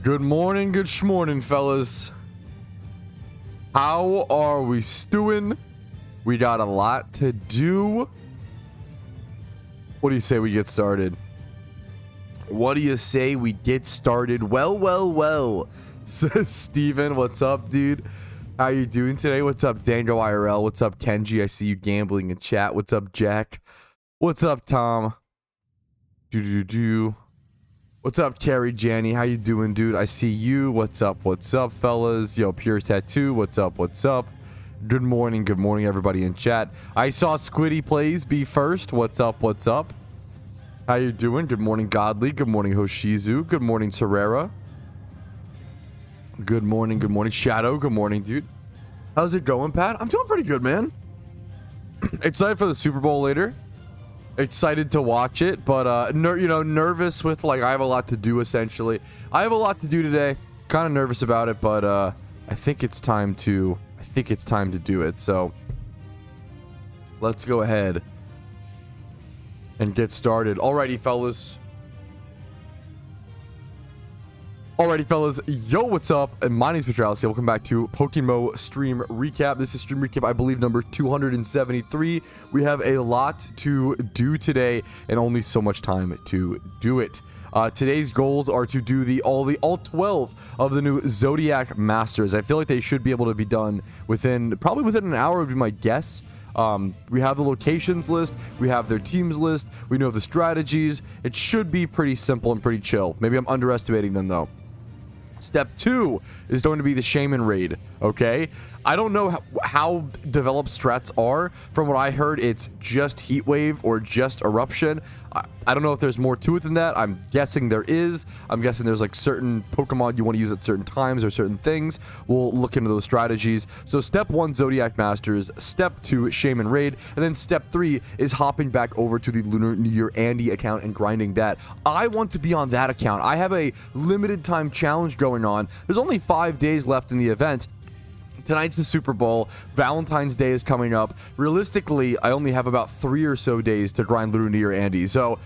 Good morning, good schmorning, fellas. How are we stewing? We got a lot to do. What do you say we get started? What do you say we get started? Well. Says Steven, what's up, dude? How you doing today? What's up, Dango IRL? What's up, Kenji? I see you gambling in chat. What's up, Jack? What's up, Tom? What's up, Carrie Janny? How you doing, dude? I see you. What's up, fellas? Yo, Pure Tattoo. What's up? Good morning, everybody in chat. I saw Squiddy Plays be first. What's up? How you doing? Good morning, Godly. Good morning, Hoshizu. Good morning, Serrera. Good morning, Shadow. Good morning, dude. How's it going, Pat? I'm doing pretty good, man. Excited for the Super Bowl later. Excited to watch it, but nervous with, like, I have a lot to do. Essentially, I have a lot to do today. Kind of nervous about it, but I think it's time to do it. So let's go ahead and get started. Alrighty, fellas. Yo, what's up? And my name's Patrouski. Welcome back to PokeMMO Stream Recap. This is Stream Recap, I believe, number 273. We have a lot to do today and only so much time to do it. Today's goals are to do all 12 of the new Zodiac Masters. I feel like they should be able to be done probably within an hour would be my guess. We have the locations list, we have their teams list, we know the strategies. It should be pretty simple and pretty chill. Maybe I'm underestimating them though. Step 2 is going to be the Shaymin raid, okay? I don't know how developed strats are. From what I heard, it's just Heat Wave or just Eruption. I don't know if there's more to it than that. I'm guessing there is. I'm guessing there's like certain Pokemon you want to use at certain times or certain things. We'll look into those strategies. So step 1, Zodiac Masters. Step 2, Shaymin raid. And then step 3 is hopping back over to the Lunar New Year Andy account and grinding that. I want to be on that account. I have a limited time challenge going on. There's only 5 days left in the event. Tonight's the Super Bowl. Valentine's Day is coming up. Realistically, I only have about 3 or so days to grind Lunar New Year Andy. So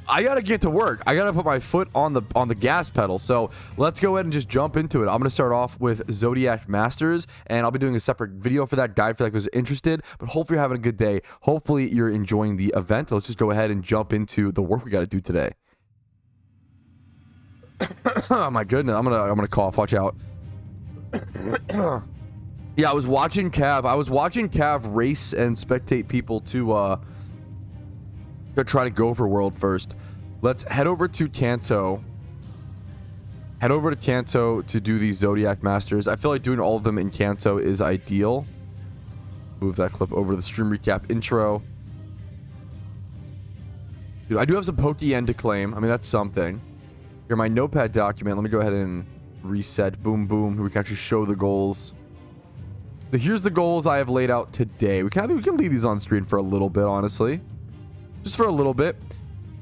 I gotta get to work. I gotta put my foot on the gas pedal. So let's go ahead and just jump into it. I'm gonna start off with Zodiac Masters, and I'll be doing a separate video for that guide for those interested. But hopefully you're having a good day. Hopefully you're enjoying the event. Let's just go ahead and jump into the work we gotta do today. Oh my goodness, I'm gonna cough. Watch out. Yeah, I was watching Cav race and spectate people to try to go for World first. Let's head over to Kanto. To do these Zodiac Masters. I feel like doing all of them in Kanto is ideal. Move that clip over to the Stream Recap intro. Dude, I do have some Pokeyen to claim. I mean, that's something. Here, my notepad document. Let me go ahead and reset. Boom, boom. We can actually show the goals. So here's the goals I have laid out today. We can leave these on screen for a little bit, honestly. Just for a little bit.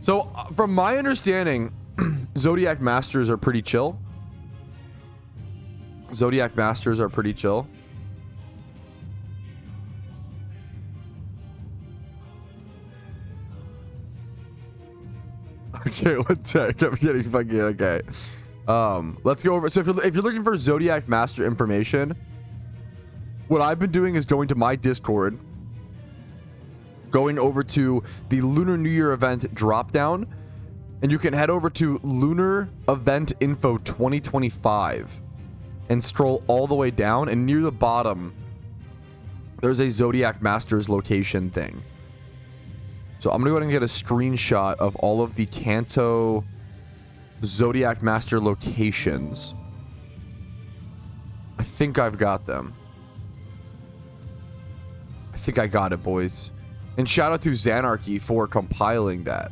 So, from my understanding, Zodiac Masters are pretty chill. Okay, one sec. I'm getting fucking okay. Let's go over. So if you're looking for Zodiac Master information, what I've been doing is going to my Discord, going over to the Lunar New Year event dropdown, and you can head over to Lunar Event Info 2025 and scroll all the way down, and near the bottom there's a Zodiac Masters location thing. So I'm gonna go ahead and get a screenshot of all of the Kanto Zodiac Master locations. I think I've got them. I think I got it, boys. And shout out to Xanarchy for compiling that.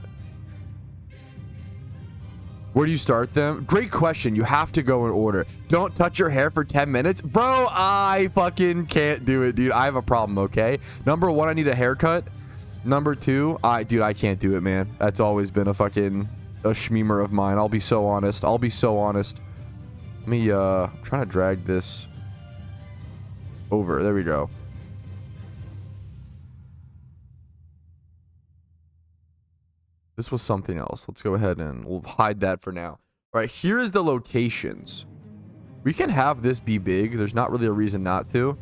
Where do you start them? Great question. You have to go in order. Don't touch your hair for 10 minutes. Bro, I fucking can't do it, dude. I have a problem, okay? Number 1, I need a haircut. Number 2, dude, I can't do it, man. That's always been a shmeemer of mine. I'll be so honest. Let me, I'm trying to drag this over. There we go. This was something else. Let's go ahead and we'll hide that for now. All right, here is the locations. We can have this be big. There's not really a reason not to.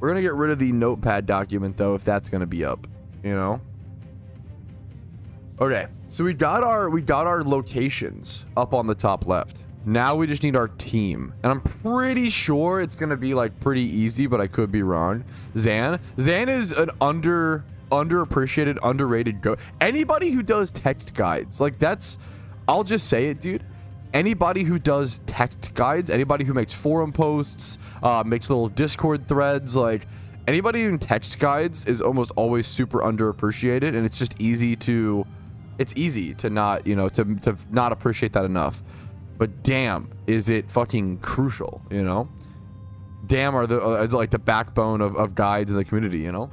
We're gonna get rid of the notepad document though, if that's gonna be up, you know. Okay, so we got our locations up on the top left. Now we just need our team, and I'm pretty sure it's gonna be like pretty easy, but I could be wrong. Zan is an underappreciated, underrated go. Anybody who does text guides, like that's, I'll just say it, dude. Anybody who does text guides, anybody who makes forum posts, makes little Discord threads, like anybody in text guides is almost always super underappreciated, and it's just easy to not, you know, to not appreciate that enough. But damn, is it fucking crucial, you know? Damn, it's like the backbone of guides in the community, you know?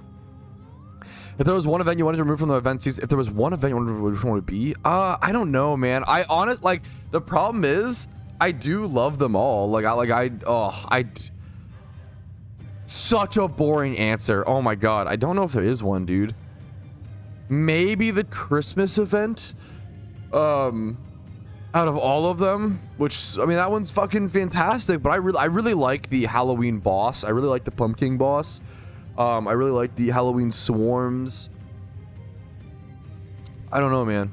If there was one event you wanted to remove from the event season, if there was one event you wanted to remove, which one would it be? I don't know, man. Like, the problem is, I do love them all. Such a boring answer. Oh my god. I don't know if there is one, dude. Maybe the Christmas event? Out of all of them, which, I mean, that one's fucking fantastic, but I really like the Halloween boss. I really like the pumpkin boss. I really like the Halloween swarms. I don't know, man.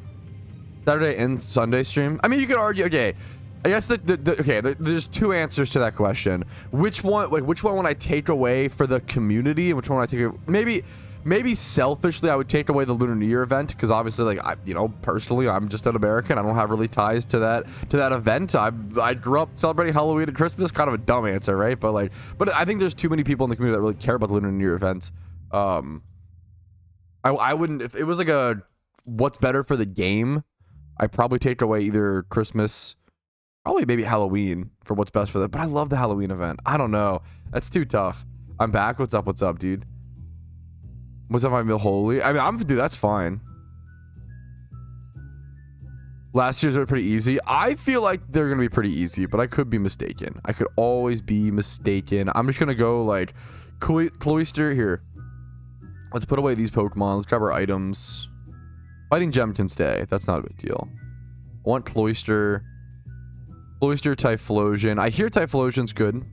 Saturday and Sunday stream. I mean, you could argue. Okay, I guess there's two answers to that question. Which one would I take away for the community, and which one would I take? Maybe selfishly, I would take away the Lunar New Year event, because obviously, like, you know, personally, I'm just an American. I don't have really ties to that event. I grew up celebrating Halloween and Christmas. Kind of a dumb answer, right? But I think there's too many people in the community that really care about the Lunar New Year event. I wouldn't, if it was like a what's better for the game, I'd probably take away either Christmas, probably maybe Halloween for what's best for that. But I love the Halloween event. I don't know. That's too tough. I'm back. What's up, dude? What's up, my Mill Holy? I mean, dude, that's fine. Last year's were pretty easy. I feel like they're gonna be pretty easy, but I could be mistaken. I could always be mistaken. I'm just gonna go like Cloyster here. Let's put away these Pokemon. Let's grab our items. Fighting Gem can stay. That's not a big deal. I want Cloyster. Cloyster, Typhlosion. I hear Typhlosion's good.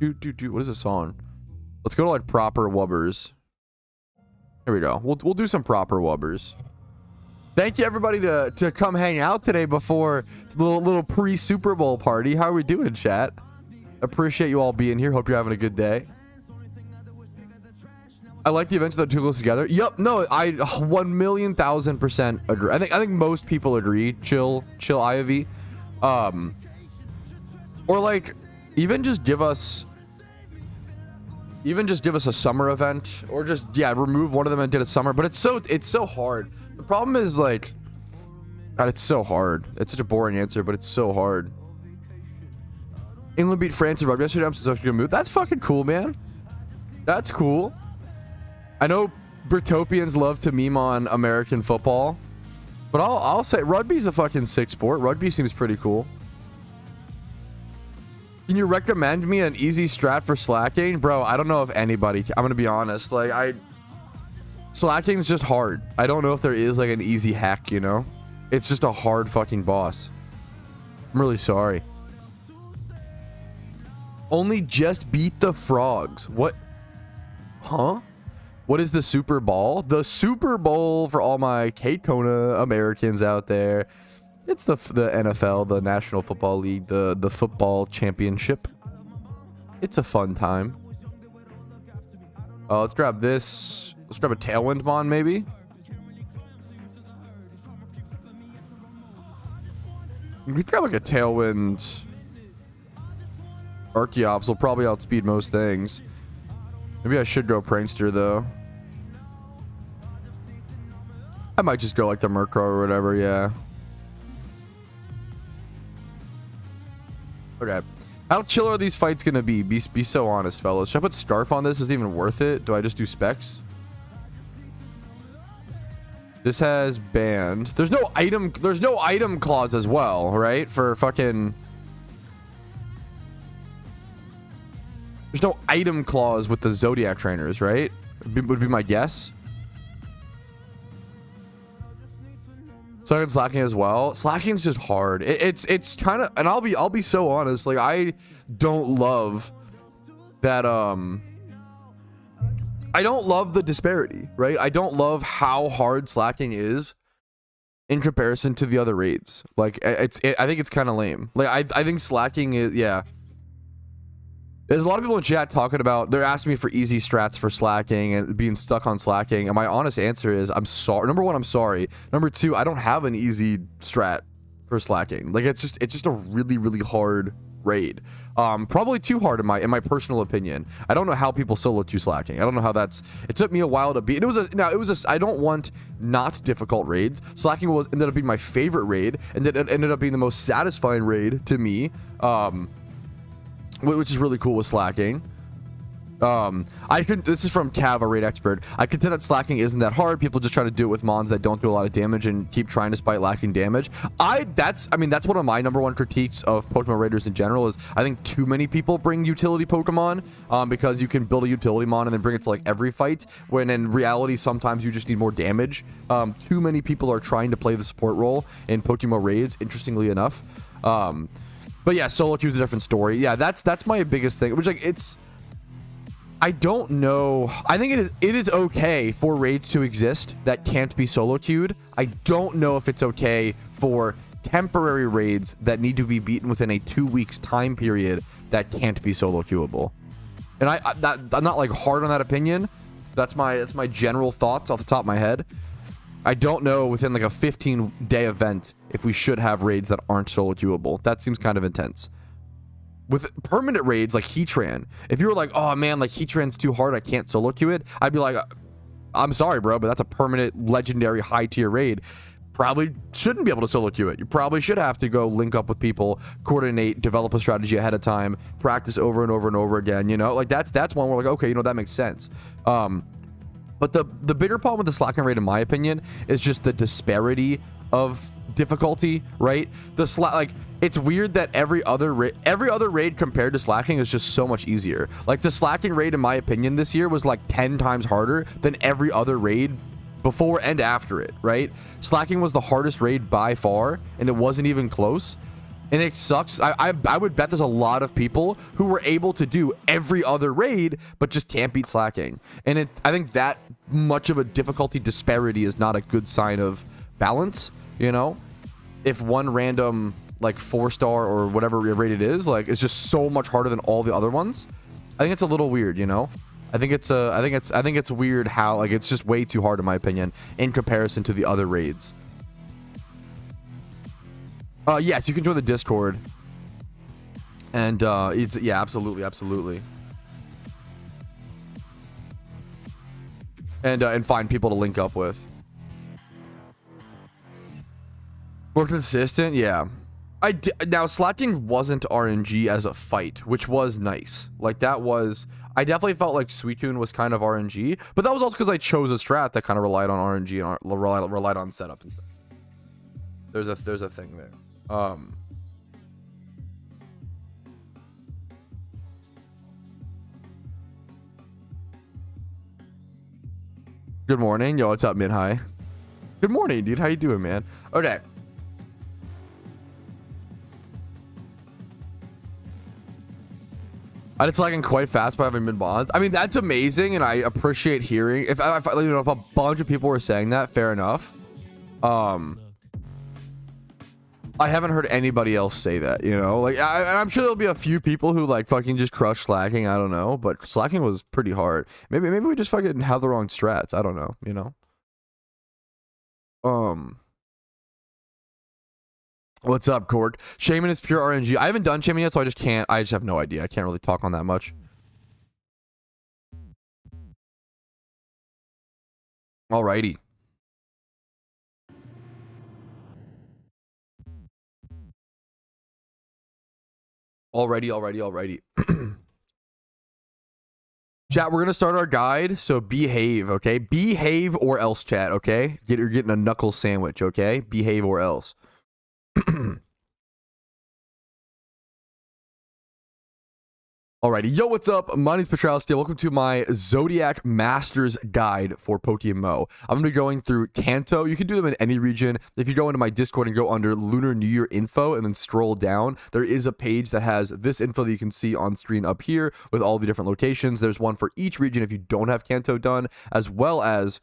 What is this on? Let's go to like proper wubbers. Here we go. We'll do some proper wubbers. Thank you everybody to come hang out today before the little pre-Super Bowl party. How are we doing, chat? Appreciate you all being here. Hope you're having a good day. I like the events that are too close together. Yep. No, I 1,000,000% agree. I think most people agree. Chill Ivy. Or like even just give us a summer event, or just, yeah, remove one of them and did a summer. But it's so hard. The problem is, like, God, it's so hard. It's such a boring answer, but it's so hard. England beat France in rugby yesterday. I'm so gonna move. That's fucking cool, man. That's cool. I know Britopians love to meme on American football, but I'll say rugby's a fucking sick sport. Rugby seems pretty cool. Can you recommend me an easy strat for slacking? Bro, I don't know if anybody... I'm gonna be honest. Like, slacking's just hard. I don't know if there is, like, an easy hack, you know? It's just a hard fucking boss. I'm really sorry. Only just beat the frogs. What? Huh? What is the Super Bowl? The Super Bowl, for all my Kate Kona Americans out there... It's the NFL, the National Football League, the football championship. It's a fun time. Let's grab this. Let's grab a Tailwind Mon, maybe. We could grab like a Tailwind. Archeops will probably outspeed most things. Maybe I should go Prankster though. I might just go like the Murkrow or whatever, yeah. Okay. How chill are these fights gonna be? Be so honest, fellas. Should I put Scarf on this? Is it even worth it? Do I just do Specs? This has banned. There's no item clause as well, right? For fucking... There's no item clause with the Zodiac trainers, right? Would be my guess. So I'm slacking as well. Slacking is just hard. It's kind of, and I'll be so honest. Like, I don't love that. I don't love the disparity, right? I don't love how hard slacking is in comparison to the other raids. Like, I think it's kind of lame. Like, I think slacking is, yeah. There's a lot of people in chat talking about, they're asking me for easy strats for slacking and being stuck on slacking. And my honest answer is, I'm sorry. Number one, I'm sorry. Number two, I don't have an easy strat for slacking. Like, it's just a really, really hard raid. Probably too hard in my personal opinion. I don't know how people solo queue slacking. I don't know how that's, it took me a while to beat. I don't want not difficult raids. Slacking ended up being my favorite raid, and it ended up being the most satisfying raid to me. Which is really cool with slacking. This is from Cav, a raid expert. I contend that slacking isn't that hard. People just try to do it with mons that don't do a lot of damage and keep trying despite lacking damage. That's one of my number one critiques of Pokemon raiders in general is I think too many people bring utility Pokemon because you can build a utility mon and then bring it to like every fight, when in reality sometimes you just need more damage. Too many people are trying to play the support role in Pokemon raids, interestingly enough. But yeah, solo queue is a different story. Yeah, that's my biggest thing. Which, like, I don't know. I think it is okay for raids to exist that can't be solo queued. I don't know if it's okay for temporary raids that need to be beaten within a 2 weeks time period that can't be solo queuable. And I'm not like hard on that opinion. That's my general thoughts off the top of my head. I don't know within like a 15-day event if we should have raids that aren't solo queuable. That seems kind of intense. With permanent raids like Heatran, if you were like, oh man, like Heatran's too hard, I can't solo queue it, I'd be like, I'm sorry, bro, but that's a permanent legendary high tier raid. Probably shouldn't be able to solo queue it. You probably should have to go link up with people, coordinate, develop a strategy ahead of time, practice over and over and over again. You know, like that's one where like, okay, you know, that makes sense. But the bigger problem with the slacking raid, in my opinion, is just the disparity of difficulty, right? It's weird that every other raid compared to slacking is just so much easier. Like, the slacking raid, in my opinion, this year was like 10 times harder than every other raid before and after it, right? Slacking was the hardest raid by far, and it wasn't even close. And it sucks. I would bet there's a lot of people who were able to do every other raid, but just can't beat slacking. And I think that much of a difficulty disparity is not a good sign of balance, you know? If one random, like, 4-star or whatever raid it is, like, is just so much harder than all the other ones, I think it's a little weird, you know? I think it's weird how, like, it's just way too hard, in my opinion, in comparison to the other raids. Yes, you can join the Discord, and it's, yeah, absolutely, and find people to link up with. More consistent, yeah. Now slacking wasn't RNG as a fight, which was nice. Like, that was, I definitely felt like Suicune was kind of RNG, but that was also because I chose a strat that kind of relied on RNG and relied on setup and stuff. There's a thing there. Good morning. Yo, what's up, mid-high? Good morning, dude. How you doing, man? Okay. It's lagging quite fast by having mid-bonds. I mean, that's amazing, and I appreciate hearing. If a bunch of people were saying that, fair enough. I haven't heard anybody else say that, you know? Like, I'm sure there'll be a few people who, like, fucking just crush slacking. I don't know. But slacking was pretty hard. Maybe we just fucking have the wrong strats. I don't know, you know? What's up, Cork? Shaymin is pure RNG. I haven't done Shaymin yet, so I just have no idea. I can't really talk on that much. Alrighty. Alrighty. Chat, we're gonna start our guide, so behave, okay? Behave or else, chat, okay? You're getting a knuckle sandwich, okay? Behave or else. Alrighty, yo, what's up? My name is Patrouski. Welcome to my Zodiac Masters Guide for PokeMMO. I'm going to be going through Kanto. You can do them in any region. If you go into my Discord and go under Lunar New Year info and then scroll down, there is a page that has this info that you can see on screen up here with all the different locations. There's one for each region if you don't have Kanto done, as well as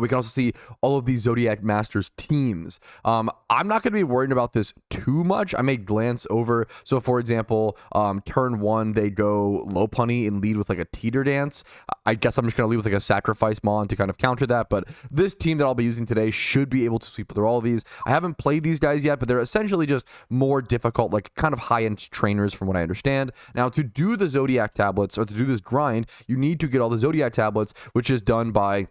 we can also see all of these Zodiac Masters teams. I'm not going to be worried about this too much. I may glance over. So, for example, turn one, they go Lopunny and lead with like a teeter dance. I guess I'm just going to lead with like a sacrifice mon to kind of counter that. But this team that I'll be using today should be able to sweep through all of these. I haven't played these guys yet, but they're essentially just more difficult, like kind of high-end trainers from what I understand. Now, to do the Zodiac tablets or to do this grind, you need to get all the Zodiac tablets, which is done by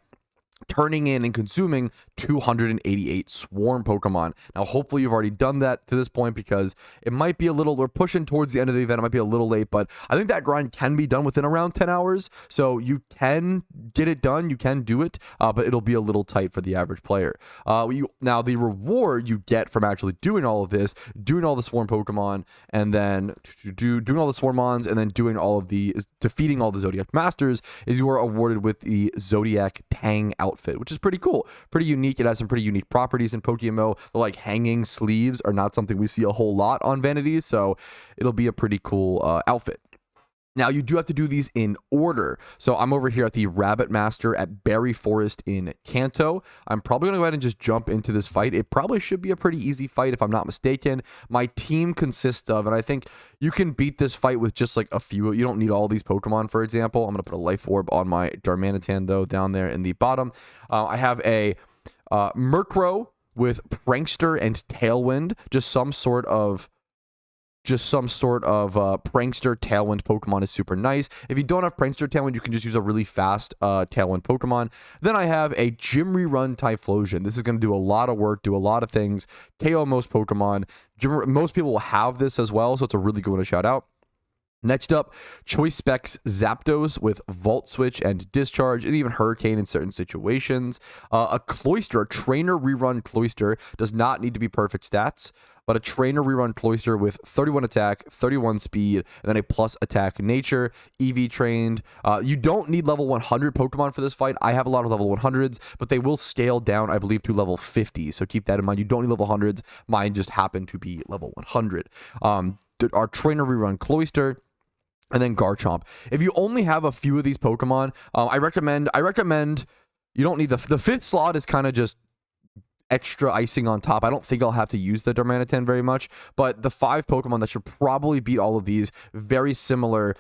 turning in and consuming 288 swarm Pokemon. Now, hopefully you've already done that to this point because it might be a little, we're pushing towards the end of the event. It might be a little late, but I think that grind can be done within around 10 hours. So you can get it done. You can do it, but it'll be a little tight for the average player. Now, the reward you get from actually doing all of this, doing all the swarm Pokemon, and then doing all the Swarmons, and then doing all of the, defeating all the Zodiac Masters, is you are awarded with the Zodiac Tang outfit, which is pretty cool, pretty unique. It has some pretty unique properties in PokeMMO. Like hanging sleeves are not something we see a whole lot on vanities, so it'll be a pretty cool outfit. Now, you do have to do these in order. So I'm over here at the Rabbit Master at Berry Forest in Kanto. I'm probably going to go ahead and just jump into this fight. It probably should be a pretty easy fight if I'm not mistaken. My team consists of, and I think you can beat this fight with just like a few. You don't need all these Pokemon, for example. I'm going to put a Life Orb on my Darmanitan, though, down there in the bottom. I have a Murkrow with Prankster and Tailwind, just some sort of Prankster Tailwind Pokemon is super nice. If you don't have Prankster Tailwind, you can just use a really fast Tailwind Pokemon. Then I have a Gym Rerun Typhlosion. This is going to do a lot of work, do a lot of things, KO most Pokemon. Most people will have this as well, so it's a really good one to shout out. Next up, Choice Specs Zapdos with Volt Switch and Discharge, and even Hurricane in certain situations. A Cloyster, a Trainer Rerun Cloyster, does not need to be perfect stats, but a Trainer Rerun Cloyster with 31 attack, 31 speed, and then a plus attack nature, EV trained. You don't need level 100 Pokemon for this fight. I have a lot of level 100s, but they will scale down, I believe, to level 50, so keep that in mind. You don't need level 100s. Mine just happen to be level 100. Our Trainer Rerun Cloyster, and then Garchomp. If you only have a few of these Pokemon, I recommend you don't need the fifth slot is kind of just extra icing on top. I don't think I'll have to use the Darmanitan very much, but the 5 Pokemon that should probably beat all of these very similarly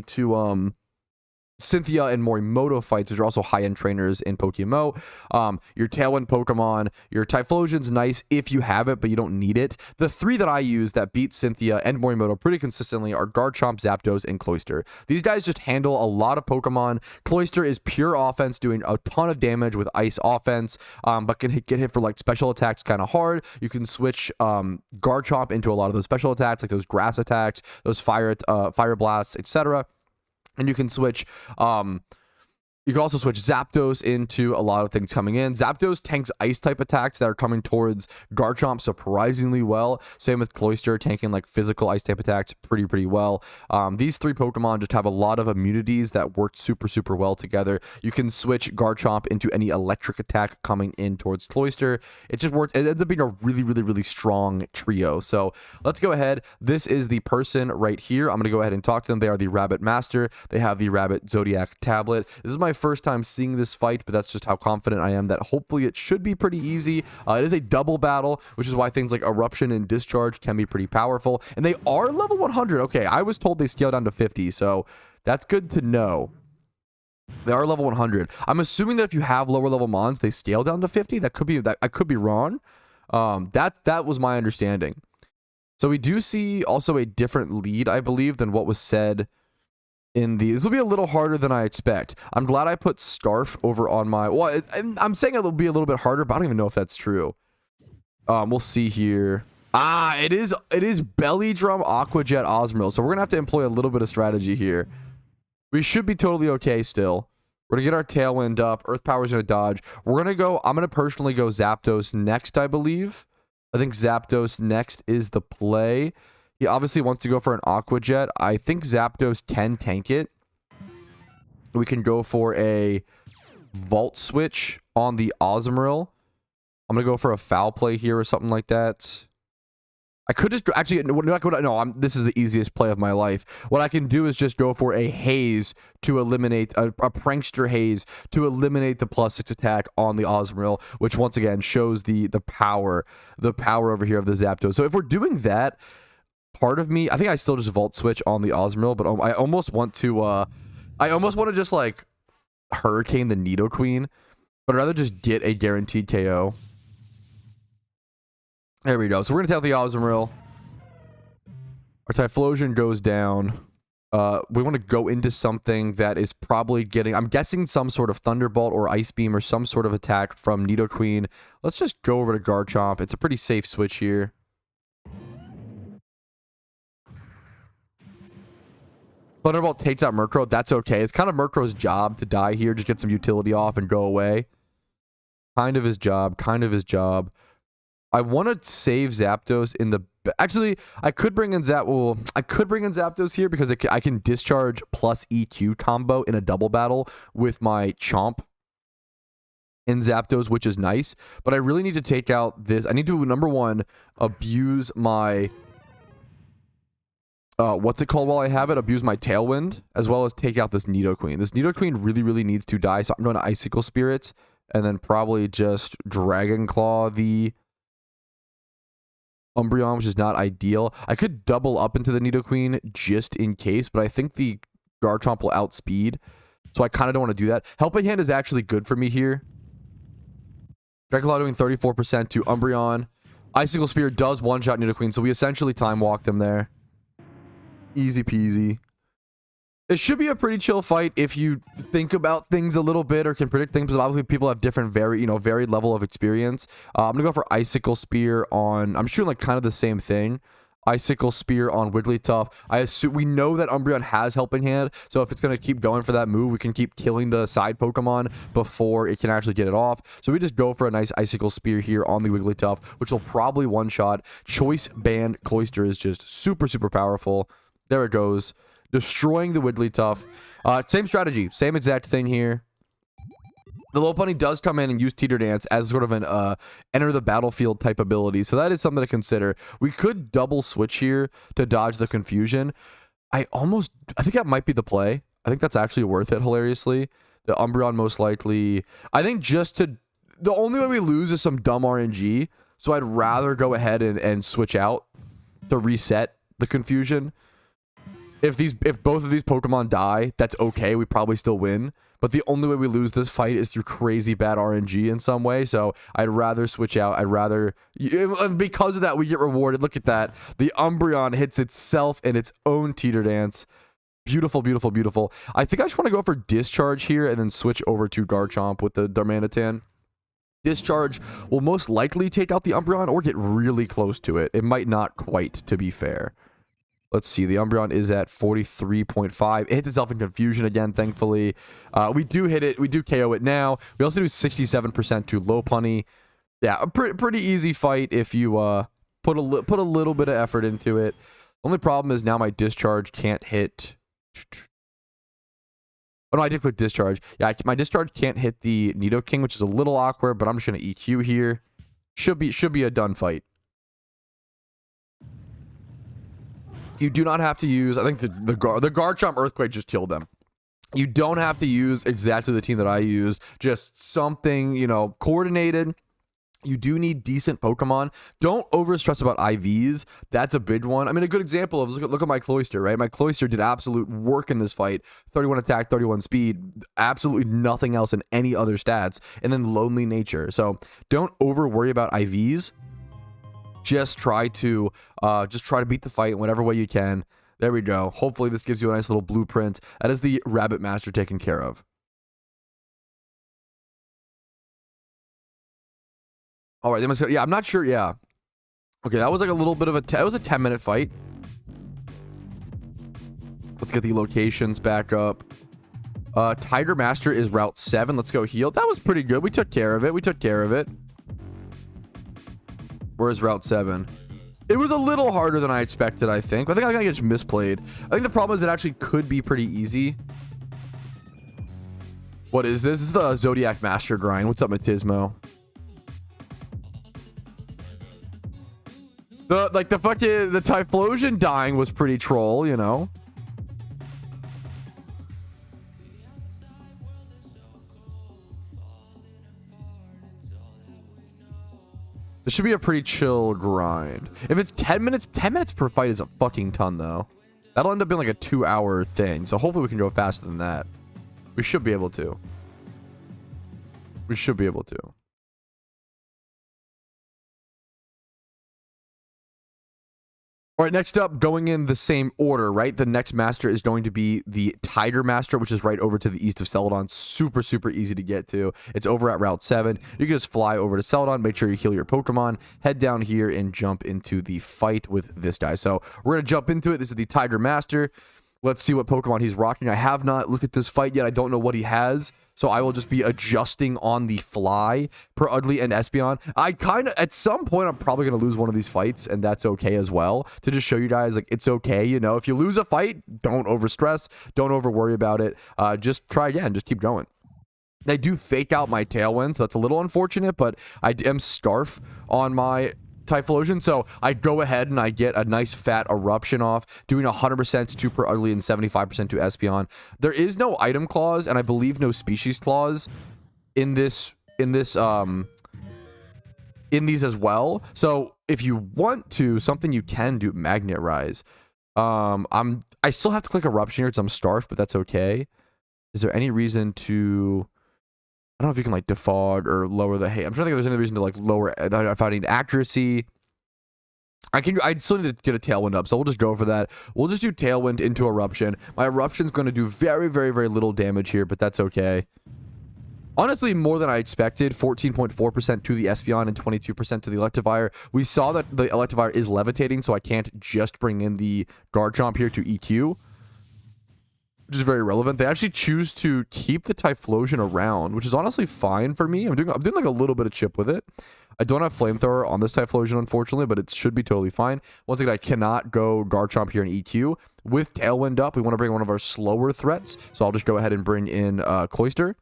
to Cynthia and Morimoto fights, which are also high-end trainers in PokeMMO. Your Tailwind Pokemon, your Typhlosion's nice if you have it, but you don't need it. The 3 that I use that beat Cynthia and Morimoto pretty consistently are Garchomp, Zapdos, and Cloyster. These guys just handle a lot of Pokemon. Cloyster is pure offense, doing a ton of damage with ice offense, but can get hit for like special attacks kind of hard. You can switch Garchomp into a lot of those special attacks, like those grass attacks, those fire blasts, etc. And you can switch, you can also switch Zapdos into a lot of things coming in. Zapdos tanks ice-type attacks that are coming towards Garchomp surprisingly well. Same with Cloyster, tanking like physical ice-type attacks pretty well. These 3 Pokemon just have a lot of immunities that work super well together. You can switch Garchomp into any electric attack coming in towards Cloyster. It just works. It ends up being a really strong trio. So let's go ahead. This is the person right here. I'm going to go ahead and talk to them. They are the Rabbit Master. They have the Rabbit Zodiac tablet. This is my first time seeing this fight, but that's just how confident I am that hopefully it should be pretty easy. It is a double battle, which is why things like Eruption and Discharge can be pretty powerful, and they are level 100. Okay, I was told they scale down to 50, so that's good to know. They are level 100. I'm assuming that if you have lower level mons, they scale down to 50. That could be, I could be wrong. That was my understanding. So we do see also a different lead, I believe, than what was said in the. This will be a little harder than I expect. I'm glad I put Scarf over on my. Well, I'm saying it'll be a little bit harder, but I don't even know if that's true. We'll see here. It is Belly Drum, Aqua Jet, Osmoril. So we're gonna have to employ a little bit of strategy here. We should be totally okay still. We're gonna get our Tailwind up. Earth Power's gonna dodge. We're gonna go. I'm gonna personally go Zapdos next, I believe. I think Zapdos next is the play. He obviously wants to go for an Aqua Jet. I think Zapdos can tank it. We can go for a Volt Switch on the Azumarill. I'm going to go for a Foul Play here or something like that. I could just actually no. This is the easiest play of my life. What I can do is just go for a Haze to eliminate a Prankster Haze to eliminate the +6 attack on the Azumarill, which once again shows the power over here of the Zapdos. So if we're doing that, part of me, I think I still just Volt Switch on the Azumarill, but I almost want to just like Hurricane the Nidoqueen, but I'd rather just get a guaranteed KO. There we go. So we're going to tap the Azumarill. Our Typhlosion goes down. We want to go into something that is probably getting, I'm guessing, some sort of Thunderbolt or Ice Beam or some sort of attack from Nidoqueen. Let's just go over to Garchomp. It's a pretty safe switch here. Thunderbolt takes out Murkrow. That's okay. It's kind of Murkrow's job to die here. Just get some utility off and go away. Kind of his job. I want to save Zapdos in the... Actually, I could bring in Zapdos here because I can discharge plus EQ combo in a double battle with my Chomp in Zapdos, which is nice. But I really need to take out this. I need to, number one, abuse my... what's it called while I have it? Abuse my Tailwind, as well as take out this Nidoqueen. This Nidoqueen really, really needs to die, so I'm going to Icicle Spirits, and then probably just Dragon Claw the Umbreon, which is not ideal. I could double up into the Nidoqueen just in case, but I think the Garchomp will outspeed, so I kind of don't want to do that. Helping Hand is actually good for me here. Dragon Claw doing 34% to Umbreon. Icicle Spear does one-shot Nidoqueen, so we essentially time walk them there. Easy peasy. It should be a pretty chill fight if you think about things a little bit or can predict things, but obviously people have different varied level of experience. I'm gonna go for Icicle Spear on, I'm shooting like kind of the same thing. Icicle Spear on Wigglytuff. I assume we know that Umbreon has Helping Hand, so if it's gonna keep going for that move, we can keep killing the side Pokemon before it can actually get it off. So we just go for a nice Icicle Spear here on the Wigglytuff, which will probably one-shot. Choice Band Cloyster is just super, super powerful. There it goes. Destroying the Wigglytuff. Same strategy. Same exact thing here. The Lopunny does come in and use Teeter Dance as sort of an enter the battlefield type ability. So that is something to consider. We could double switch here to dodge the confusion. I think that might be the play. I think that's actually worth it, hilariously. The Umbreon most likely. I think the only way we lose is some dumb RNG. So I'd rather go ahead and switch out to reset the confusion. If both of these Pokemon die, that's okay. We probably still win. But the only way we lose this fight is through crazy bad RNG in some way. So I'd rather switch out. And because of that, we get rewarded. Look at that. The Umbreon hits itself in its own Teeter Dance. Beautiful, beautiful, beautiful. I think I just want to go for Discharge here and then switch over to Garchomp with the Darmanitan. Discharge will most likely take out the Umbreon or get really close to it. It might not quite, to be fair. Let's see. The Umbreon is at 43.5. It hits itself in confusion again, thankfully. We do hit it. We do KO it now. We also do 67% to Lopunny. Yeah, a pretty easy fight if you put a little bit of effort into it. Only problem is now my Discharge can't hit. Oh, no, I did click Discharge. Yeah, my Discharge can't hit the Nidoking, which is a little awkward, but I'm just going to EQ here. Should be a done fight. You do not have to use, I think the Garchomp Earthquake just killed them. You don't have to use exactly the team that I use. Just something, coordinated. You do need decent Pokemon. Don't over stress about IVs. That's a big one. I mean, a good example of, look at my Cloyster, right? My Cloyster did absolute work in this fight. 31 attack, 31 speed. Absolutely nothing else in any other stats. And then Lonely Nature. So don't over worry about IVs. Just try to beat the fight in whatever way you can. There we go. Hopefully this gives you a nice little blueprint. That is the Rabbit Master taken care of. All right, yeah, I'm not sure. Yeah. Okay, that was like a little bit of it was a 10-minute fight. Let's get the locations back up. Tiger Master is Route 7. Let's go heal. That was pretty good. We took care of it. Where's Route 7? It was a little harder than I expected, I think. I think I just misplayed. I think the problem is it actually could be pretty easy. What is this? This is the Zodiac Master grind. What's up, Matismo? The Typhlosion dying was pretty troll, you know? This should be a pretty chill grind. If it's 10 minutes per fight is a fucking ton, though. That'll end up being like a 2-hour thing. So hopefully we can go faster than that. We should be able to. We should be able to. All right, next up, going in the same order, right? The next master is going to be the Tiger Master, which is right over to the east of Celadon. Super, super easy to get to. It's over at Route 7. You can just fly over to Celadon, make sure you heal your Pokemon, head down here, and jump into the fight with this guy. So we're going to jump into it. This is the Tiger Master. Let's see what Pokemon he's rocking. I have not looked at this fight yet. I don't know what he has. So I will just be adjusting on the fly per Ugly and Espeon. I kind of, at some point, I'm probably going to lose one of these fights, and that's okay as well. To just show you guys, like, it's okay, you know. If you lose a fight, don't overstress. Don't over worry about it. Just try again. Just keep going. They do fake out my Tailwind, so that's a little unfortunate, but I am Scarf on my Typhlosion, so I go ahead and I get a nice fat eruption off, doing 100% to Per Ugly and 75% to Espeon. There is no item clause, and I believe no species clause in these as well. So if you want to, something you can do, Magnet Rise. I still have to click Eruption here because I'm Starf, but that's okay. Is there any reason to? I don't know if you can like defog or lower the I'm trying to think if there's any reason to like lower if I need accuracy. I still need to get a Tailwind up, so we'll just go for that. We'll just do Tailwind into Eruption. My Eruption's going to do very, very, very little damage here, but that's okay. Honestly, more than I expected. 14.4% to the Espeon and 22% to the Electivire. We saw that the Electivire is levitating, so I can't just bring in the Garchomp here to EQ, which is very relevant. They actually choose to keep the Typhlosion around, which is honestly fine for me. I'm doing like a little bit of chip with it. I don't have Flamethrower on this Typhlosion, unfortunately, but it should be totally fine. Once again, I cannot go Garchomp here in EQ. With Tailwind up, we want to bring one of our slower threats, so I'll just go ahead and bring in Cloyster.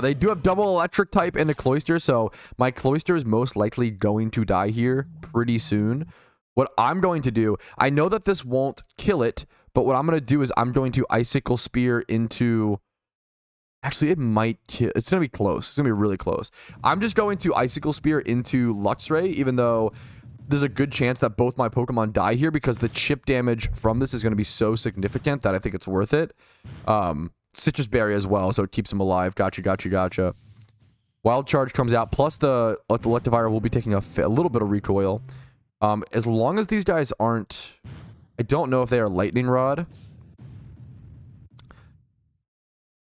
They do have double electric type in the Cloyster, so my Cloyster is most likely going to die here pretty soon. What I'm going to do, I know that this won't kill it, but what I'm going to do is I'm going to Icicle Spear into... Actually, it might kill... It's going to be close. It's going to be really close. I'm just going to Icicle Spear into Luxray, even though there's a good chance that both my Pokemon die here because the chip damage from this is going to be so significant that I think it's worth it. Citrus Berry as well, so it keeps him alive. Gotcha, gotcha, gotcha. Wild Charge comes out, plus the Electivire will be taking a little bit of recoil. As long as these guys aren't... I don't know if they are Lightning Rod.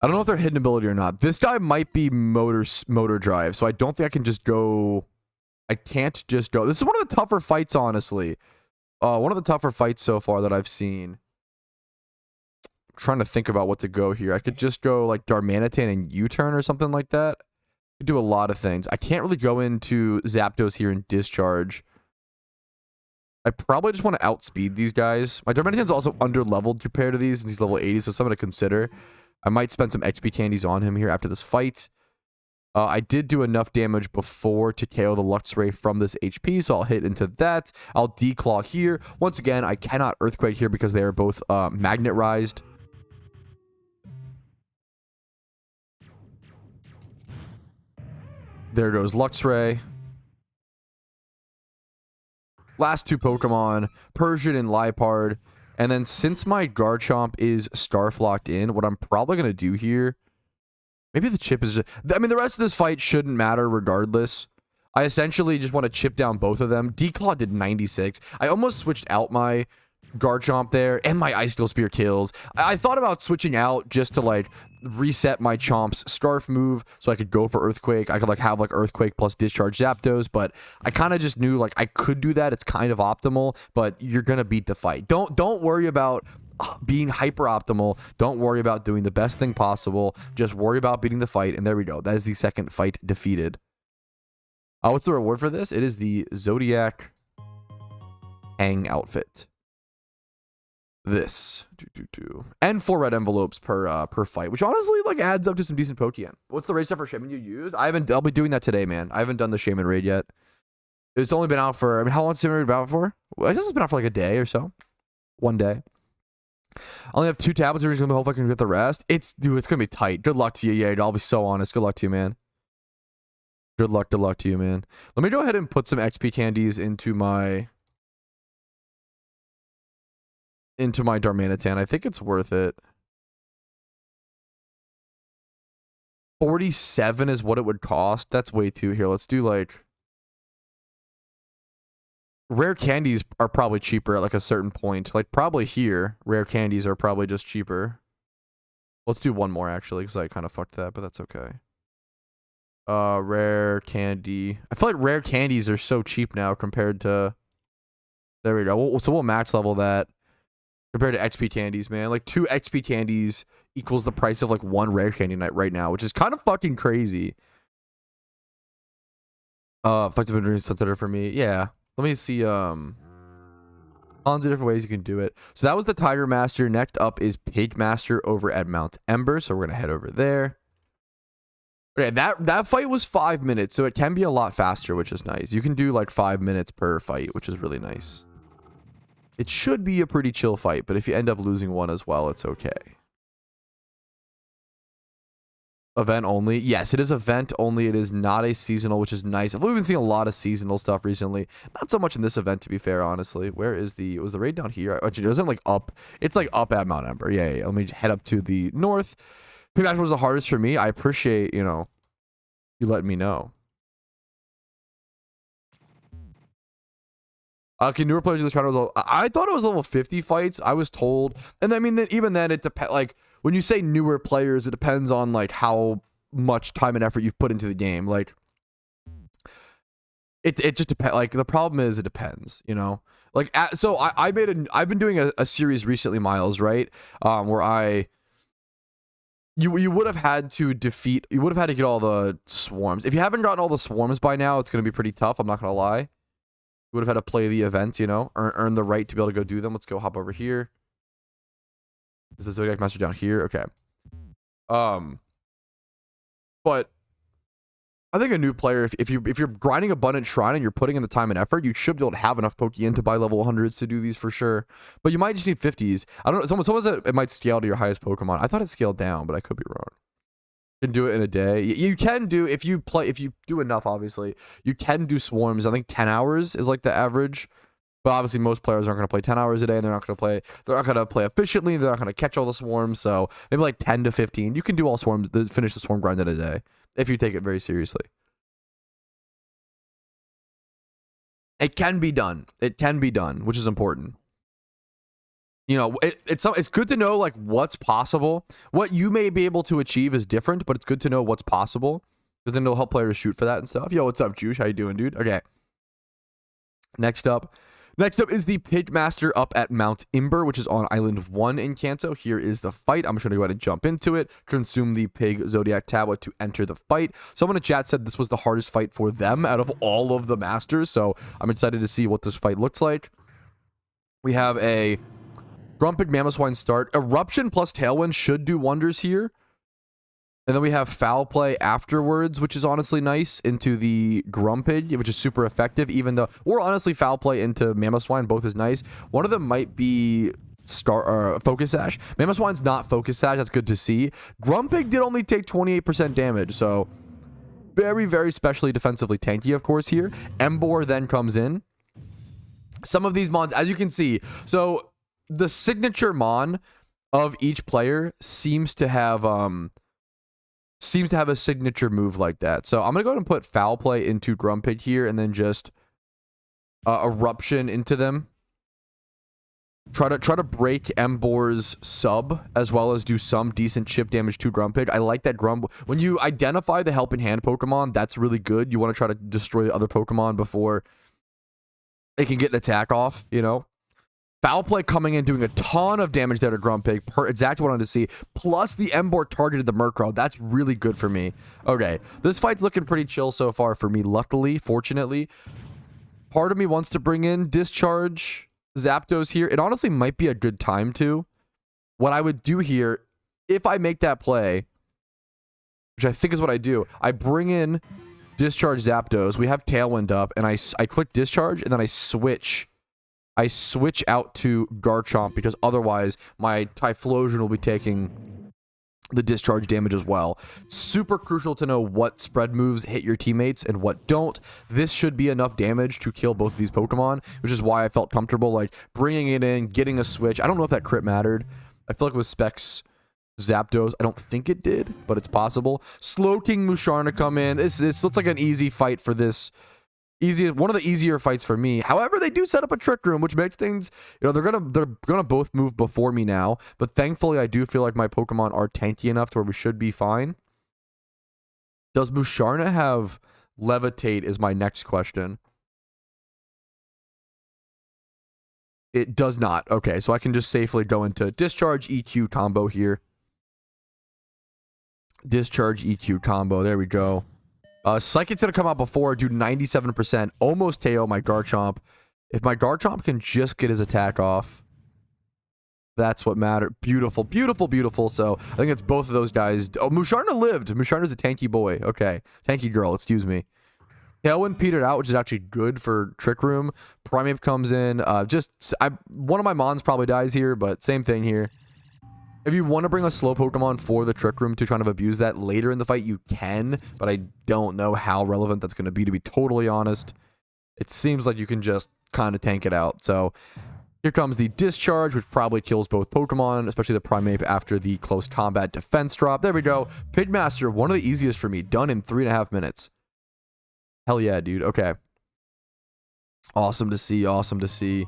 I don't know if they're hidden ability or not. This guy might be motor drive, so I don't think I can just go... I can't just go... This is one of the tougher fights, honestly. One of the tougher fights so far that I've seen. I'm trying to think about what to go here. I could just go, like, Darmanitan and U-turn or something like that. I could do a lot of things. I can't really go into Zapdos here and Discharge. I probably just want to outspeed these guys. My Darmanitan's also under-leveled compared to these, and he's level 80, so something to consider. I might spend some XP candies on him here after this fight. I did do enough damage before to KO the Luxray from this HP, so I'll hit into that. I'll Declaw here. Once again, I cannot Earthquake here because they are both Magnet-Rised. There goes Luxray. Last two Pokemon, Persian and Liepard. And then since my Garchomp is Scarf locked in, what I'm probably going to do here... Maybe the chip is... I mean, the rest of this fight shouldn't matter regardless. I essentially just want to chip down both of them. Declaw did 96. I almost switched out my Garchomp there, and my Icicle Spear kills. I thought about switching out just to, like, reset my Chomp's Scarf move so I could go for Earthquake. I could, like, have, like, Earthquake plus Discharge Zapdos, but I kind of just knew, like, I could do that. It's kind of optimal, but you're going to beat the fight. Don't worry about being hyper optimal. Don't worry about doing the best thing possible. Just worry about beating the fight, and there we go. That is the second fight defeated. What's the reward for this? It is the Zodiac hang outfit. This. And 4 red envelopes per fight, which honestly like adds up to some decent Pokeyen. What's the raid stuff for Shaymin you used? I'll be doing that today, man. I haven't done the Shaymin raid yet. It's only been out for, I mean, how long has Shaymin raid been out for? Well, I guess it's been out for like a day or so. 1 day. I only have 2 tablets. We're just gonna hope I can get the rest. Dude, it's gonna be tight. Good luck to you, yeah. I'll be so honest. Good luck to you, man. Good luck to you, man. Let me go ahead and put some XP candies into my Darmanitan. I think it's worth it. 47 is what it would cost. That's way too. Here, let's do like rare candies are probably cheaper at like a certain point. Like probably here, rare candies are probably just cheaper. Let's do one more actually, because I kind of fucked that, but that's okay. Rare candy. I feel like rare candies are so cheap now compared to. There we go. So we'll max level that compared to XP candies, man. Like 2 XP candies equals the price of like 1 rare candy night right now, which is kind of fucking crazy. Effective and sensitive for me. Yeah. Let me see, tons of different ways you can do it. So that was the Tiger Master. Next up is Pig Master over at Mount Ember. So we're going to head over there. Okay, that fight was 5 minutes, so it can be a lot faster, which is nice. You can do like 5 minutes per fight, which is really nice. It should be a pretty chill fight, but if you end up losing one as well, it's okay. Event only. Yes, it is event only. It is not a seasonal, which is nice. I've been seeing a lot of seasonal stuff recently. Not so much in this event, to be fair, honestly. Where is was the raid down here? Actually, isn't like up? It's like up at Mount Ember. Yeah. Let me head up to the north. Pigmaster was the hardest for me. I appreciate, you letting me know. Can newer players do this round? I thought it was level 50 fights. I was told, and I mean that even then it depends. Like when you say newer players, it depends on like how much time and effort you've put into the game. Like it just depends. Like the problem is it depends. Like so I've been doing a series recently, Miles, right? Where you would have had to get all the swarms. If you haven't gotten all the swarms by now, it's gonna be pretty tough. I'm not gonna lie. You would have had to play the event, earn the right to be able to go do them. Let's go hop over here. Is the Zodiac Master down here? Okay. But I think a new player, if you're grinding Abundant Shrine and you're putting in the time and effort, you should be able to have enough Pokeyen to buy level 100s to do these for sure. But you might just need 50s. I don't know. Someone said it might scale to your highest Pokemon. I thought it scaled down, but I could be wrong. You can do it in a day. You can do, if you do enough, obviously, you can do swarms. I think 10 hours is like the average. But obviously most players aren't going to play 10 hours a day, and they're not going to play efficiently. They're not going to catch all the swarms. So maybe like 10 to 15. You can do all swarms, finish the swarm grind in a day if you take it very seriously. It can be done. It can be done, which is important. It's good to know like what's possible. What you may be able to achieve is different, but it's good to know what's possible, because then it'll help players shoot for that and stuff. Yo, what's up, Juice? How you doing, dude? Okay. Next up is the Pig Master up at Mount Ember, which is on Island 1 in Kanto. Here is the fight. I'm just going to go ahead and jump into it. Consume the Pig Zodiac Tablet to enter the fight. Someone in chat said this was the hardest fight for them out of all of the Masters, so I'm excited to see what this fight looks like. We have a Grumpig Mamoswine start. Eruption plus Tailwind should do wonders here. And then we have Foul Play afterwards, which is honestly nice, into the Grumpig, which is super effective, even though, or honestly Foul Play into Mamoswine, both is nice. One of them might be Focus Sash. Mamoswine's not Focus Sash, that's good to see. Grumpig did only take 28% damage, so very, very specially defensively tanky, of course, here. Emboar then comes in. Some of these mons, as you can see, so the signature mon of each player seems to have a signature move like that. So I'm gonna go ahead and put Foul Play into Grumpig here, and then just Eruption into them. Try to break Emboar's sub, as well as do some decent chip damage to Grumpig. I like that when you identify the Helping Hand Pokemon, that's really good. You want to try to destroy the other Pokemon before it can get an attack off, Foul Play coming in, doing a ton of damage there to Grumpig. Exactly what I wanted to see. Plus, the Emboar targeted the Murkrow. That's really good for me. Okay, this fight's looking pretty chill so far for me, luckily, fortunately. Part of me wants to bring in Discharge, Zapdos here. It honestly might be a good time to. What I would do here, if I make that play, which I think is what I do, I bring in Discharge Zapdos. We have Tailwind up, and I click Discharge, and then I switch out to Garchomp, because otherwise my Typhlosion will be taking the discharge damage as well. Super crucial to know what spread moves hit your teammates and what don't. This should be enough damage to kill both of these Pokemon, which is why I felt comfortable like bringing it in, getting a switch. I don't know if that crit mattered. I feel like with Specs Zapdos, I don't think it did, but it's possible. Slowking Musharna come in. This looks like an easy fight for this. One of the easier fights for me. However, they do set up a Trick Room, which makes things, you know, they're gonna both move before me now. But thankfully, I do feel like my Pokemon are tanky enough to where we should be fine. Does Musharna have Levitate is my next question. It does not. Okay, so I can just safely go into Discharge EQ combo here. Discharge EQ combo. There we go. Psychic's going to come out before, do 97%. Almost KO my Garchomp. If my Garchomp can just get his attack off, that's what mattered. Beautiful, beautiful, beautiful. So I think it's both of those guys. Oh, Musharna lived. Musharna's a tanky boy. Okay. Tanky girl, excuse me. Tailwind petered out, which is actually good for Trick Room. Primeape comes in. One of my Mons probably dies here, but same thing here. If you want to bring a slow Pokemon for the Trick Room to kind of abuse that later in the fight, you can, but I don't know how relevant that's going to be totally honest. It seems like you can just kind of tank it out. So here comes the Discharge, which probably kills both Pokemon, especially the Primeape after the close combat defense drop. There we go. Pigmaster, one of the easiest for me, done in 3.5 minutes. Hell yeah, dude. Okay. Awesome to see, awesome to see.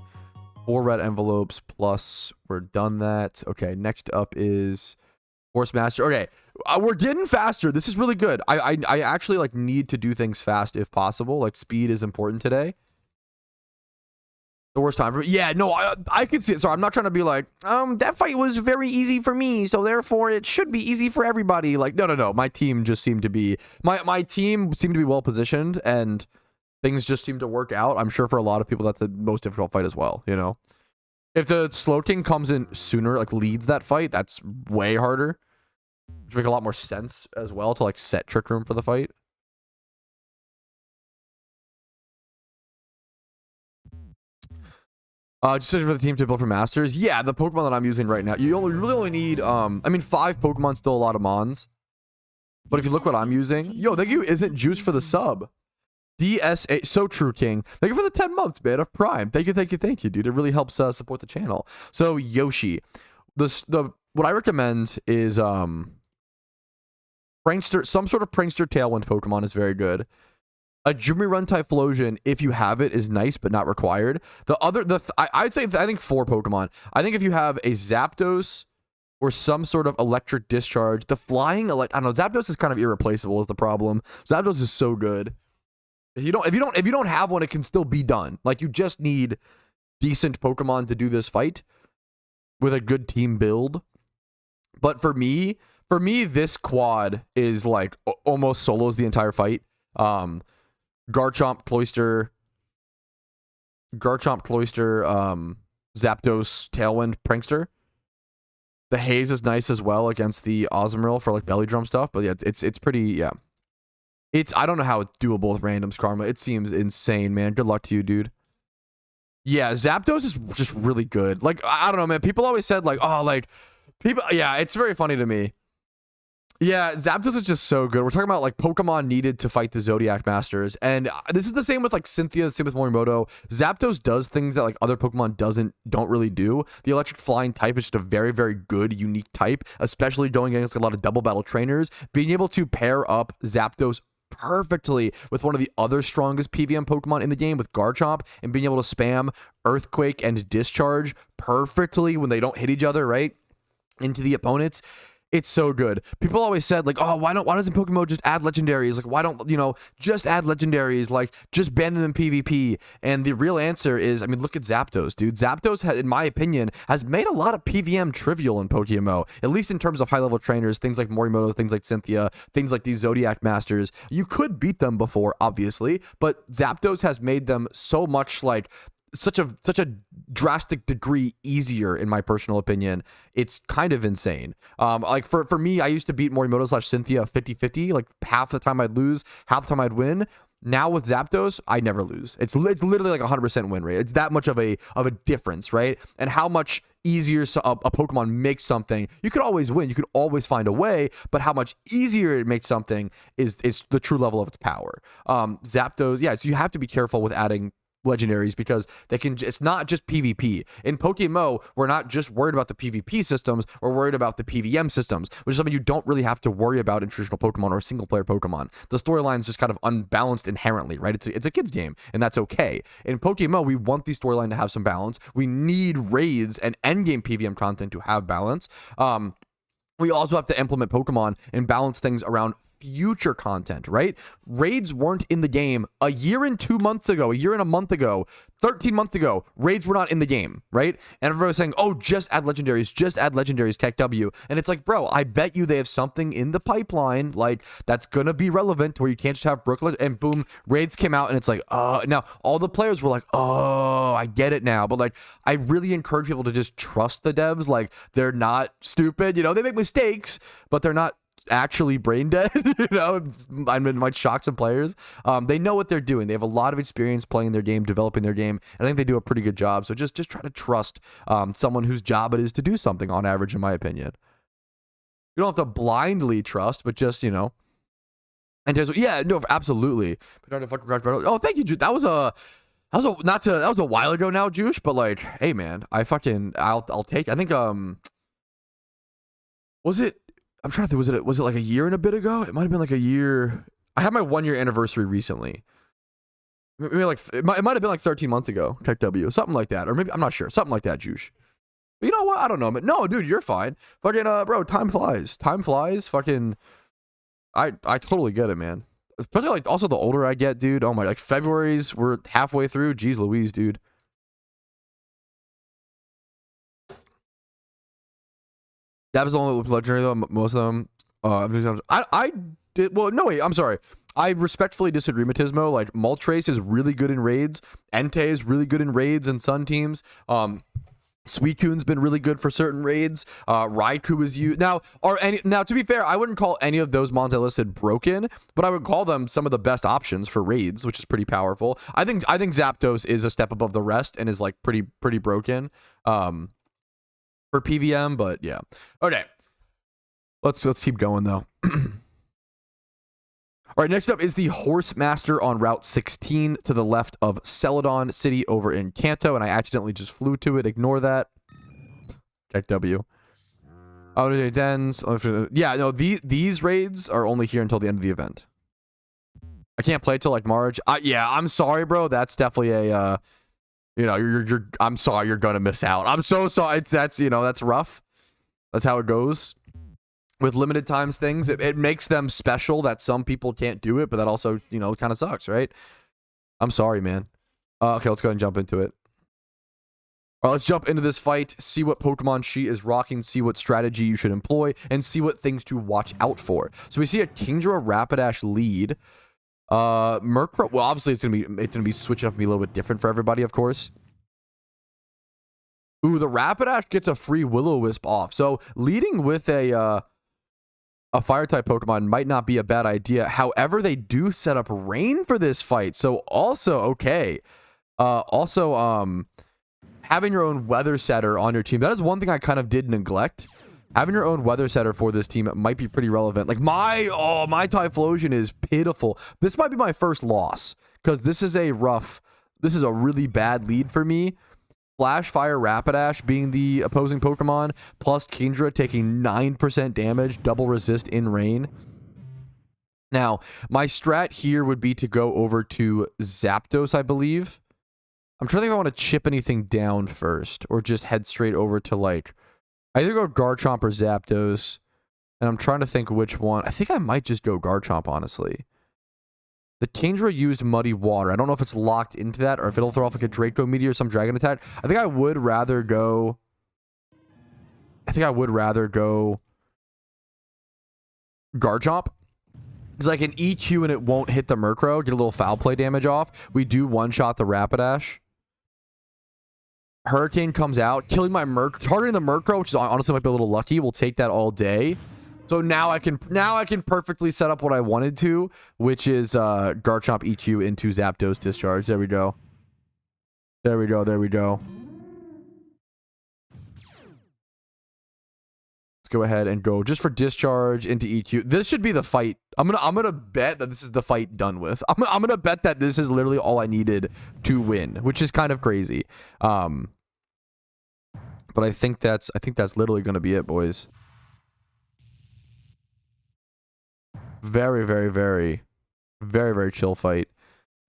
4 red envelopes plus we're done that. Okay, next up is Force Master. Okay, we're getting faster. This is really good. I actually like need to do things fast if possible. Like speed is important today. The worst time for me. Yeah, no, I can see it. Sorry, I'm not trying to be like, that fight was very easy for me, so therefore it should be easy for everybody. Like, no. My team just seemed to be my team seemed to be well positioned and things just seem to work out. I'm sure for a lot of people that's the most difficult fight as well, you know. If the Slowking comes in sooner, like leads that fight, that's way harder. Which make a lot more sense as well to like set Trick Room for the fight. Just searching for the team to build for Masters. Yeah, the Pokemon that I'm using right now. You really only need, I mean, 5 Pokemon, still a lot of Mons. But if you look what I'm using, yo, thank you, Isn't Juice for the sub. DSA, so true, King. Thank you for the 10 months, man, of Prime. Thank you, dude. It really helps support the channel. So Yoshi, what I recommend is Prankster, some sort of Prankster Tailwind Pokemon is very good. A Jumiron Typhlosion, if you have it, is nice but not required. I'd say I think 4 Pokemon. I think if you have a Zapdos or some sort of electric discharge, the flying I don't know, Zapdos is kind of irreplaceable is the problem. Zapdos is so good. If you don't have one, it can still be done. Like you just need decent Pokemon to do this fight with a good team build. But for me, this quad is like almost solos the entire fight. Garchomp, Cloyster, Zapdos, Tailwind, Prankster. The Haze is nice as well against the Azumarill for like belly drum stuff. But yeah, it's pretty, yeah. I don't know how it's doable with randoms, Karma. It seems insane, man. Good luck to you, dude. Yeah, Zapdos is just really good. Like, I don't know, man. People always said, like, oh, like, people, yeah, it's very funny to me. Yeah, Zapdos is just so good. We're talking about, like, Pokemon needed to fight the Zodiac Masters. And this is the same with, like, Cynthia, the same with Morimoto. Zapdos does things that, like, other Pokemon don't really do. The electric flying type is just a very, very good, unique type, especially going against a lot of double battle trainers. Being able to pair up Zapdos perfectly with one of the other strongest PVM Pokemon in the game with Garchomp and being able to spam Earthquake and Discharge perfectly when they don't hit each other, right? Into the opponents. It's so good. People always said, like, oh, why doesn't PokeMMO just add legendaries? Like, why don't, you know, just add legendaries? Like, just ban them in PvP. And the real answer is, I mean, look at Zapdos, dude. Zapdos, in my opinion, has made a lot of PVM trivial in PokeMMO, at least in terms of high-level trainers, things like Morimoto, things like Cynthia, things like these Zodiac Masters. You could beat them before, obviously, but Zapdos has made them so much, like, such a drastic degree easier, in my personal opinion. It's kind of insane. Like for me, I used to beat Morimoto / Cynthia 50-50. Like half the time I'd lose, half the time I'd win. Now with Zapdos, I never lose. It's literally like 100% win rate. It's that much of a difference, right? And how much easier a Pokemon makes something. You could always win. You could always find a way, but how much easier it makes something is the true level of its power. Zapdos, yeah, so you have to be careful with adding legendaries because they can, it's not just PvP. In PokeMMO, we're not just worried about the PvP systems, we're worried about the PVM systems, which is something you don't really have to worry about in traditional Pokemon or single player Pokemon. The storyline is just kind of unbalanced inherently, right? It's a kid's game, and that's okay. In PokeMMO, we want the storyline to have some balance. We need raids and endgame PVM content to have balance. We also have to implement Pokemon and balance things around future content, right? Raids weren't in the game a year and 2 months ago, a year and a month ago, 13 months ago. Raids were not in the game, right? And everybody was saying, oh, just add legendaries, KEKW. And it's like, bro, I bet you they have something in the pipeline, like, that's gonna be relevant where you can't just have Brooklyn, and boom, raids came out, and it's like, now all the players were like, oh, I get it now. But like, I really encourage people to just trust the devs. Like, they're not stupid, you know, they make mistakes, but they're not actually brain dead. You know, I mean, it might shock some players. They know what they're doing. They have a lot of experience playing their game, developing their game, and I think they do a pretty good job. So just try to trust someone whose job it is to do something on average, in my opinion. You don't have to blindly trust, but just, you know. And there's, yeah, no, absolutely. Oh, thank you, Juice. That was a while ago now, Juice, but like, hey man, I'll take, I think was it, I'm trying to think, was it like a year and a bit ago? It might have been like a year. I had my 1 year anniversary recently. Maybe like it might have been like 13 months ago, KEKW, something like that. Or maybe, I'm not sure, something like that, Juice. But you know what? I don't know. But no, dude, you're fine. Fucking bro, time flies. Time flies. Fucking I totally get it, man. Especially like also the older I get, dude. Oh my, like February's, we're halfway through. Jeez Louise, dude. That was the only legendary though. Most of them. I did. Well, no wait. I'm sorry. I respectfully disagree with Tismo. Like Moltres is really good in raids. Entei is really good in raids and Sun teams. Suicune's been really good for certain raids. Raikou is used now. Now to be fair, I wouldn't call any of those mons I listed broken, but I would call them some of the best options for raids, which is pretty powerful. I think Zapdos is a step above the rest and is like pretty broken. For PVM, but yeah. Okay. Let's keep going though. All right, next up is the Horse Master on Route 16 to the left of Celadon City over in Kanto, and I accidentally just flew to it. Ignore that. KEKW. Oh, dens. Yeah, no, these raids are only here until the end of the event. I can't play till like March. Yeah, I'm sorry, bro. That's definitely a you know, I'm sorry, you're gonna miss out. I'm so sorry. That's you know, that's rough. That's how it goes with limited times things. It makes them special that some people can't do it, but that also, you know, kind of sucks, right? I'm sorry, man. Okay, let's go ahead and jump into it. All right, let's jump into this fight, see what Pokemon she is rocking, see what strategy you should employ, and see what things to watch out for. So we see a Kingdra Rapidash lead. Murkrow, well, obviously it's gonna be switching up to be a little bit different for everybody, of course. Ooh, the Rapidash gets a free Will-O-Wisp off. So leading with a fire type Pokemon might not be a bad idea. However, they do set up rain for this fight. So also, okay. Having your own weather setter on your team, that is one thing I kind of did neglect. Having your own weather setter for this team might be pretty relevant. Like my Typhlosion is pitiful. This might be my first loss because this is a really bad lead for me. Flash Fire Rapidash being the opposing Pokemon, plus Kingdra taking 9% damage, double resist in rain. Now, my strat here would be to go over to Zapdos, I believe. I'm trying to think if I want to chip anything down first, or just head straight over to like, I either go Garchomp or Zapdos, and I'm trying to think which one. I think I might just go Garchomp, honestly. The Kingdra used Muddy Water. I don't know if it's locked into that or if it'll throw off like a Draco Meteor or some Dragon Attack. I think I would rather go Garchomp. It's like an EQ and it won't hit the Murkrow. Get a little foul play damage off. We do one-shot the Rapidash. Hurricane comes out, killing my targeting the Murkrow, which is honestly might be a little lucky. We'll take that all day. So now I can perfectly set up what I wanted to, which is Garchomp EQ into Zapdos Discharge. There we go. There we go. There we go. Let's go ahead and go just for Discharge into EQ. This should be the fight. I'm gonna bet that this is the fight done with. I'm gonna bet that this is literally all I needed to win, which is kind of crazy. But I think that's literally gonna be it, boys. Very, very, very, very, very chill fight.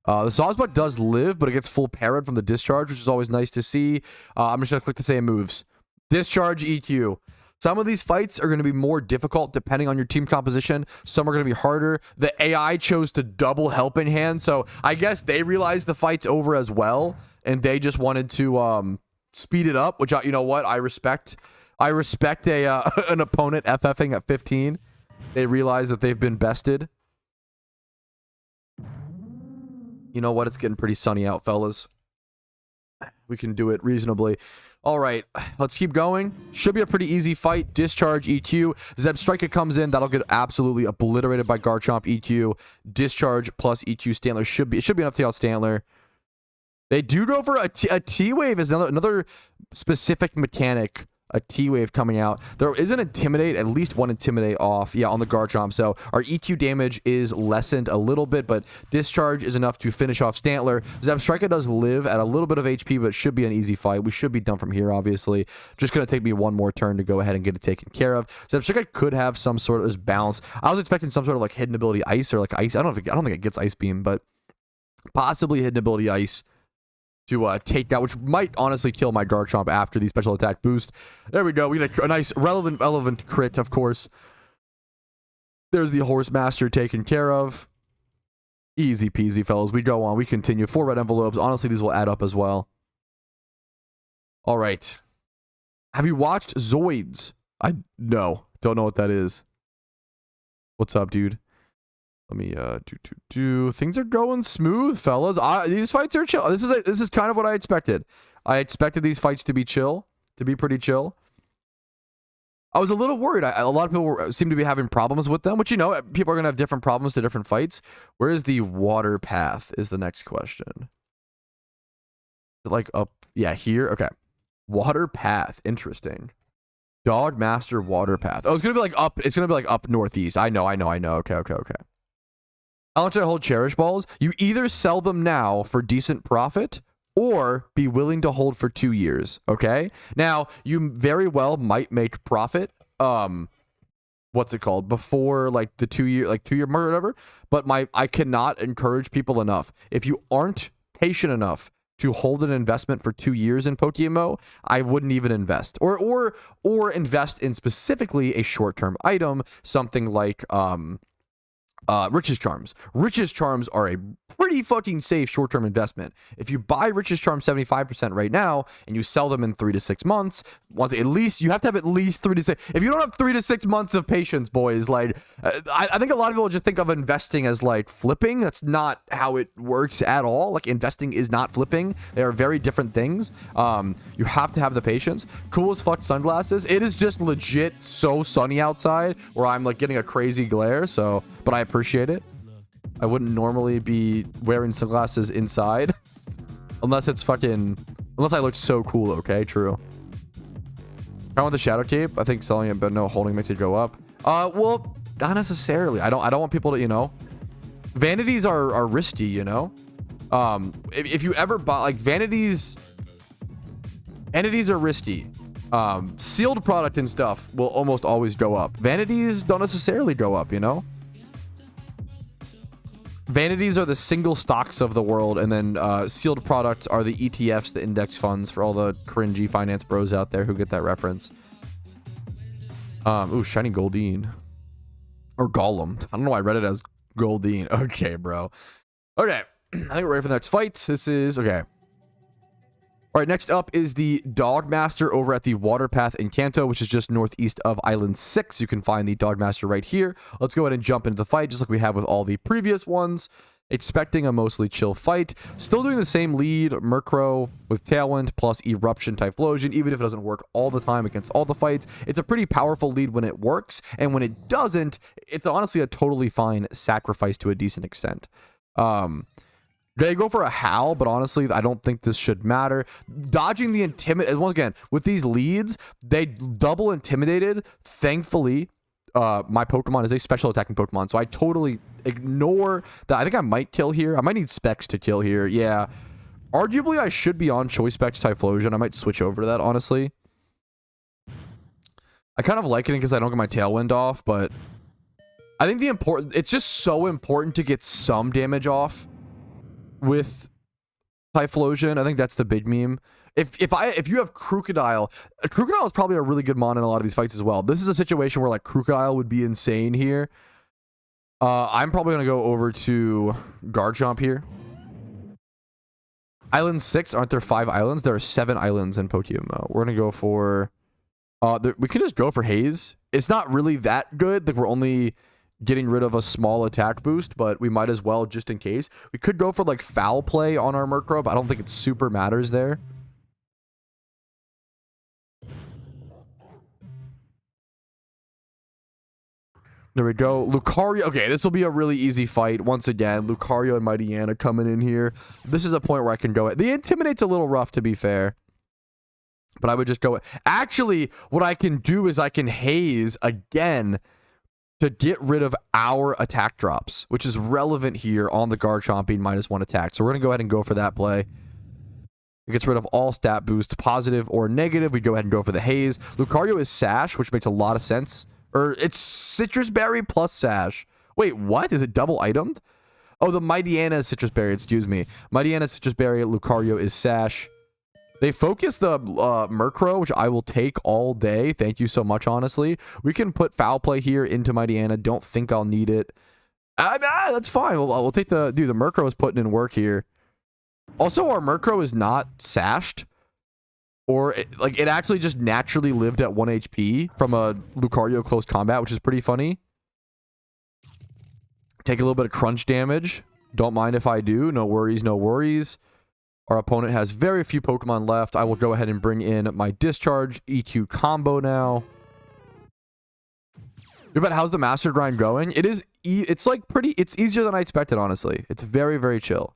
The Sawsbuck does live, but it gets full parried from the Discharge, which is always nice to see. I'm just gonna click the same moves. Discharge EQ. Some of these fights are going to be more difficult depending on your team composition. Some are going to be harder. The AI chose to double Helping Hand, so I guess they realized the fight's over as well, and they just wanted to speed it up, which, you know what, I respect. I respect an opponent FFing at 15. They realize that they've been bested. You know what? It's getting pretty sunny out, fellas. We can do it reasonably. All right, let's keep going. Should be a pretty easy fight. Discharge EQ. Zebstrika comes in. That'll get absolutely obliterated by Garchomp EQ. Discharge plus EQ Stantler it should be enough to take out Stantler. They do go for a T-Wave is another specific mechanic. A T-Wave coming out. There is an Intimidate, at least one Intimidate off, yeah, on the Garchomp. So our EQ damage is lessened a little bit, but Discharge is enough to finish off Stantler. Zebstrika does live at a little bit of HP, but it should be an easy fight. We should be done from here, obviously. Just going to take me one more turn to go ahead and get it taken care of. Zebstrika could have some sort of this balance. I was expecting some sort of like hidden ability Ice or like Ice. I don't think it gets Ice Beam, but possibly hidden ability Ice to take that, which might honestly kill my Garchomp after the special attack boost. There we go. We get a nice relevant crit, of course. There's the Horse Master taken care of. Easy peasy, fellas. We go on. We continue. 4 red envelopes. Honestly, these will add up as well. All right. Have you watched Zoids? No. Don't know what that is. What's up, dude? Let me things are going smooth, fellas. These fights are chill. This is kind of what I expected. I expected these fights to be chill, to be pretty chill. I was a little worried. A lot of people seem to be having problems with them, which, you know, people are gonna have different problems to different fights. Where is the water path? Is the next question. Is it like up? Yeah, here. Okay, water path. Interesting. Dog Master water path. Oh, it's gonna be like up. It's gonna be like up northeast. I know. Okay. How much I hold Cherish Balls? You either sell them now for decent profit or be willing to hold for 2 years, okay? Now, you very well might make profit, what's it called? Before, like, the 2 year mark or whatever, but I cannot encourage people enough. If you aren't patient enough to hold an investment for 2 years in PokeMMO, I wouldn't even invest. Or invest in specifically a short-term item, something like, Riches Charms. Riches Charms are a pretty fucking safe short-term investment. If you buy Riches Charms 75% right now and you sell them in 3 to 6 months, you have to have at least 3 to 6. If you don't have 3 to 6 months of patience, boys, like I think a lot of people just think of investing as like flipping. That's not how it works at all. Like, investing is not flipping. They are very different things. You have to have the patience. Cool as fuck sunglasses. It is just legit so sunny outside where I'm like getting a crazy glare. So, but I appreciate it. I wouldn't normally be wearing sunglasses inside unless I look so cool. Okay, true. I want the Shadow Cape. I think selling it but no holding makes it go up. Well, not necessarily. I don't want people to, you know, vanities are risky, you know. If you ever buy, like, vanities are risky. Sealed product and stuff will almost always go up. Vanities don't necessarily go up, you know. Vanities are the single stocks of the world, and then sealed products are the ETFs, the index funds, for all the cringy finance bros out there who get that reference. Ooh, shiny Goldeen. Or Golem. I don't know why I read it as Goldeen. Okay, bro. Okay, I think we're ready for the next fight. This is... okay. All right, next up is the Dog Master over at the Water Path in Kanto, which is just northeast of Island 6. You can find the Dog Master right here. Let's go ahead and jump into the fight, just like we have with all the previous ones. Expecting a mostly chill fight. Still doing the same lead, Murkrow with Tailwind plus Eruption Typhlosion, even if it doesn't work all the time against all the fights. It's a pretty powerful lead when it works, and when it doesn't, it's honestly a totally fine sacrifice to a decent extent. They go for a Howl, but honestly, I don't think this should matter. Dodging the Intimidate, once again, with these leads, they double Intimidated. Thankfully, my Pokemon is a special attacking Pokemon, so I totally ignore that. I think I might kill here. I might need Specs to kill here. Yeah. Arguably, I should be on Choice Specs Typhlosion. I might switch over to that, honestly. I kind of like it because I don't get my Tailwind off, but I think it's just so important to get some damage off with Typhlosion. I think that's the big meme. If you have Crocodile is probably a really good mon in a lot of these fights as well. This is a situation where like Crocodile would be insane here. I'm probably gonna go over to Garchomp here. Island 6, aren't there 5 islands? There are 7 islands in PokeMMO. We're gonna go for we can just go for Haze. It's not really that good. Like, we're only getting rid of a small attack boost, but we might as well just in case. We could go for like Foul Play on our Murkrow, but I don't think it super matters there. There we go. Lucario. Okay, this will be a really easy fight. Once again, Lucario and Mightyena coming in here. This is a point where I can go. The Intimidate's a little rough, to be fair. But I would just go. Actually, what I can do is I can Haze again to get rid of our attack drops, which is relevant here on the Garchomp being -1 attack. So we're going to go ahead and go for that play. It gets rid of all stat boosts, positive or negative. We go ahead and go for the Haze. Lucario is Sash, which makes a lot of sense. Or it's Citrus Berry plus Sash. Wait, what? Is it double itemed? Oh, the Mightyena is Citrus Berry, excuse me. Mightyena is Citrus Berry, Lucario is Sash. They focus the Murkrow, which I will take all day. Thank you so much, honestly. We can put Foul Play here into Mightyena. Don't think I'll need it. That's fine. We'll take the... Dude, the Murkrow is putting in work here. Also, our Murkrow is not sashed. Or, it actually just naturally lived at 1 HP from a Lucario close combat, which is pretty funny. Take a little bit of crunch damage. Don't mind if I do. No worries, no worries. Our opponent has very few Pokemon left. I will go ahead and bring in my Discharge EQ combo now. But how's the Master Grind going? It's like it's easier than I expected, honestly. It's very, very chill.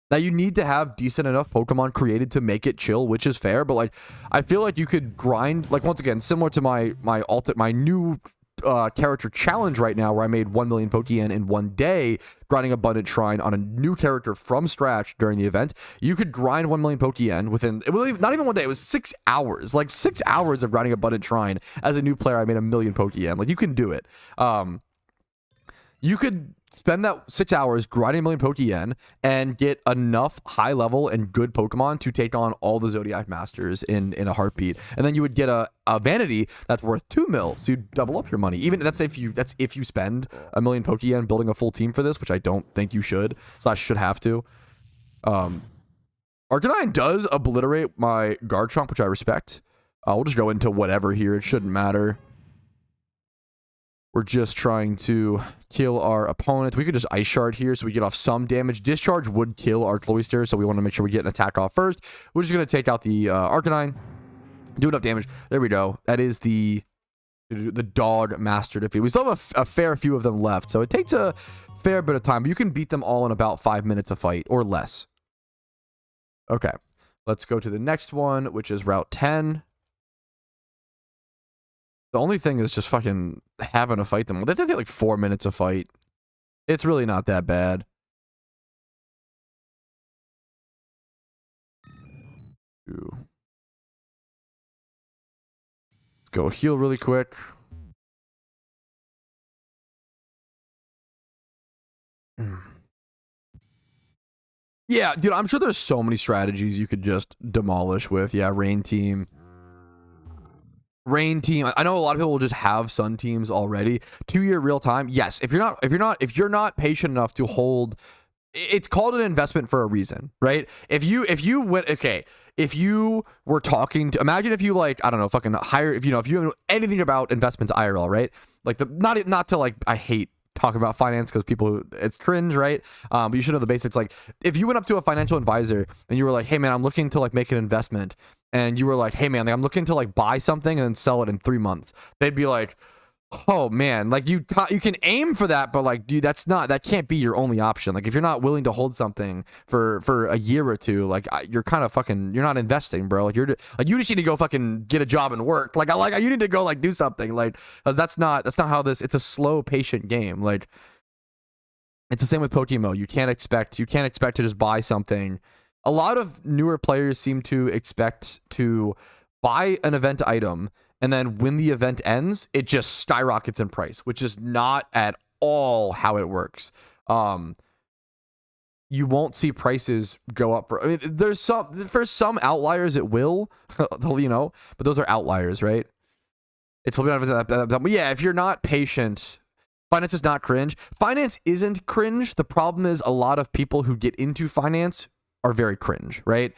Now, you need to have decent enough Pokemon created to make it chill, which is fair. But, like, I feel like you could grind, like, once again, similar to my new character challenge right now, where I made 1 million Pokeyen in 1 day, grinding Abundant Shrine on a new character from scratch during the event. You could grind 1 million Pokeyen within, not even 1 day, it was 6 hours. Like, 6 hours of grinding Abundant Shrine. As a new player, I made 1 million Pokeyen. Like, you can do it. You could spend that 6 hours grinding 1 million Pokeyen and get enough high level and good Pokemon to take on all the Zodiac Masters in a heartbeat. And then you would get a vanity that's worth 2 mil. So you double up your money. Even that's if you spend 1 million Pokeyen building a full team for this, which I don't think you should. So I should have to. Arcanine does obliterate my Garchomp, which I respect. We'll just go into whatever here. It shouldn't matter. We're just trying to kill our opponent. We could just Ice Shard here so we get off some damage. Discharge would kill our Cloyster, so we want to make sure we get an attack off first. We're just going to take out the Arcanine. Do enough damage. There we go. That is the dog master defeat. We still have a fair few of them left, so it takes a fair bit of time. But you can beat them all in about 5 minutes a fight, or less. Okay. Let's go to the next one, which is Route 10. The only thing is just fucking having to fight them. They take like 4 minutes a fight. It's really not that bad. Let's go heal really quick. Yeah, dude, I'm sure there's so many strategies you could just demolish with. Yeah, Rain Team. Rain Team. I know a lot of people will just have Sun Teams already. 2-year real time. Yes, if you're not patient enough to hold, it's called an investment for a reason, right? If you were talking to, imagine if you, like, I don't know, fucking hire, if you know anything about investments IRL, right? Like, not to, like, I hate talking about finance because people, it's cringe, right? But you should know the basics. Like, if you went up to a financial advisor and you were like, hey man, I'm looking to like make an investment, and you were like, hey man, like, I'm looking to like buy something and then sell it in 3 months, they'd be like, oh man, like you can aim for that, but like, dude, that can't be your only option. Like, if you're not willing to hold something for a year or two, like, you're kind of fucking, you're not investing, bro. Like, you just need to go fucking get a job and work. Like, you need to go like do something. Like, 'cause that's not how this. It's a slow, patient game. Like, it's the same with PokeMMO. You can't expect to just buy something. A lot of newer players seem to expect to buy an event item, and then when the event ends, it just skyrockets in price, which is not at all how it works. You won't see prices go up for, I mean, there's some outliers it will, you know, but those are outliers, right? It's yeah, if you're not patient, finance is not cringe. Finance isn't cringe. The problem is a lot of people who get into finance are very cringe, right?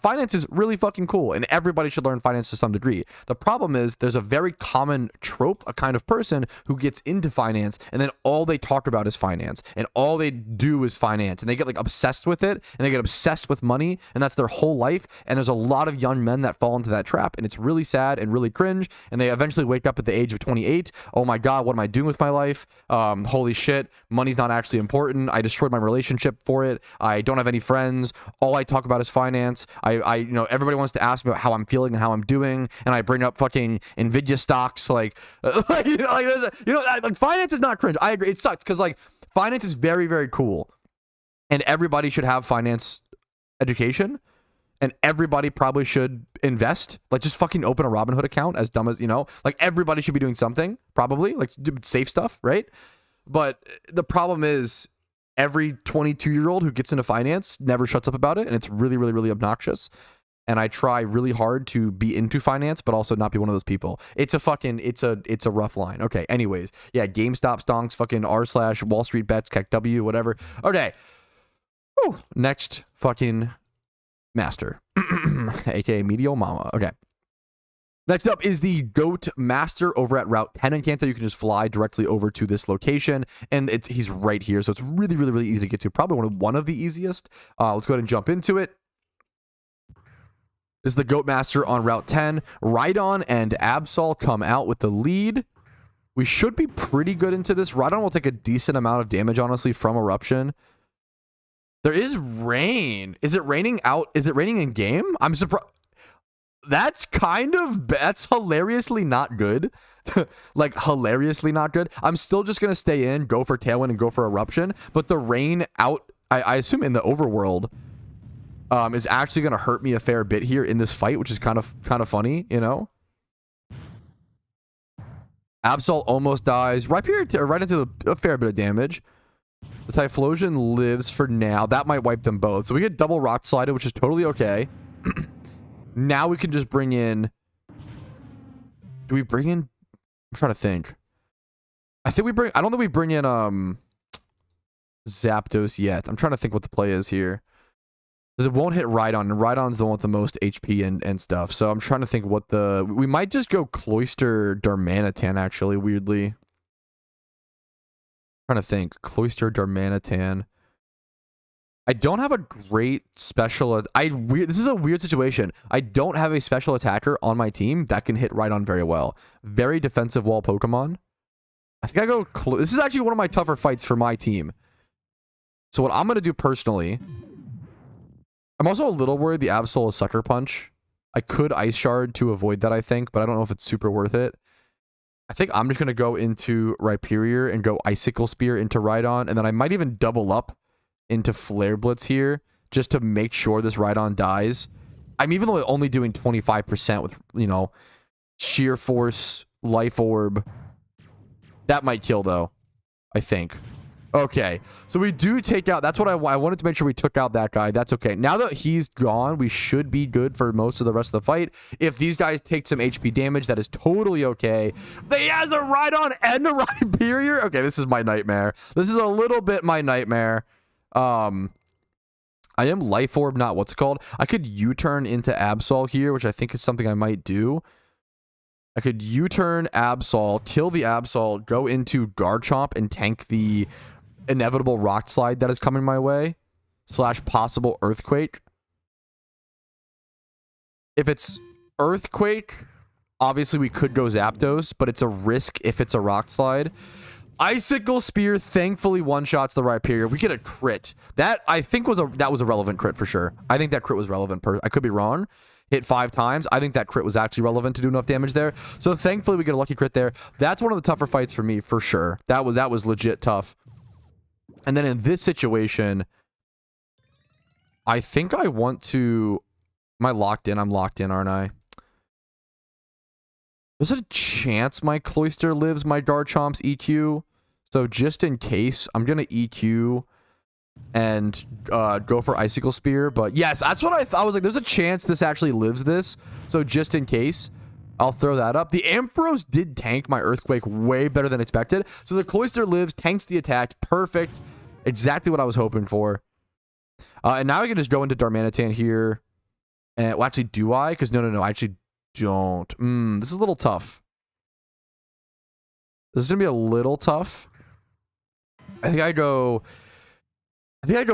Finance is really fucking cool, and everybody should learn finance to some degree. The problem is there's a very common trope, a kind of person who gets into finance, and then all they talk about is finance, and all they do is finance, and they get like obsessed with it, and they get obsessed with money, and that's their whole life. And there's a lot of young men that fall into that trap, and it's really sad and really cringe. And they eventually wake up at the age of 28. Oh my god, what am I doing with my life? Holy shit, money's not actually important. I destroyed my relationship for it. I don't have any friends. All I talk about is finance. You know, everybody wants to ask me about how I'm feeling and how I'm doing, and I bring up fucking Nvidia stocks, like, like finance is not cringe. I agree, it sucks because like finance is very, very cool, and everybody should have finance education, and everybody probably should invest. Like, just fucking open a Robinhood account, as dumb as, you know, like everybody should be doing something, probably like do safe stuff, right? But the problem is, every 22-year-old who gets into finance never shuts up about it, and it's really, really, really obnoxious. And I try really hard to be into finance, but also not be one of those people. It's a rough line. Okay, anyways, yeah, GameStop stonks, fucking r/Wall Street bets, KEKW, whatever. Okay, whew. Next fucking master, aka Medio Mama. Okay. Next up is the GOAT Master over at Route 10 in Kanto. You can just fly directly over to this location, and he's right here, so it's really, really, really easy to get to. Probably one of the easiest. Let's go ahead and jump into it. This is the GOAT Master on Route 10. Rhydon and Absol come out with the lead. We should be pretty good into this. Rhydon will take a decent amount of damage, honestly, from Eruption. There is rain. Is it raining out? Is it raining in game? I'm surprised. That's hilariously not good. Like, hilariously not good. I'm still just going to stay in, go for Tailwind, and go for Eruption. But the rain out, I assume in the overworld, is actually going to hurt me a fair bit here in this fight, which is kind of funny, you know? Absol almost dies. Right here, right into a fair bit of damage. The Typhlosion lives for now. That might wipe them both. So we get double Rock Slided, which is totally okay. Now we can just bring in... Do we bring in... I'm trying to think. I don't think we bring in Zapdos yet. I'm trying to think what the play is here. Because it won't hit Rhydon, and Rhydon's the one with the most HP and stuff. So I'm trying to think what the... We might just go Cloyster Darmanitan, actually, weirdly. I'm trying to think. Cloyster Darmanitan. I don't have a great special... This is a weird situation. I don't have a special attacker on my team that can hit Rhydon very well. Very defensive wall Pokemon. I think I go... This is actually one of my tougher fights for my team. So what I'm going to do personally... I'm also a little worried the Absol is Sucker Punch. I could Ice Shard to avoid that, I think, but I don't know if it's super worth it. I think I'm just going to go into Rhyperior and go Icicle Spear into Rhydon, and then I might even double up into Flare Blitz here, just to make sure this Rhydon dies. I'm even only doing 25% with, you know, Sheer Force, Life Orb. That might kill, though, I think. Okay, so we do take out... That's what I wanted to make sure we took out that guy. That's okay. Now that he's gone, we should be good for most of the rest of the fight. If these guys take some HP damage, that is totally okay. He has a Rhydon and a Rhyperior? Okay, this is my nightmare. This is a little bit my nightmare. I am Life Orb, not what's it called. I could U-turn into Absol here, which I think is something I might do. I could U-turn Absol, kill the Absol, go into Garchomp, and tank the inevitable Rock Slide that is coming my way, / possible Earthquake. If it's Earthquake, obviously we could go Zapdos, but it's a risk if it's a Rock Slide. Icicle Spear thankfully one-shots the Rhyperior. We get a crit. That, I think, was a relevant crit for sure. I think that crit was relevant. I could be wrong. Hit 5 times. I think that crit was actually relevant to do enough damage there. So thankfully we get a lucky crit there. That's one of the tougher fights for me, for sure. That was legit tough. And then in this situation, I think I want to... Am I locked in? I'm locked in, aren't I? There's a chance my Cloyster lives my Garchomp's EQ. So just in case, I'm going to EQ and go for Icicle Spear. But yes, that's what I thought. I was like, there's a chance this actually lives this. So just in case, I'll throw that up. The Ampharos did tank my Earthquake way better than expected. So the Cloyster lives, tanks the attack. Perfect. Exactly what I was hoping for. And now I can just go into Darmanitan here. And, well, actually, do I? Because no, I actually don't. This is a little tough. This is going to be a little tough. I think I go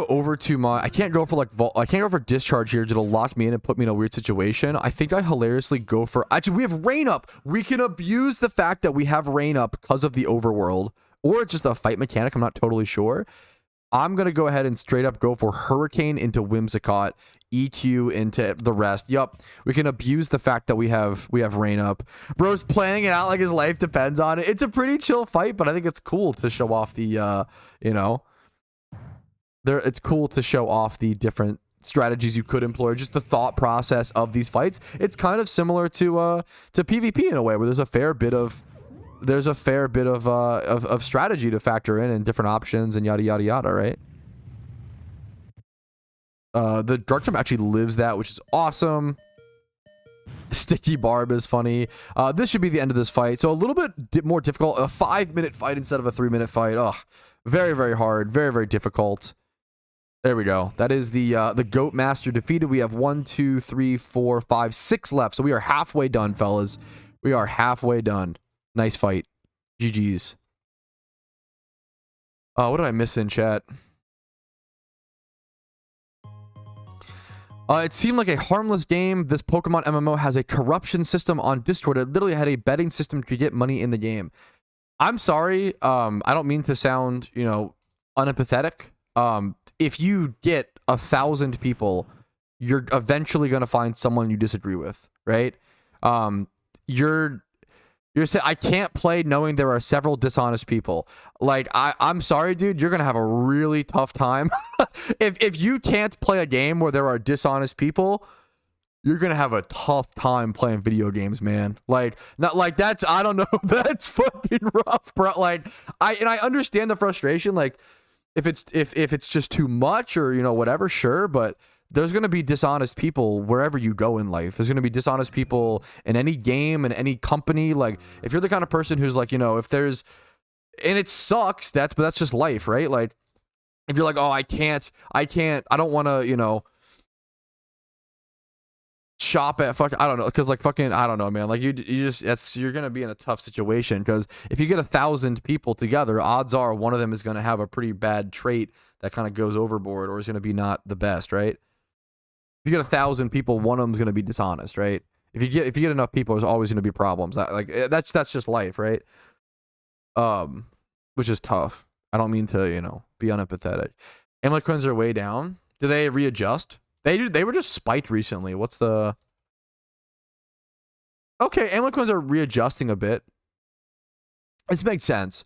over to my... I can't go for like I can't go for Discharge here. It'll lock me in and put me in a weird situation. I think I hilariously go for... Actually, we have Rain Up. We can abuse the fact that we have Rain Up because of the overworld. Or it's just a fight mechanic. I'm not totally sure. I'm going to go ahead and straight up go for Hurricane into Whimsicott. EQ into the rest. Yup. We can abuse the fact that we have Rain Up. Bro's planning it out like his life depends on it. It's a pretty chill fight, but I think it's cool to show off the you know, it's cool to show off the different strategies you could employ, just the thought process of these fights. It's kind of similar to PvP in a way, where there's a fair bit of strategy to factor in and different options and yada yada yada, right? The Garchomp actually lives that, which is awesome. Sticky Barb is funny. This should be the end of this fight. So a little bit more difficult. A 5-minute fight instead of a 3-minute fight. Oh, very, very hard. Very, very difficult. There we go. That is the Goat Master defeated. We have 1, 2, 3, 4, 5, 6 left. So we are halfway done, fellas. We are halfway done. Nice fight. GG's. What did I miss in chat? It seemed like a harmless game. This Pokemon MMO has a corruption system on Discord. It literally had a betting system to get money in the game. I'm sorry. I don't mean to sound, you know, unempathetic. If you get 1,000 people, you're eventually going to find someone you disagree with, right? You're saying, I can't play knowing there are several dishonest people. Like, I'm sorry, dude. You're going to have a really tough time. If you can't play a game where there are dishonest people, you're going to have a tough time playing video games, man. Like, not like that's, I don't know. That's fucking rough, bro. Like, I understand the frustration. Like, if it's just too much or, you know, whatever, sure. But there's going to be dishonest people wherever you go in life. There's going to be dishonest people in any game, in any company. Like, if you're the kind of person who's like, you know, if there's, and it sucks, but that's just life, right? Like, if you're like, oh, I don't want to, you know, shop at I don't know, because like fucking, I don't know, man. Like, you're going to be in a tough situation, because if you get 1,000 people together, odds are one of them is going to have a pretty bad trait that kind of goes overboard, or is going to be not the best, right? If you get 1,000 people, one of them's going to be dishonest, right? If you get enough people, there's always going to be problems. Like, that's just life, right? Which is tough. I don't mean to, you know, be unempathetic. Amulet coins are way down. Do they readjust? They were just spiked recently. What's the... Okay, amulet coins are readjusting a bit. This makes sense.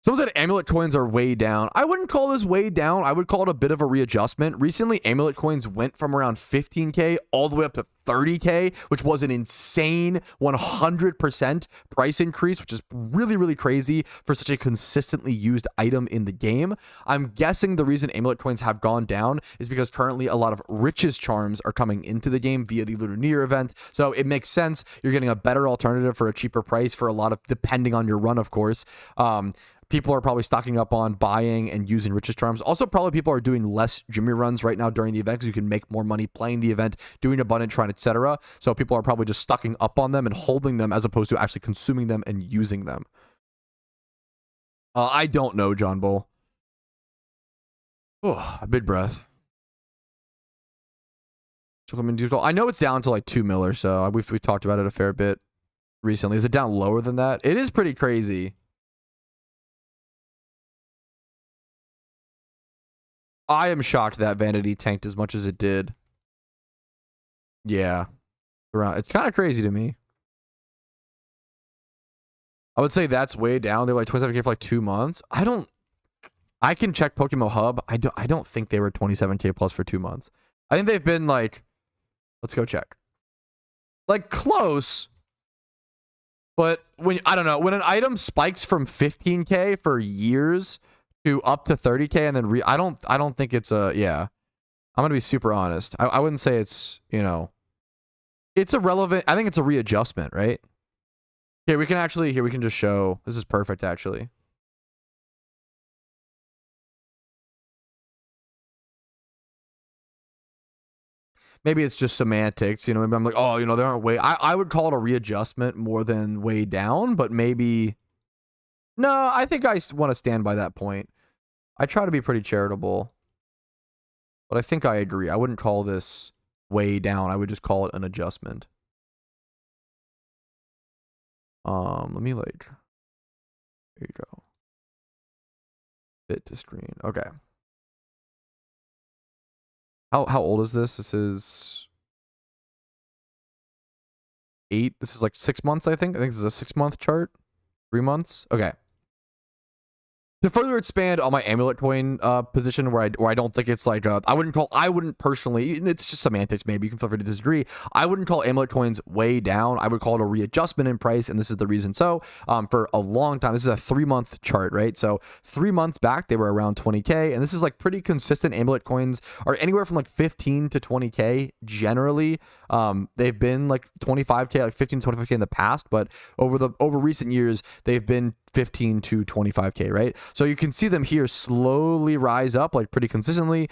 Someone said amulet coins are way down. I wouldn't call this way down. I would call it a bit of a readjustment. Recently, amulet coins went from around 15K all the way up to 30K, which was an insane 100% price increase, which is really, really crazy for such a consistently used item in the game. I'm guessing the reason amulet coins have gone down is because currently a lot of riches charms are coming into the game via the Lunar event. So it makes sense. You're getting a better alternative for a cheaper price for a lot of, depending on your run, of course. people are probably stocking up on buying and using riches charms. Also, probably people are doing less Jimmy runs right now during the event because you can make more money playing the event, doing abundant shrine, etc. So people are probably just stocking up on them and holding them as opposed to actually consuming them and using them. I don't know, John Bull. Oh, a big breath. I know it's down to like 2 mil or so. We've talked about it a fair bit recently. Is it down lower than that? It is pretty crazy. I am shocked that Vanity tanked as much as it did. Yeah. It's kind of crazy to me. I would say that's way down. They were like 27K for like 2 months. I can check PokeMMO Hub. I don't think they were 27K plus for 2 months. I think they've been like, let's go check. Like close. But I don't know, when an item spikes from 15K for years to up to 30K and then I don't think it's yeah. I'm going to be super honest. I wouldn't say it's, you know, it's irrelevant. I think it's a readjustment, right? Here we can just show. This is perfect actually. Maybe it's just semantics, you know, maybe I'm like, oh, you know, they aren't way, I would call it a readjustment more than way down, but maybe, no, I think I want to stand by that point. I try to be pretty charitable, but I think I agree. I wouldn't call this way down. I would just call it an adjustment. Let me like, there you go. Fit to screen. Okay. How old is this? This is 8. This is like 6 months, I think. I think this is a 6-month chart. 3 months. Okay. To further expand on my amulet coin position, where I don't think it's like I wouldn't personally, it's just semantics, maybe you can feel free to disagree. I wouldn't call amulet coins way down. I would call it a readjustment in price, and this is the reason. So for a long time, this is a 3-month chart, right? So 3 months back they were around 20K, and this is like pretty consistent. Amulet coins are anywhere from like 15 to 20K generally. They've been like 25K, like 15 to 25K in the past, but over recent years they've been 15 to 25K, right? So you can see them here slowly rise up like pretty consistently.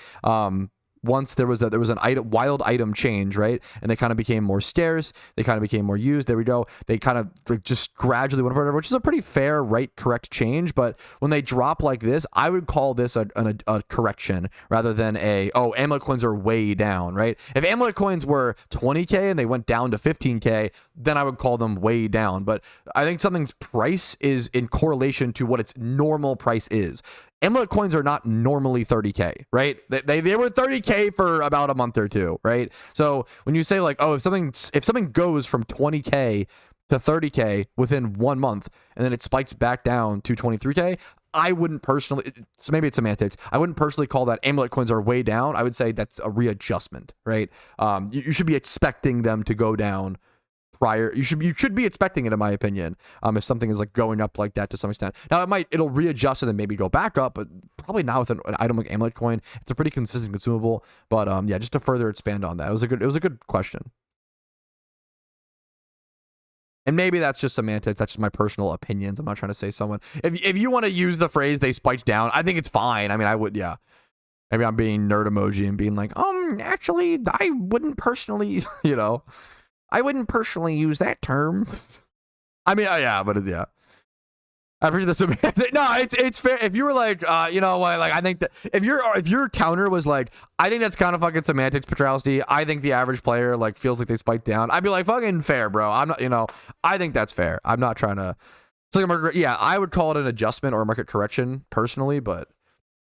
Once there was an wild item change, right? And they kind of became more scarce. They kind of became more used. There we go. They kind of like just gradually went up, which is a pretty fair, right, correct change. But when they drop like this, I would call this a correction rather than amulet coins are way down, right? If amulet coins were 20K and they went down to 15K, then I would call them way down. But I think something's price is in correlation to what its normal price is. Amulet coins are not normally 30K, right? They were 30K for about a month or two, right? So when you say like, oh, if something goes from 20K to 30K within 1 month and then it spikes back down to 23K, I wouldn't personally, so maybe it's semantics, I wouldn't personally call that amulet coins are way down. I would say that's a readjustment, right? You should be expecting them to go down prior. You should be expecting it, in my opinion, if something is like going up like that to some extent. Now it'll readjust and then maybe go back up, but probably not with an item like amulet coin. It's a pretty consistent consumable. But yeah, just to further expand on that, it was a good question. And maybe that's just semantics. That's just my personal opinions. I'm not trying to say someone. If you want to use the phrase they spiked down, I think it's fine. I mean, I would, yeah. Maybe I'm being nerd emoji and being like, actually, I wouldn't personally, you know. I wouldn't personally use that term. I mean, yeah, but yeah. I appreciate this. No, it's fair. If you were like, you know what, like I think that if your counter was like, I think that's kind of fucking semantics, Patrouski. I think the average player like feels like they spiked down. I'd be like, fucking fair, bro. I'm not, you know, I think that's fair. I'm not trying to. It's like a market, yeah, I would call it an adjustment or a market correction personally, but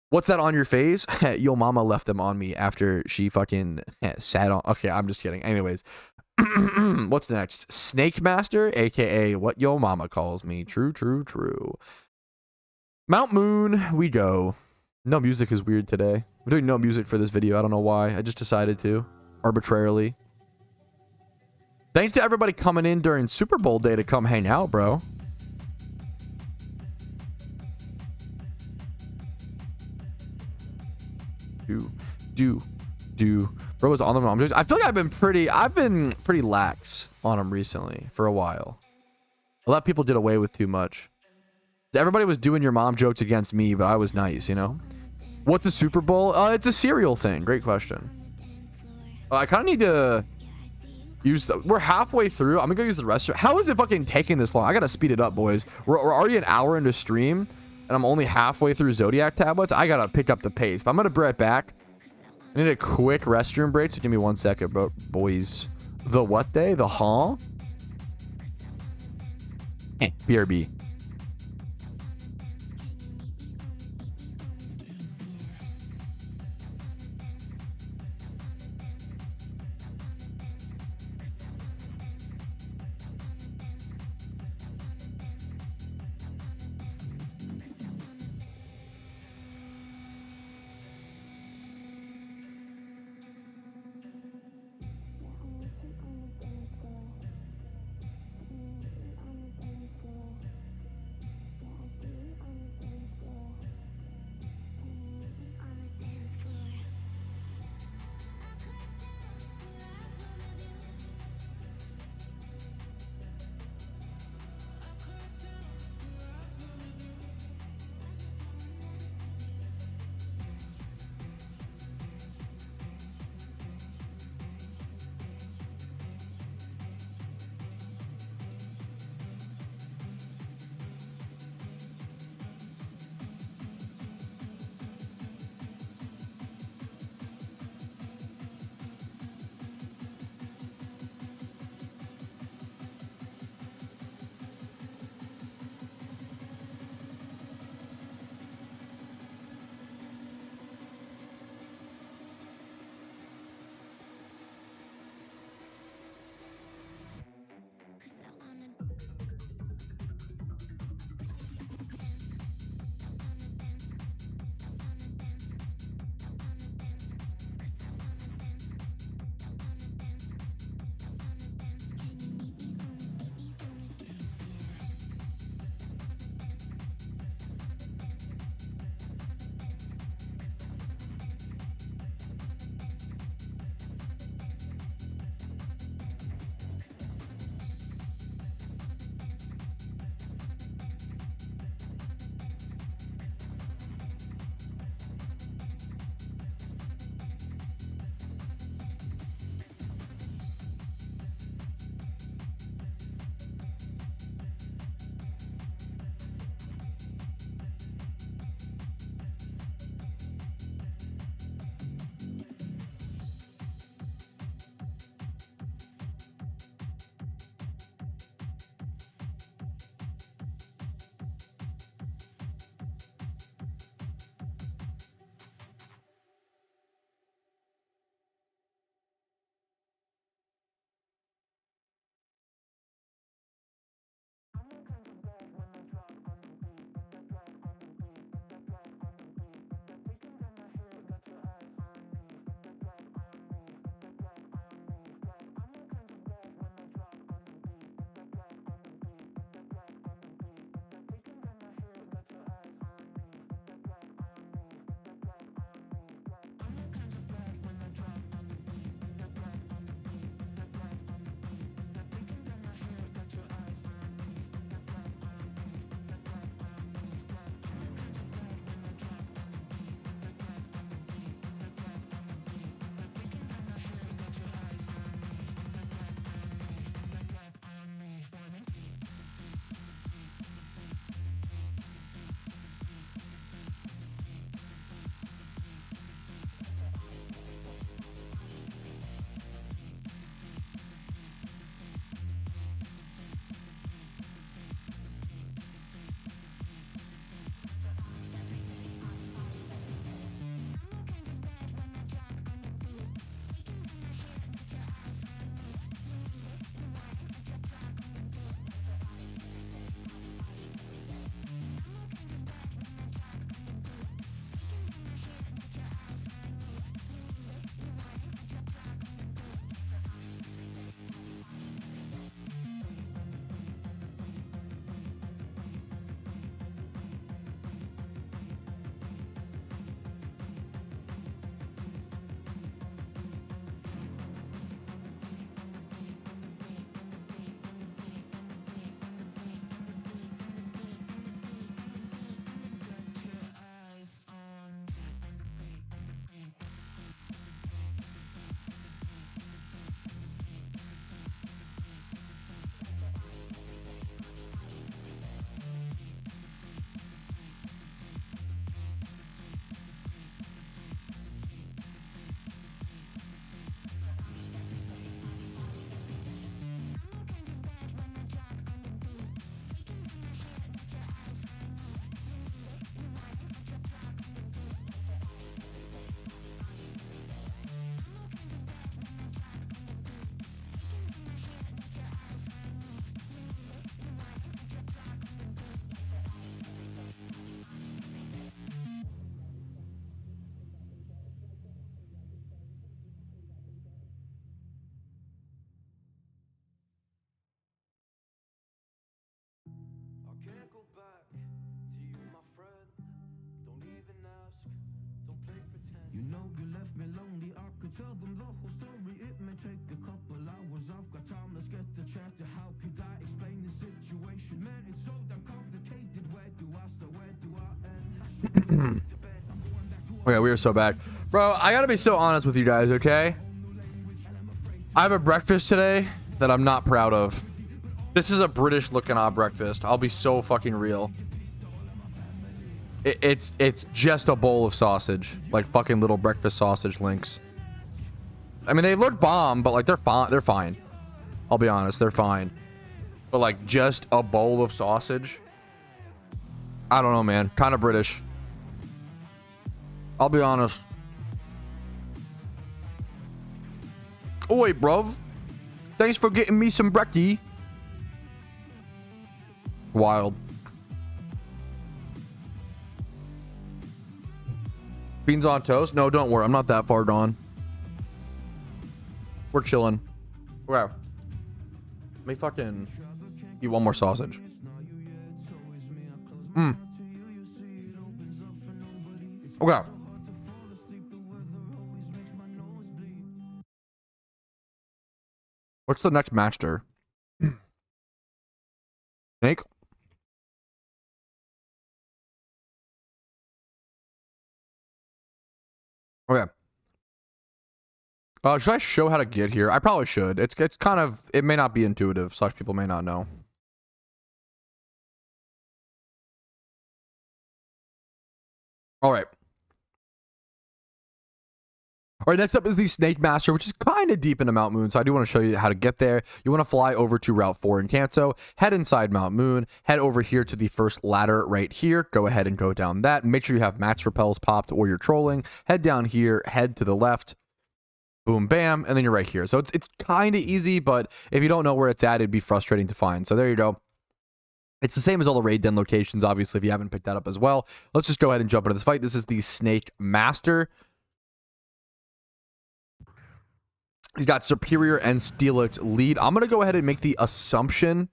what's that on your face? Yo mama left them on me after she fucking sat on. Okay, I'm just kidding. Anyways. What's next? Snake Master, aka what yo mama calls me. True. Mount Moon, we go. No music is weird today. We're doing no music for this video. I don't know why. I just decided to. Arbitrarily. Thanks to everybody coming in during Super Bowl day to come hang out, bro. Do. Bro was on them. I feel like I've been pretty lax on him recently for a while. A lot of people did away with too much. Everybody was doing your mom jokes against me, but I was nice, you know? What's a Super Bowl? It's a cereal thing. Great question. I kind of need to use the... We're halfway through. I'm gonna go use the restroom. How is it fucking taking this long? I gotta speed it up, boys. We're already an hour into stream, and I'm only halfway through Zodiac tablets. I gotta pick up the pace, but I'm gonna be right back. I need a quick restroom break, so give me 1 second, bro, boys. The what day? The huh? BRB. Okay, we are so bad. Bro, I gotta be so honest with you guys, okay? I have a breakfast today that I'm not proud of. This is a British looking odd breakfast. I'll be so fucking real. It's just a bowl of sausage. Like fucking little breakfast sausage links. I mean, they look bomb, but like they're fine. I'll be honest, they're fine. But like just a bowl of sausage. I don't know, man. Kind of British. I'll be honest. Oi, bruv. Thanks for getting me some brekkie. Wild. Beans on toast? No, don't worry. I'm not that far gone. We're chilling. Okay. Let me fucking eat one more sausage. Okay. What's the next master? Snake? Okay. Should I show how to get here? I probably should. It's kind of, it may not be intuitive, / people may not know. All right. All right, next up is the Snake Master, which is kind of deep into Mount Moon, so I do want to show you how to get there. You want to fly over to Route 4 in Kanto, head inside Mount Moon, head over here to the first ladder right here. Go ahead and go down that. Make sure you have max repels popped or you're trolling. Head down here, head to the left. Boom, bam, and then you're right here. So it's kind of easy, but if you don't know where it's at, it'd be frustrating to find. So there you go. It's the same as all the raid den locations, obviously, if you haven't picked that up as well. Let's just go ahead and jump into this fight. This is the Snake Master. He's got Superior and Steelix lead. I'm going to go ahead and make the assumption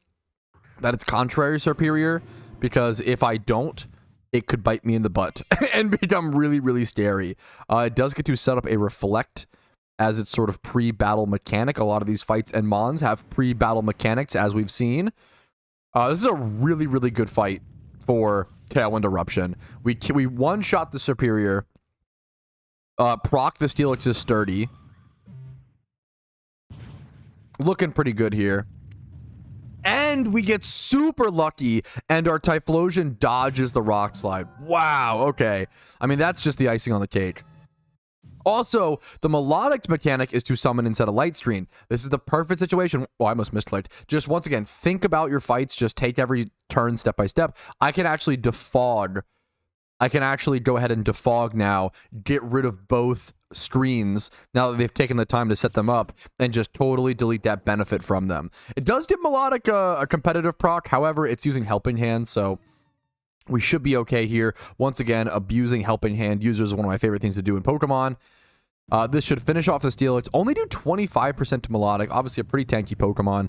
that it's contrary Superior, because if I don't, it could bite me in the butt and become really, really scary. It does get to set up a Reflect as its sort of pre-battle mechanic. A lot of these fights and mons have pre-battle mechanics, as we've seen. This is a really, really good fight for Tailwind Eruption. We one-shot the Superior. Proc the Steelix is sturdy. Looking pretty good here. And we get super lucky, and our Typhlosion dodges the Rock Slide. Wow, okay. I mean, that's just the icing on the cake. Also, the Melodics mechanic is to summon instead of Light Screen. This is the perfect situation. Oh, I almost misclicked. Just once again, think about your fights. Just take every turn step by step. I can actually defog. I can actually go ahead and defog now, get rid of both screens now that they've taken the time to set them up, and just totally delete that benefit from them. It does give Melodic a competitive proc. However, it's using Helping Hand, so we should be okay here. Once again, abusing Helping Hand users is one of my favorite things to do in Pokemon. This should finish off the Steelix. Only do 25% to Melodic. Obviously, a pretty tanky Pokemon.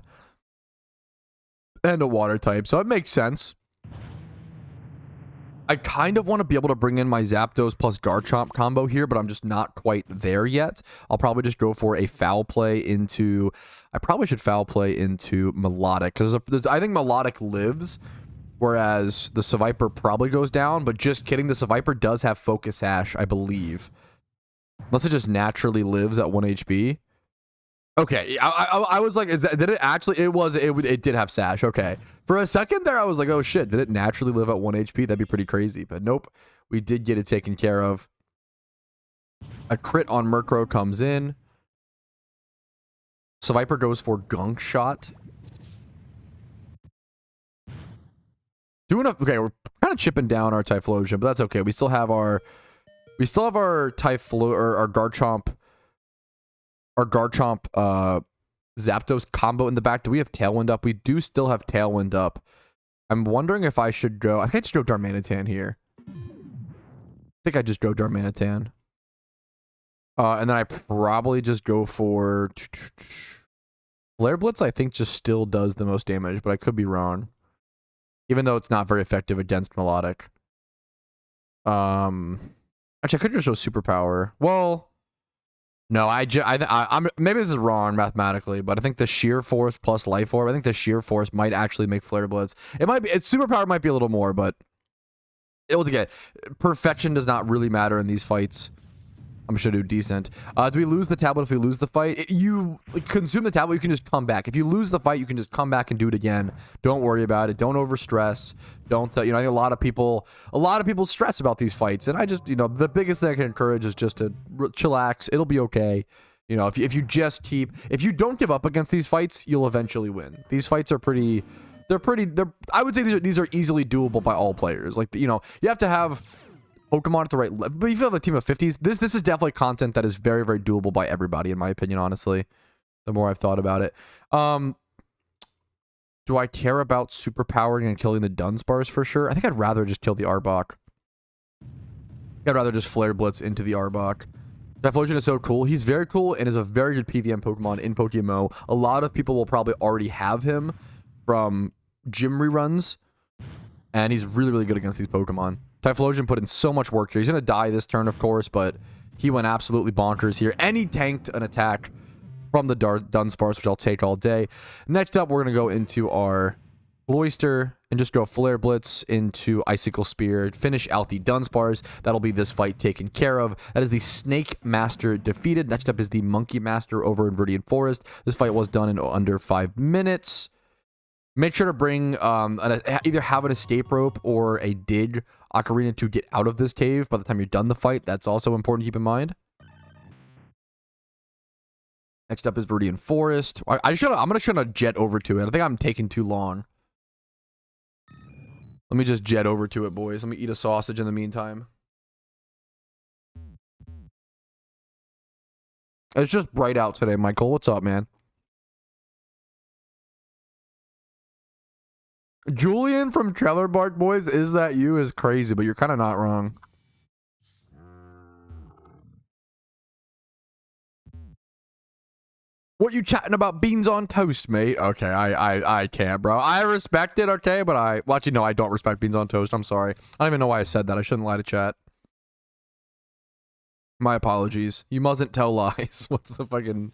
And a water type, so it makes sense. I kind of want to be able to bring in my Zapdos plus Garchomp combo here, but I'm just not quite there yet. I'll probably just go for a Foul Play into... I probably should Foul Play into Melodic, because I think Melodic lives, whereas the Seviper probably goes down, but just kidding, the Seviper does have Focus Sash, I believe. Unless it just naturally lives at 1 HP. Okay, I was like, did it actually? It did have Sash. Okay, for a second there, I was like, oh shit, did it naturally live at 1 HP? That'd be pretty crazy. But nope, we did get it taken care of. A crit on Murkrow comes in. Seviper goes for Gunk Shot. Okay, we're kind of chipping down our Typhlosion, but that's okay. We still have our Garchomp. Our Garchomp Zapdos combo in the back. Do we have Tailwind up? We do still have Tailwind up. I'm wondering if I should go... I think I just go Darmanitan here. I think I just go Darmanitan. And then I probably just go for... Flare Blitz, I think, just still does the most damage, but I could be wrong. Even though it's not very effective against Melodic. Actually, I could just show superpower. Well, no, I'm maybe this is wrong mathematically, but I think the sheer force plus life orb. I think the sheer force might actually make flare blitz. It might be. Its superpower might be a little more, but it was again. Perfection does not really matter in these fights. I'm sure do decent. Do we lose the tablet if we lose the fight? You consume the tablet, you can just come back. If you lose the fight, you can just come back and do it again. Don't worry about it. Don't overstress. Don't you know? I think a lot of people stress about these fights, and I just the biggest thing I can encourage is just to chillax. It'll be okay. You know, if you just if you don't give up against these fights, you'll eventually win. These fights are pretty. I would say these are easily doable by all players. Like you have to have Pokemon at the right level. But if you have a team of 50s, this is definitely content that is very, very doable by everybody, in my opinion, honestly. The more I've thought about it. Do I care about superpowering and killing the Dunsparce for sure? I think I'd rather just kill the Arbok. I'd rather just Flare Blitz into the Arbok. Typhlosion is so cool. He's very cool and is a very good PvM Pokemon in PokeMMO. A lot of people will probably already have him from gym reruns. And he's really, really good against these Pokemon. Typhlosion put in so much work here. He's going to die this turn, of course, but he went absolutely bonkers here. And he tanked an attack from the Dunsparce, which I'll take all day. Next up, we're going to go into our Cloyster and just go Flare Blitz into Icicle Spear. Finish out the Dunsparce. That'll be this fight taken care of. That is the Snake Master defeated. Next up is the Monkey Master over in Viridian Forest. This fight was done in under 5 minutes. Make sure to bring either have an escape rope or a dig ocarina to get out of this cave by the time you're done the fight. That's also important to keep in mind. Next up is Viridian Forest. I'm gonna try to jet over to it. I think I'm taking too long. Let me just jet over to it, boys. Let me eat a sausage in the meantime. It's just bright out today, Michael. What's up, man? Julian from Trailer Bark Boys, is that you? Is crazy, but you're kind of not wrong. What you chatting about? Beans on toast, mate? Okay, I can't, bro. I respect it, okay, but well, actually, no, I don't respect beans on toast. I'm sorry. I don't even know why I said that. I shouldn't lie to chat. My apologies. You mustn't tell lies. What's the fucking...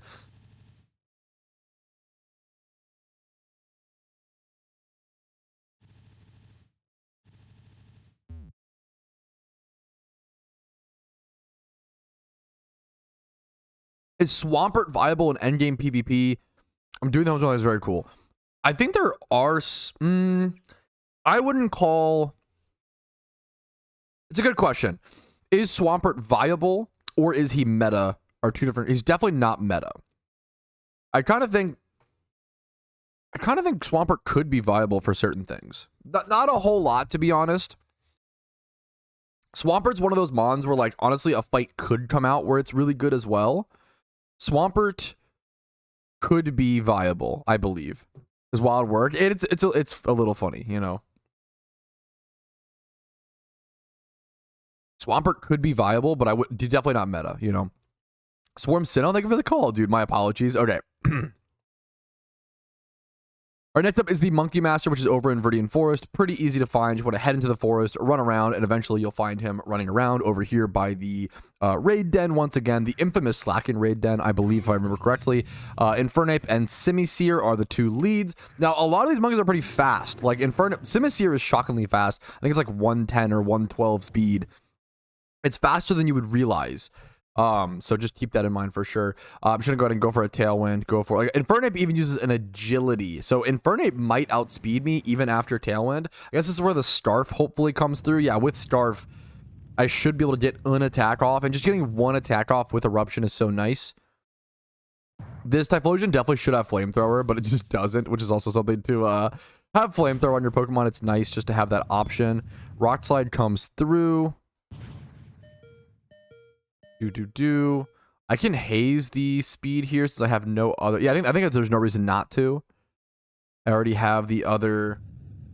Is Swampert viable in endgame PvP? I'm doing those ones very cool. I think there are... I wouldn't call... It's a good question. Is Swampert viable or is he meta? Are two different... He's definitely not meta. I kind of think Swampert could be viable for certain things. Not a whole lot, to be honest. Swampert's one of those mons where, like, honestly, a fight could come out where it's really good as well. Swampert could be viable, I believe. Is wild work. It's a little funny, you know. Swampert could be viable, but definitely not meta, you know. Swarm Sinnoh, thank you for the call, dude. My apologies. Okay. Our next up is the Monkey Master, which is over in Viridian Forest. Pretty easy to find. You want to head into the forest, run around, and eventually you'll find him running around over here by the raid den once again. The infamous Slacken raid den, I believe, if I remember correctly. Infernape and Simisear are the two leads. Now, a lot of these monkeys are pretty fast. Like, Simisear is shockingly fast. I think it's like 110 or 112 speed. It's faster than you would realize. So just keep that in mind for sure. I'm just gonna go ahead and go for a Tailwind. Go for it. Like, Infernape even uses an agility, so Infernape might outspeed me even after Tailwind. I guess this is where the Starf hopefully comes through. Yeah, with Starf, I should be able to get an attack off, and just getting one attack off with Eruption is so nice. This Typhlosion definitely should have Flamethrower, but it just doesn't, which is also something to have Flamethrower on your Pokemon. It's nice just to have that option. Rock Slide comes through. I can haze the speed here since I have no other. Yeah, I think there's no reason not to. I already have the other.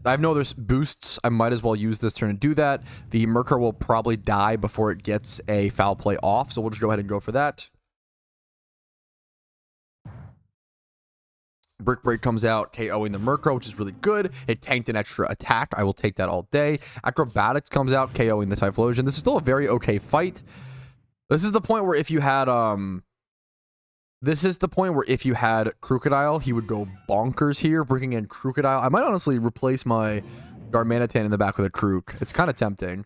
I have no other boosts. I might as well use this turn to do that. The Murkrow will probably die before it gets a foul play off, so we'll just go ahead and go for that. Brick Break comes out, KOing the Murkrow, which is really good. It tanked an extra attack. I will take that all day. Acrobatics comes out, KOing the Typhlosion. This is still a very okay fight. This is the point where if you had Crocodile, he would go bonkers here, bringing in Crocodile. I might honestly replace my Darmanitan in the back with a Crook. It's kind of tempting.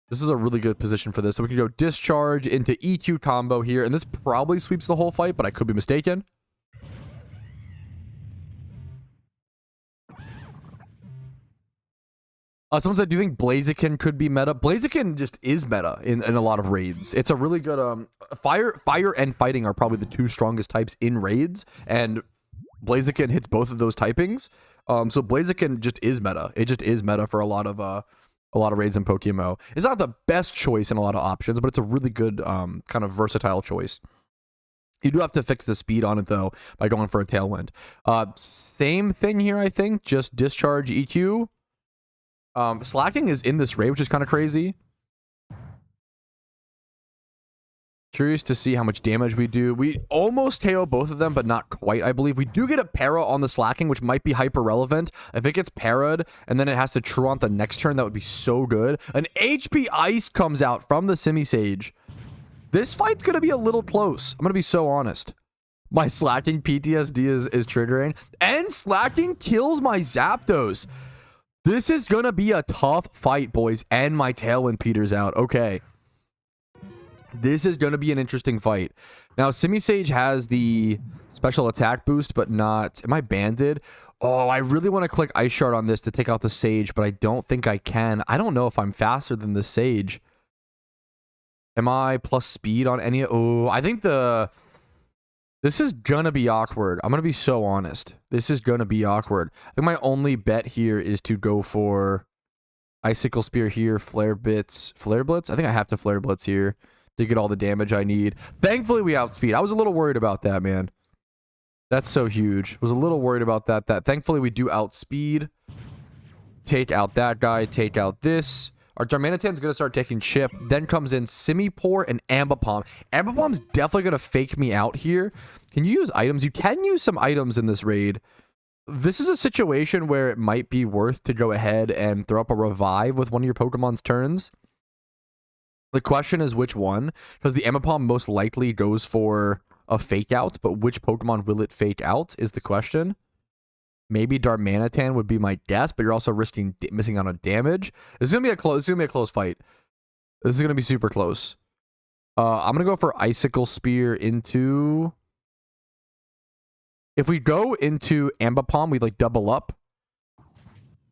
This is a really good position for this. So we can go Discharge into EQ combo here, and this probably sweeps the whole fight, but I could be mistaken. Someone said, do you think Blaziken could be meta? Blaziken just is meta in a lot of raids. It's a really good... Fire and Fighting are probably the two strongest types in raids, and Blaziken hits both of those typings. So Blaziken just is meta. It just is meta for a lot of raids in PokeMMO. It's not the best choice in a lot of options, but it's a really good kind of versatile choice. You do have to fix the speed on it, though, by going for a Tailwind. Same thing here, I think. Just Discharge EQ. Slacking is in this raid, which is kind of crazy. Curious to see how much damage we do. We almost KO both of them, but not quite, I believe. We do get a para on the Slacking, which might be hyper relevant. If it gets para'd and then it has to Truant the next turn, that would be so good. An HP Ice comes out from the Simisage. This fight's going to be a little close. I'm going to be so honest. My Slacking PTSD is triggering. And Slacking kills my Zapdos. This is going to be a tough fight, boys. And my Tailwind peters out. Okay. This is going to be an interesting fight. Now, Simisage has the special attack boost, but not... Am I banded? Oh, I really want to click Ice Shard on this to take out the Sage, but I don't think I can. I don't know if I'm faster than the Sage. Am I plus speed on any... Oh, I think the... This is going to be awkward. I'm going to be so honest. This is going to be awkward. I think my only bet here is to go for Icicle Spear here, Flare Blitz. Flare Blitz? I think I have to Flare Blitz here to get all the damage I need. Thankfully, we outspeed. I was a little worried about that, man. That's so huge. Was a little worried about that. Thankfully, we do outspeed. Take out that guy. Take out this. Our Darmanitan's going to start taking chip. Then comes in Simipour and Ambipom. Ambipom's definitely going to fake me out here. Can you use items? You can use some items in this raid. This is a situation where it might be worth to go ahead and throw up a revive with one of your Pokemon's turns. The question is which one, because the Ambipom most likely goes for a fake out, but which Pokemon will it fake out is the question. Maybe Darmanitan would be my guess, but you're also risking missing out on damage. This is gonna be a close fight. This is gonna be super close. I'm gonna go for Icicle Spear into... If we go into Ambipom, we like double up.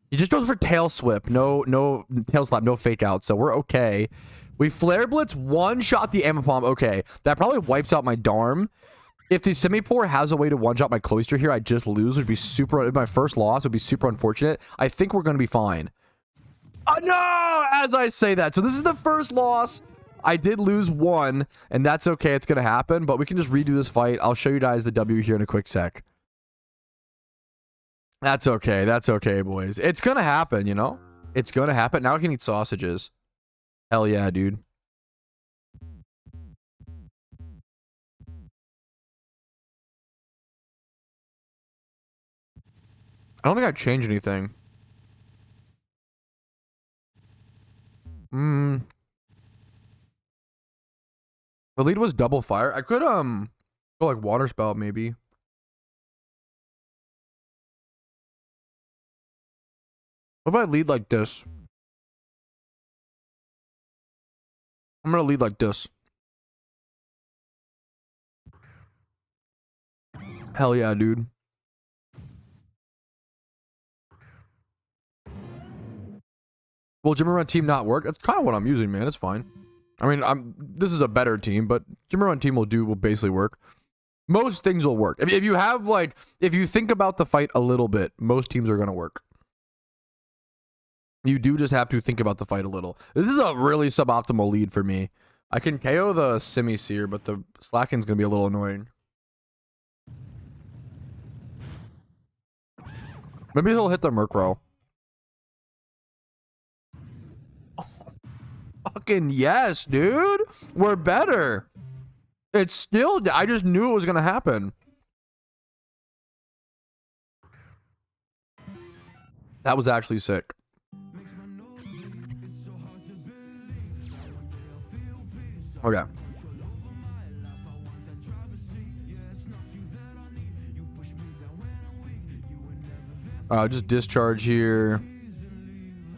He just goes for Tail Swip. No Tail Slap, no fake out, so we're okay. We Flare Blitz, one-shot the Ambipom. Okay, that probably wipes out my Darm. If the Simipour has a way to one-shot my Cloyster here, I just lose. It would be super... My first loss would be super unfortunate. I think we're going to be fine. Oh, no! As I say that. So this is the first loss. I did lose one, and that's okay. It's going to happen, but we can just redo this fight. I'll show you guys the W here in a quick sec. That's okay. That's okay, boys. It's going to happen, you know? It's going to happen. Now I can eat sausages. Hell yeah, dude. I don't think I'd change anything. The lead was double fire. I could, go like Water Spout, maybe. What if I lead like this? I'm gonna lead like this. Hell yeah, dude. Will Gym Run Team not work? That's kind of what I'm using, man. It's fine. I mean, this is a better team, but Gym Run Team will basically work. Most things will work. If you have like, if you think about the fight a little bit, most teams are gonna work. You do just have to think about the fight a little. This is a really suboptimal lead for me. I can KO the Simisear, but the Slacking's gonna be a little annoying. Maybe he'll hit the Murkrow. Oh, fucking yes, dude. We're better. It's still... I just knew it was gonna happen. That was actually sick. Okay. Just discharge here.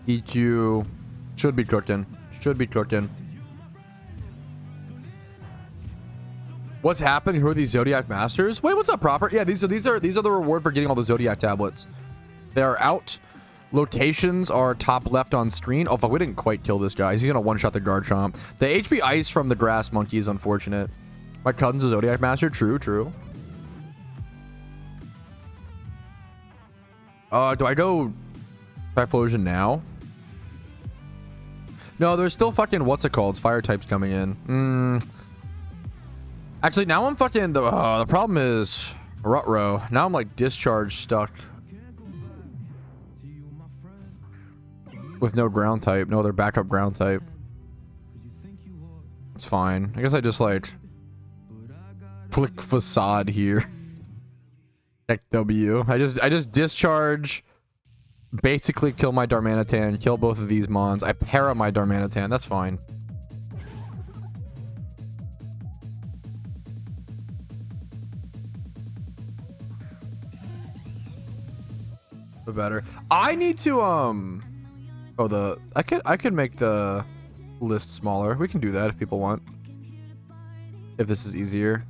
EQ. Should be cooking. Should be cooking. What's happened? Who are these Zodiac Masters? Wait, what's up, Proper? Yeah, these are the reward for getting all the Zodiac tablets. They are out. Locations are top left on screen. Oh, fuck, we didn't quite kill this guy. He's gonna one-shot the Garchomp. The HP ice from the grass monkey is unfortunate. My cousin's a Zodiac Master. True, true. Do I go Typhlosion now? No, there's still fucking what's it called? Fire types coming in. Actually, now I'm fucking the problem is Rutro. Now I'm like discharge stuck with no ground type. No other backup ground type. It's fine. I guess I just like click facade here. Check W. I just discharge. Basically kill my Darmanitan, kill both of these mons. I para my Darmanitan. That's fine. The better. I need to oh, I could make the list smaller. We can do that if people want. If this is easier.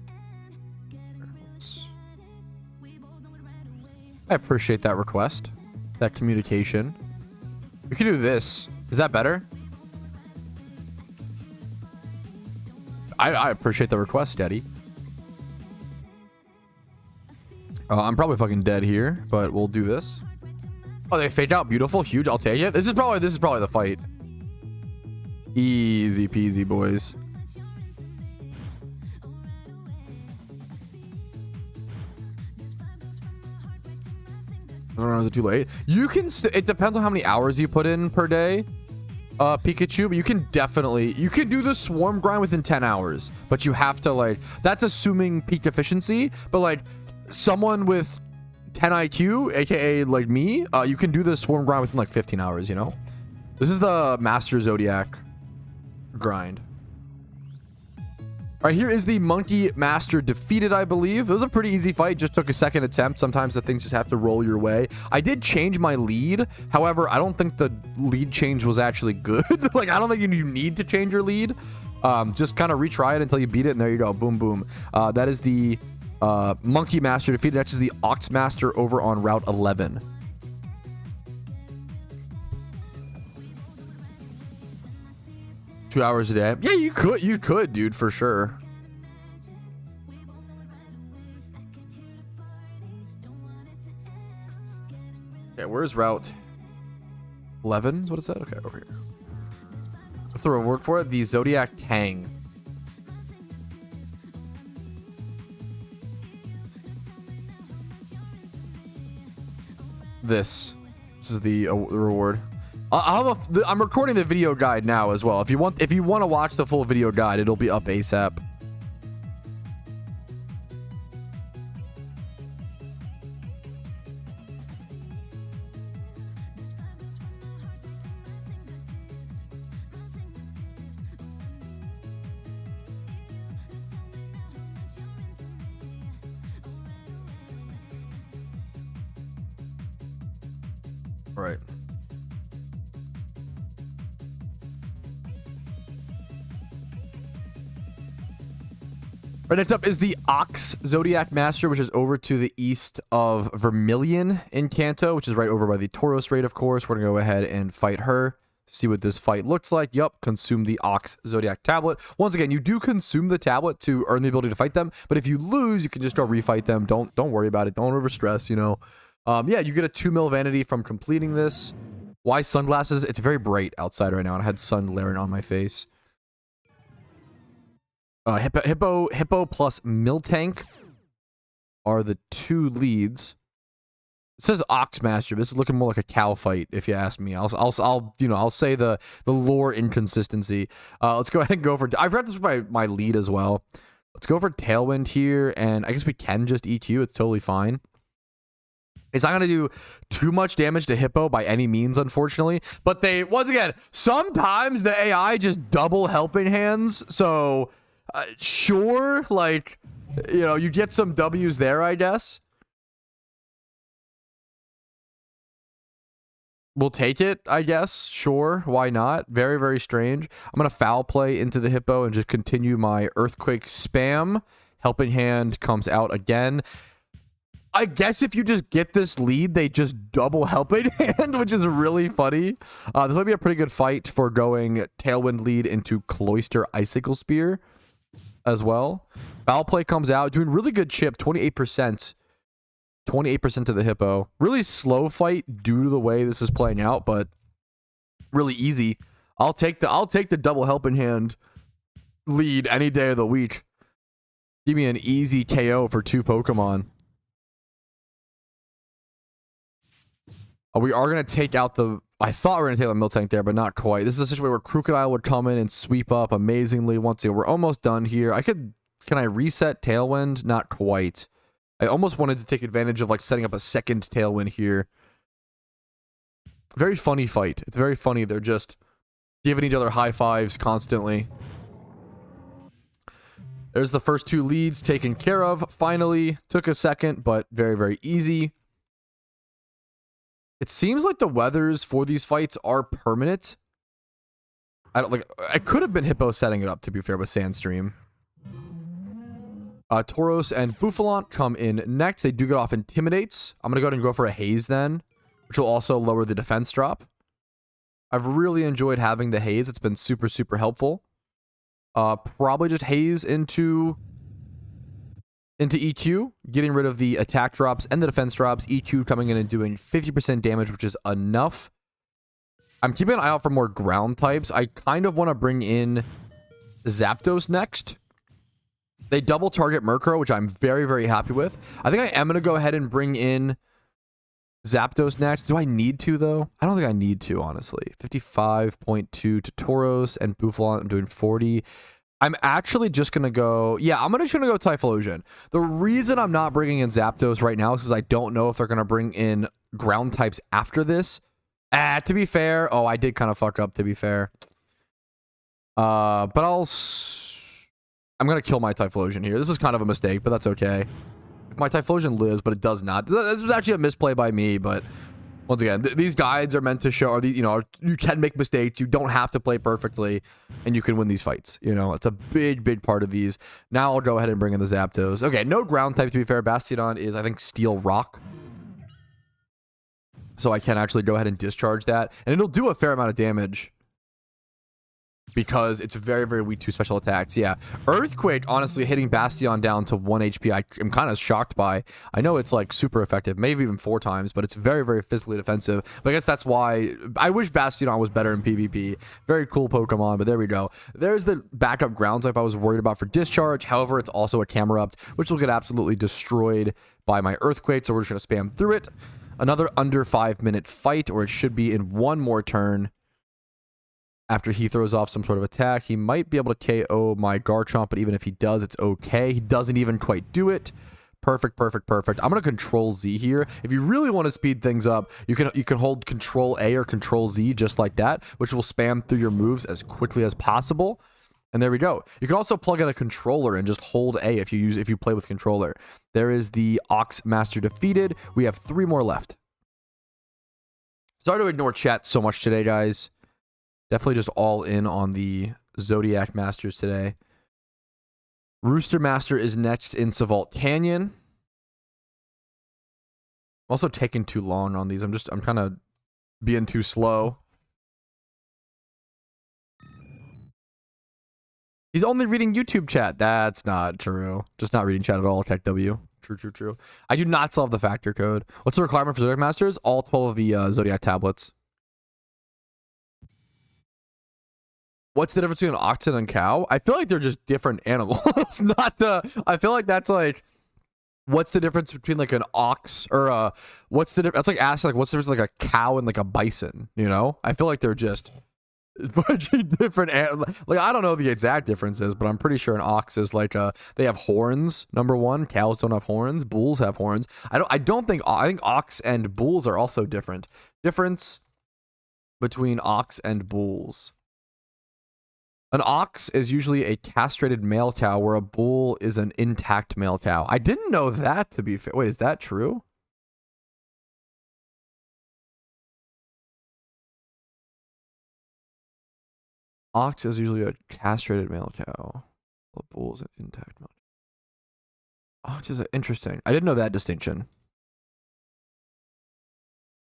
I appreciate that request. That communication. We can do this. Is that better? I appreciate the request, Daddy. I'm probably fucking dead here, but we'll do this. Oh, they fake out. Beautiful. Huge. I'll take it. This is probably the fight. Easy peasy, boys. I don't know, is it too late? You can, it depends on how many hours you put in per day, Pikachu, but you can do the swarm grind within 10 hours, but you have to like, that's assuming peak efficiency, but like someone with 10 IQ, aka like me, you can do the swarm grind within like 15 hours, you know? This is the Master Zodiac grind. All right, here is the Monkey Master defeated, I believe. It was a pretty easy fight. Just took a second attempt. Sometimes the things just have to roll your way. I did change my lead. However, I don't think the lead change was actually good. Like, I don't think you need to change your lead. Just kind of retry it until you beat it, and there you go. Boom, boom. That is the Monkey Master defeated. Next is the Ox Master over on Route 11. Two hours a day. Yeah, you could, dude, for sure. Okay, where's Route 11? What is that? Okay, over here. What's the reward for it? The Zodiac Tang. This is the reward. I'm recording the video guide now as well. If you want to watch the full video guide, it'll be up ASAP. All right. Right, next up is the Ox Zodiac Master, which is over to the east of Vermilion in Kanto, which is right over by the Tauros raid, of course. We're going to go ahead and fight her. See what this fight looks like. Yup, consume the Ox Zodiac tablet. Once again, you do consume the tablet to earn the ability to fight them, but if you lose, you can just go refight them. Don't worry about it. Don't over stress, you know. Yeah, you get a 2 mil vanity from completing this. Why sunglasses? It's very bright outside right now, and I had sun glaring on my face. Hippo plus Miltank are the two leads. It says Ox Master. This is looking more like a cow fight, if you ask me. I'll say the lore inconsistency. Let's go ahead and go for. I've read this by my lead as well. Let's go for Tailwind here, and I guess we can just EQ. It's totally fine. It's not going to do too much damage to Hippo by any means, unfortunately. But they, once again, sometimes the AI just double helping hands. So, sure, like, you know, you get some W's there, I guess. We'll take it, I guess. Sure, why not? Very, very strange. I'm going to foul play into the Hippo and just continue my Earthquake spam. Helping Hand comes out again. I guess if you just get this lead, they just double Helping Hand, which is really funny. This might be a pretty good fight for going Tailwind lead into Cloyster Icicle Spear as well. Foul play comes out, doing really good chip, 28%. 28% to the Hippo. Really slow fight due to the way this is playing out, but really easy. I'll take the double Helping Hand lead any day of the week. Give me an easy KO for 2 Pokemon. We are going to take out the... I thought we were going to take out the Miltank there, but not quite. This is a situation where Crocodile would come in and sweep up amazingly. Once again, we're almost done here. Can I reset Tailwind? Not quite. I almost wanted to take advantage of like setting up a second Tailwind here. Very funny fight. It's very funny. They're just giving each other high fives constantly. There's the first 2 leads taken care of. Finally, took a second, but very, very easy. It seems like the weathers for these fights are permanent. I could have been Hippo setting it up, to be fair, with Sandstream. Tauros and Bouffalant come in next. They do get off Intimidates. I'm going to go ahead and go for a Haze then, which will also lower the defense drop. I've really enjoyed having the Haze. It's been super, super helpful. Probably just Haze into EQ, getting rid of the attack drops and the defense drops. EQ coming in and doing 50% damage, which is enough. I'm keeping an eye out for more ground types. I kind of want to bring in Zapdos next. They double target Murkrow, which I'm very, very happy with. I think I am going to go ahead and bring in Zapdos next. Do I need to, though? I don't think I need to, honestly. 55.2 to Tauros and Bouffalant. I'm doing 40. I'm actually just going to go... Yeah, I'm just going to go Typhlosion. The reason I'm not bringing in Zapdos right now is because I don't know if they're going to bring in ground types after this. To be fair... Oh, I did kind of fuck up, to be fair. But I'm going to kill my Typhlosion here. This is kind of a mistake, but that's okay. If my Typhlosion lives, but it does not. This was actually a misplay by me, but once again, these guides are meant to show, you can make mistakes. You don't have to play perfectly, and you can win these fights. It's a big, big part of these. Now I'll go ahead and bring in the Zapdos. Okay, no ground type, to be fair. Bastiodon is, I think, Steel Rock. So I can actually go ahead and discharge that, and it'll do a fair amount of damage. Because it's very, very weak to special attacks. Yeah. Earthquake, honestly, hitting Bastion down to 1 HP, I am kind of shocked by. I know it's like super effective, maybe even 4 times, but it's very, very physically defensive. But I guess that's why I wish Bastion was better in PvP. Very cool Pokemon, but there we go. There's the backup ground type I was worried about for discharge. However, it's also a Camerupt, which will get absolutely destroyed by my Earthquake, so we're just going to spam through it. Another under 5-minute fight, or it should be in one more turn. After he throws off some sort of attack, he might be able to KO my Garchomp, but even if he does, it's okay. He doesn't even quite do it. Perfect, perfect, perfect. I'm going to Control Z here. If you really want to speed things up, you can hold Control A or Control Z just like that, which will spam through your moves as quickly as possible. And there we go. You can also plug in a controller and just hold A if you play with controller. There is the Ox Master defeated. We have 3 more left. Sorry to ignore chat so much today, guys. Definitely just all in on the Zodiac Masters today. Rooster Master is next in Savault Canyon. I'm also taking too long on these. I'm kind of being too slow. He's only reading YouTube chat. That's not true. Just not reading chat at all, Tech W. True, true, true. I do not solve the factor code. What's the requirement for Zodiac Masters? All 12 of the Zodiac tablets. What's the difference between an oxen and cow? I feel like they're just different animals. I feel like that's like, what's the difference between like an ox or what's the difference? That's like asking like what's the difference like a cow and like a bison, I feel like they're just different, like, I don't know the exact differences, but I'm pretty sure an ox is like they have horns. Number one, cows don't have horns. Bulls have horns. I think ox and bulls are also different. Difference between ox and bulls. An ox is usually a castrated male cow, where a bull is an intact male cow. I didn't know that, to be fair. Wait, is that true? Ox is usually a castrated male cow. A bull is an intact male cow. Ox is interesting. I didn't know that distinction.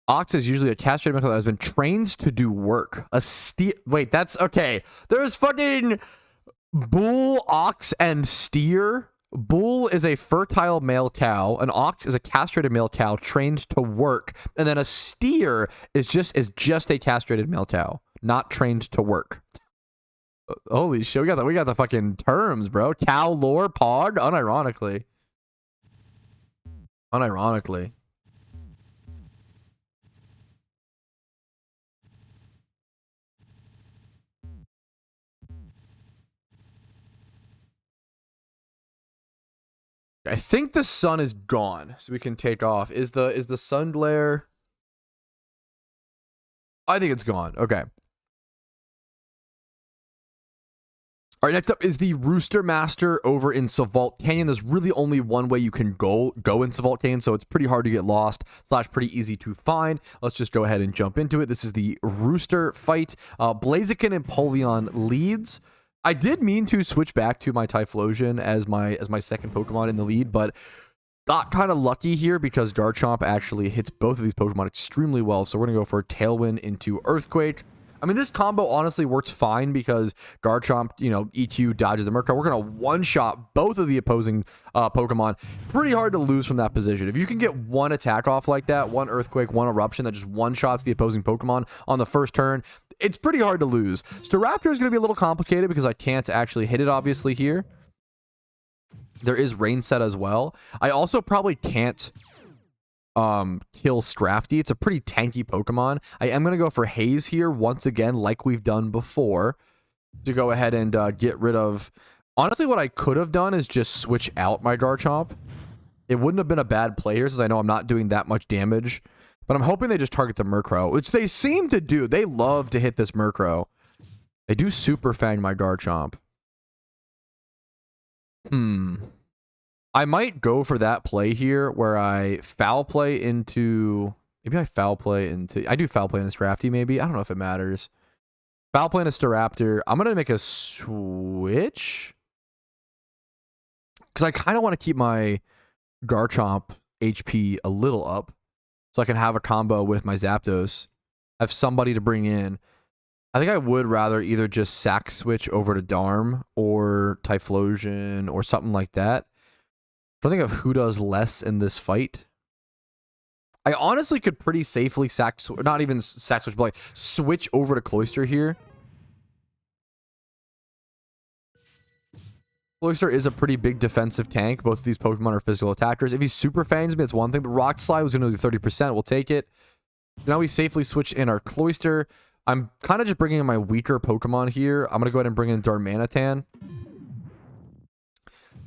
Ox is usually a castrated male cow that has been trained to do work. A steer. Wait, that's okay. There's fucking bull, ox, and steer. Bull is a fertile male cow. An ox is a castrated male cow trained to work, and then a steer is just a castrated male cow, not trained to work. Holy shit, we got the fucking terms, bro. Cow lore, pog, unironically. Unironically. I think the sun is gone, so we can take off. Is the sun glare? I think it's gone. Okay. All right, next up is the Rooster Master over in Savault Canyon. There's really only one way you can go in Savault Canyon, so it's pretty hard to get lost, / pretty easy to find. Let's just go ahead and jump into it. This is the Rooster fight. Blaziken and Polion leads. I did mean to switch back to my Typhlosion as my second Pokemon in the lead, but got kind of lucky here because Garchomp actually hits both of these Pokemon extremely well. So we're going to go for Tailwind into Earthquake. I mean, this combo honestly works fine because Garchomp, EQ dodges the Murkrow. We're going to one-shot both of the opposing Pokemon. Pretty hard to lose from that position. If you can get one attack off like that, one Earthquake, one Eruption that just one-shots the opposing Pokemon on the first turn, it's pretty hard to lose. Staraptor is going to be a little complicated because I can't actually hit it, obviously, here. There is Rain Set as well. I also probably can't kill Scrafty. It's a pretty tanky Pokemon. I am going to go for Haze here once again, like we've done before, to go ahead and get rid of... Honestly, what I could have done is just switch out my Garchomp. It wouldn't have been a bad play here, since I know I'm not doing that much damage. But I'm hoping they just target the Murkrow, which they seem to do. They love to hit this Murkrow. They do Super Fang my Garchomp. I might go for that play here where I foul play into... Maybe I foul play into... I do foul play into Scrafty, maybe. I don't know if it matters. Foul play into Staraptor. I'm going to make a switch. Because I kind of want to keep my Garchomp HP a little up. So I can have a combo with my Zapdos. Have somebody to bring in. I think I would rather either just sack switch over to Darm or Typhlosion or something like that. I think of who does less in this fight. I honestly could pretty safely not even sack switch, but like switch over to Cloyster here. Cloyster is a pretty big defensive tank. Both of these Pokemon are physical attackers. If he Super Fangs me, it's one thing, but Rock Slide was going to do 30%. We'll take it. Now we safely switch in our Cloyster. I'm kind of just bringing in my weaker Pokemon here. I'm going to go ahead and bring in Darmanitan.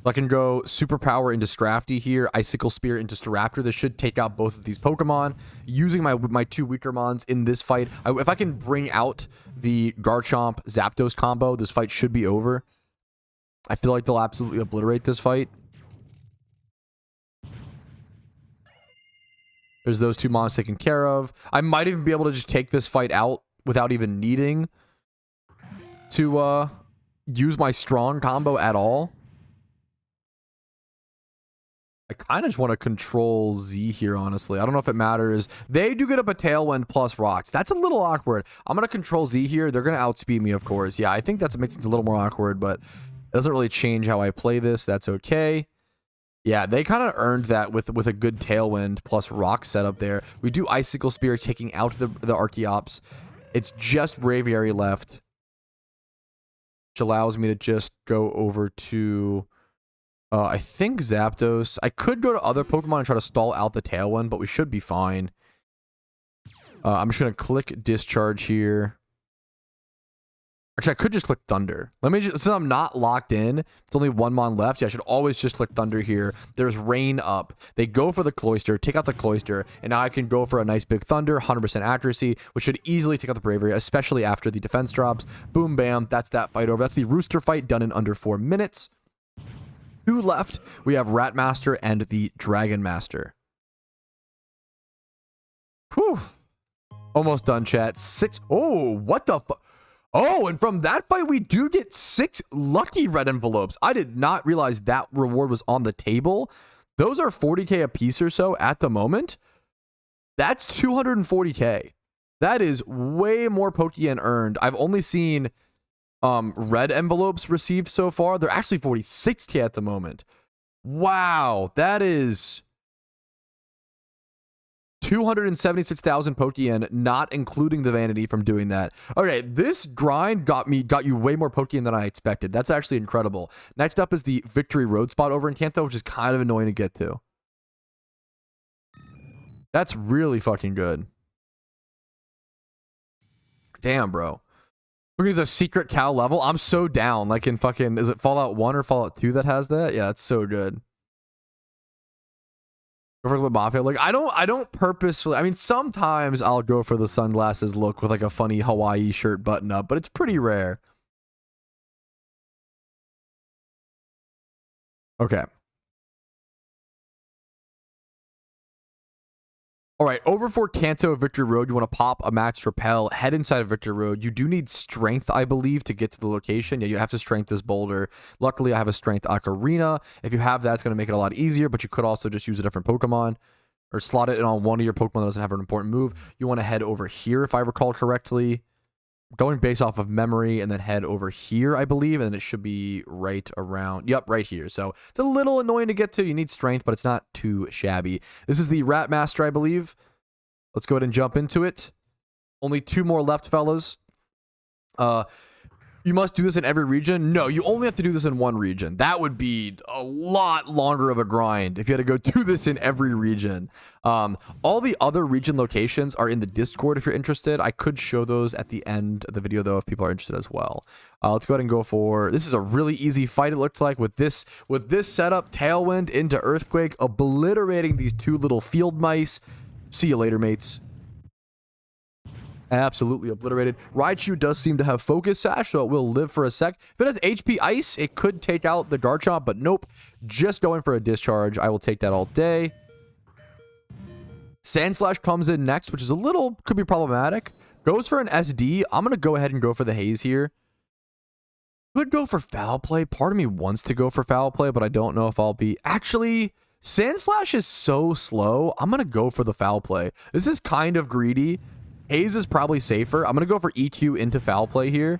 I can go Super Power into Scrafty here, Icicle Spear into Staraptor. This should take out both of these Pokemon. Using my two weaker mons in this fight, if I can bring out the Garchomp Zapdos combo, this fight should be over. I feel like they'll absolutely obliterate this fight. There's those two mons taken care of. I might even be able to just take this fight out without even needing to use my strong combo at all. I kind of just want to control Z here, honestly. I don't know if it matters. They do get up a Tailwind plus Rocks. That's a little awkward. I'm going to control Z here. They're going to outspeed me, of course. Yeah, I think that makes it a little more awkward, but it doesn't really change how I play this. That's okay. Yeah, they kind of earned that with a good Tailwind plus Rock setup there. We do Icicle Spear, taking out the Archeops. It's just Braviary left, which allows me to just go over to... I think Zapdos. I could go to other Pokemon and try to stall out the Tailwind, but we should be fine. I'm just going to click Discharge here. Actually, I could just click Thunder. Let me just, since I'm not locked in, it's only one mon left. Yeah, I should always just click Thunder here. There's Rain up. They go for the Cloister, take out the Cloister, and now I can go for a nice big Thunder, 100% accuracy, which should easily take out the Bravery, especially after the defense drops. Boom, bam. That's that fight over. That's the Rooster fight done in under 4 minutes. 2 left. We have Rat Master and the Dragon Master. Whew. Almost done, chat. 6. Oh, what the fuck? Oh, and from that fight, we do get 6 lucky red envelopes. I did not realize that reward was on the table. Those are 40k a piece or so at the moment. That's 240k. That is way more Pokeyen earned. I've only seen red envelopes received so far. They're actually 46k at the moment. Wow, that is 276,000 Pokeyen, not including the vanity from doing that. Okay, this grind got you way more Pokeyen than I expected. That's actually incredible. Next up is the Victory Road spot over in Kanto, which is kind of annoying to get to. That's really fucking good. Damn, bro. We're gonna use a secret cow level. I'm so down. Like in fucking, is it Fallout 1 or Fallout 2 that has that? Yeah, it's so good. With Mafia, like I don't purposefully, I mean sometimes I'll go for the sunglasses look with like a funny Hawaii shirt button up, but it's pretty rare. Okay. All right, over for Kanto Victory Road, you want to pop a max repel, head inside of Victory Road. You do need strength, I believe, to get to the location. Yeah, you have to strength this boulder. Luckily, I have a strength ocarina. If you have that, it's going to make it a lot easier, but you could also just use a different Pokemon or slot it in on one of your Pokemon that doesn't have an important move. You want to head over here, if I recall correctly. Going based off of memory, and then head over here, I believe, and it should be right around, yep, right here. So it's a little annoying to get to. You need strength, but it's not too shabby. This is the Rat Master, I believe. Let's go ahead and jump into it. Only 2 more left, fellas. You must do this in every region. No, you only have to do this in one region. That would be a lot longer of a grind if you had to go do this in every region. All the other region locations are in the Discord if you're interested. I could show those at the end of the video, though, if people are interested as well. Let's go ahead and go for, this is a really easy fight, it looks like, with this setup. Tailwind into Earthquake, obliterating these 2 little field mice. See you later, mates. Absolutely obliterated. Raichu does seem to have Focus Sash, so it will live for a sec. If it has HP Ice, it could take out the Garchomp, but nope. Just going for a Discharge. I will take that all day. Sandslash comes in next, which is a little, could be problematic. Goes for an SD. I'm going to go ahead and go for the Haze here. Could go for Foul Play. Part of me wants to go for Foul Play, but I don't know if I'll be... Actually, Sandslash is so slow. I'm going to go for the Foul Play. This is kind of greedy. Haze is probably safer. I'm going to go for EQ into Foul Play here.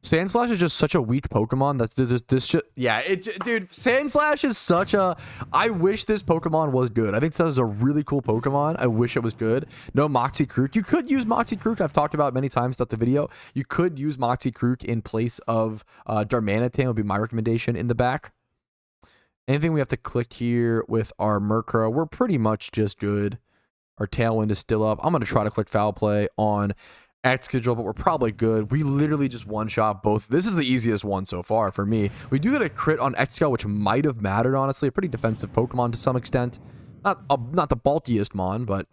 Sandslash is just such a weak Pokemon. That's this yeah, dude, Sandslash is such a... I wish this Pokemon was good. I think this is a really cool Pokemon. I wish it was good. No Moxie Krook. You could use Moxie Krook. I've talked about many times throughout the video. You could use Moxie Krook in place of Darmanitan would be my recommendation in the back. Anything we have to click here with our Murkrow, we're pretty much just good. Our Tailwind is still up. I'm going to try to click Foul Play on X-Schedule, but we're probably good. We literally just one-shot both. This is the easiest one so far for me. We do get a crit on X-Scale, which might have mattered, honestly. A pretty defensive Pokemon to some extent. Not the bulkiest Mon, but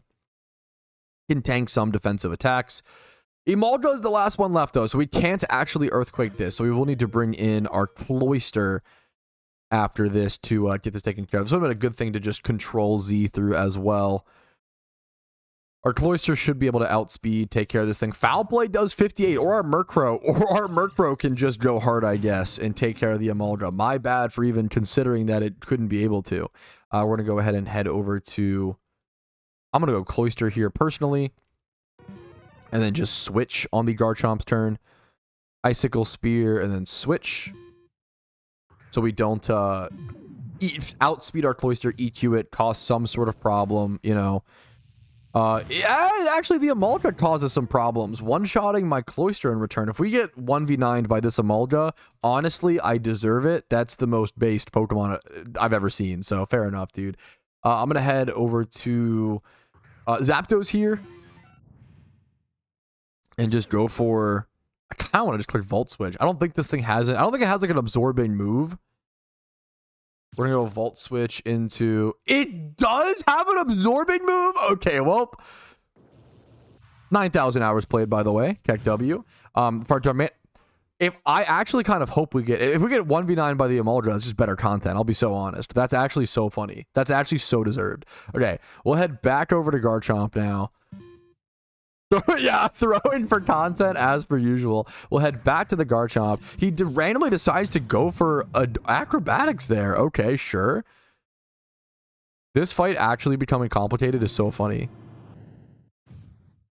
can tank some defensive attacks. Emolga is the last one left, though, so we can't actually Earthquake this. So we will need to bring in our Cloister after this to get this taken care of. This would have been a good thing to just control Z through as well. Our Cloister should be able to outspeed, take care of this thing. Foul Play does 58, or our Murkrow can just go hard, I guess, and take care of the Emolga. My bad for even considering that it couldn't be able to. We're going to go ahead and head over to... I'm going to go Cloister here personally, and then just switch on the Garchomp's turn. Icicle Spear, and then switch. So we don't outspeed our Cloister, EQ it, cause some sort of problem, you know. Yeah, actually, the Emolga causes some problems. One-shotting my Cloister in return. If we get 1v9'd by this Emolga, honestly, I deserve it. That's the most based Pokemon I've ever seen, so fair enough, dude. I'm going to head over to Zapdos here and just go for I kind of want to just click Volt Switch. I don't think this thing has it. I don't think it has like an absorbing move. We're going to go Volt Switch into... It does have an absorbing move? Okay, well... 9,000 hours played, by the way. Keck W. For Darman... If I actually kind of hope we get... If we get 1v9 by the Emaldra, that's just better content. I'll be so honest. That's actually so funny. That's actually so deserved. Okay, we'll head back over to Garchomp now. Yeah, throwing for content as per usual. We'll head back to the Garchomp. He randomly decides to go for acrobatics there. Okay, sure. This fight actually becoming complicated is so funny.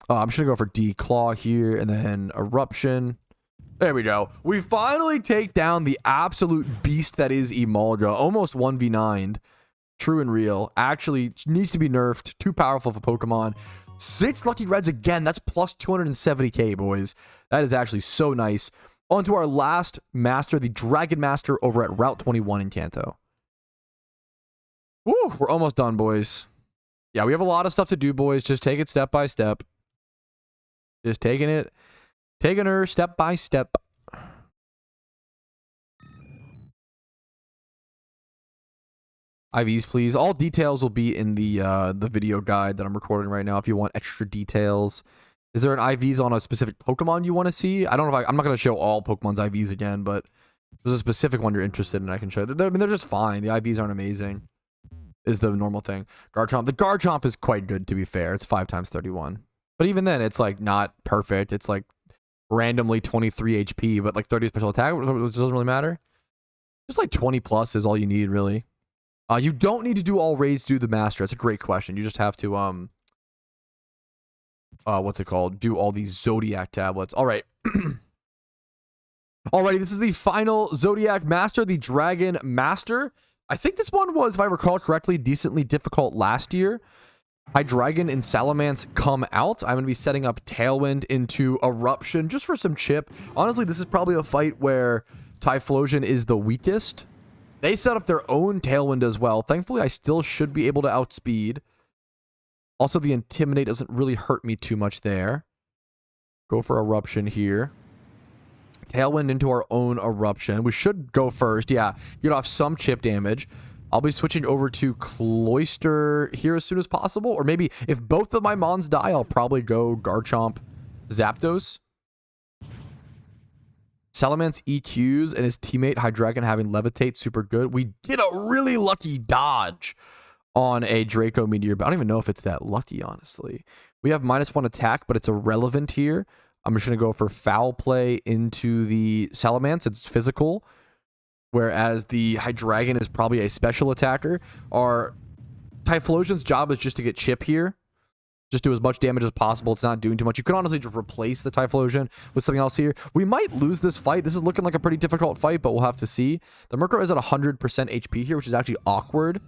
I'm just gonna go for D-Claw here and then Eruption. There we go. We finally take down the absolute beast that is Emaldra. Almost 1v9'd. True and real. Actually needs to be nerfed. Too powerful for Pokemon. 6 lucky reds again. That's plus 270k, boys. That is actually so nice. On to our last master, the Dragon Master over at Route 21 in Kanto. Woo, we're almost done, boys. Yeah, we have a lot of stuff to do, boys. Just take it step by step. Just taking her step by step. IVs, please. All details will be in the video guide that I'm recording right now if you want extra details. Is there an IVs on a specific Pokemon you want to see? I don't know if I'm not going to show all Pokemon's IVs again, but if there's a specific one you're interested in, I can show you. I mean, they're just fine. The IVs aren't amazing. Is the normal thing. Garchomp. The Garchomp is quite good, to be fair. It's 5 times 31. But even then, it's like not perfect. It's like randomly 23 HP, but like 30 special attack, which doesn't really matter. Just like 20 plus is all you need, really. You don't need to do all raids to do the master. That's a great question. You just have to what's it called? Do all these Zodiac tablets. All right. Alrighty, this is the final Zodiac Master, the Dragon Master. I think this one was, if I recall correctly, decently difficult last year. Hydreigon and Salamence come out. I'm going to be setting up Tailwind into Eruption just for some chip. Honestly, this is probably a fight where Typhlosion is the weakest. They set up their own Tailwind as well. Thankfully, I still should be able to outspeed. Also, the Intimidate doesn't really hurt me too much there. Go for Eruption here. Tailwind into our own Eruption. We should go first. Yeah, get off some chip damage. I'll be switching over to Cloyster here as soon as possible. Or maybe if both of my Mons die, I'll probably go Garchomp Zapdos. Salamence EQs and his teammate Hydreigon having Levitate, super good. We did a really lucky dodge on a Draco Meteor, but I don't even know if it's that lucky, honestly. We have -1 attack, but it's irrelevant here. I'm just going to go for Foul Play into the Salamence. It's physical, whereas the Hydreigon is probably a special attacker. Our Typhlosion's job is just to get chip here. Just do as much damage as possible. It's not doing too much. You could honestly just replace the Typhlosion with something else here. We might lose this fight. This is looking like a pretty difficult fight, but we'll have to see. The Murkrow is at 100% HP here, which is actually awkward.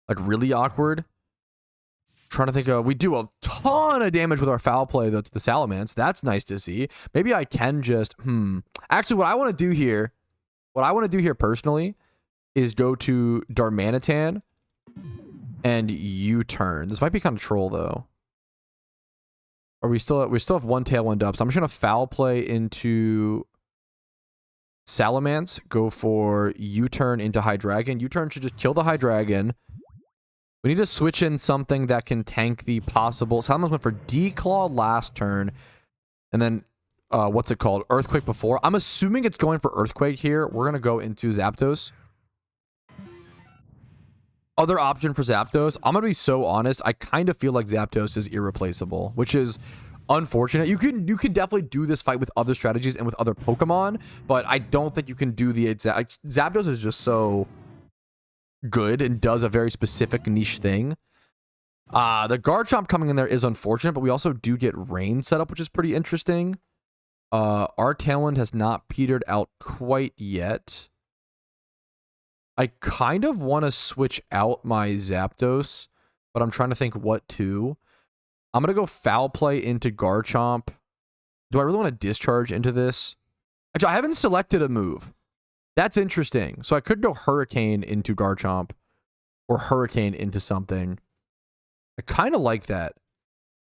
Like, really awkward. Trying to think of... We do a ton of damage with our Foul Play, though, to the Salamence. That's nice to see. Maybe I can just... Actually, what I want to do here... What I want to do here, personally, is go to Darmanitan and U-turn. This might be kind of troll, though. Or we still have one Tailwind up. So I'm just going to Foul Play into Salamence. Go for U-turn into Hydreigon. U-turn should just kill the Hydreigon. We need to switch in something that can tank the possible... Salamence went for D-Claw last turn. And then, what's it called? Earthquake before. I'm assuming it's going for Earthquake here. We're going to go into Zapdos. Other option for Zapdos, I'm going to be so honest, I kind of feel like Zapdos is irreplaceable, which is unfortunate. You can definitely do this fight with other strategies and with other Pokemon, but I don't think you can do the exact... Zapdos is just so good and does a very specific niche thing. The Garchomp coming in there is unfortunate, but we also do get Rain set up, which is pretty interesting. Our Tailwind has not petered out quite yet. I kind of want to switch out my Zapdos, but I'm trying to think what to. I'm going to go Foul Play into Garchomp. Do I really want to Discharge into this? Actually, I haven't selected a move. That's interesting. So I could go Hurricane into Garchomp or Hurricane into something. I kind of like that.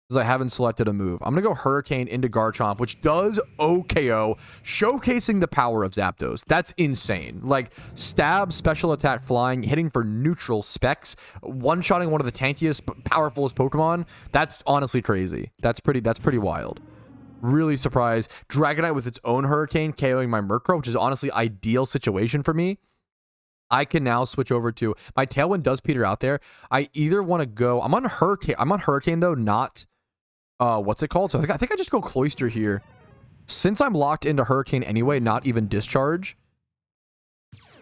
because I haven't selected a move. I'm going to go Hurricane into Garchomp, which does OKO, showcasing the power of Zapdos. That's insane. Like, stab, special attack, flying, hitting for neutral specs, one-shotting one of the tankiest, powerfulest Pokemon. That's honestly crazy. That's pretty wild. Really surprised. Dragonite with its own Hurricane, KOing my Murkrow, which is honestly ideal situation for me. I can now switch over to my Tailwind does peter out there. I either want to go. I'm on Hurricane though, not what's it called? So I think I just go Cloyster here. Since I'm locked into Hurricane anyway, not even Discharge.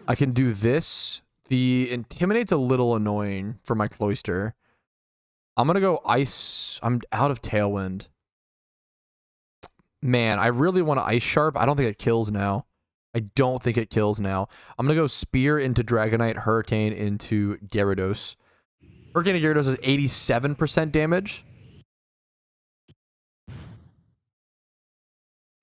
I can do this. The Intimidate's a little annoying for my Cloyster. I'm gonna go Ice. I'm out of Tailwind. Man, I really want to Ice Sharp. I don't think it kills now. I don't think it kills now. I'm going to go Spear into Dragonite, Hurricane into Gyarados. Hurricane and Gyarados is 87% damage.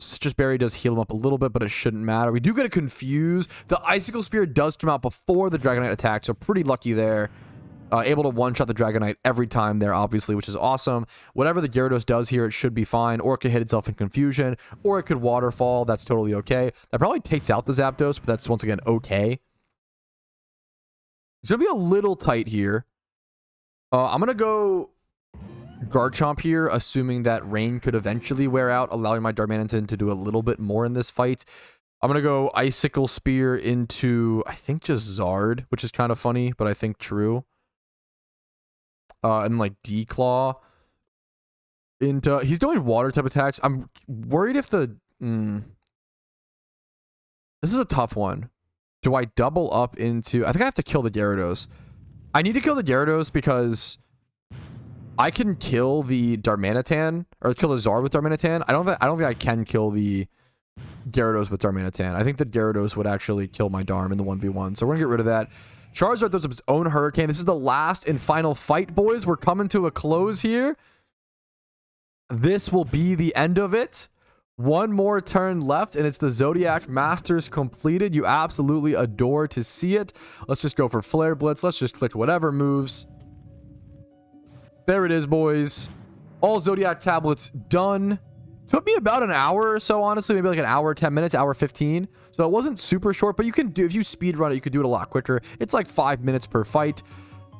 Citrus Berry does heal him up a little bit, but it shouldn't matter. We do get a Confuse. The Icicle Spear does come out before the Dragonite attack, so pretty lucky there. Able to one-shot the Dragonite every time there, obviously, which is awesome. Whatever the Gyarados does here, it should be fine. Or it could hit itself in Confusion. Or it could Waterfall. That's totally okay. That probably takes out the Zapdos, but that's, once again, okay. It's going to be a little tight here. I'm going to go Garchomp here, assuming that Rain could eventually wear out, allowing my Darmanitan to do a little bit more in this fight. I'm going to go Icicle Spear into, I think, just Zard, which is kind of funny, but I think true. And like D-Claw into, he's doing water type attacks. I'm worried if the this is a tough one. Do I double up into, I think I have to kill the Gyarados. I need to kill the Gyarados because I can kill the Darmanitan, or kill the Zard with Darmanitan. I don't think I can kill the Gyarados with Darmanitan. I think the Gyarados would actually kill my Darm in the 1v1, so we're gonna get rid of that. Charizard does its own Hurricane. This is the last and final fight, boys. We're coming to a close here. This will be the end of it. One more turn left, and it's the Zodiac Masters completed. You absolutely adore to see it. Let's just go for Flare Blitz. Let's just click whatever moves. There it is, boys. All Zodiac tablets done. Took me about an hour or so, honestly. Maybe like an hour, 10 minutes, hour 15. So it wasn't super short, but you can do, if you speed run it, you could do it a lot quicker. It's like 5 minutes per fight.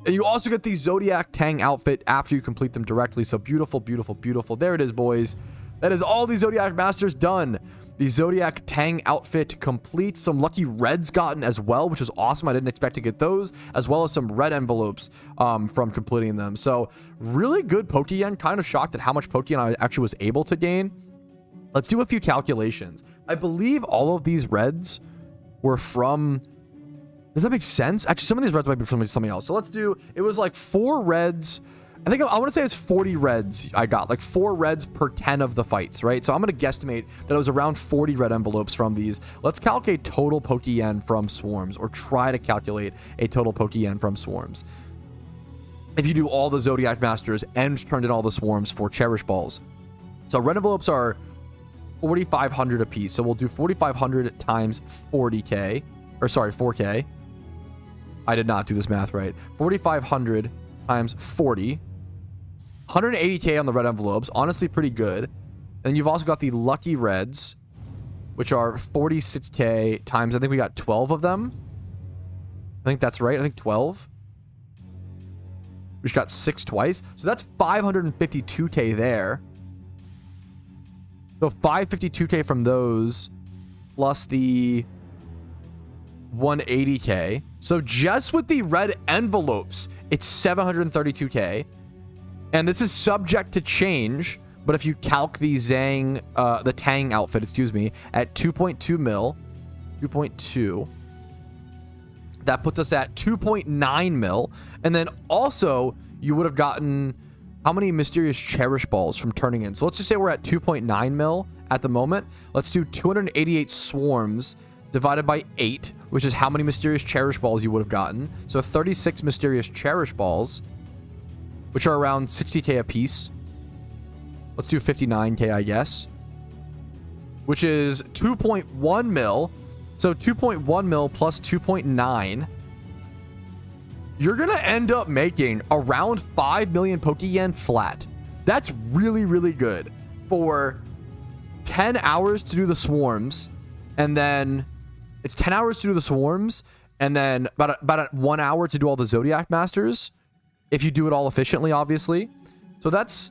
And you also get the Zodiac Tang outfit after you complete them directly. So beautiful, beautiful, beautiful. There it is, boys. That is all the Zodiac Masters done. The Zodiac Tang outfit complete. Some lucky reds gotten as well, which is awesome. I didn't expect to get those, as well as some red envelopes from completing them. So really good Pokeyen. Kind of shocked at how much Pokeyen I actually was able to gain. Let's do a few calculations. I believe all of these reds were from... Does that make sense? Actually, some of these reds might be from something else. So let's do... It was like 4 reds... I think I want to say it's 40 reds I got. Like 4 reds per 10 of the fights, right? So I'm going to guesstimate that it was around 40 red envelopes from these. Let's calculate total Pokeyen from swarms, or try to calculate a total Pokeyen from swarms. If you do all the Zodiac Masters and turned in all the swarms for Cherish Balls. So red envelopes are 4,500 a piece. So we'll do 4,500 times 40k, or sorry, 4k. I did not do this math right. 4,500 times 40. 180k on the red envelopes. Honestly, pretty good. And you've also got the lucky reds, which are 46k times, I think we got 12 of them. I think that's right. I think 12. We just got 6 twice. So that's 552k there. So 552k from those, plus the 180k. So just with the red envelopes, it's 732k. And this is subject to change, but if you calc the the Tang outfit, excuse me, at 2.2 mil, 2.2, that puts us at 2.9 mil. And then also, you would have gotten how many mysterious Cherish Balls from turning in? So let's just say we're at 2.9 mil at the moment. Let's do 288 swarms divided by 8, which is how many mysterious Cherish Balls you would have gotten. So 36 mysterious Cherish Balls, which are around 60k a piece. Let's do 59k, I guess, which is 2.1 mil. So 2.1 mil plus 2.9. You're going to end up making around 5 million Pokeyen flat. That's really, really good for 10 hours to do the swarms. And then it's 10 hours to do the swarms. And then about 1 hour to do all the Zodiac Masters. If you do it all efficiently, obviously. So that's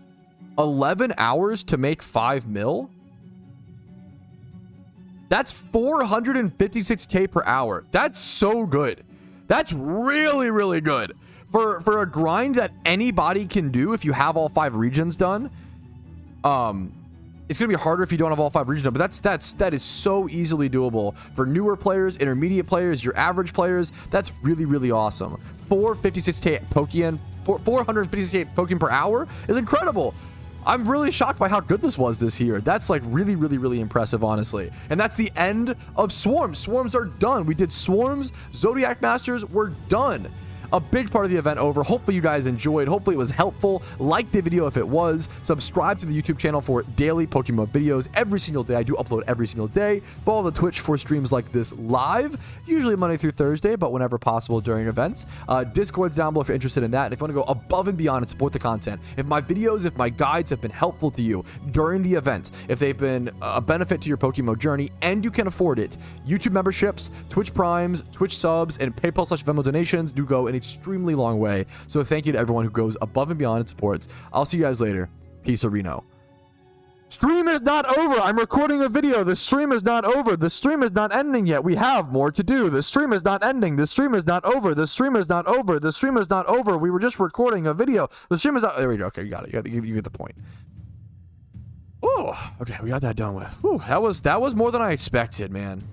11 hours to make 5 mil. That's 456k per hour. That's so good. That's really, really good. For a grind that anybody can do if you have all 5 regions done. It's gonna be harder if you don't have all 5 regions done, but that is so easily doable for newer players, intermediate players, your average players. That's really, really awesome. 456k Pokeyen, 456k Pokeyen per hour is incredible. I'm really shocked by how good this was this year. That's like really, really, really impressive, honestly. And that's the end of Swarms. Swarms are done. We did Swarms. Zodiac Masters were done. A big part of the event over. Hopefully you guys enjoyed. Hopefully it was helpful. Like the video if it was. Subscribe to the YouTube channel for daily Pokemon videos every single day. I do upload every single day. Follow the Twitch for streams like this live, usually Monday through Thursday, but whenever possible during events. Discord's down below if you're interested in that. And if you want to go above and beyond and support the content, if my videos, if my guides have been helpful to you during the event, if they've been a benefit to your Pokemon journey and you can afford it, YouTube memberships, Twitch Primes, Twitch subs, and PayPal/Venmo donations do go an extremely long way. So thank you to everyone who goes above and beyond and supports. I'll see you guys later. Peace, Reno. Stream is not over. I'm recording a video. The stream is not over. The stream is not ending yet. We have more to do. The stream is not ending. The stream is not over. The stream is not over. The stream is not over. We were just recording a video. The stream is not. There we go. Okay, you got it. You get the point. Oh, okay. We got that done with. Ooh, that was more than I expected, man.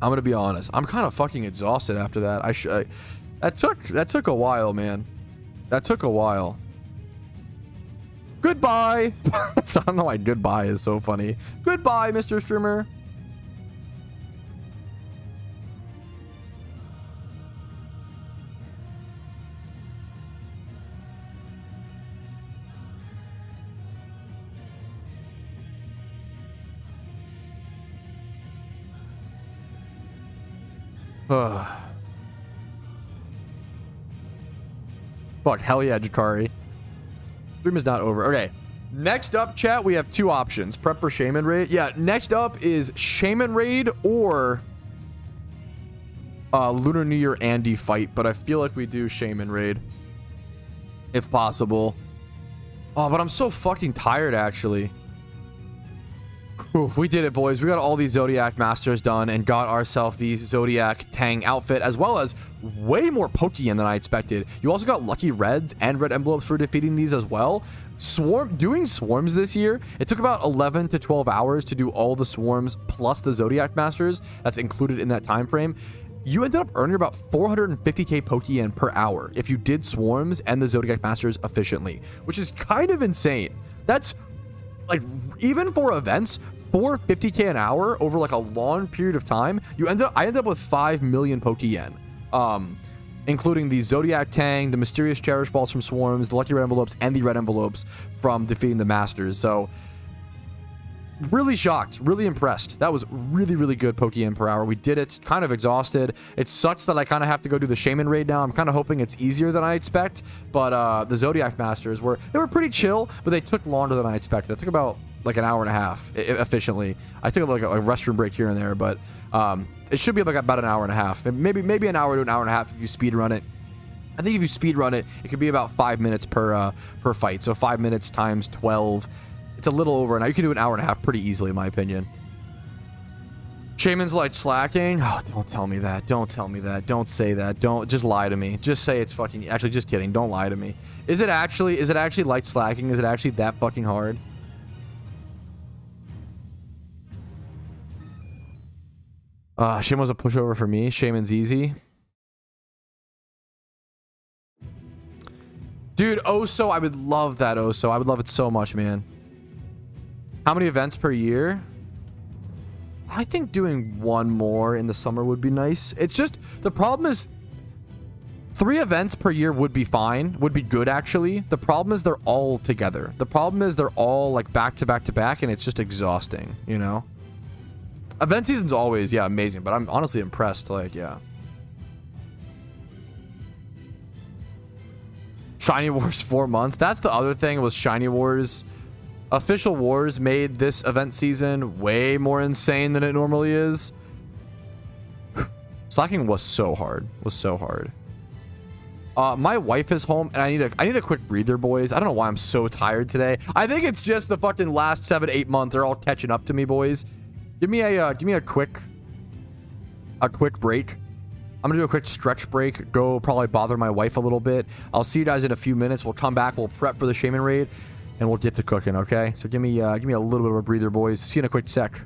I'm gonna be honest. I'm kind of fucking exhausted after that. That took a while, man. That took a while. Goodbye. I don't know why goodbye is so funny. Goodbye, Mr. Streamer. Fuck, hell yeah, Jakari. Stream is not over. Okay, next up, chat, we have 2 options. Prep for Shaymin raid. Yeah, next up is Shaymin raid or Lunar New Year Andy fight, but I feel like we do Shaymin raid if possible. Oh, but I'm so fucking tired, actually. Oof, we did it, boys. We got all these Zodiac Masters done and got ourselves the Zodiac Tang outfit, as well as way more Pokeyen than I expected. You also got lucky reds and red envelopes for defeating these as well. Doing swarms this year, it took about 11 to 12 hours to do all the swarms plus the Zodiac Masters. That's included in that time frame. You ended up earning about 450k Pokeyen per hour if you did swarms and the Zodiac Masters efficiently, which is kind of insane. That's like, even for events, 450k an hour over like a long period of time, I ended up with 5 million Pokeyen, including the Zodiac Tang, the mysterious Cherish Balls from Swarms, the lucky red envelopes, and the red envelopes from defeating the Masters. So really shocked, really impressed. That was really, really good Pokeyen per hour. We did it. Kind of exhausted. It sucks that I kind of have to go do the Shaymin raid now. I'm kind of hoping it's easier than I expect, but the Zodiac Masters were pretty chill, but they took longer than I expected. It took about like an hour and a half efficiently. I took like a restroom break here and there, but it should be like about an hour and a half, maybe an hour to an hour and a half if you speed run it. I think if you speed run it, it could be about 5 minutes per fight. So 5 minutes times 12. It's a little over. Now you can do an hour and a half pretty easily, in my opinion. Shaymin's like slacking. Oh, don't tell me that. Don't tell me that. Don't say that. Don't just lie to me. Just say it's fucking. Actually, just kidding. Don't lie to me. Is it actually like slacking? Is it actually that fucking hard? Shaymin was a pushover for me. Shaymin's easy. Dude, Oso, I would love that, Oso. I would love it so much, man. How many events per year? I think doing 1 more in the summer would be nice. It's just, the problem is 3 events per year would be fine. Would be good, actually. The problem is they're all together. The problem is they're all like back to back to back, and it's just exhausting, you know? Event season's always, yeah, amazing, but I'm honestly impressed, like, yeah. Shiny Wars 4 months. That's the other thing was Shiny Wars. Official Wars made this event season way more insane than it normally is. Slacking was so hard. My wife is home, and I need a quick breather, boys. I don't know why I'm so tired today. I think it's just the fucking last 7-8 months. They're all catching up to me, boys. Give me a quick break. I'm gonna do a quick stretch break. Go probably bother my wife a little bit. I'll see you guys in a few minutes. We'll come back. We'll prep for the Shaymin raid, and we'll get to cooking. Okay. So give me a little bit of a breather, boys. See you in a quick sec.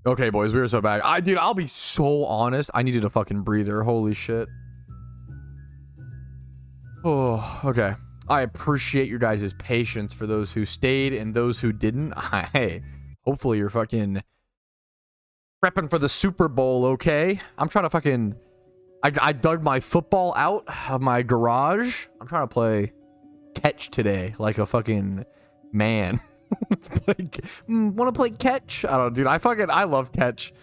Okay, boys, we were so bad. Dude, I'll be so honest. I needed a fucking breather. Holy shit. Oh, okay. I appreciate your guys' patience for those who stayed and those who didn't. Hey, hopefully you're fucking prepping for the Super Bowl, okay? I'm trying to fucking... I dug my football out of my garage. I'm trying to play catch today like a fucking man. Want to play catch? I don't know, dude. I love catch.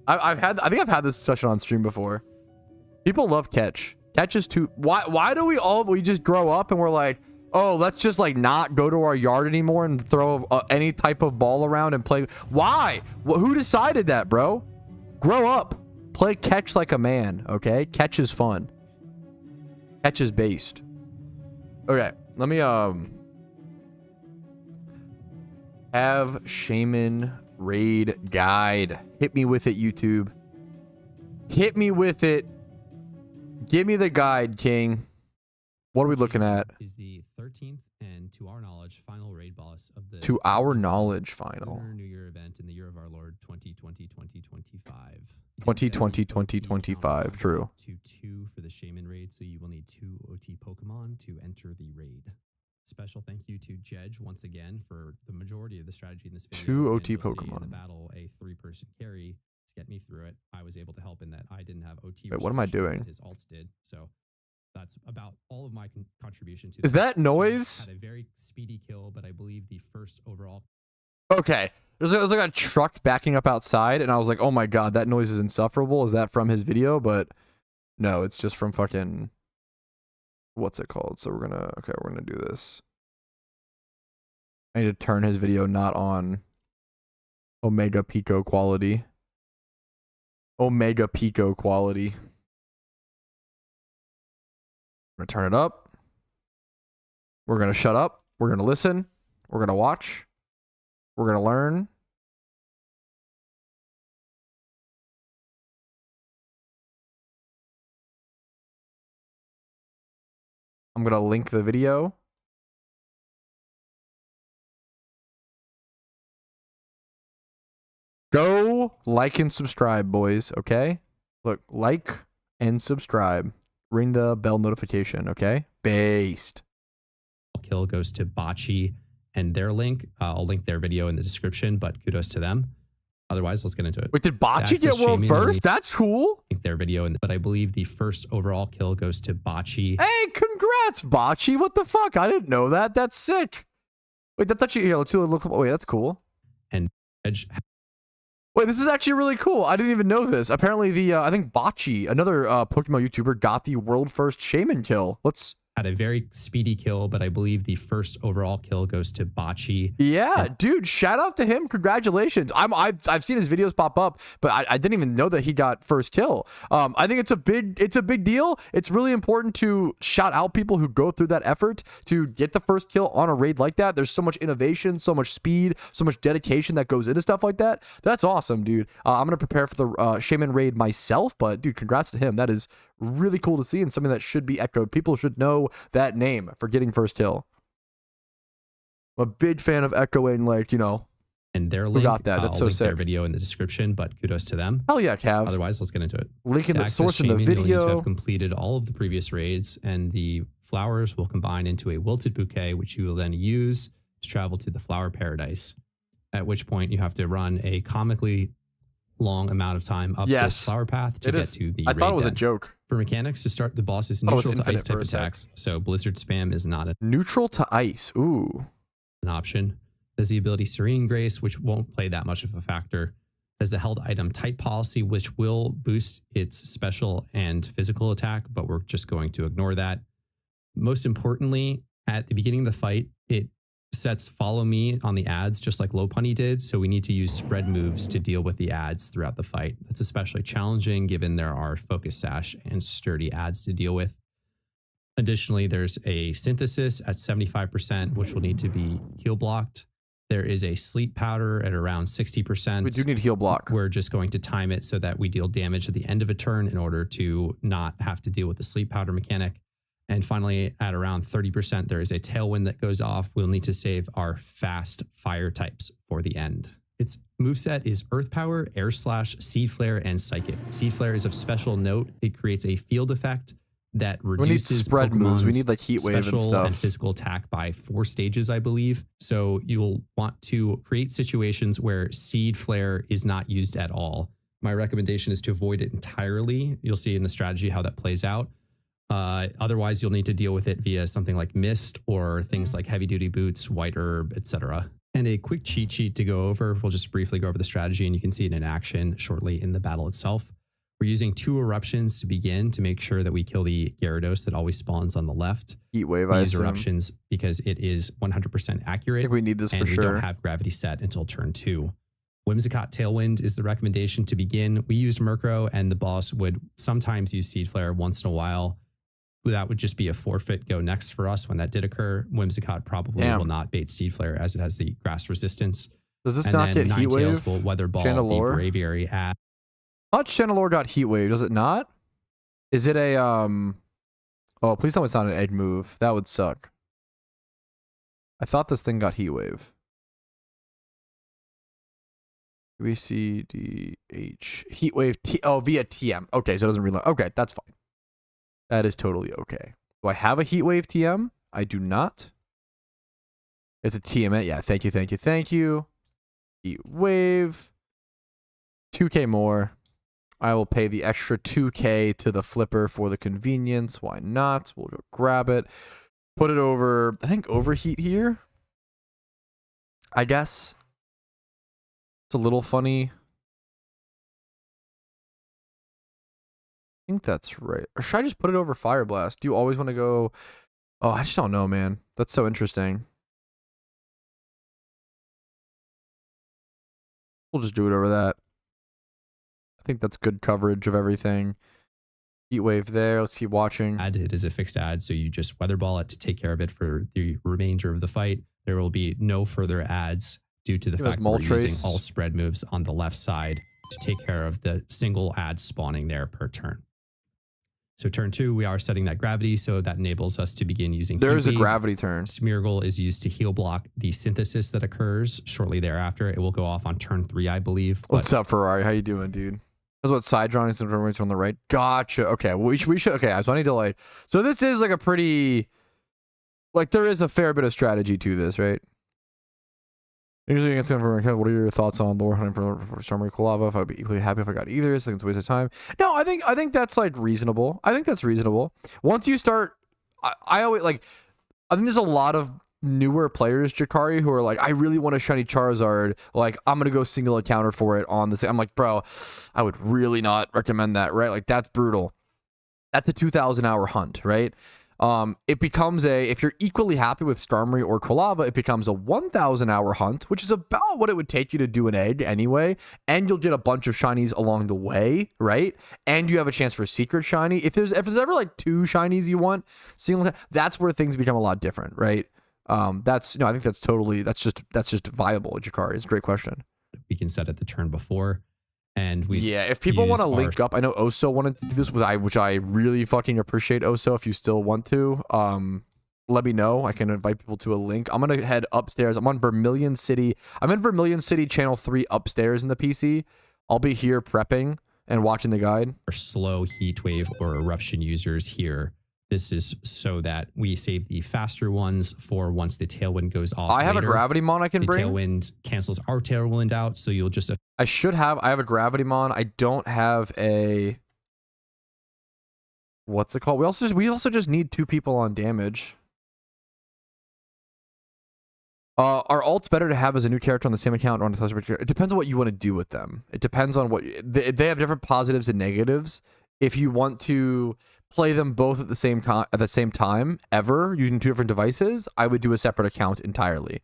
I think I've had this discussion on stream before. People love catch. Catch is too... Why do we just grow up and we're like, oh, let's just like not go to our yard anymore and throw any type of ball around and play? Why? Who decided that, bro? Grow up. Play catch like a man, okay? Catch is fun. Catch is based. Okay, let me have Shaymin raid guide. Hit me with it, YouTube. Hit me with it. Give me the guide, King. What are we looking at? Is the 13th and, to our knowledge, final raid boss of the... To our knowledge, final. Lunar New Year event in the year of our Lord 2020-2025. 2020-2025, true. To 2 for the Shaymin raid, so you will need 2 OT Pokemon to enter the raid. Special thank you to Jedge once again for the majority of the strategy in this video. 2 OT and you'll see Pokemon. in the battle, a 3-person carry to get me through it. I was able to help in that I didn't have OT. Wait, what am I doing? His alts did, so... That's about all of my contribution to this. Is that noise? Had a very speedy kill, but I believe the first overall. Okay. There's like a truck backing up outside, and I was like, oh my god, that noise is insufferable. Is that from his video? But no, it's just from fucking... What's it called? So we're gonna do this. I need to turn his video not on Omega Pico quality. Omega Pico quality. We're gonna turn it up. We're gonna shut up. We're gonna listen. We're gonna watch. We're gonna learn. I'm gonna link the video. Go like and subscribe, boys, okay? Look, like and subscribe. Ring the bell notification, okay? Based. Kill goes to Bocce and their link. I'll link their video in the description, but kudos to them. Otherwise, let's get into it. Wait, did Bocce get world first? That's cool. Link their video, but I believe the first overall kill goes to Bocce. Hey, congrats, Bocce. What the fuck? I didn't know that. That's sick. Wait, that's actually here. Let's see what it looks like. Wait, that's cool. And Edge. Wait, this is actually really cool. I didn't even know this. Apparently, I think Bocce, another PokeMMO YouTuber, got the world first Shaymin kill. Had a very speedy kill, but I believe the first overall kill goes to Bocce. Yeah, dude, shout out to him. Congratulations. I've seen his videos pop up, but I didn't even know that he got first kill. I think it's a big deal. It's really important to shout out people who go through that effort to get the first kill on a raid like that. There's so much innovation, so much speed, so much dedication that goes into stuff like that. That's awesome, dude. I'm gonna prepare for the Shaymin raid myself, but dude, congrats to him. That is really cool to see and something that should be echoed. People should know that name for getting first kill. I'm a big fan of echoing, like, you know, and their link. Got that. That's I'll so link sick. Their video in the description, but kudos to them. Hell yeah, Cav. Otherwise, let's get into it. Link in the source in the Shaymin, video. You'll need to have completed all of the previous raids, and the flowers will combine into a wilted bouquet, which you will then use to travel to the flower paradise. At which point, you have to run a comically long amount of time up this flower path to get to the raid. I thought it was a joke. For mechanics, to start the boss is neutral to ice type attacks, so blizzard spam is not neutral to ice. Ooh, an option. There's the ability Serene Grace, which won't play that much of a factor. There's the held item type policy, which will boost its special and physical attack, but we're just going to ignore that. Most importantly, at the beginning of the fight, it sets follow me on the ads just like Lopunny did, so we need to use spread moves to deal with the ads throughout the fight. That's especially challenging given there are focus sash and sturdy ads to deal with. Additionally, there's a synthesis at 75%, which will need to be heal blocked. There is a sleep powder at around 60%. We do need heal block. We're just going to time it so that we deal damage at the end of a turn in order to not have to deal with the sleep powder mechanic. And finally, at around 30%, there is a tailwind that goes off. We'll need to save our fast fire types for the end. Its moveset is Earth Power, Air Slash, Seed Flare, and Psychic. Seed Flare is of special note. It creates a field effect that reduces we need spread moves. We need like Heat Wave special and stuff. and physical attack by 4 stages, I believe. So you'll want to create situations where Seed Flare is not used at all. My recommendation is to avoid it entirely. You'll see in the strategy how that plays out. Otherwise, you'll need to deal with it via something like Mist or things like Heavy Duty Boots, White Herb, etc. And a quick cheat sheet to go over. We'll just briefly go over the strategy and you can see it in action shortly in the battle itself. We're using 2 eruptions to begin to make sure that we kill the Gyarados that always spawns on the left. Heat Wave, We I use assume. eruptions because it is 100% accurate. I think we need this for and we sure. don't have gravity set until turn 2. Whimsicott Tailwind is the recommendation to begin. We used Murkrow and the boss would sometimes use Seed Flare once in a while. That would just be a forfeit go next for us when that did occur. Whimsicott probably will not bait Seed Flare as it has the grass resistance. Does this and not get Heat Ninetales Wave? will Weather Ball Chandelure? the Braviary at. I thought Chandelure got Heat Wave. Does it not? Is it a Oh, please tell me it's not an egg move. That would suck. I thought this thing got Heat Wave. B C D H Heat Wave T. Oh, via TM. Okay, so it doesn't reload. Okay, that's fine. That is totally okay. Do I have a Heat Wave TM? I do not. It's a TM. Yeah, thank you, thank you, thank you. Heat Wave. 2k more. I will pay the extra 2k to the flipper for the convenience. Why not? We'll go grab it. Put it over, I think overheat here. I guess. It's a little funny. I think that's right. Or should I just put it over Fire Blast? Do you always want to go? Oh, I just don't know, man. That's so interesting. We'll just do it over that. I think that's good coverage of everything. Heat Wave there. Let's keep watching. It is a fixed ad, so you just Weather Ball it to take care of it for the remainder of the fight. There will be no further ads due to the fact that we're using all spread moves on the left side to take care of the single ad spawning there per turn. So turn 2, we are setting that gravity, so that enables us to begin using There is a gravity turn. Smeargle is used to heal block the synthesis that occurs shortly thereafter. It will go off on turn 3, I believe. What's up, Ferrari? How you doing, dude? That's what side drawing is on the right. Gotcha. Okay, well, we should. Okay, so I need to like. So this is like a pretty, like there is a fair bit of strategy to this, right? Usually against him for what are your thoughts on lore hunting for Stormy Kolava? If I'd be equally happy if I got either, I think it's a waste of time. No, I think that's like reasonable. I think that's reasonable. Once you start, I always like. I think there's a lot of newer players, Jakari, who are like, I really want a shiny Charizard. Like, I'm gonna go single encounter for it on this. I'm like, bro, I would really not recommend that, right? Like, that's brutal. That's a 2,000-hour hunt, right? It becomes if you're equally happy with Skarmory or Quilava, it becomes a 1,000-hour hunt, which is about what it would take you to do an egg anyway, and you'll get a bunch of shinies along the way, right? And you have a chance for secret shiny. If there's ever like 2 shinies you want, that's where things become a lot different, right? I think that's just viable, Jakari. It's a great question. We can set it the turn before. And if people want to link up, I know Oso wanted to do this, which I really fucking appreciate, Oso. If you still want to, let me know. I can invite people to a link. I'm gonna head upstairs. I'm on Vermilion City. I'm in Vermilion City Channel 3 upstairs in the PC. I'll be here prepping and watching the guide. For slow heat wave or eruption users here, this is so that we save the faster ones for once the tailwind goes off. I have a gravity mon I can bring. The tailwind cancels our tailwind out, so you'll just. I have a gravity mon. I don't have a. What's it called? We also just need 2 people on damage. Are alts better to have as a new character on the same account or on the character? It depends on what you want to do with them. It depends on what they have different positives and negatives. If you want to play them both at the same time ever using 2 different devices, I would do a separate account entirely.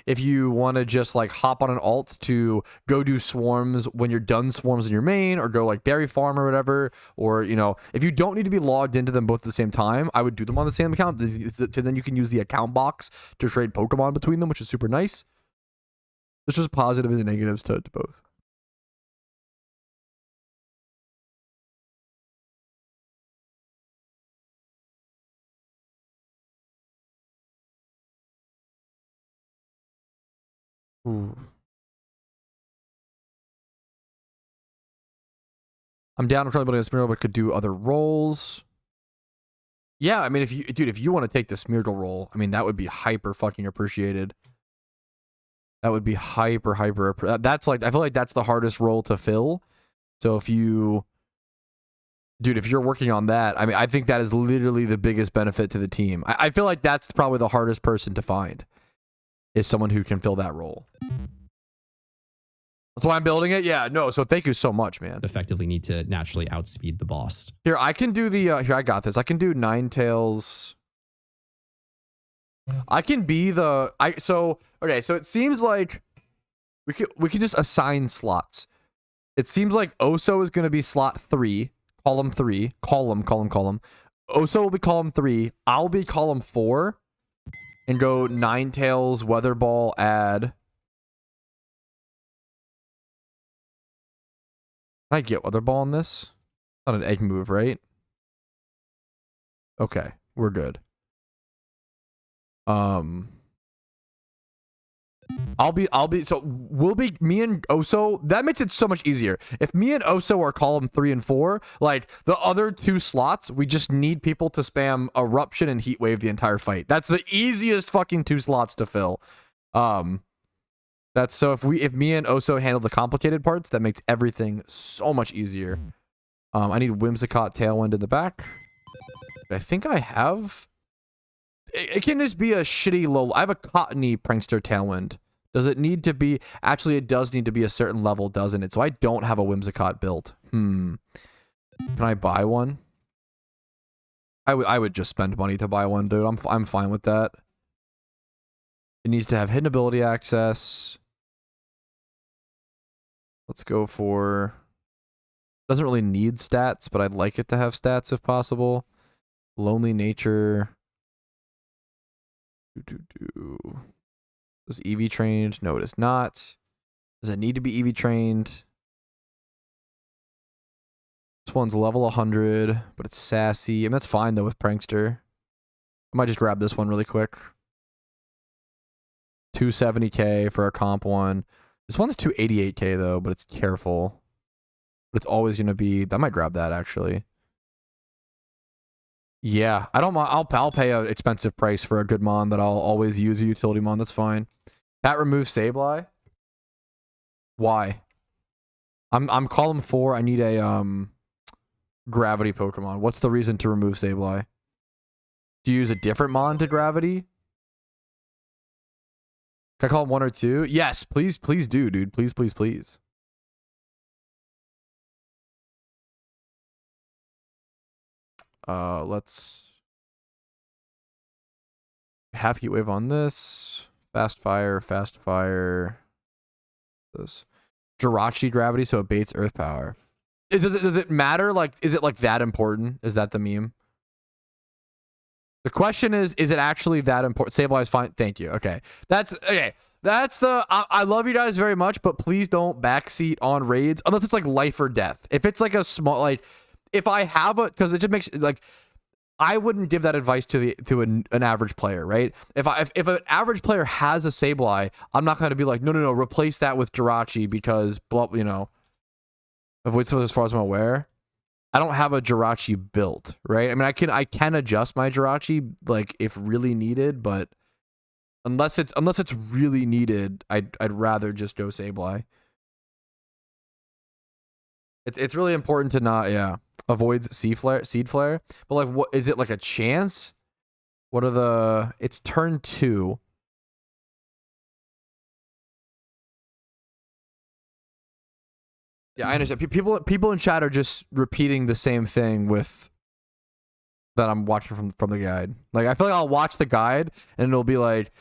If you want to just like hop on an alt to go do swarms when you're done swarms in your main, or go like berry farm or whatever, or if you don't need to be logged into them both at the same time, I would do them on the same account. Then you can use the account box to trade Pokemon between them, which is super nice. There's just positives and negatives to both. Ooh. I'm down for building a Smeargle, but could do other roles. Yeah, I mean, if you want to take the Smeargle role, I mean, that would be hyper fucking appreciated. That would be hyper. That's like, I feel like that's the hardest role to fill. So if you, dude, if you're working on that, I mean, I think that is literally the biggest benefit to the team. I feel like that's probably the hardest person to find, is someone who can fill that role. That's why I'm building it. Yeah, no. So thank you so much, man. Effectively need to naturally outspeed the boss. Here, I can do the, here, I got this. I can do Ninetales. I can be the, okay, so it seems like we can just assign slots. It seems like Oso is going to be slot 3, column 3, column. Oso will be column 3. I'll be column 4 and go Ninetales, Weather Ball, add. Can I get Weather Ball on this? Not an egg move, right? Okay, we're good. So we'll be, me and Oso, that makes it so much easier. If me and Oso are column 3 and 4, like the other 2 slots, we just need people to spam Eruption and Heat Wave the entire fight. That's the easiest fucking 2 slots to fill. That's so if me and Oso handle the complicated parts, that makes everything so much easier. I need Whimsicott Tailwind in the back. I think I have. It can just be a shitty low. I have a Cottony Prankster Tailwind. Does it need to be? Actually, it does need to be a certain level, doesn't it? So I don't have a Whimsicott built. Can I buy one? I would just spend money to buy one, dude. I'm fine with that. It needs to have hidden ability access. Let's go for. Doesn't really need stats, but I'd like it to have stats if possible. Lonely Nature. Is EV trained? No, it is not. Does it need to be EV trained? This one's level 100, but it's sassy. And that's fine, though, with Prankster. I might just grab this one really quick. 270k for a comp one. This one's 288k, though, but it's careful. But it's always going to be... I might grab that, actually. Yeah, I don't mind. I'll pay an expensive price for a good mon that I'll always use a utility mon. That's fine. Pat removes Sableye. Why? I'm column 4. I need a gravity Pokemon. What's the reason to remove Sableye? Do you use a different mon to gravity? Can I call him 1 or 2? Yes, please do, dude. Please. Let's have Heat Wave on this. Fast Fire. This Jirachi Gravity, so it baits Earth Power. Does it matter? Like, is it like that important? Is that the meme? The question is it actually that important? Sableye is fine. Thank you. Okay. That's the, I love you guys very much, but please don't backseat on raids unless it's like life or death. If it's like a small, like, if I have a, because it just makes, like, I wouldn't give that advice to an average player, right? If an average player has a Sableye, I'm not going to be like, no, replace that with Jirachi because, you know, as far as I'm aware, I don't have a Jirachi built, right? I mean, I can adjust my Jirachi like if really needed, but unless it's really needed, I'd rather just go Sableye. It's really important to not avoids seed flare. But like, what is it, like a chance? What are the? It's turn 2. Yeah, I understand. People in chat are just repeating the same thing with that I'm watching from the guide. Like, I feel like I'll watch the guide and it'll be like,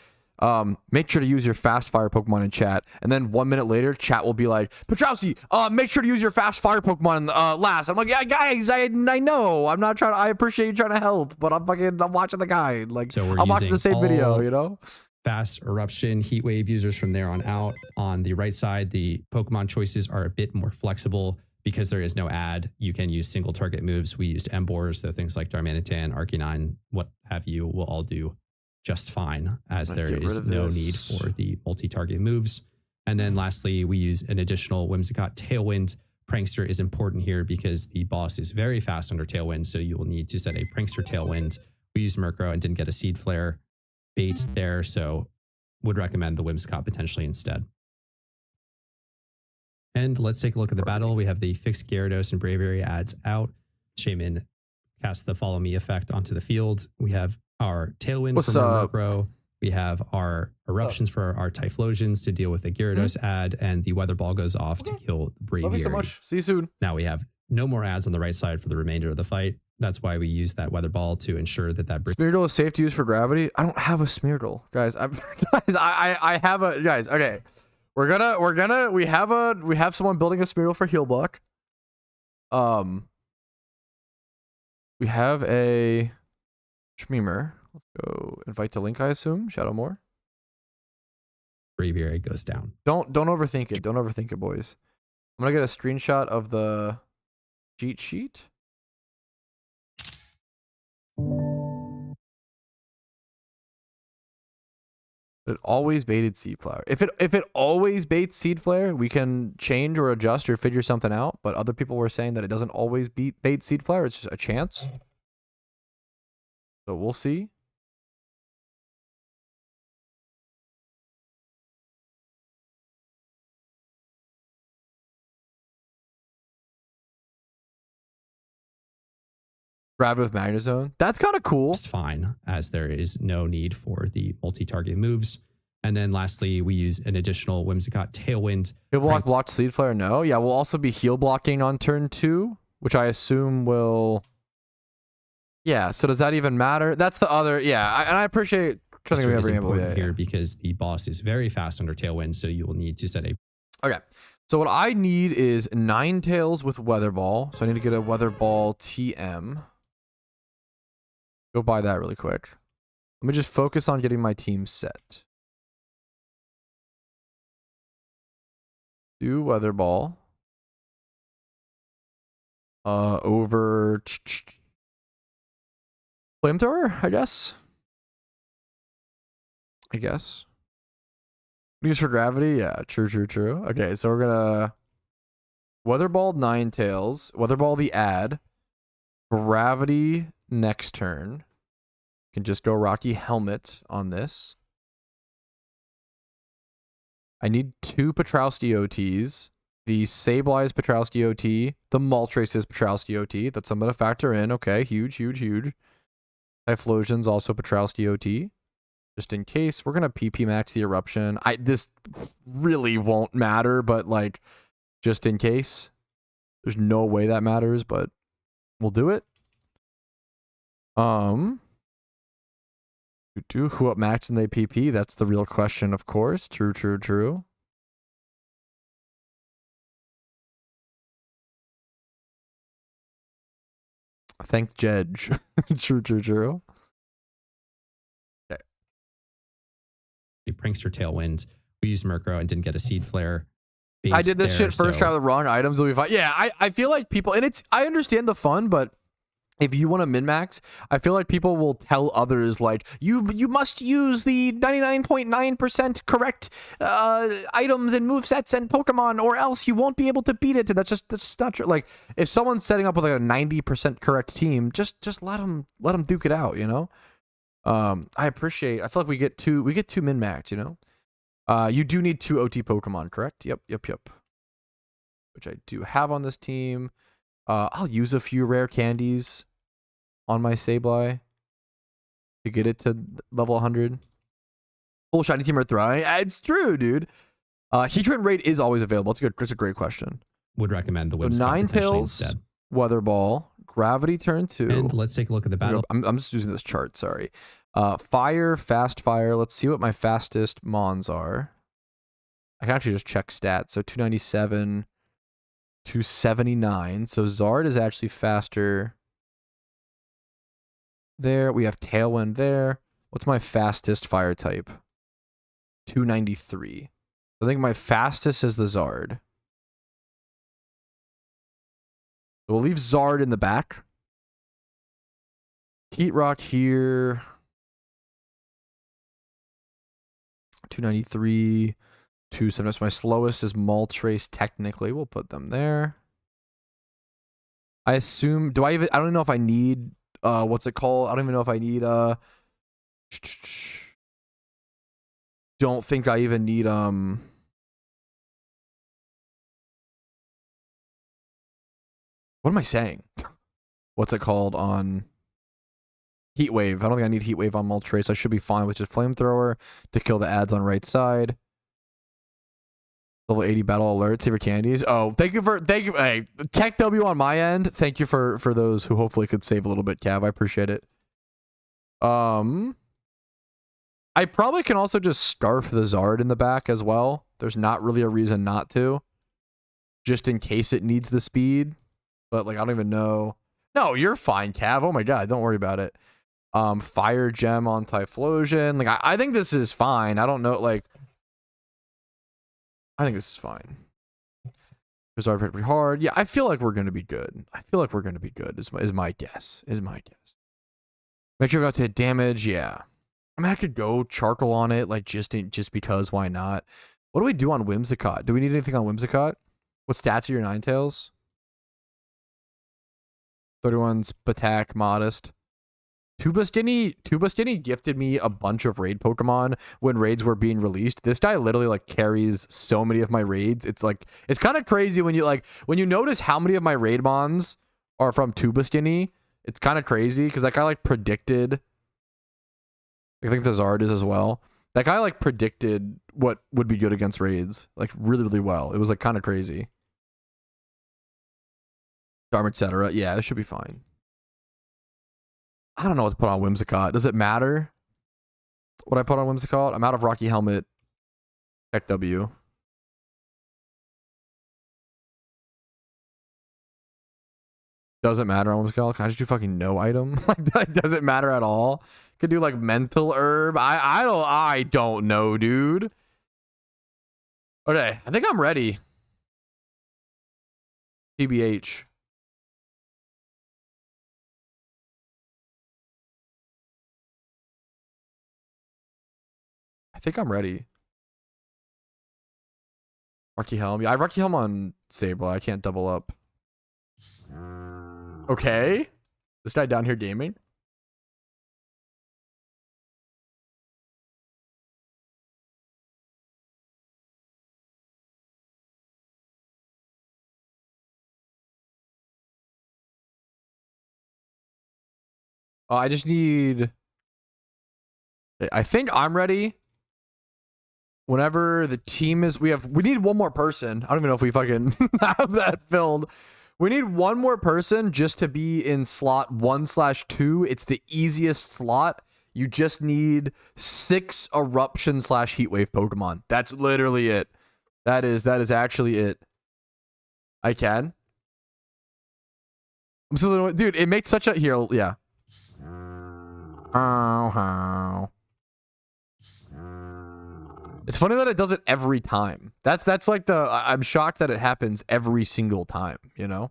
make sure to use your fast fire Pokemon in chat. And then 1 minute later, chat will be like, Patrouski, make sure to use your fast fire Pokemon last. I'm like, yeah, guys, I know. I'm not trying. I appreciate you trying to help, but I'm watching the guide. Like, so I'm watching the same video, you know? Fast Eruption, Heat Wave users from there on out. On the right side, the Pokemon choices are a bit more flexible because there is no ad. You can use single target moves. We used Emboars, so things like Darmanitan, Arcanine, what have you, will all do just fine, as there is no need for the multi-target moves. And then lastly, we use an additional Whimsicott Tailwind Prankster is important here because the boss is very fast under Tailwind, so you will need to set a Prankster Tailwind. We used Murkrow and didn't get a Seed Flare bait there, so would recommend the Whimsicott potentially instead. And let's take a look at the battle. We have the fixed Gyarados and Braviary adds out. Shaymin casts the Follow Me effect onto the field. We have our Tailwind from our Murkrow. We have our Eruptions for our Typhlosions to deal with the Gyarados ad, and the Weather Ball goes off to kill the Braviary. Love you so much. See you soon. Now we have no more ads on the right side for the remainder of the fight. That's why we use that Weather Ball to ensure that Smeargle is safe to use for gravity. I don't have a Smeargle, guys. I have a guys. Okay, we have someone building a Smeargle for heal block. We have a Shaymin. Let's go invite to link, I assume. Shadowmoor. Braviary goes down. Don't overthink it. Don't overthink it, boys. I'm gonna get a screenshot of the cheat sheet. It always baited Seed Flower. If it always baits Seed Flare, we can change or adjust or figure something out. But other people were saying that it doesn't always bait Seed Flower. It's just a chance. So we'll see. Grab with Magnezone. That's kind of cool. It's fine, as there is no need for the multi-target moves. And then lastly, we use an additional Whimsicott Tailwind. Heal block Seed Flare? No. Yeah, we'll also be heal blocking on turn 2, which I assume will... Yeah, so does that even matter? That's the other... Yeah, and I appreciate... This is important here because the boss is very fast under Tailwind, so you will need to set a... Okay. So what I need is Ninetales with Weather Ball. So I need to get a Weather Ball TM. Go buy that really quick. Let me just focus on getting my team set. Do Weather Ball. Over Flamethrower, I guess. Use for gravity, yeah, true. Okay, so we're gonna Weather Ball Ninetales, Weather Ball the ad, gravity next turn. Can just go Rocky Helmet on this. I need 2 Patrouski OTs. The Sableye is Patrouski OT. The Moltres is Patrouski OT. That's something to factor in. Okay, huge. Typhlosion's also Patrouski OT. Just in case. We're going to PP max the Eruption. This really won't matter, but like, just in case. There's no way that matters, but we'll do it. Who up max and they PP? That's the real question, of course. True. Thank Jedge. True. Okay. A Prankster Tailwind. We used Murkrow and didn't get a Seed Flare. I did this shit first try with the wrong items. Will be fine. Yeah, I feel like people, and I understand the fun, but if you want to min-max, I feel like people will tell others, like, you must use the 99.9% correct items and movesets and Pokemon, or else you won't be able to beat it. That's just not true. Like, if someone's setting up with like a 90% correct team, just let them duke it out, you know? I feel like we get two min-max, you know? You do need 2 OT Pokemon, correct? Yep. Which I do have on this team. I'll use a few rare candies on my Sableye to get it to level 100. Full shiny team are throwing. It's true, dude. Heatran Raid is always available. It's a great question. Would recommend the Whimsicott potentially instead. Weather Ball, Gravity turn 2. And let's take a look at the battle. I'm just using this chart, sorry. Fire, Fast Fire. Let's see what my fastest Mons are. I can actually just check stats. So 297, 279. So Zard is actually faster. There. We have Tailwind there. What's my fastest fire type? 293. I think my fastest is the Zard. We'll leave Zard in the back. Heat Rock here. 293. 270. My slowest is Moltres technically. We'll put them there. I assume, do I even, I don't know if I need, what's it called? I don't even know if I need, don't think I even need, what am I saying? What's it called on Heat Wave? I don't think I need Heat Wave on Moltres. I should be fine with just Flamethrower to kill the ads on right side. Level 80 battle alert, save your candies. Oh, thank you. Hey, Tech W on my end. Thank you for those who hopefully could save a little bit, Cav. I appreciate it. I probably can also just Scarf the Zard in the back as well. There's not really a reason not to. Just in case it needs the speed. But, like, I don't even know. No, you're fine, Cav. Oh my god, don't worry about it. Fire Gem on Typhlosion. Like, I think this is fine. I don't know, like... I think this is fine. Bizarre pretty hard. Yeah, I feel like we're going to be good. I feel like we're going to be good is my guess. Make sure not to hit damage. Yeah. I mean, I could go Charcoal on it, like, just because, why not? What do we do on Whimsicott? Do we need anything on Whimsicott? What stats are your Ninetales? 31's Attack, Modest. Tubastini gifted me a bunch of raid Pokemon when raids were being released. This guy literally like carries so many of my raids. It's like, it's kind of crazy when you notice how many of my raid mons are from Tubastini. It's kind of crazy because that guy like predicted, I think the Zard is as well. That guy like predicted what would be good against raids like really, really well. It was like kind of crazy. Charm, etc. Yeah, it should be fine. I don't know what to put on Whimsicott. Does it matter what I put on Whimsicott? I'm out of Rocky Helmet. Tech W. Doesn't matter on Whimsicott. Can I just do fucking no item? Like, does it matter at all? Could do like Mental Herb. I don't know, dude. Okay, I think I'm ready. TBH. I think I'm ready. Rocky Helm. Yeah, I have Rocky Helm on Sable. I can't double up. Okay. This guy down here gaming. I just need... I think I'm ready. Whenever the team is, we need one more person. I don't even know if we fucking have that filled. We need one more person just to be in slot 1/2. It's the easiest slot. You just need 6 Eruption / Heatwave Pokemon. That's literally it. That is actually it. I can. I'm still, dude, it makes such a, here, yeah. It's funny that it does it every time. That's like the, I'm shocked that it happens every single time, you know?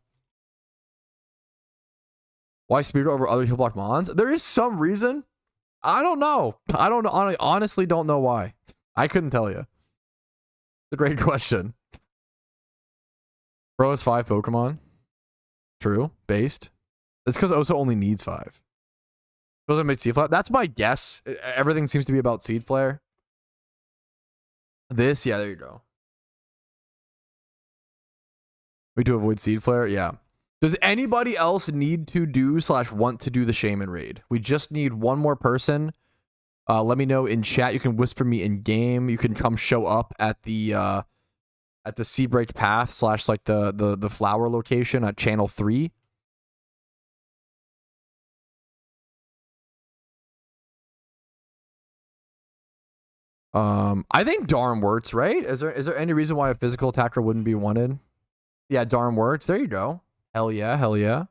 Why Spear over other heal block mons? There is some reason. I don't know. I honestly don't know why. I couldn't tell you. It's a great question. Bro has 5 Pokemon. True. Based. It's because Oso only needs 5. Doesn't make Seed Flare. That's my guess. Everything seems to be about Seed Flare. This, yeah, there you go. We to avoid Seed Flare, yeah. Does anybody else need to do / want to do the Shaymin raid? We just need one more person. Let me know in chat. You can whisper me in game. You can come show up at the Seabreak Path / like the flower location at channel 3. I think Darm works, right? Is there any reason why a physical attacker wouldn't be wanted? Yeah, Darm works. There you go. Hell yeah, hell yeah.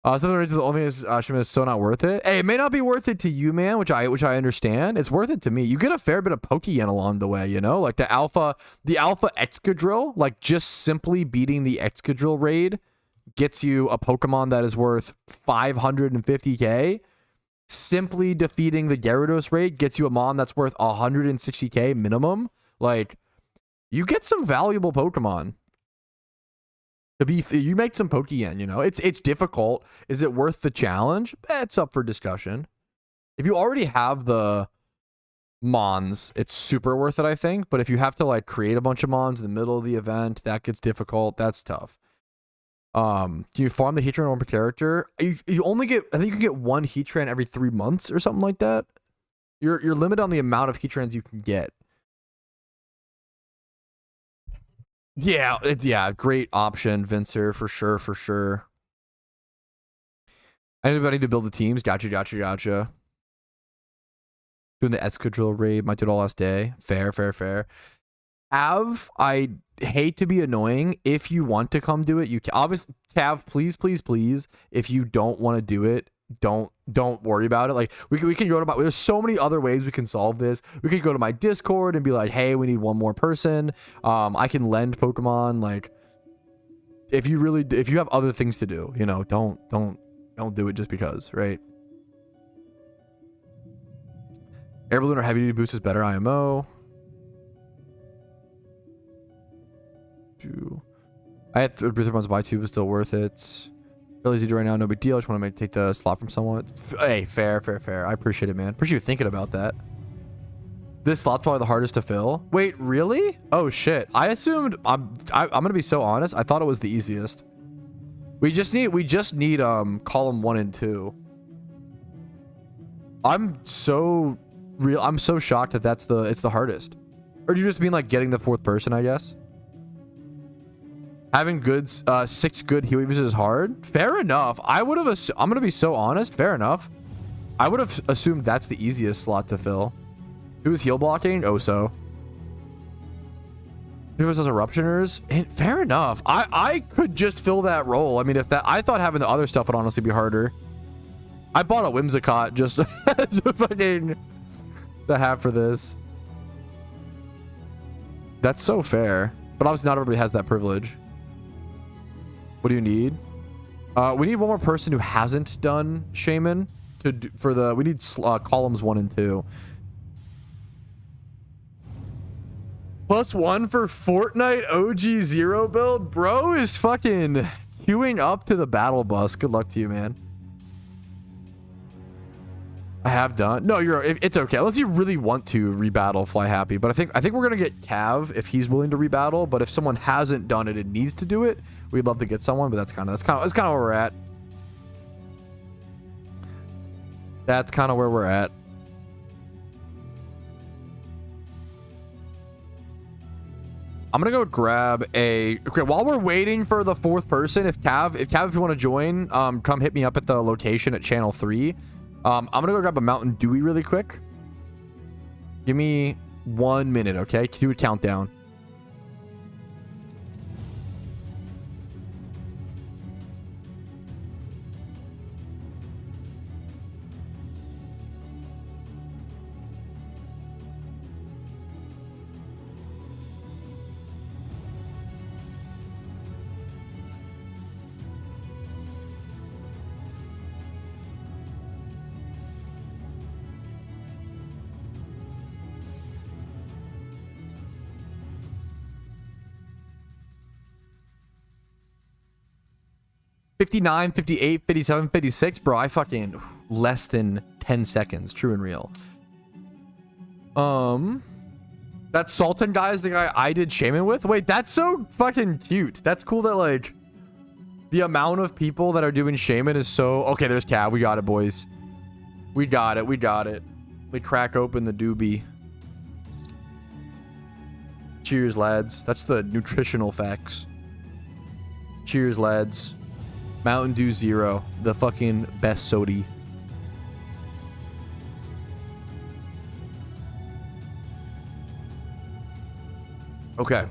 Some of the reasons only is Shaymin is so not worth it. Hey, it may not be worth it to you, man, which I understand. It's worth it to me. You get a fair bit of Pokeyen along the way, you know? Like the Alpha Excadrill, like just simply beating the Excadrill raid gets you a Pokemon that is worth 550k. Simply defeating the Gyarados raid gets you a mon that's worth 160k minimum. Like, you get some valuable Pokemon. You make some Pokeyen, you know. It's difficult. Is it worth the challenge? It's up for discussion. If you already have the Mons, it's super worth it, I think. But if you have to like create a bunch of Mons in the middle of the event, that gets difficult. That's tough. Can you farm the Heatran on per character? You only get, I think you can get one Heatran every 3 months or something like that. You're limited on the amount of Heatrans you can get. Yeah, great option, Vincer, for sure. Anybody to build the teams? Gotcha. Doing the Escadrille raid, might do it all last day. Fair. Cav, I hate to be annoying. If you want to come do it, you can. Obviously, Cav, please. If you don't want to do it, don't worry about it. Like we can go to my, there's so many other ways we can solve this. We could go to my Discord and be like, hey, we need one more person. I can lend Pokemon. Like if you have other things to do, you know, don't do it just because, right? Air balloon or heavy duty boost is better. IMO. I had breather runs by 2, but still worth it. Really easy to do right now, no big deal. I just want to take the slot from someone. Hey, fair. I appreciate it, man. Appreciate you thinking about that. This slot's probably the hardest to fill. Wait, really? Oh shit. I assumed I'm gonna be so honest. I thought it was the easiest. We just need column 1 and 2. I'm so shocked that it's the hardest. Or do you just mean like getting the 4th person, I guess? Having good 6 good heal weavers is hard. Fair enough. I'm gonna be so honest. Fair enough. I would have assumed that's the easiest slot to fill. Who's heal blocking? Oso. Who has those eruptioners? And fair enough. I could just fill that role. I mean, I thought having the other stuff would honestly be harder. I bought a Whimsicott just to fucking to have for this. That's so fair. But obviously not everybody has that privilege. What do you need? We need one more person who hasn't done Shaymin we need columns 1 and 2. +1 for Fortnite OG 0 build. Bro is fucking queuing up to the battle bus. Good luck to you, man. I have done. No, it's okay. Unless you really want to rebattle Fly Happy. But I think we're gonna get Cav if he's willing to rebattle. But if someone hasn't done it and needs to do it, we'd love to get someone. But that's kind of where we're at. That's kind of where we're at. I'm gonna go grab okay, while we're waiting for the 4th person, if Cav, if you want to join, come hit me up at the location at channel 3. I'm gonna go grab a Mountain Dewy really quick. Give me 1 minute, okay? Do a countdown. $59, $58, $57, $56. Bro, I fucking less than 10 seconds. True and real. That Sultan guy is the guy I did Shaymin with. Wait, that's so fucking cute. That's cool that like the amount of people that are doing Shaymin is so... Okay, there's Cav. We got it, boys. We got it. We crack open the doobie. Cheers, lads. That's the nutritional facts. Cheers, lads. Mountain Dew Zero, the fucking best sody. Okay.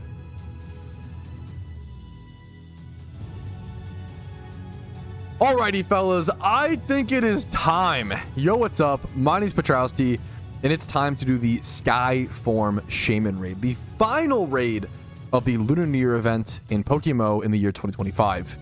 Alrighty, fellas. I think it is time. Yo, what's up? My name's Patrouski, and it's time to do the Skyform Shaymin raid, the final raid of the Lunar New Year event in PokeMMO in the year 2025.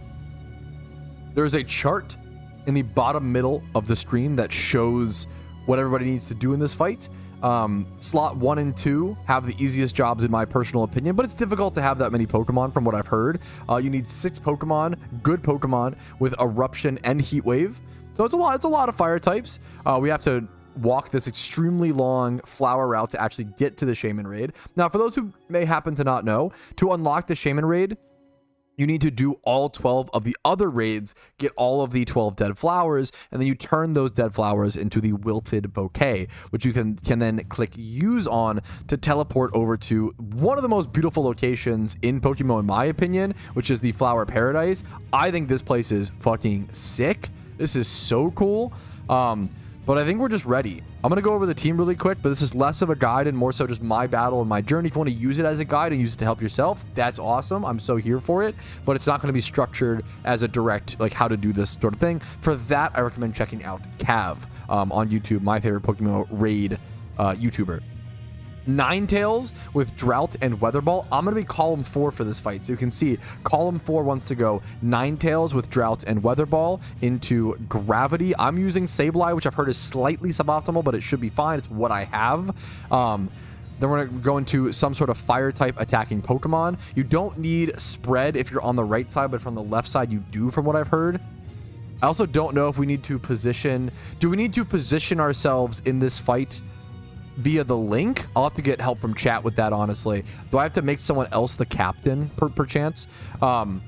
There is a chart in the bottom middle of the screen that shows what everybody needs to do in this fight. Slot 1 and 2 have the easiest jobs in my personal opinion, but it's difficult to have that many Pokemon from what I've heard. You need 6 Pokemon, good Pokemon with Eruption and Heat Wave. So it's a lot of fire types. We have to walk this extremely long flower route to actually get to the Shaymin raid. Now, for those who may happen to not know, to unlock the Shaymin raid, you need to do all 12 of the other raids, get all of the 12 dead flowers, and then you turn those dead flowers into the wilted bouquet, which you can then click use on to teleport over to one of the most beautiful locations in Pokemon, in my opinion, which is the Flower Paradise. I think this place is fucking sick. This is so cool. But I think we're just ready. I'm going to go over the team really quick, but this is less of a guide and more so just my battle and my journey. If you want to use it as a guide and use it to help yourself, that's awesome. I'm so here for it, but it's not going to be structured as a direct, like how to do this sort of thing. For that, I recommend checking out Cav on YouTube, my favorite Pokemon raid YouTuber. Ninetales with Drought and Weather Ball. I'm going to be column 4 for this fight. So you can see column 4 wants to go Ninetales with Drought and Weather Ball into Gravity. I'm using Sableye, which I've heard is slightly suboptimal, but it should be fine. It's what I have. Then we're going to go into some sort of fire type attacking Pokemon. You don't need spread if you're on the right side, but from the left side you do, from what I've heard. I also don't know if we need to position. Do we need to position ourselves in this fight via the link? I'll have to get help from chat with that, honestly. Do I have to make someone else the captain per chance? Then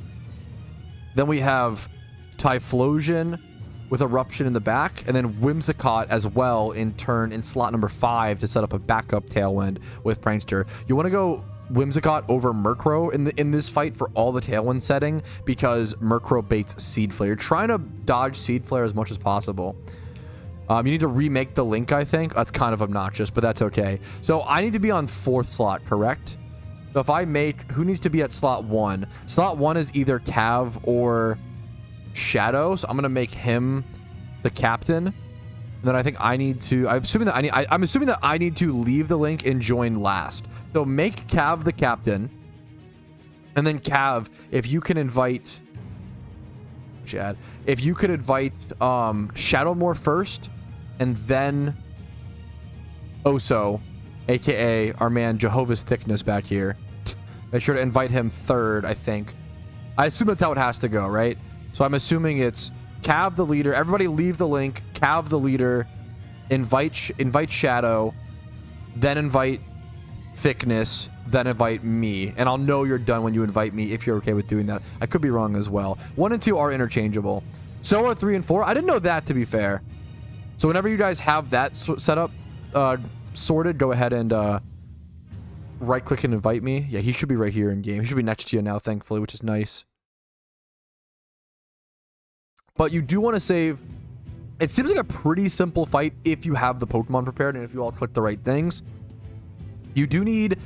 we have Typhlosion with Eruption in the back, and then Whimsicott as well in turn in slot number 5 to set up a backup Tailwind with Prankster. You want to go Whimsicott over Murkrow in this fight for all the Tailwind setting, because Murkrow baits Seed Flare. You're trying to dodge Seed Flare as much as possible. You need to remake the link, I think. That's kind of obnoxious, but that's okay. So I need to be on 4th slot, correct? So if I make... Who needs to be at slot 1? Slot 1 is either Cav or Shadow, so I'm going to make him the captain. And then I think I need to... I'm assuming that I need to leave the link and join last. So make Cav the captain. And then Cav, if you can invite... Chad, if you could invite Shadowmoor first, and then Oso, aka our man Jehovah's Thickness back here. Make sure to invite him third, I think. I assume that's how it has to go, right? So I'm assuming it's Cav the leader. Everybody leave the link. Cav the leader. Invite Shadow. Then invite Thickness. Then invite me. And I'll know you're done when you invite me if you're okay with doing that. I could be wrong as well. 1 and 2 are interchangeable. So are 3 and 4. I didn't know that, to be fair. So whenever you guys have that set up, sorted, go ahead and right click and invite me. Yeah, he should be right here in game. He should be next to you now, thankfully, which is nice. But you do want to save. It seems like a pretty simple fight if you have the Pokemon prepared and if you all click the right things. You do need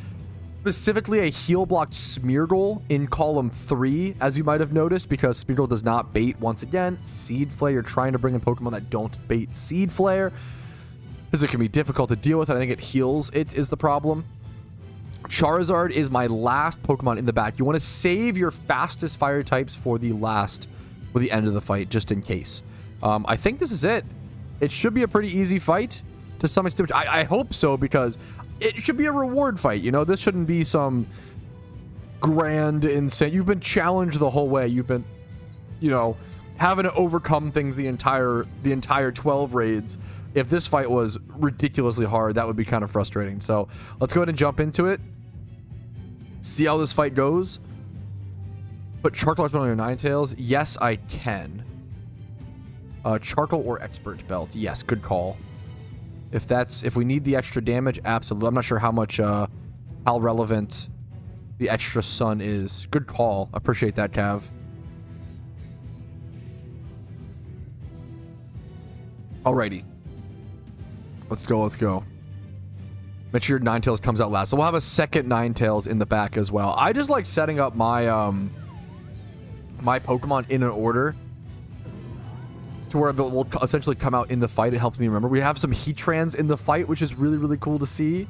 specifically a heal blocked Smeargle in column 3, as you might have noticed, because Smeargle does not bait, once again, Seed Flare. You're trying to bring in Pokemon that don't bait Seed Flare, because it can be difficult to deal with, and I think it heals it is the problem. Charizard is my last Pokemon in the back. You want to save your fastest fire types for the end of the fight, just in case. I think this is it. It should be a pretty easy fight to some extent. I hope so, because it should be a reward fight. You know, this shouldn't be some grand insane. You've been challenged the whole way. You've been, you know, having to overcome things the entire 12 raids. If this fight was ridiculously hard, that would be kind of frustrating. So let's go ahead and jump into it. See how this fight goes. Put Charcoal on your Ninetales. Yes, I can. Charcoal or Expert Belt. Yes, good call. If we need the extra damage, absolutely. I'm not sure how much, how relevant the extra sun is. Good call. Appreciate that, Cav. Alrighty. Let's go, let's go. Make sure your Ninetales comes out last. So we'll have a second Ninetales in the back as well. I just like setting up my, my Pokemon in an order to where they'll essentially come out in the fight. It helps me remember. We have some Heatrans in the fight, which is really, really cool to see.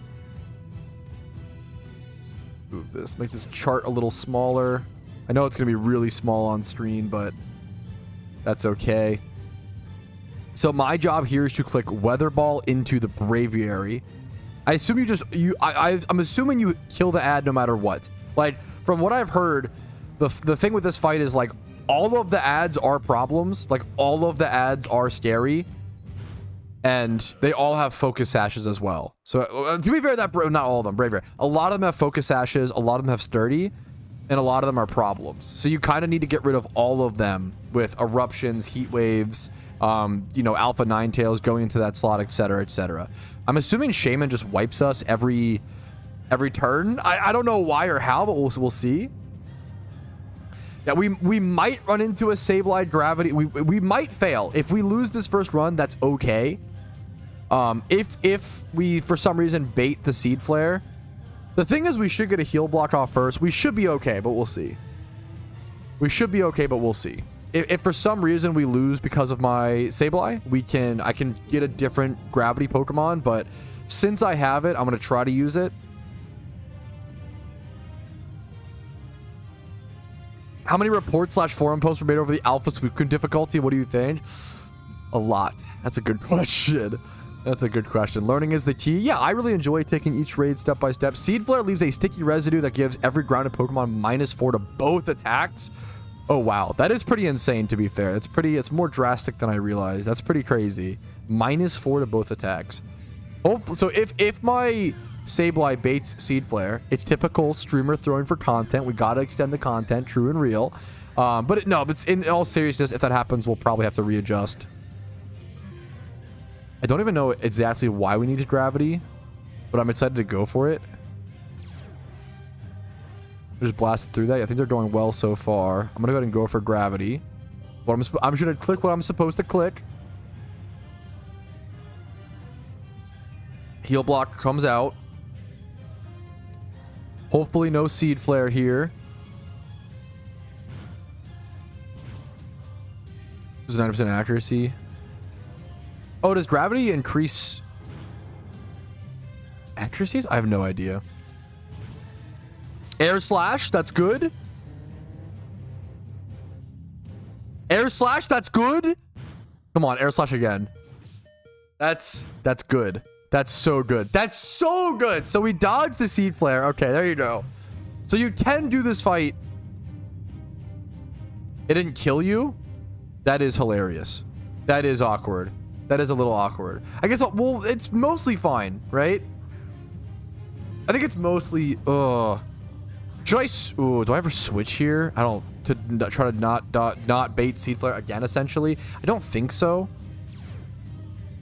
Move this. Make this chart a little smaller. I know it's going to be really small on screen, but that's okay. So my job here is to click Weather Ball into the Braviary. I assume I'm assuming you kill the ad no matter what. Like, from what I've heard, the thing with this fight is, like, all of the ads are problems. Like, all of the ads are scary. And they all have focus sashes as well. So, to be fair, not all of them, Braviary. A lot of them have focus sashes, a lot of them have sturdy, and a lot of them are problems. So you kind of need to get rid of all of them with eruptions, heat waves, you know, alpha ninetails going into that slot, etc., etc. I'm assuming Shaymin just wipes us every turn. I don't know why or how, but we'll see. Yeah, we might run into a Sableye gravity. We might fail. If we lose this first run, that's okay. If we for some reason bait the Seed Flare, the thing is we should get a heal block off first. We should be okay, but we'll see. We should be okay, but we'll see. If for some reason we lose because of my Sableye, I can get a different gravity Pokemon, but since I have it, I'm going to try to use it. How many reports / forum posts were made over the alpha Suicune difficulty? What do you think? A lot. That's a good question. That's a good question. Learning is the key. Yeah, I really enjoy taking each raid step by step. Seed Flare leaves a sticky residue that gives every grounded Pokemon -4 to both attacks. Oh, wow. That is pretty insane, to be fair. It's more drastic than I realized. That's pretty crazy. -4 to both attacks. Oh, so if my Sableye baits Seed Flare, it's typical streamer throwing for content. We gotta extend the content, true and real. But in all seriousness, if that happens, we'll probably have to readjust. I don't even know exactly why we needed gravity, but I'm excited to go for it. Just blasted through that. I think they're going well so far. I'm gonna go ahead and go for gravity. I'm just gonna click what I'm supposed to click. Heal block comes out. Hopefully no Seed Flare here. There's 90% accuracy. Oh, does gravity increase accuracies? I have no idea. Air Slash, that's good. Air Slash, that's good. Come on, Air Slash again. That's good. That's so good. That's so good. So we dodged the Seed Flare. Okay, there you go. So you can do this fight. It didn't kill you. That is hilarious. That is awkward. That is a little awkward. I guess, well, it's mostly fine, right? I think it's mostly, should I, do I ever switch here? I don't, to try to not bait Seed Flare again, essentially. I don't think so.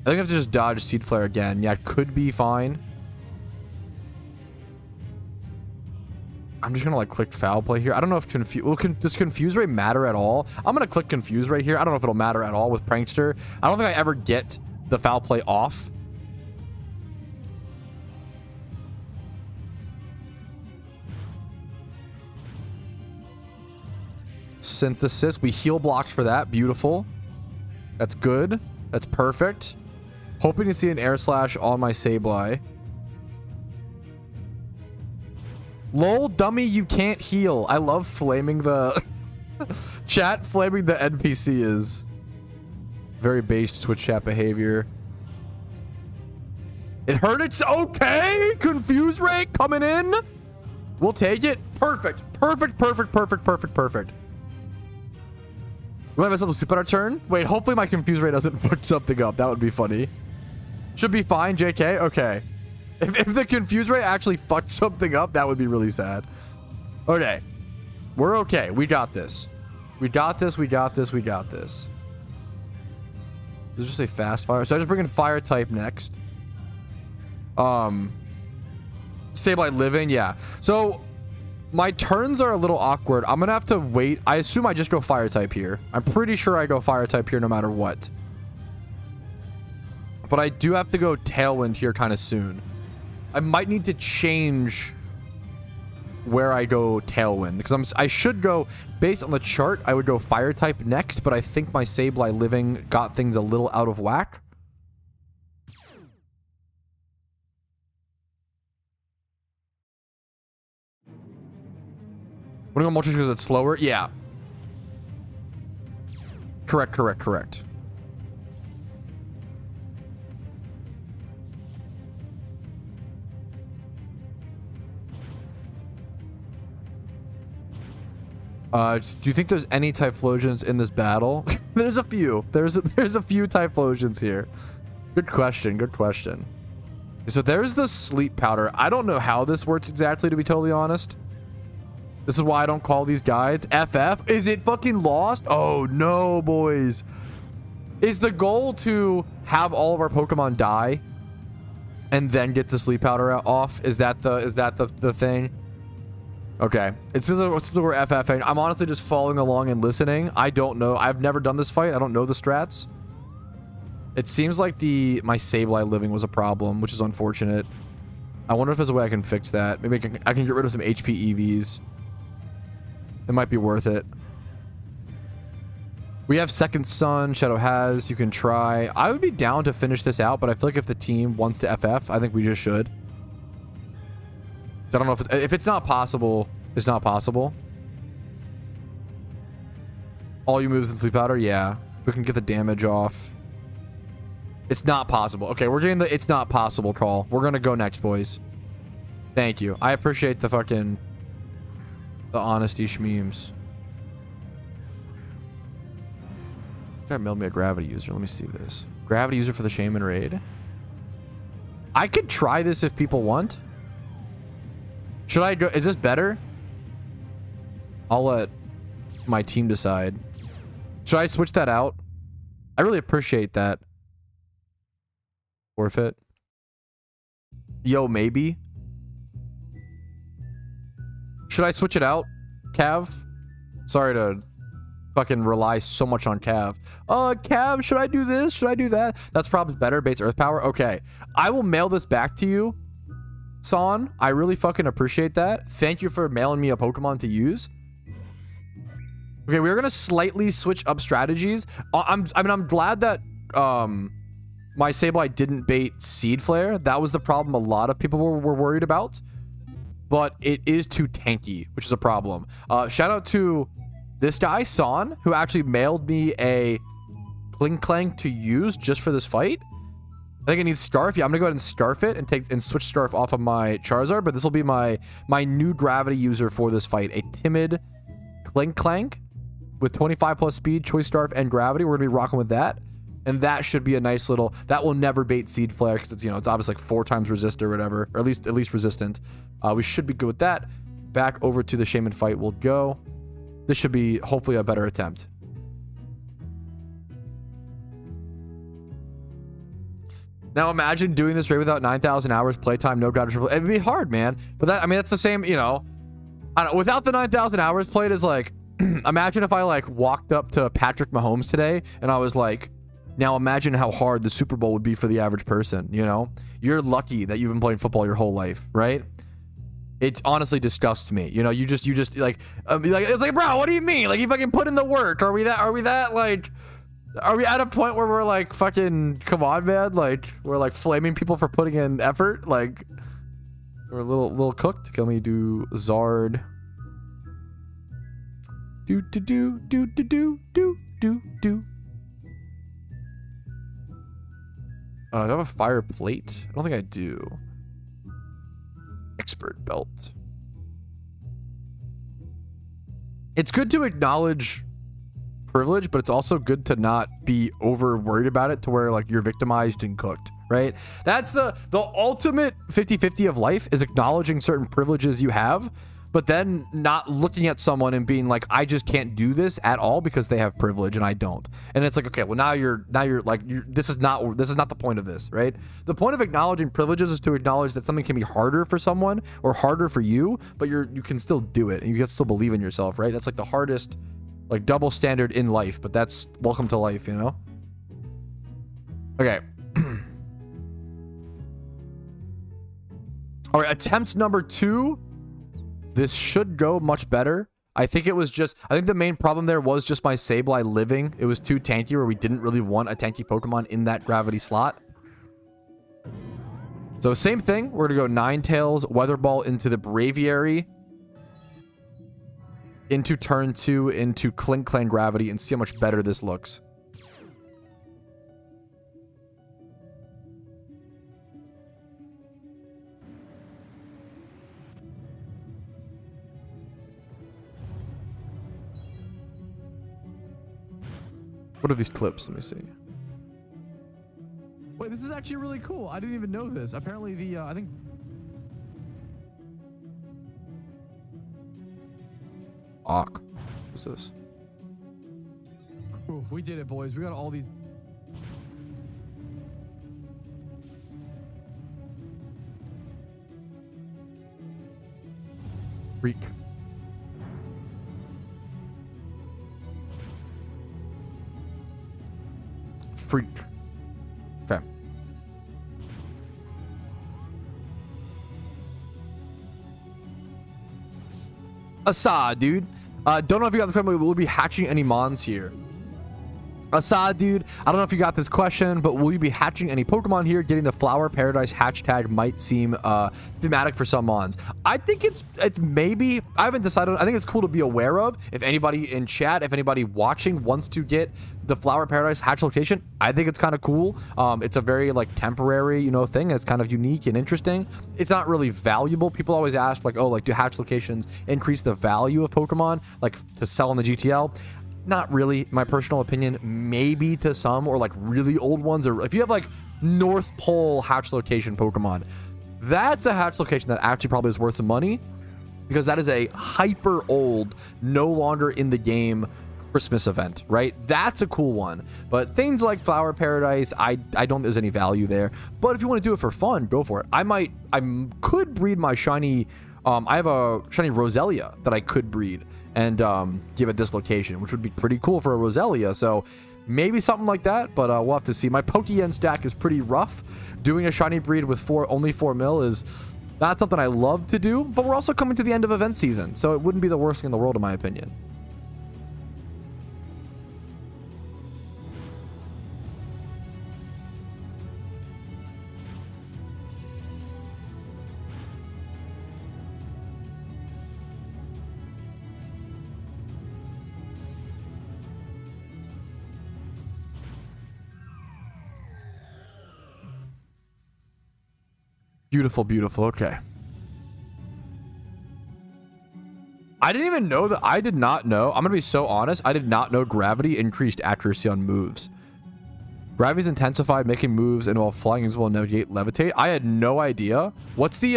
I think I have to just dodge Seed Flare again. Yeah, it could be fine. I'm just gonna like click Foul Play here. I don't know if does Confuse Ray matter at all? I'm gonna click Confuse Ray here. I don't know if it'll matter at all with Prankster. I don't think I ever get the Foul Play off. Synthesis. We heal blocked for that. Beautiful. That's good. That's perfect. Hoping to see an Air Slash on my Sableye. Lol, dummy, you can't heal. I love flaming the... chat flaming the NPC is very based Twitch chat behavior. It hurt. It's okay. Confuse rate coming in. We'll take it. Perfect. Perfect, perfect, perfect, perfect, perfect. We might have something to sleep on our turn. Wait, hopefully my confuse rate doesn't fuck something up. That would be funny. Should be fine, JK. Okay. If the confuse rate actually fucked something up, that would be really sad. Okay. We're okay. We got this. We got this. We got this. We got this. This is just a fast fire. So I just bring in fire type next. Sableye living. Yeah. So my turns are a little awkward. I'm going to have to wait. I assume I just go fire type here. I'm pretty sure I go fire type here no matter what. But I do have to go Tailwind here kind of soon. I might need to change where I go Tailwind, because I should go based on the chart. I would go fire type next, but I think my Sableye living got things a little out of whack. Want to go Moltres because it's slower? Yeah. Correct. Do you think there's any Typhlosions in this battle? There's a few. There's a few Typhlosions here. Good question. Good question. So there's the sleep powder. I don't know how this works exactly, to be totally honest. This is why I don't call these guides. FF? Is it fucking lost? Oh no, boys. Is the goal to have all of our Pokemon die and then get the sleep powder off? Is that the thing? Okay. It's we're FFing. I'm honestly just following along and listening. I don't know. I've never done this fight. I don't know the strats. It seems like my Sableye living was a problem, which is unfortunate. I wonder if there's a way I can fix that. Maybe I can get rid of some HP EVs. It might be worth it. We have Second Sun. Shadow has. You can try. I would be down to finish this out, but I feel like if the team wants to FF, I think we just should. I don't know if it's not possible. It's not possible. All you moves in sleep powder. Yeah, we can get the damage off. It's not possible. Okay, we're getting the it's not possible call. We're gonna go next, boys. Thank you. I appreciate the honesty schmemes. Guy mailed me a gravity user. Let me see this. Gravity user for the Shaymin raid. I could try this if people want. Should I go? Is this better? I'll let my team decide. Should I switch that out? I really appreciate that. Forfeit. Yo, maybe. Should I switch it out, Cav? Sorry to fucking rely so much on Cav. Cav, should I do this? Should I do that? That's probably better. Bates Earth Power. Okay. I will mail this back to you, Son. I really fucking appreciate that. Thank you for mailing me a Pokemon to use. Okay, we're gonna slightly switch up strategies. I'm glad that my Sableye didn't bait Seed Flare. That was the problem a lot of people were worried about. But it is too tanky, which is a problem. Shout out to this guy, Son, who actually mailed me a Kling Clang to use just for this fight. I think it needs Scarf. Yeah, I'm gonna go ahead and Scarf it and switch Scarf off of my Charizard, but this will be my new gravity user for this fight. A timid Kling Clang with 25 plus speed, Choice Scarf, and gravity. We're gonna be rocking with that. And that should be a nice little, that will never bait Seed Flare because it's, it's obviously like 4 times resist or whatever, or at least resistant. We should be good with that. Back over to the Shaymin fight we'll go. This should be hopefully a better attempt. Now imagine doing this raid without 9,000 hours playtime, no gravity. It'd be hard, man. But that, I mean, that's the same, I don't know, without the 9,000 hours played is like, imagine if I like walked up to Patrick Mahomes today and I was like, now imagine how hard the Super Bowl would be for the average person, You're lucky that you've been playing football your whole life, right? It honestly disgusts me. You just like, it's like, bro, what do you mean? Like, you fucking put in the work. Are we that like, are we at a point where we're like, fucking, come on, man? Like, we're like flaming people for putting in effort? Like, we're a little cooked. Can we do Zard? Do. Do I have a fire plate? I don't think I do. Expert belt. It's good to acknowledge privilege, but it's also good to not be over worried about it to where like you're victimized and cooked, right? That's the ultimate 50-50 of life, is acknowledging certain privileges you have, but then not looking at someone and being like, I just can't do this at all because they have privilege and I don't. And it's like, okay, well now you're like, this is not the point of this, right? The point of acknowledging privileges is to acknowledge that something can be harder for someone or harder for you, but you can still do it and you can still believe in yourself, right? That's like the hardest, like double standard in life, but that's welcome to life, Okay. All right, attempt number 2. This should go much better. I think the main problem there was just my Sableye living. It was too tanky where we didn't really want a tanky Pokemon in that gravity slot. So same thing. We're going to go Ninetales, Weather Ball into the Braviary. Into turn 2, into Kling Clang gravity, and see how much better this looks. What are these clips? Let me see. Wait, this is actually really cool. I didn't even know this. Apparently the, I think... What's this? Ooh, we did it, boys. We got all these... Freak. Freak. Okay. Assad, dude. Don't know if you got the question, but we'll be hatching any mons here. Assad, dude, I don't know if you got this question, but will you be hatching any Pokemon here? Getting the Flower Paradise hatch tag might seem thematic for some mons. I think it's maybe, I haven't decided. I think it's cool to be aware of. If anybody in chat, if anybody watching wants to get the Flower Paradise hatch location, I think it's kind of cool. It's a very like temporary, you know, thing. It's kind of unique and interesting. It's not really valuable. People always ask like, oh, like do hatch locations increase the value of Pokemon like to sell on the GTL? Not really, my personal opinion. Maybe to some, or like really old ones, or if you have like North Pole hatch location Pokemon, that's a hatch location that actually probably is worth some money, because that is a hyper old, no longer in the game Christmas event, right? That's a cool one. But things like Flower Paradise, I don't think there's any value there. But if you want to do it for fun, go for it. I could breed my shiny, I have a shiny Roselia that I could breed and give it this location, which would be pretty cool for a Roselia. So maybe something like that, but we'll have to see. My Pokeyen stack is pretty rough. Doing a shiny breed with only 4 mil is not something I love to do, but we're also coming to the end of event season, so it wouldn't be the worst thing in the world in my opinion. Beautiful, beautiful. Okay. I didn't even know that. I did not know. I'm going to be so honest. I did not know gravity increased accuracy on moves. Gravity's intensified, making moves, and while flying as well, navigate, levitate. I had no idea. What's the,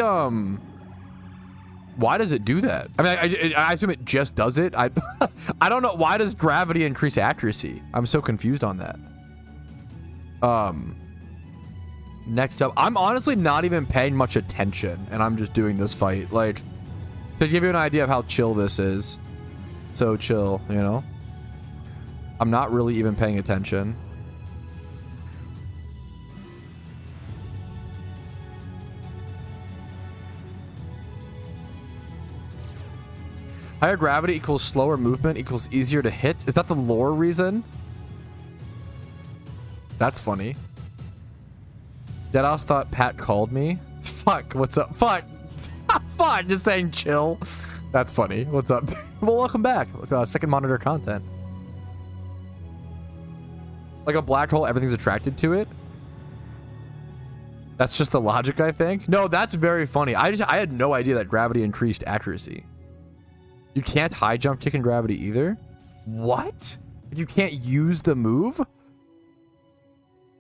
why does it do that? I mean, I assume it just does it. I don't know. Why does gravity increase accuracy? I'm so confused on that. Next up, I'm honestly not even paying much attention, and I'm just doing this fight, like, to give you an idea of how chill this is. So chill, you know? I'm not really even paying attention. Higher gravity equals slower movement equals easier to hit. Is that the lore reason? That's funny. Deadass thought Pat called me. Fuck, what's up? Fuck. Fuck, just saying chill. That's funny. What's up? Well, welcome back. Second monitor content. Like a black hole, everything's attracted to it. That's just the logic, I think. No, that's very funny. I had no idea that gravity increased accuracy. You can't high jump kick in gravity either? What? You can't use the move?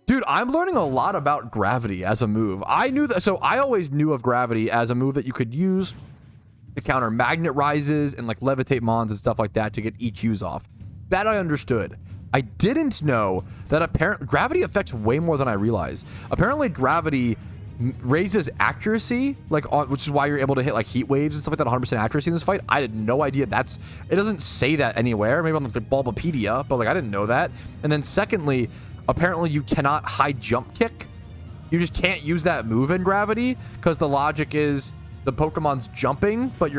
Dude, I'm learning a lot about gravity as a move. I knew that, so I always knew of gravity as a move that you could use to counter magnet rises and like levitate mons and stuff like that to get EQs off. That I understood. I didn't know that apparently gravity affects way more than I realized. Apparently gravity raises accuracy, like which is why you're able to hit like heat waves and stuff like that 100% accuracy in this fight. I had no idea. It doesn't say that anywhere, maybe on the Bulbapedia, but like I didn't know that. And then secondly, apparently you cannot high jump kick. You just can't use that move in gravity because the logic is the Pokemon's jumping, but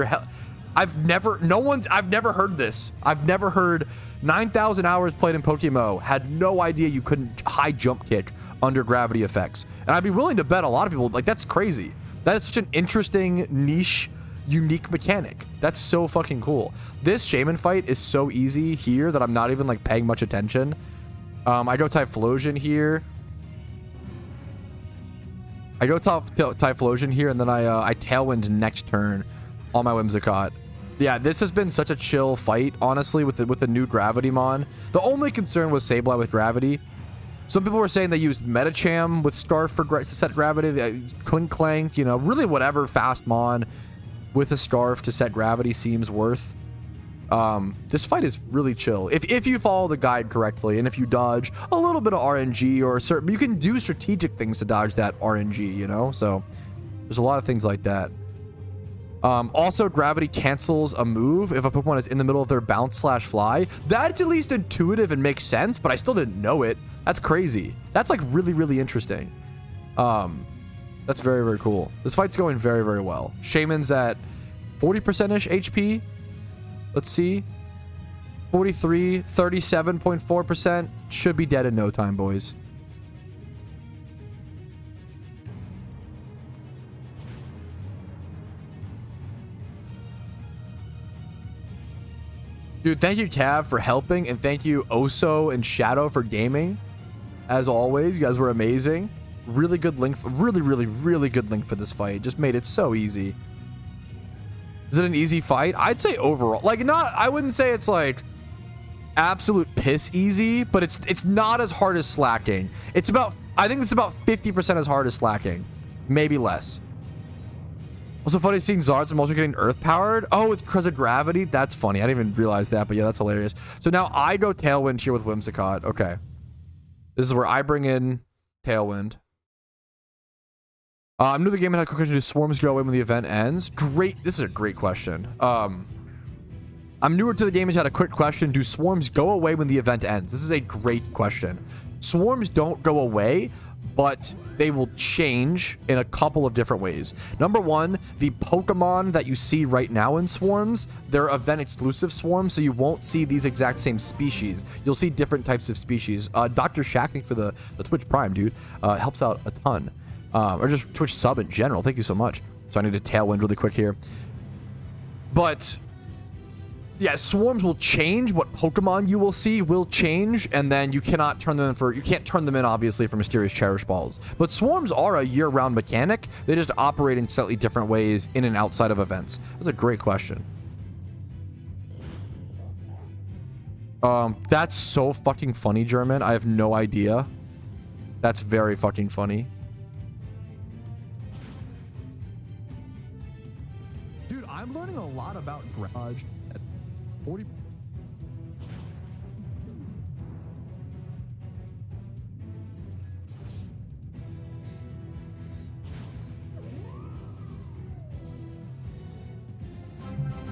I've never heard this. I've never heard 9,000 hours played in PokeMMO, had no idea you couldn't high jump kick under gravity effects. And I'd be willing to bet a lot of people, like, that's crazy. That is such an interesting, niche, unique mechanic. That's so fucking cool. This Shaymin fight is so easy here that I'm not even like paying much attention. I go Typhlosion here. Typhlosion here, and then I Tailwind next turn on my Whimsicott. Yeah, this has been such a chill fight, honestly, with the new Gravity Mon. The only concern was Sableye with Gravity. Some people were saying they used Metacham with Scarf to set Gravity. Clink Clank, you know, really whatever fast Mon with a Scarf to set Gravity seems worth. This fight is really chill. If you follow the guide correctly, and if you dodge a little bit of RNG or certain... You can do strategic things to dodge that RNG, you know? So, there's a lot of things like that. Also, Gravity cancels a move if a Pokemon is in the middle of their bounce/fly. That's at least intuitive and makes sense, but I still didn't know it. That's crazy. That's like really, really interesting. That's very, very cool. This fight's going very, very well. Shaymin's at 40%-ish HP. Let's see. 43, 37.4%. Should be dead in no time, boys. Dude, thank you, Cav, for helping, and thank you, Oso and Shadow, for gaming. As always, you guys were amazing. Really good link. Really, really, really good link for this fight. Just made it so easy. Is it an easy fight? I'd say overall, like, not. I wouldn't say it's like absolute piss easy, but it's not as hard as Slacking. It's about. I think it's about 50% as hard as Slacking, maybe less. Also funny seeing Zards and also getting earth powered. Oh, it's because of gravity. That's funny. I didn't even realize that, but yeah, that's hilarious. So now I go Tailwind here with Whimsicott. Okay. This is where I bring in Tailwind. I'm new to the game and had a quick question. Do swarms go away when the event ends? Great. This is a great question. I'm newer to the game and had a quick question. Do swarms go away when the event ends? This is a great question. Swarms don't go away, but they will change in a couple of different ways. Number one, the Pokemon that you see right now in swarms, they're event exclusive swarms, so you won't see these exact same species. You'll see different types of species. Dr. Shaq, thank you for the Twitch Prime, dude. Helps out a ton. Or just Twitch sub in general. Thank you so much. So I need to Tailwind really quick here. But yeah, swarms will change. What Pokemon you will see will change, and then you cannot turn them in for... You can't turn them in, obviously, for Mysterious Cherish Balls. But swarms are a year-round mechanic. They just operate in slightly different ways in and outside of events. That's a great question. That's so fucking funny, German. I have no idea. That's very fucking funny. Dude, I'm learning a lot about Garage. 40.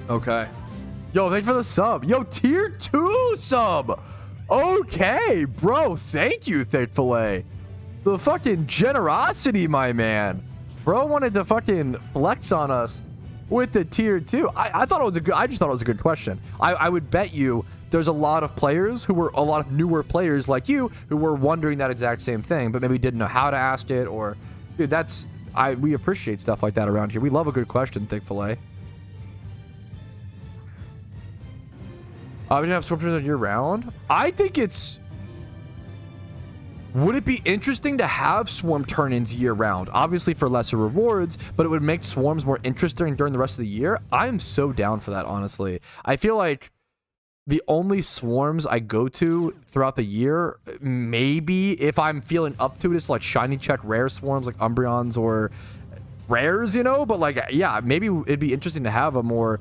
Okay. Yo, thanks for the sub. Yo, tier 2 sub. Okay, bro. Thank you, Thick-Fillet. The fucking generosity, my man. Bro wanted to fucking flex on us with the tier 2. I thought it was a good... I just thought it was a good question. I would bet you there's a lot of players who were... A lot of newer players like you who were wondering that exact same thing, but maybe didn't know how to ask it, or... Dude, that's... We appreciate stuff like that around here. We love a good question, Thick-Fillet. We didn't have Storm Turtles year round. I think it's... Would it be interesting to have swarm turn-ins year-round? Obviously for lesser rewards, but it would make swarms more interesting during the rest of the year. I'm so down for that, honestly. I feel like the only swarms I go to throughout the year, maybe if I'm feeling up to it, is like shiny check rare swarms like Umbreons or rares, you know? But like, yeah, maybe it'd be interesting to have a more...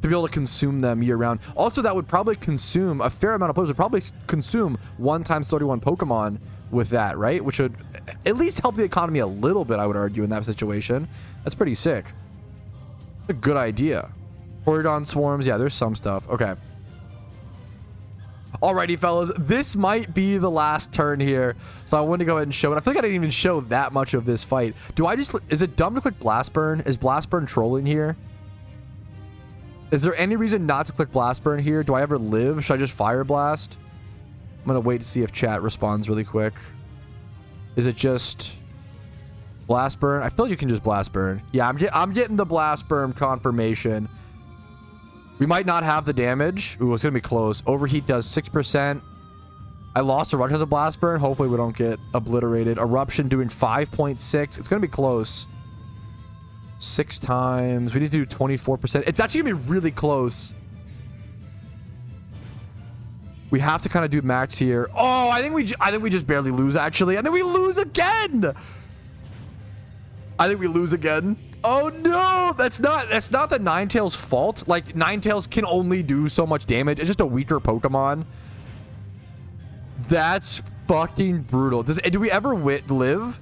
to be able to consume them year-round. Also, that would probably consume... A fair amount of players would probably consume 1 times 31 Pokemon with that, right? Which would at least help the economy a little bit, I would argue, in that situation. That's pretty sick. A good idea. Porygon swarms. Yeah, there's some stuff. Okay. Alrighty, fellas. This might be the last turn here. So I wanted to go ahead and show it. I feel like I didn't even show that much of this fight. Do I just... Is it dumb to click Blast Burn? Is Blast Burn trolling here? Is there any reason not to click Blast Burn here? Do I ever live? Should I just Fire Blast? I'm going to wait to see if chat responds really quick. Is it just Blast Burn? I feel like you can just Blast Burn. Yeah, I'm getting the Blast Burn confirmation. We might not have the damage. Ooh, it's going to be close. Overheat does 6%. I lost Eruption as a Blast Burn. Hopefully we don't get obliterated. Eruption doing 5.6. It's going to be close. 6 times. We need to do 24%. It's actually gonna be really close. We have to kind of do max here. Oh, I think we just barely lose, actually. I think we lose again. I think we lose again. Oh no, that's not the Ninetales fault. Like, Ninetales can only do so much damage. It's just a weaker Pokemon. That's fucking brutal. Do we ever live?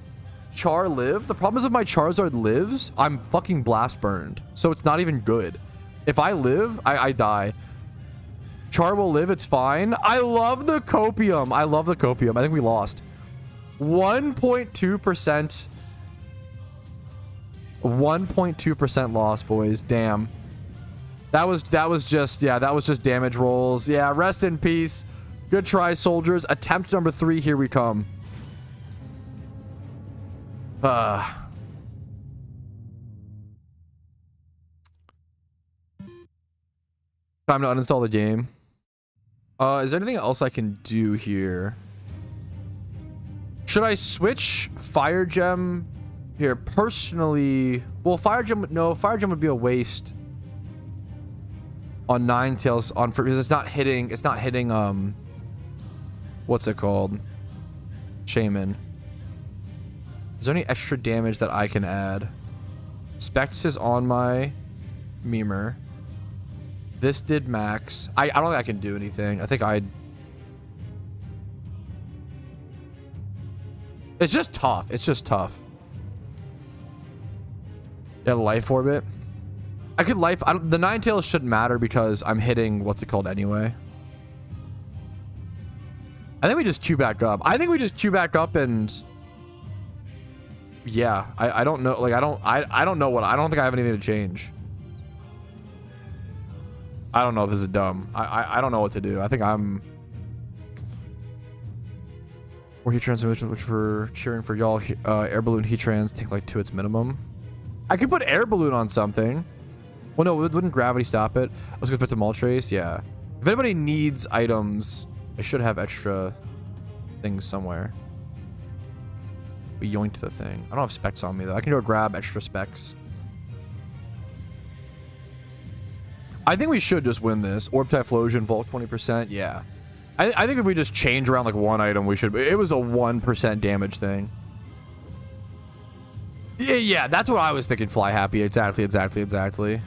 Char live? The problem is if my Charizard lives, I'm fucking blast burned. So it's not even good. If I live, I die. Char will live, it's fine. I love the Copium. I love the Copium. I think we lost. 1.2%. 1.2% loss, boys. Damn. That was just, yeah, that was just damage rolls. Yeah, rest in peace. Good try, soldiers. Attempt number 3, here we come. Time to uninstall the game. Is there anything else I can do here? Should I switch Fire Gem here? Personally, well, Fire Gem, no, Fire Gem would be a waste on Ninetales because it's not hitting, what's it called? Shaymin. Is there any extra damage that I can add? Specs is on my Memer. This did max. I don't think I can do anything. I think it's just tough. It's just tough. Yeah, life orbit. I could life. The Ninetales shouldn't matter because I'm hitting what's it called anyway. I think we just queue back up. And yeah, I don't know. Like I don't know what. I don't think I have anything to change. I don't know if this is dumb. I don't know what to do. I think I'm... Or heat transmission, which for cheering for y'all. Air balloon heat trans take like 2 its minimum. I could put air balloon on something. Well, no, wouldn't gravity stop it? Let's go back to Moltres. Yeah. If anybody needs items, I should have extra things somewhere. We yoinked the thing. I don't have specs on me though. I can go grab extra specs. I think we should just win this. Orb Typhlosion, Volt 20%. Yeah. I think if we just change around like one item, we should. It was a 1% damage thing. Yeah, that's what I was thinking. Fly Happy. Exactly. Hey,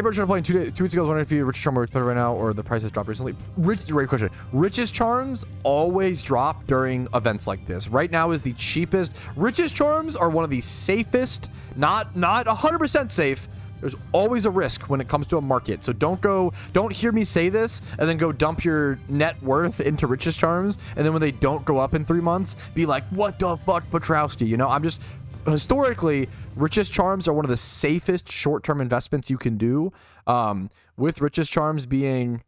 bro, trying to play 2 weeks ago. I was wondering if you Richest Charm works better right now or the price has dropped recently. Great question. Richest Charms always drop during events like this. Right now is the cheapest. Richest Charms are one of the safest, not 100% safe. There's always a risk when it comes to a market. So don't hear me say this and then go dump your net worth into Richest Charms. And then when they don't go up in 3 months, be like, what the fuck, Patrouski? You know, I'm just... Historically, Richest Charms are one of the safest short-term investments you can do. With Richest Charms being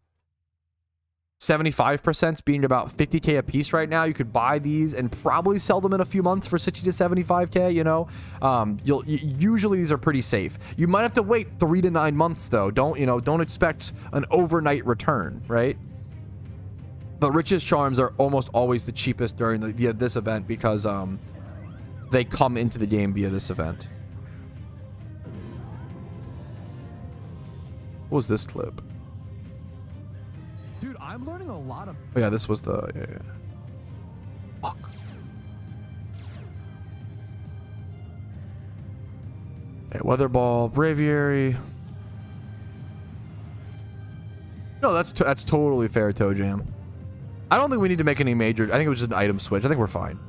75% being about 50k a piece right now, you could buy these and probably sell them in a few months for 60 to 75k. You know, usually these are pretty safe. You might have to wait 3 to 9 months though. Don't expect an overnight return, right? But Richest Charms are almost always the cheapest during this event because they come into the game via this event. What was this clip? Dude, I'm learning a lot of... Oh yeah, this was the... Yeah. Fuck. Okay, Weather Ball, Braviary. No, that's totally fair, Toe Jam. I don't think we need to make any major... I think it was just an item switch. I think we're fine.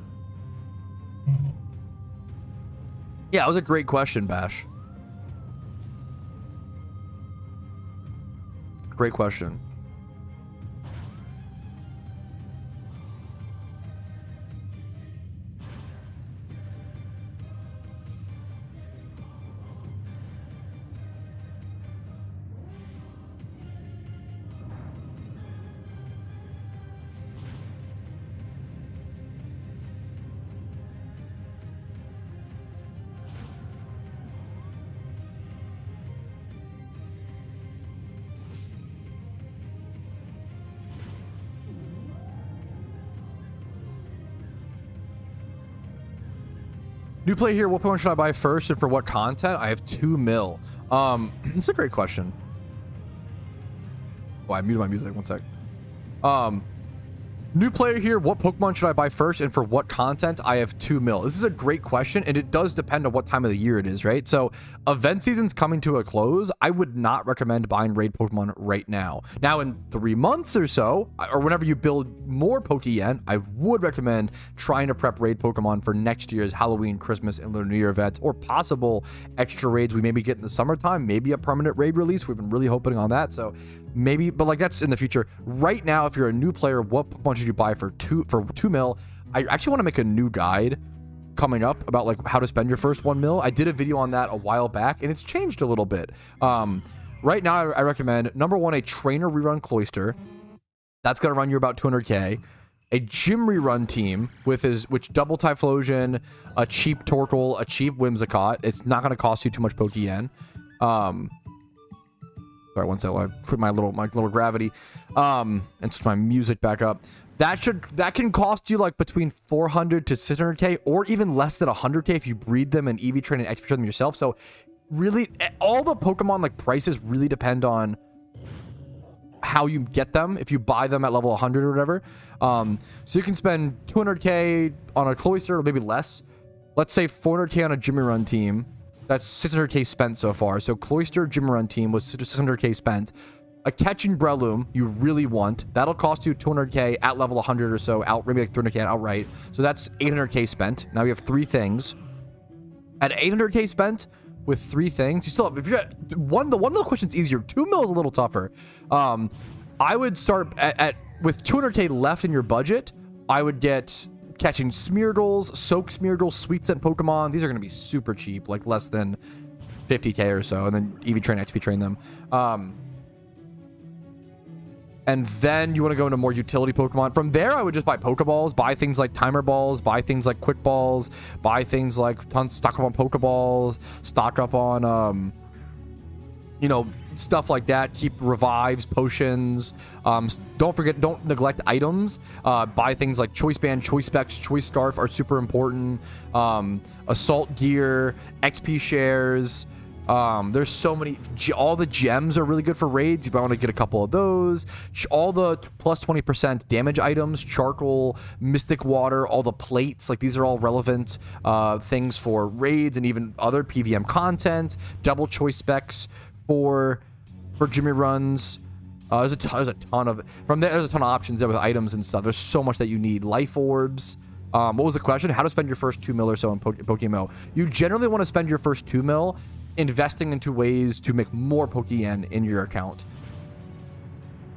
Yeah, it was a great question, Bash. Great question. New player here. What Pokemon should I buy first and for what content? I have 2 mil. It's a great question. Oh, I muted my music. 1 sec. New player here. What Pokemon should I buy first and for what content? I have 2 mil. This is a great question, and it does depend on what time of the year it is, right? So event season's coming to a close. I would not recommend buying raid Pokemon right now. Now in 3 months or so, or whenever you build more Pokeyen, I would recommend trying to prep raid Pokemon for next year's Halloween, Christmas, and Lunar New Year events, or possible extra raids we maybe get in the summertime, maybe a permanent raid release. We've been really hoping on that. So maybe, but like that's in the future. Right now, if you're a new player, what Pokemon should you buy for 2 mil? I actually want to make a new guide coming up about like how to spend your first 1 mil. I did a video on that a while back, and it's changed a little bit. Right now, I recommend number 1, a trainer rerun Cloyster. That's gonna run you about 200k. A gym rerun team which double Typhlosion, a cheap Torkoal, a cheap Whimsicott. It's not gonna cost you too much Pokeyen. Sorry, 1 second. I put my little gravity, and switch my music back up. That can cost you like between 400 to 600k, or even less than 100k if you breed them and EV train and XP train them yourself. So really, all the Pokemon like prices really depend on how you get them. If you buy them at level 100 or whatever, so you can spend 200k on a Cloyster or maybe less. Let's say 400k on a Jimmy Run team. That's 600k spent so far. So Cloyster Gym Run team was 600k spent. A Catching Breloom you really want. That'll cost you 200k at level 100 or so, out maybe like 300k outright. So that's 800k spent. Now we have 3 things. At 800k spent with 3 things, you still have, if you're at the 1 mil question's easier. 2 mil is a little tougher. I would start with 200k left in your budget. I would get Catching Smeargles, Soak Smeargles, Sweet Scent Pokemon. These are going to be super cheap, like less than 50k or so, and then EV train, XP train them. And then you want to go into more utility Pokemon. From there, I would just buy Pokeballs, buy things like Timer Balls, buy things like Quick Balls, buy things like stock up on Pokeballs, stock up on, you know, stuff like that. Keep revives, potions. Don't neglect items. Buy things like Choice Band, Choice Specs, Choice Scarf are super important. Assault gear, XP shares. There's so many. All the gems are really good for raids. You might want to get a couple of those. All the plus 20% damage items, charcoal, mystic water, all the plates, like these are all relevant things for raids and even other PVM content. Double choice specs for Jimmy runs. There's a ton of, from there there's a ton of options there with items and stuff. There's so much that you need. Life orbs. What was the question? How to spend your first 2 mil or so in PokeMMO? You generally want to spend your first 2 mil investing into ways to make more Pokeyen in your account.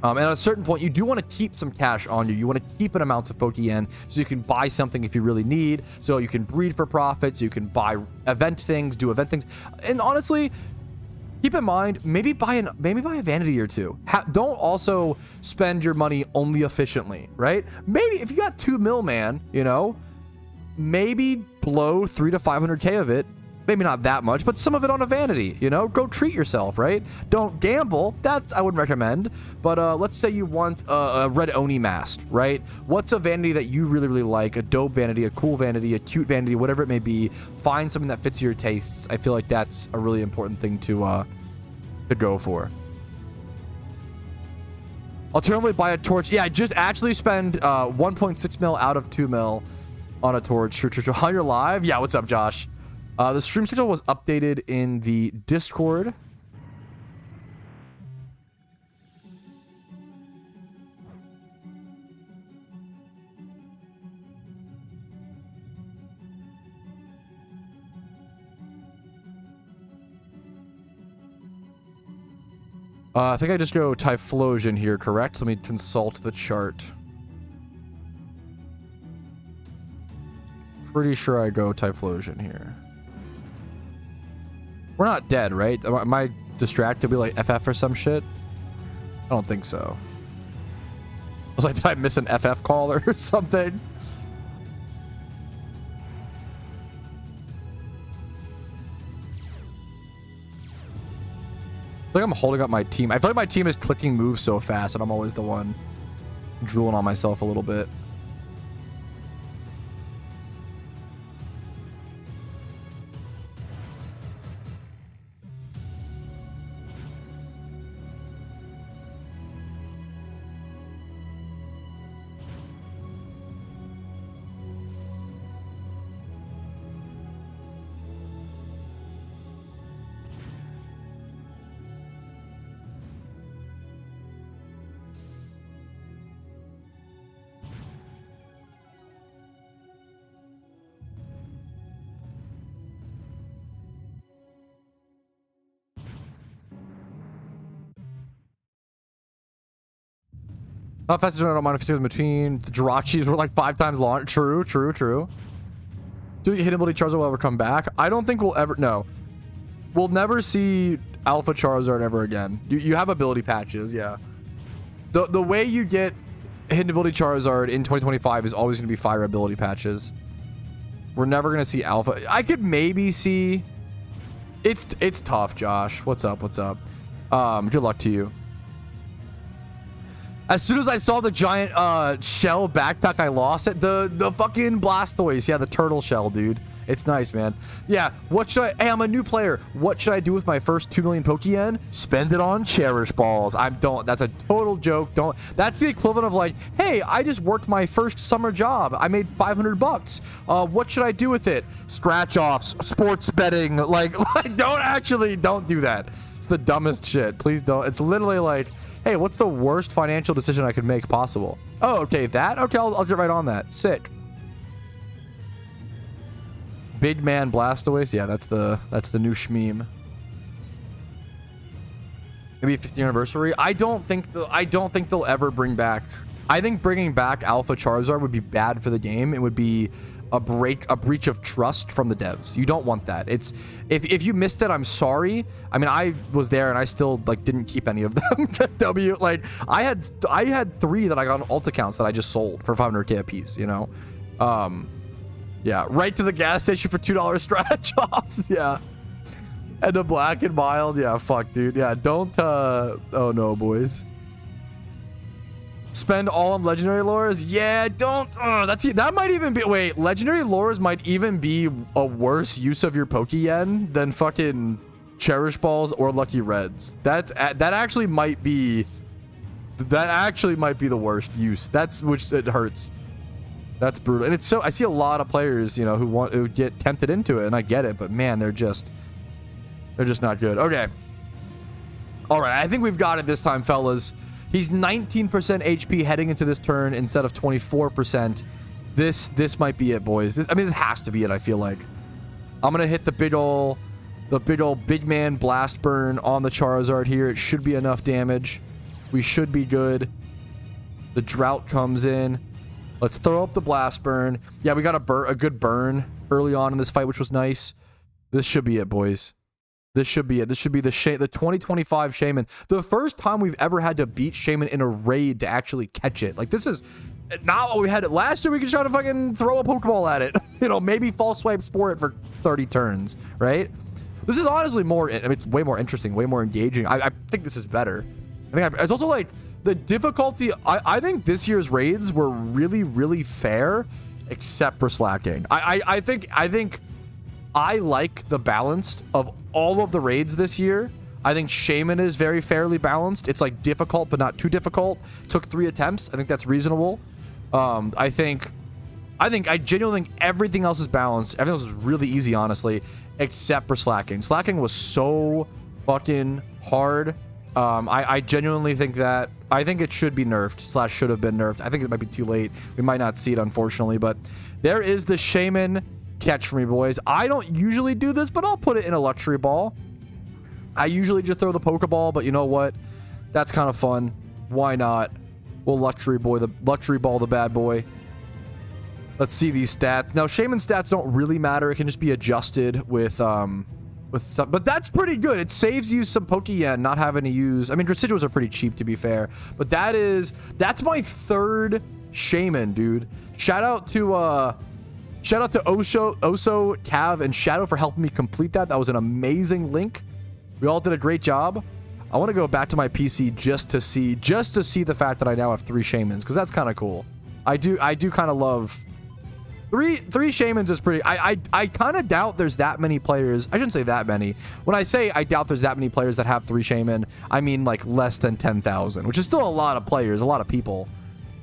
And at a certain point, you do want to keep some cash on you. You want to keep an amount of Pokeyen so you can buy something if you really need. So you can breed for profits. You can buy event things, do event things. And honestly, keep in mind, maybe buy a vanity or 2. Don't also spend your money only efficiently, right? Maybe if you got 2 mil, man, you know, maybe blow 300 to 500k of it. Maybe not that much, but some of it on a vanity, you know? Go treat yourself, right? Don't gamble. That I wouldn't recommend. But let's say you want a red Oni mask, right? What's a vanity that you really, really like? A dope vanity, a cool vanity, a cute vanity, whatever it may be. Find something that fits your tastes. I feel like that's a really important thing to go for. Alternatively, buy a torch. Yeah, just actually spend 1.6 mil out of 2 mil on a torch. True. How you're live? Yeah, what's up, Josh? The stream schedule was updated in the Discord. I think I just go Typhlosion here, correct? Let me consult the chart. Pretty sure I go Typhlosion here. We're not dead, right? Am I distracted? We like FF or some shit? I don't think so. I was like, did I miss an FF call or something? I feel like I'm holding up my team. I feel like my team is clicking moves so fast, and I'm always the one drooling on myself a little bit. Not fast enough amount of in between. The Jirachis were like 5 times long. True. Do you hit ability Charizard will ever come back? I don't think we'll ever. No. We'll never see Alpha Charizard ever again. You have ability patches, yeah. The way you get hidden ability Charizard in 2025 is always going to be fire ability patches. We're never going to see Alpha. I could maybe see... It's tough, Josh. What's up? Good luck to you. As soon as I saw the giant shell backpack, I lost it. The fucking Blastoise. Yeah, the turtle shell, dude. It's nice, man. Yeah, what should I... Hey, I'm a new player. What should I do with my first 2 million Pokeyen? Spend it on Cherish Balls. That's a total joke. That's the equivalent of like, hey, I just worked my first summer job. I made $500. What should I do with it? Scratch offs, sports betting. Like don't do that. It's the dumbest shit. Please don't. It's literally like, hey, what's the worst financial decision I could make possible? Oh, okay, that? Okay, I'll get right on that. Sick. Big man Blastoise. Yeah, that's the new shmeme. Maybe 50th anniversary. I don't think they'll ever bring back. I think bringing back Alpha Charizard would be bad for the game. It would be a breach of trust from the devs. You don't want that. It's if you missed it, I'm sorry. I mean, I was there and I still like didn't keep any of them. Like I had 3 that I got on alt accounts that I just sold for 500k a piece, you know. Yeah, right to the gas station for $2 scratch offs. Yeah. And the black and mild. Yeah, fuck, dude. Yeah, don't oh no, boys. Spend all on legendary lures? Yeah, don't. That might even be. Wait, legendary lures might even be a worse use of your Pokeyen than fucking Cherish Balls or Lucky Reds. That actually might be the worst use. It hurts. That's brutal. And it's so, I see a lot of players, you know, who get tempted into it, and I get it, but man, they're just not good. Okay. All right, I think we've got it this time, fellas. He's 19% HP heading into this turn instead of 24%. This might be it, boys. This has to be it, I feel like. I'm going to hit the big ol' big man blast burn on the Charizard here. It should be enough damage. We should be good. The drought comes in. Let's throw up the blast burn. Yeah, we got a good burn early on in this fight, which was nice. This should be it, boys. This should be it. This should be the 2025 Shaymin. The first time we've ever had to beat Shaymin in a raid to actually catch it. Like, this is not what we had it last year. We could try to fucking throw a Pokeball at it. You know, maybe false swipe Spore it for 30 turns, right? This is honestly more, I mean, it's way more interesting, way more engaging. I think this is better. It's also like, the difficulty, I think this year's raids were really, really fair, except for slacking. I think I like the balance of all of the raids this year. I think Shaymin is very fairly balanced. It's like difficult, but not too difficult. Took 3 attempts. I think that's reasonable. I genuinely think everything else is balanced. Everything else is really easy, honestly, except for slacking. Slacking was so fucking hard. I genuinely think that, I think it should be nerfed / should have been nerfed. I think it might be too late. We might not see it, unfortunately, but there is the Shaymin catch for me, boys. I don't usually do this, but I'll put it in a luxury ball. I usually just throw the Pokeball, but you know what? That's kind of fun. Why not? We'll luxury ball the bad boy. Let's see these stats. Now, Shaymin stats don't really matter. It can just be adjusted with stuff, but that's pretty good. It saves you some Pokeyen not having to use. I mean, residuals are pretty cheap, to be fair, but that's my 3rd Shaymin, dude. Shout out to Oso, Cav, and Shadow for helping me complete that. That was an amazing link. We all did a great job. I want to go back to my PC just to see the fact that I now have 3 Shaymins, because that's kind of cool. I do kind of love. Three Shaymins is pretty. I kind of doubt there's that many players. I shouldn't say that many. When I say I doubt there's that many players that have 3 Shaymin, I mean like less than 10,000, which is still a lot of players, a lot of people.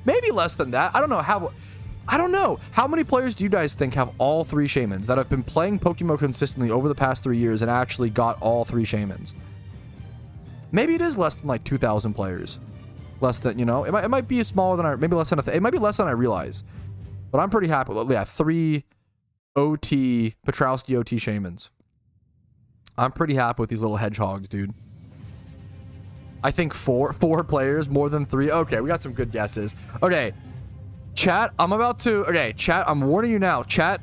Maybe less than that. I don't know how many players do you guys think have all 3 Shaymins that have been playing Pokemon consistently over the past 3 years and actually got all 3 Shaymins? Maybe it is less than like 2,000 players. Less than, you know, it might be smaller than maybe less than it might be less than I realize. But I'm pretty happy with, yeah, 3 Patrouski OT Shaymins. I'm pretty happy with these little hedgehogs, dude. I think four players, more than 3. Okay, we got some good guesses. Okay, chat, okay, chat, I'm warning you now. Chat,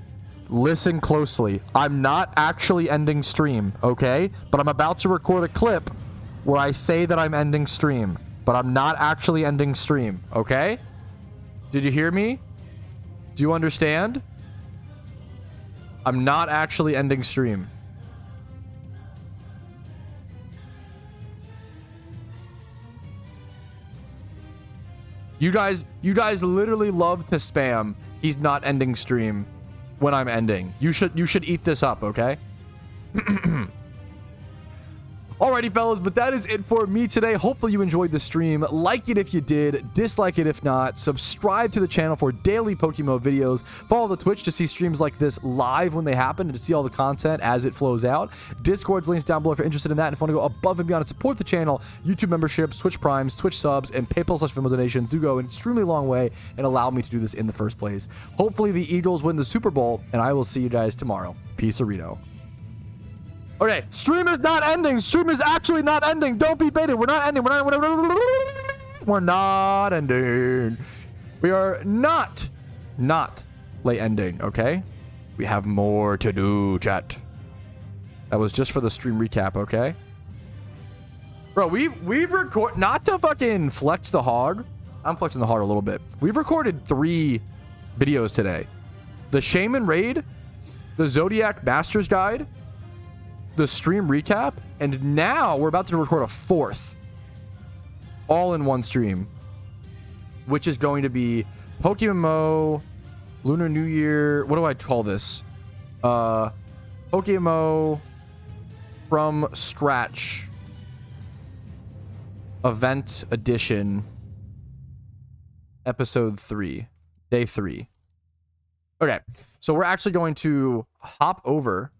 listen closely. I'm not actually ending stream, okay? But I'm about to record a clip where I say that I'm ending stream, but I'm not actually ending stream, okay? Did you hear me? Do you understand? I'm not actually ending stream. You guys literally love to spam. He's not ending stream when I'm ending. You should eat this up, okay? Alrighty, fellas, but that is it for me today. Hopefully you enjoyed the stream. Like it if you did, dislike it if not. Subscribe to the channel for daily PokeMMO videos. Follow the Twitch to see streams like this live when they happen and to see all the content as it flows out. Discord's links down below if you're interested in that. And if you want to go above and beyond and support the channel, YouTube memberships, Twitch Primes, Twitch subs, and PayPal/Venmo donations do go an extremely long way and allow me to do this in the first place. Hopefully the Eagles win the Super Bowl, and I will see you guys tomorrow. Peace-a-rito. Okay, stream is not ending. Stream is actually not ending. Don't be baited. We're not ending. We're not ending. We are not late ending, okay? We have more to do, chat. That was just for the stream recap, okay? Bro, we've recorded, not to fucking flex the hog. I'm flexing the hog a little bit. We've recorded 3 videos today. The Shaymin raid, the Zodiac Master's Guide, the stream recap, and now we're about to record a 4th all in one stream, which is going to be PokeMMO Lunar New Year. What do I call this? PokeMMO from scratch event edition, episode 3, day 3. Okay, so we're actually going to hop over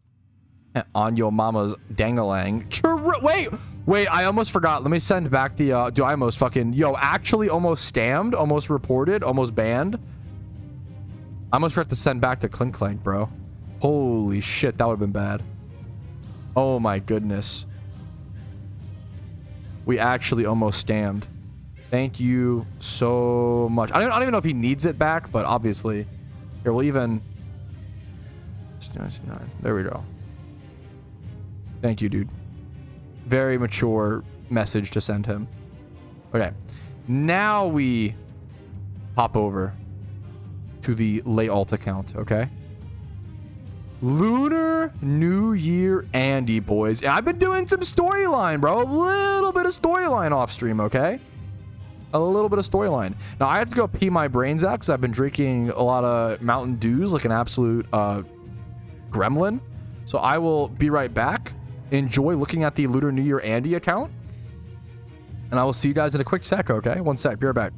on your mama's dangalang. Wait, I almost forgot. Let me send back the do I almost fucking actually almost scammed, almost reported, almost banned. I almost forgot to send back the Clink Clank, bro. Holy shit, that would have been bad. Oh my goodness. We actually almost scammed. Thank you so much. I don't even know if he needs it back, but obviously. Here, we'll even. There we go. Thank you, dude. Very mature message to send him. Okay. Now we hop over to the lay alt account, okay? Lunar New Year Andy, boys. And I've been doing some storyline, bro. A little bit of storyline off stream, okay? A little bit of storyline. Now, I have to go pee my brains out because I've been drinking a lot of Mountain Dews like an absolute gremlin. So I will be right back. Enjoy looking at the Lunar New Year Andy account. And I will see you guys in a quick sec, okay? One sec. Be right back.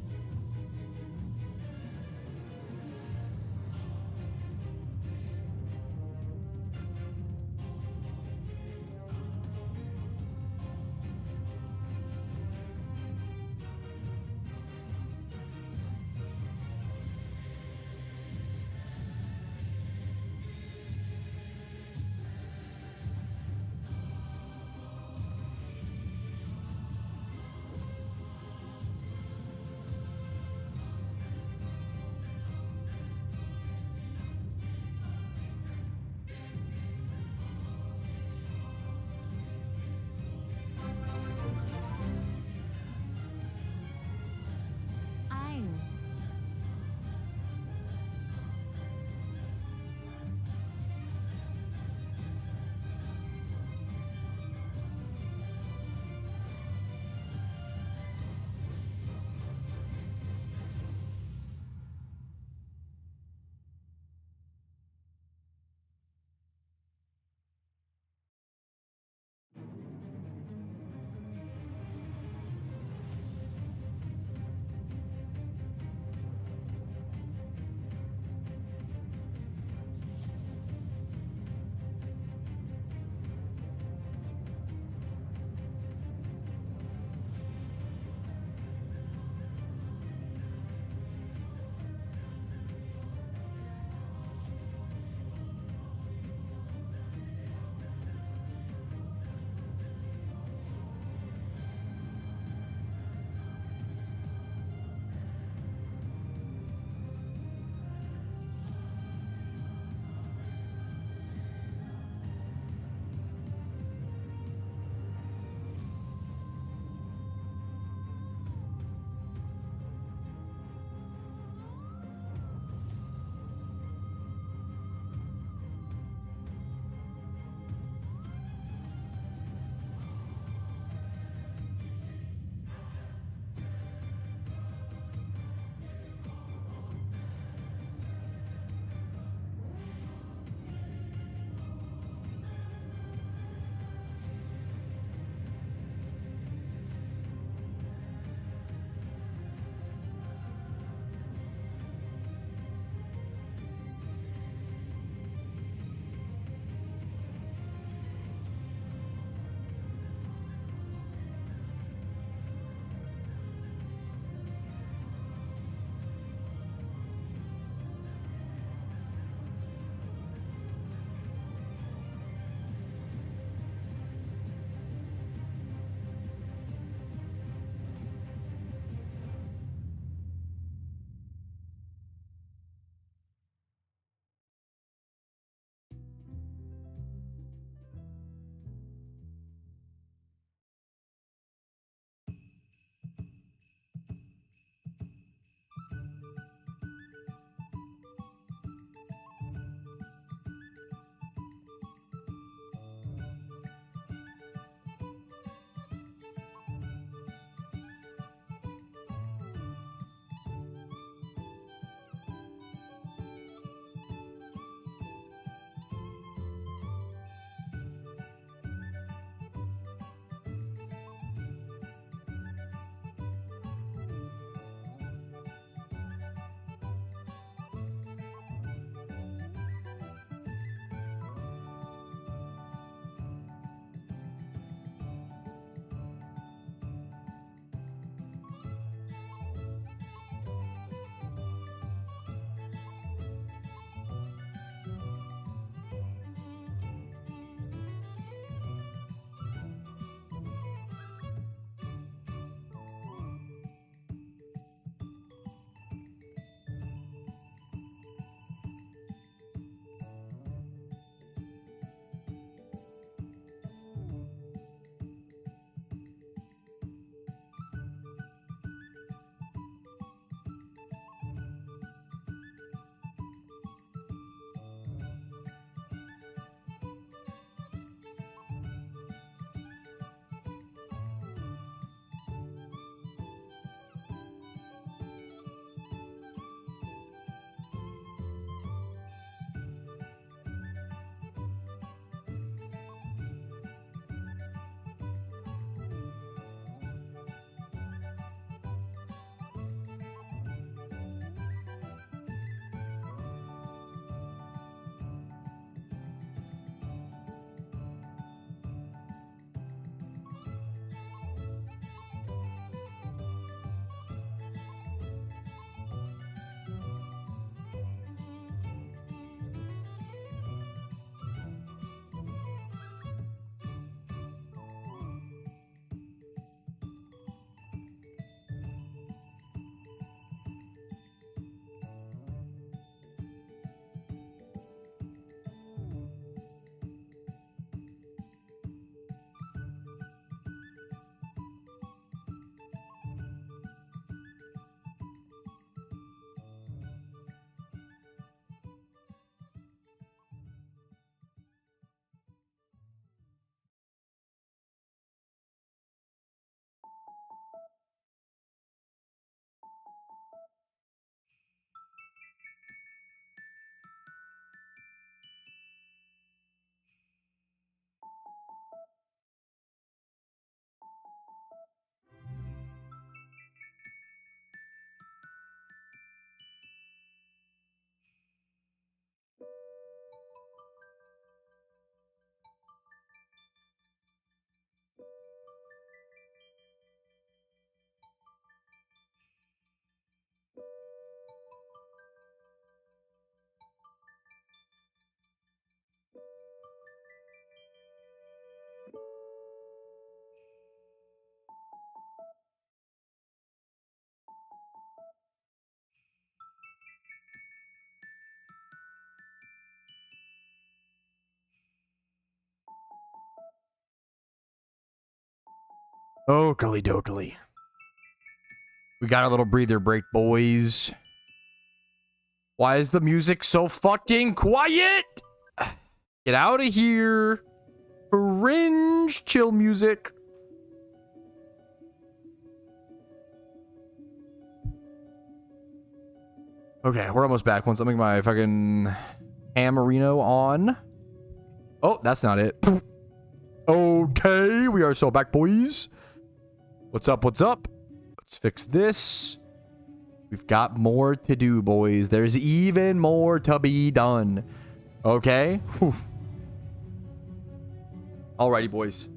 Okey dokey. We got a little breather break, boys. Why is the music so fucking quiet? Get out of here. Cringe chill music. Okay, we're almost back. Once I make my fucking Hammerino on. Oh, that's not it. Okay, we are so back, boys. What's up? What's up? Let's fix this. We've got more to do, boys. There's even more to be done. Okay. Whew. Alrighty, boys.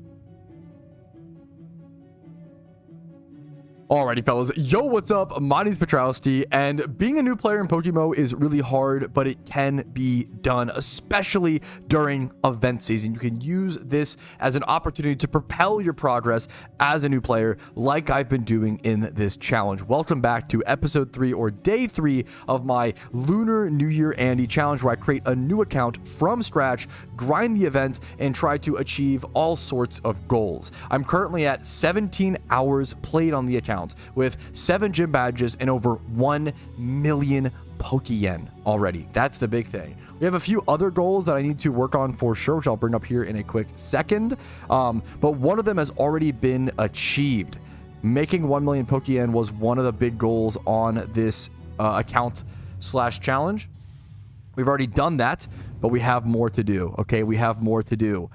Alrighty, fellas. Yo, what's up? My name's Patrouski, and being a new player in PokeMMO is really hard, but it can be done, especially during event season. You can use this as an opportunity to propel your progress as a new player, like I've been doing in this challenge. Welcome back to episode 3 or day 3 of my Lunar New Year Andy challenge, where I create a new account from scratch, grind the event, and try to achieve all sorts of goals. I'm currently at 17 hours played on the account, with 7 gym badges and over 1 million Pokeyen already. That's the big thing. We have a few other goals that I need to work on for sure, which I'll bring up here in a quick second. But one of them has already been achieved. Making 1 million Pokeyen was one of the big goals on this account / challenge. We've already done that, but we have more to do. Okay, we have more to do.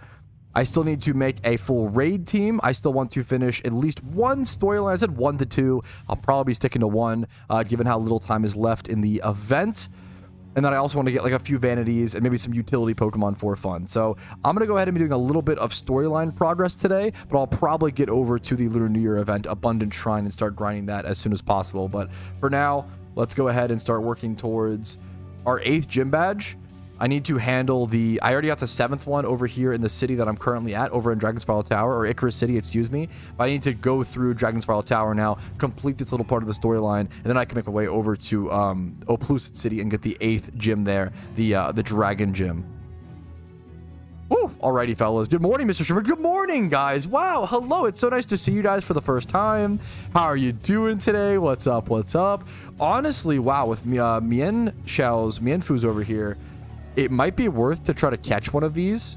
I still need to make a full raid team. I still want to finish at least one storyline. I said 1 to 2. I'll probably be sticking to 1, given how little time is left in the event. And then I also want to get like a few vanities and maybe some utility Pokemon for fun. So I'm going to go ahead and be doing a little bit of storyline progress today, but I'll probably get over to the Lunar New Year event, Abundant Shrine, and start grinding that as soon as possible. But for now, let's go ahead and start working towards our 8th gym badge. I need to handle I already got the 7th one over here in the city that I'm currently at, over in Dragon Spiral Tower, or Icarus City, excuse me. But I need to go through Dragon Spiral Tower now, complete this little part of the storyline, and then I can make my way over to Oplucid City and get the 8th gym there, the Dragon Gym. Woo! Alrighty, fellas. Good morning, Mr. Streamer. Good morning, guys. Wow, hello. It's so nice to see you guys for the first time. How are you doing today? What's up? What's up? Honestly, wow, with Mienfu's over here, it might be worth to try to catch one of these.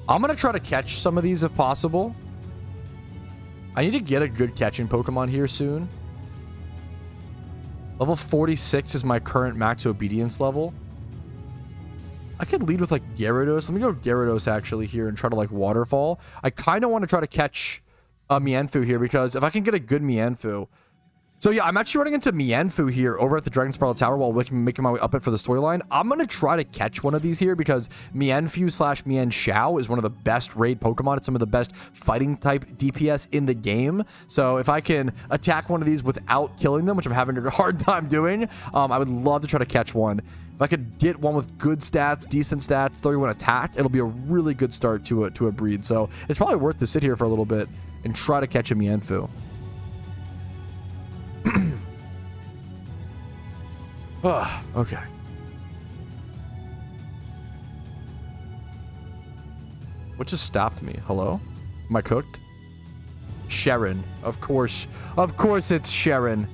I'm going to try to catch some of these if possible. I need to get a good catching Pokemon here soon. Level 46 is my current max obedience level. I could lead with like Gyarados. Let me go Gyarados actually here and try to like waterfall. I kind of want to try to catch a Mienfu here, because if I can get a good Mienfu. So yeah, I'm actually running into Mienfu here over at the Dragon Spiral Tower while making my way up it for the storyline. I'm going to try to catch one of these here, because Mienfu / Mienshao is one of the best raid Pokemon. It's some of the best fighting type DPS in the game. So if I can attack one of these without killing them, which I'm having a hard time doing, I would love to try to catch one. If I could get one with good stats, decent stats, 31 attack, it'll be a really good start to a breed. So it's probably worth to sit here for a little bit and try to catch a Mienfu. Okay. What just stopped me? Hello? Am I cooked? Sharon. Of course. Of course it's Sharon.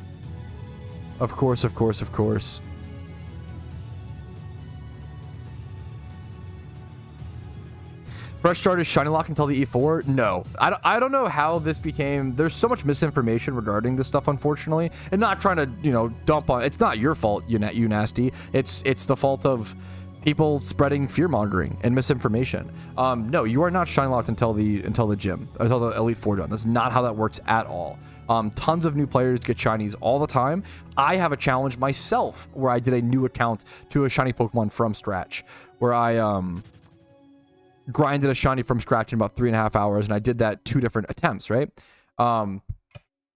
Of course, of course, of course. Fresh start is Shiny Lock until the E4? No. I don't know how this became... There's so much misinformation regarding this stuff, unfortunately. And not trying to, you know, dump on... It's not your fault, you nasty. It's the fault of people spreading fear-mongering and misinformation. No, you are not Shiny Locked until the gym. Until the Elite Four done. That's not how that works at all. Tons of new players get shinies all the time. I have a challenge myself where I did a new account to a shiny Pokemon from scratch. Where I... grinded a shiny from scratch in about 3.5 hours, and I did that 2 different attempts, right?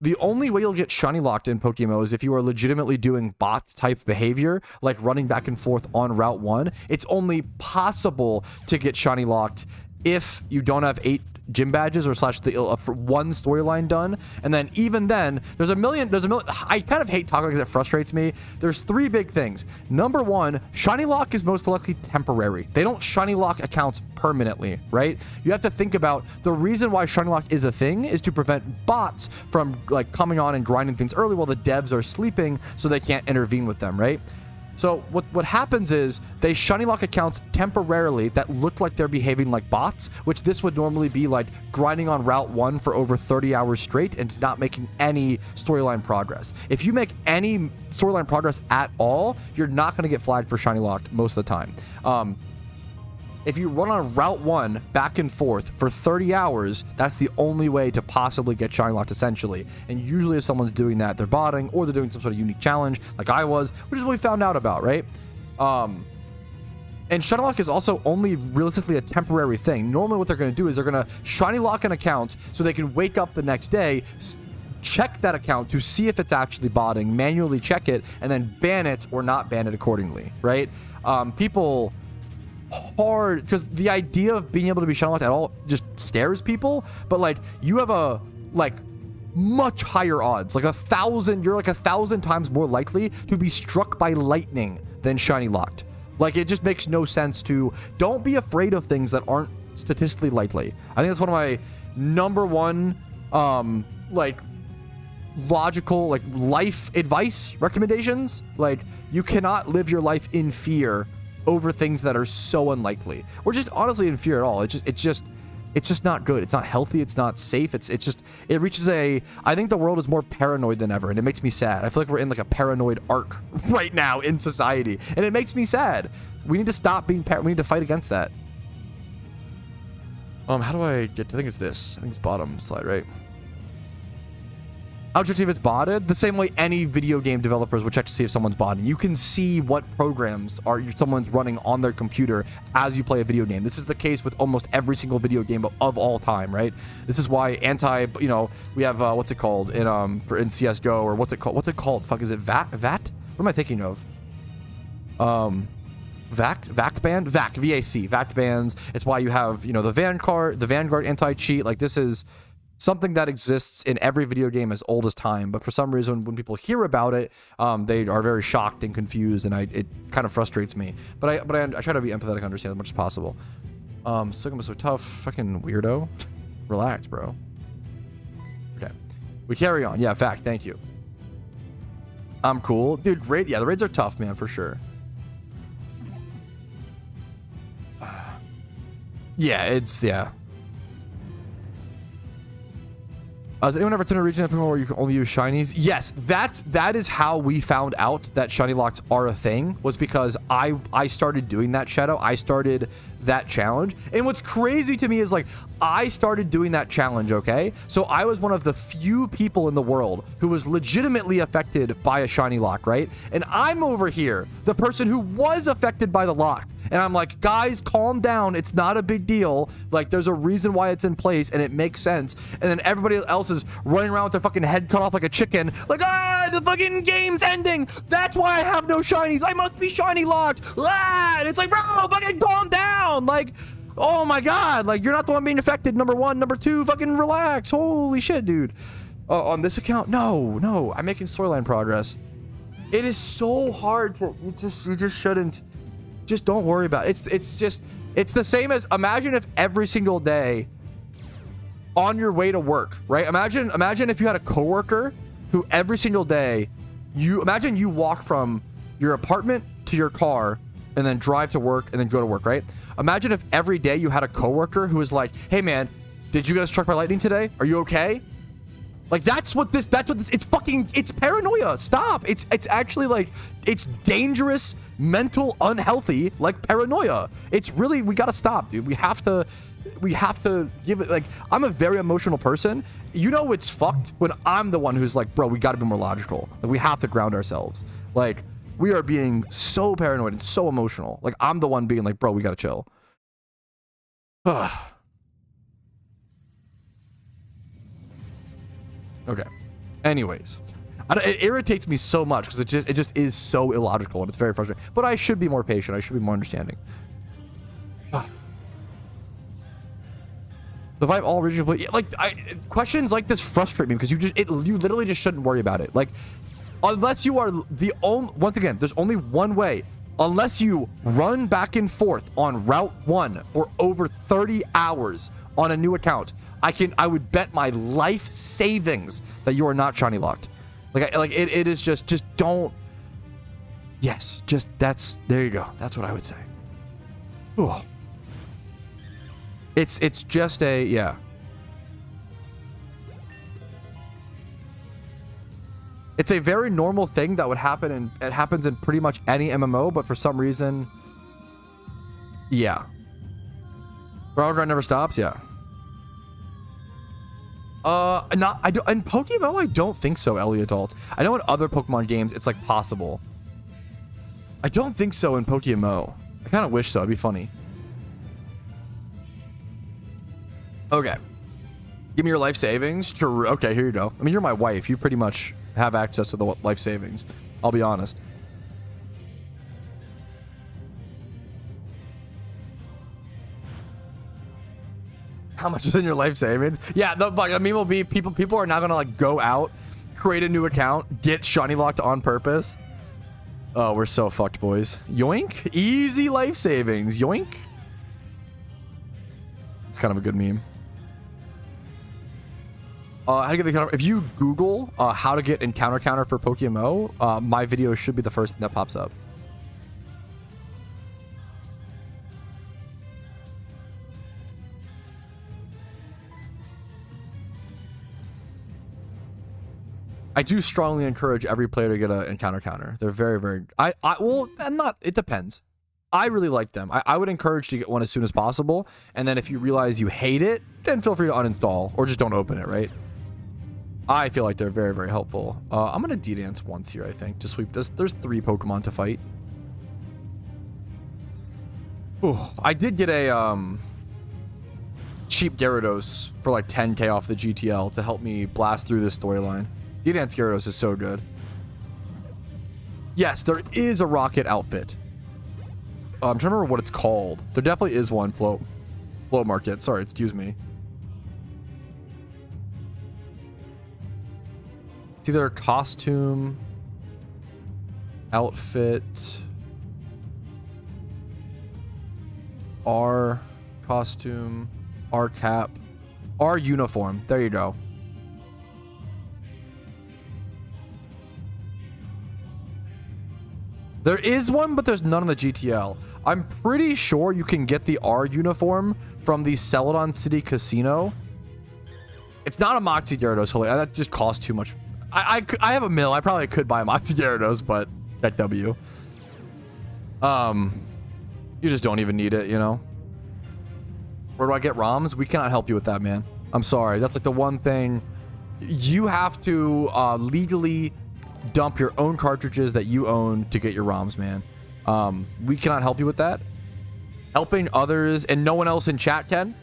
The only way you'll get shiny locked in PokeMMO is if you are legitimately doing bot type behavior, like running back and forth on Route 1. It's only possible to get shiny locked if you don't have 8 gym badges or slash the one storyline done. And then even then, there's a million, I kind of hate talking because it frustrates me. There's 3 big things. Number 1, shiny lock is most likely temporary. They don't shiny lock accounts permanently, right? You have to think about the reason why shiny lock is a thing is to prevent bots from like coming on and grinding things early while the devs are sleeping so they can't intervene with them, right? So what happens is they shiny lock accounts temporarily that look like they're behaving like bots, which this would normally be like grinding on Route 1 for over 30 hours straight and not making any storyline progress. If you make any storyline progress at all, you're not going to get flagged for shiny locked most of the time. If you run on Route 1 back and forth for 30 hours, that's the only way to possibly get shiny locked, essentially. And usually if someone's doing that, they're botting or they're doing some sort of unique challenge like I was, which is what we found out about, right? And shiny lock is also only realistically a temporary thing. Normally what they're going to do is they're going to shiny lock an account so they can wake up the next day, check that account to see if it's actually botting, manually check it, and then ban it or not ban it accordingly, right? People... hard because the idea of being able to be shiny locked at all just scares people, but like you have a like much higher odds, like 1,000, you're like 1,000 times more likely to be struck by lightning than shiny locked. Like it just makes no sense to don't be afraid of things that aren't statistically likely. I think that's one of my number 1 like logical like life advice recommendations. Like you cannot live your life in fear over things that are so unlikely, or just honestly in fear at all. It's just not good. It's not healthy. It's not safe. It reaches I think the world is more paranoid than ever, and it makes me sad. I feel like we're in like a paranoid arc right now in society, and it makes me sad. We need to stop being we need to fight against that. How do I get to, I think it's this. I think it's bottom slide, right? I'll check to see if it's botted. The same way any video game developers would check to see if someone's botted. You can see what programs someone's running on their computer as you play a video game. This is the case with almost every single video game of all time, right? This is why we have what's it called in CS:GO, or what's it called? Fuck, is it VAT? What am I thinking of? VAC bans. It's why you have the Vanguard anti-cheat. Like this is something that exists in every video game as old as time, but for some reason when people hear about it, they are very shocked and confused, and it kind of frustrates me. But I try to be empathetic and understand as much as possible. Sugam was so tough, fucking weirdo. Relax, bro. Okay, we carry on. Yeah, fact. Thank you. I'm cool, dude. Yeah, the raids are tough, man, for sure. Yeah. Has anyone ever turned a region where you can only use shinies? Yes, that is how we found out that shiny locks are a thing, was because I started doing that, Shadow. I started that challenge. And what's crazy to me is like I started doing that challenge, okay? So I was one of the few people in the world who was legitimately affected by a shiny lock, right? And I'm over here, the person who was affected by the lock. And I'm like, guys, calm down. It's not a big deal. Like, there's a reason why it's in place, and it makes sense. And then everybody else is running around with their fucking head cut off like a chicken. Like, the fucking game's ending. That's why I have no shinies. I must be shiny locked. And it's like, bro, fucking calm down. Like, oh my God. Like, you're not the one being affected, number 1. Number 2, fucking relax. Holy shit, dude. On this account, no. I'm making storyline progress. It is so hard to, you just shouldn't. Just don't worry about it. It's the same as, imagine if every single day on your way to work, right? Imagine if you had a coworker who every single day, imagine you walk from your apartment to your car and then drive to work and then go to work, right? Imagine if every day you had a coworker who was like, hey man, did you guys struck by lightning today? Are you okay? Like that's what this, it's paranoia. Stop. It's actually like, it's dangerous, mental, unhealthy, like paranoia. It's really, we gotta stop, dude. We have to give it, like, I'm a very emotional person. It's fucked when I'm the one who's like, bro, we gotta be more logical. Like, we have to ground ourselves. Like, we are being so paranoid and so emotional. Like, I'm the one being like, bro, we gotta chill. Okay. Anyways, it irritates me so much because it just is so illogical and it's very frustrating. But I should be more patient. I should be more understanding. Ugh. Survive all regional play. Like questions like this frustrate me because you literally just shouldn't worry about it. Like unless you are the only, once again, there's only one way. Unless you run back and forth on Route 1 for over 30 hours on a new account, I would bet my life savings that you are not shiny locked. Like it is just don't. Yes, just there you go. That's what I would say. Ooh. It's just a, yeah. It's a very normal thing that would happen, and it happens in pretty much any MMO, but for some reason, yeah. Ground grind never stops, yeah. In PokeMMO, I don't think so, Elliot. I know in other Pokemon games, it's like possible. I don't think so in PokeMMO. I kind of wish so, it'd be funny. Okay. Give me your life savings. Okay, here you go. I mean, you're my wife. You pretty much have access to the life savings. I'll be honest. How much is in your life savings? Yeah, the meme will be people are now gonna like go out, create a new account, get shiny locked on purpose. Oh, we're so fucked, boys. Yoink. Easy life savings. Yoink. It's kind of a good meme. How to get the encounter. If you Google how to get encounter counter for PokeMMO, my video should be the first thing that pops up. I do strongly encourage every player to get an encounter counter. They're very, very. Well, not. It depends. I really like them. I would encourage to get one as soon as possible, and then if you realize you hate it, then feel free to uninstall or just don't open it. Right. I feel like they're very, very helpful. I'm gonna D-dance once here, I think. To sweep this. There's 3 Pokemon to fight. Ooh, I did get a cheap Gyarados for like 10k off the GTL to help me blast through this storyline. D-dance Gyarados is so good. Yes, there is a rocket outfit. I'm trying to remember what it's called. There definitely is one. Float market. Sorry, excuse me. It's either a costume, outfit, R costume, R cap, R uniform. There you go. There is one, but there's none on the GTL. I'm pretty sure you can get the R uniform from the Celadon City Casino. It's not a Moxie Gyarados. That just costs too much. I have a mill. I probably could buy a Moxie Gyarados, but check W. You just don't even need it, you know? Where do I get ROMs? We cannot help you with that, man. I'm sorry. That's like the one thing. You have to legally dump your own cartridges that you own to get your ROMs, man. We cannot help you with that. Helping others, and no one else in chat can.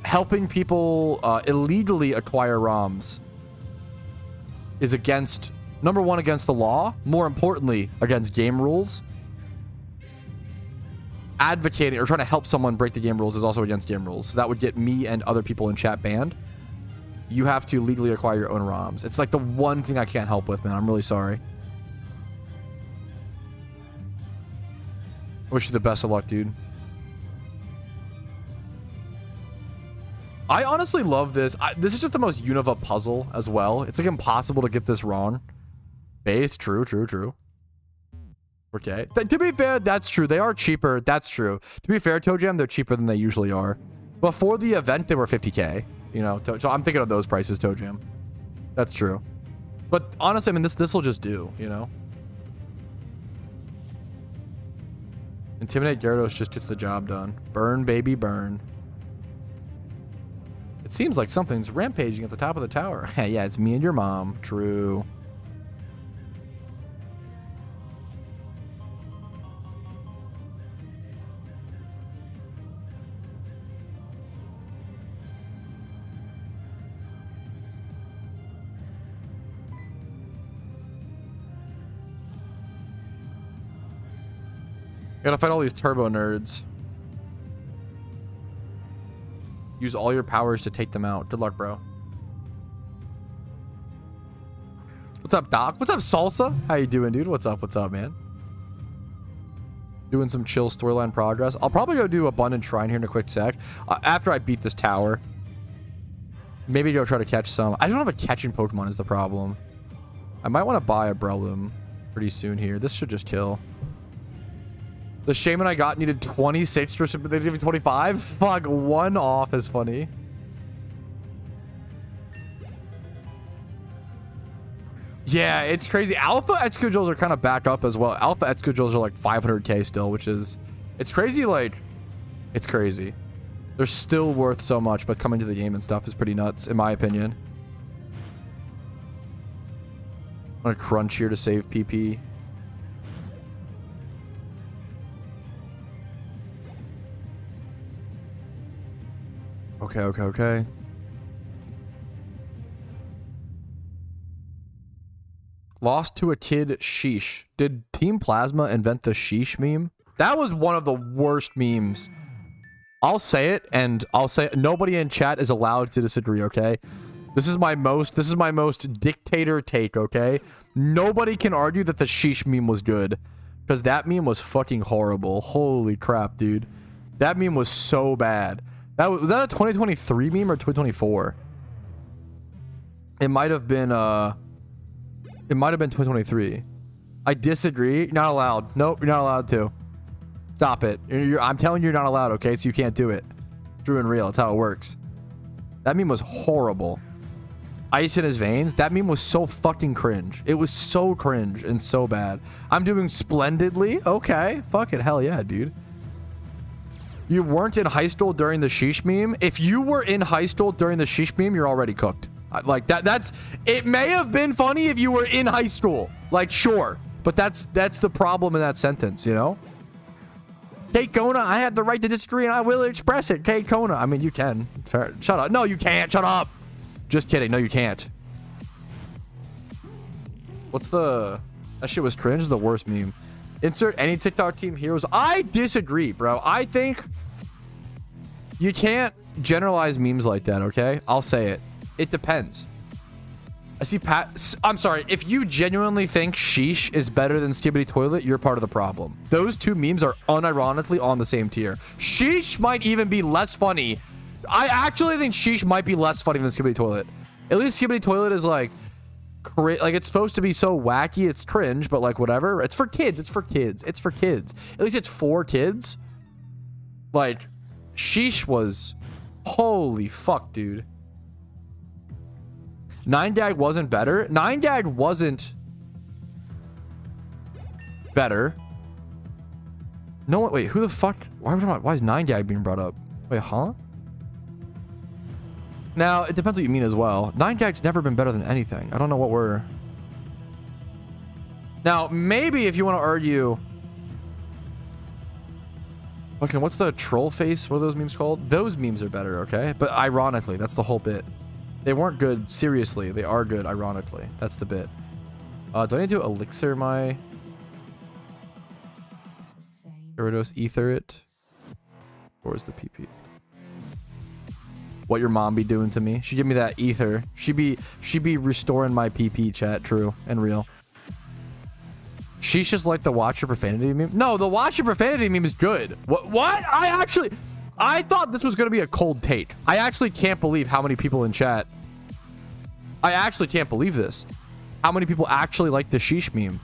Helping people illegally acquire ROMs is against, number one, against the law. More importantly, against game rules. Advocating or trying to help someone break the game rules is also against game rules. So that would get me and other people in chat banned. You have to legally acquire your own ROMs. It's like the one thing I can't help with, man. I'm really sorry. I wish you the best of luck, dude. I honestly love this. This is just the most Unova puzzle as well. It's like impossible to get this wrong. Base, true. Okay. To be fair, that's true. They are cheaper. That's true. To be fair, Toe Jam, they're cheaper than they usually are. Before the event, they were 50k. You know, so I'm thinking of those prices, Toe Jam. That's true. But honestly, I mean, this will just do, you know? Intimidate Gyarados just gets the job done. Burn, baby, burn. It seems like something's rampaging at the top of the tower. Yeah, it's me and your mom. True. Gotta fight all these turbo nerds. Use all your powers to take them out. Good luck, bro. What's up, Doc? What's up, Salsa? How you doing, dude? What's up? What's up, man? Doing some chill storyline progress. I'll probably go do Abundant Shrine here in a quick sec. After I beat this tower. Maybe go try to catch some. I don't have a catching Pokemon is the problem. I might want to buy a Breloom pretty soon here. This should just kill. The Shaymin I got needed 26%, but they gave me 25? Fuck, 1 off is funny. Yeah, it's crazy. Alpha Excadrills are kind of back up as well. Alpha Excadrills are like 500k still, which is... It's crazy, like... It's crazy. They're still worth so much, but coming to the game and stuff is pretty nuts, in my opinion. I'm gonna crunch here to save PP. Okay. Lost to a kid, sheesh. Did Team Plasma invent the sheesh meme? That was one of the worst memes. I'll say it, and I'll say it. Nobody in chat is allowed to disagree, okay? This is my most dictator take, okay? Nobody can argue that the sheesh meme was good. Because that meme was fucking horrible. Holy crap, dude. That meme was so bad. Was that a 2023 meme or 2024? It might have been 2023. I disagree. You're not allowed. Nope, you're not allowed to. Stop it. I'm telling you, you're not allowed, okay? So you can't do it. True and real. That's how it works. That meme was horrible. Ice in his veins. That meme was so fucking cringe. It was so cringe and so bad. I'm doing splendidly. Okay. Fucking hell yeah, dude. You weren't in high school during the sheesh meme. If you were in high school during the sheesh meme, you're already cooked. Like that's it may have been funny if you were in high school. Like, sure. But that's the problem in that sentence, you know? Kate Kona, I have the right to disagree and I will express it. Kate Kona. I mean, you can. Fair. Shut up. No, you can't. Shut up. Just kidding. No, you can't. What's the... That shit was cringe. The worst meme. Insert any TikTok team heroes. I disagree, bro. I think you can't generalize memes like that, okay? I'll say it. It depends. I see Pat. I'm sorry. If you genuinely think sheesh is better than Skibbity Toilet, you're part of the problem. Those two memes are unironically on the same tier. Sheesh might even be less funny. I actually think sheesh might be less funny than Skibbity Toilet. At least Skibbity Toilet is like it's supposed to be so wacky, it's cringe, but like whatever. It's for kids. It's for kids. It's for kids. At least it's for kids. Like, sheesh was... Holy fuck, dude. 9gag wasn't better. 9gag wasn't better. No, wait, who the fuck? Why is 9gag being brought up? Wait, huh? Now, it depends what you mean as well. 9gag's never been better than anything. I don't know what we're... Now, maybe if you want to argue... Okay, what's the troll face? What are those memes called? Those memes are better, okay? But ironically, that's the whole bit. They weren't good, seriously. They are good, ironically. That's the bit. Do I need to elixir my... Gyarados ether it? Or is the PP? What your mom be doing to me? She give me that ether. She be restoring my PP, chat. True and real. She's just like the watch your profanity meme. No, the watch your profanity meme is good. What? I thought this was going to be a cold take. I actually can't believe how many people in chat. I actually can't believe this. How many people actually like the sheesh meme?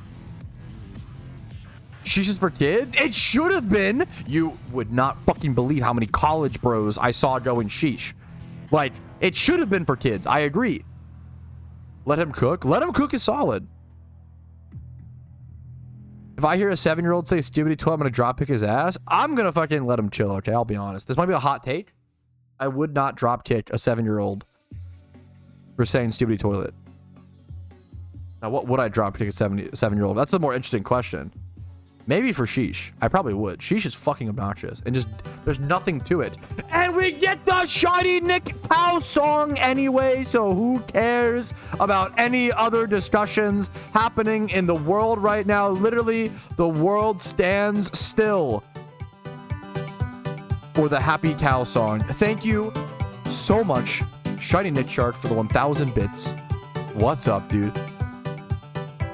Sheesh is for kids? It should have been. You would not fucking believe how many college bros I saw going sheesh. Like, it should have been for kids. I agree. Let him cook. Let him cook is solid. If I hear a 7-year-old say Skibbity 12, I'm going to drop kick his ass. I'm going to fucking let him chill, okay? I'll be honest. This might be a hot take. I would not drop kick a 7-year-old for saying Skibbity Toilet. Now, what would I drop kick a 7-year-old? That's the more interesting question. Maybe for Sheesh. I probably would. Sheesh is fucking obnoxious. And just, there's nothing to it. And we get the Shiny Nick Cow song anyway, so who cares about any other discussions happening in the world right now? Literally, the world stands still for the Happy Cow song. Thank you so much, Shiny Nick Shark, for the 1,000 bits. What's up, dude?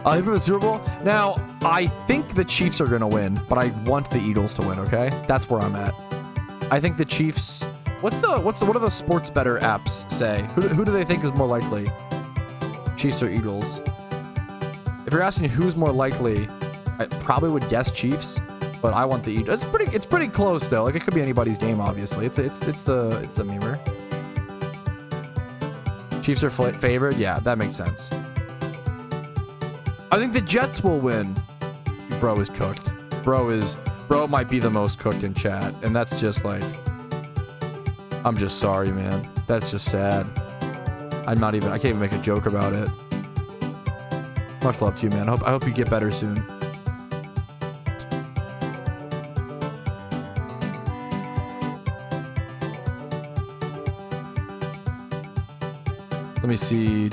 The Super Bowl. Now, I think the Chiefs are gonna win, but I want the Eagles to win. Okay, that's where I'm at. I think the Chiefs. What are the sports better apps say? Who do they think is more likely? Chiefs or Eagles? If you're asking who's more likely, I probably would guess Chiefs, but I want the Eagles. It's pretty close though. Like it could be anybody's game. Obviously, it's the memer. Chiefs are favored. Yeah, that makes sense. I think the Jets will win. Bro is cooked. Bro might be the most cooked in chat, and that's just like, I'm just sorry, man. That's just sad. I can't even make a joke about it. Much love to you, man. I hope you get better soon. Let me see.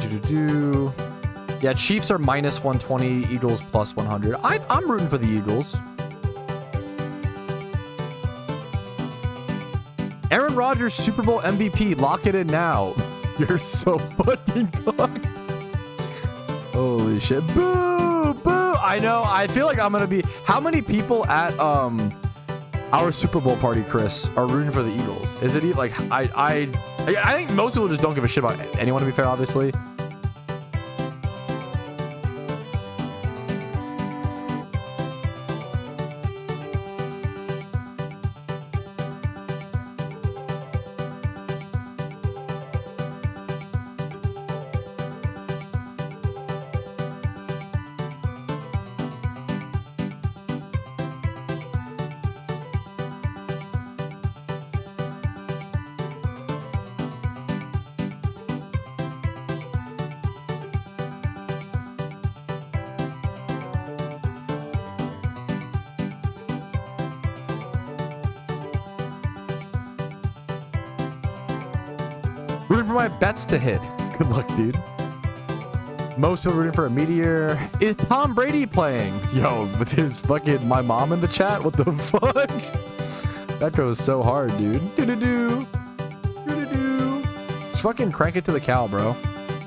Yeah, Chiefs are minus 120, Eagles plus 100. I'm rooting for the Eagles. Aaron Rodgers, Super Bowl MVP. Lock it in now. You're so fucking cooked. Holy shit. Boo! Boo! I know. I feel like I'm going to be... How many people at our Super Bowl party, Chris, are rooting for the Eagles? Is it like... I think most people just don't give a shit about anyone, to be fair, obviously. Rooting for my bets to hit. Good luck, dude. Most people rooting for a meteor. Is Tom Brady playing? Yo, with his fucking my mom in the chat? What the fuck? That goes so hard, dude. Do-do-do. Do-do-do. Just fucking crank it to the cow, bro.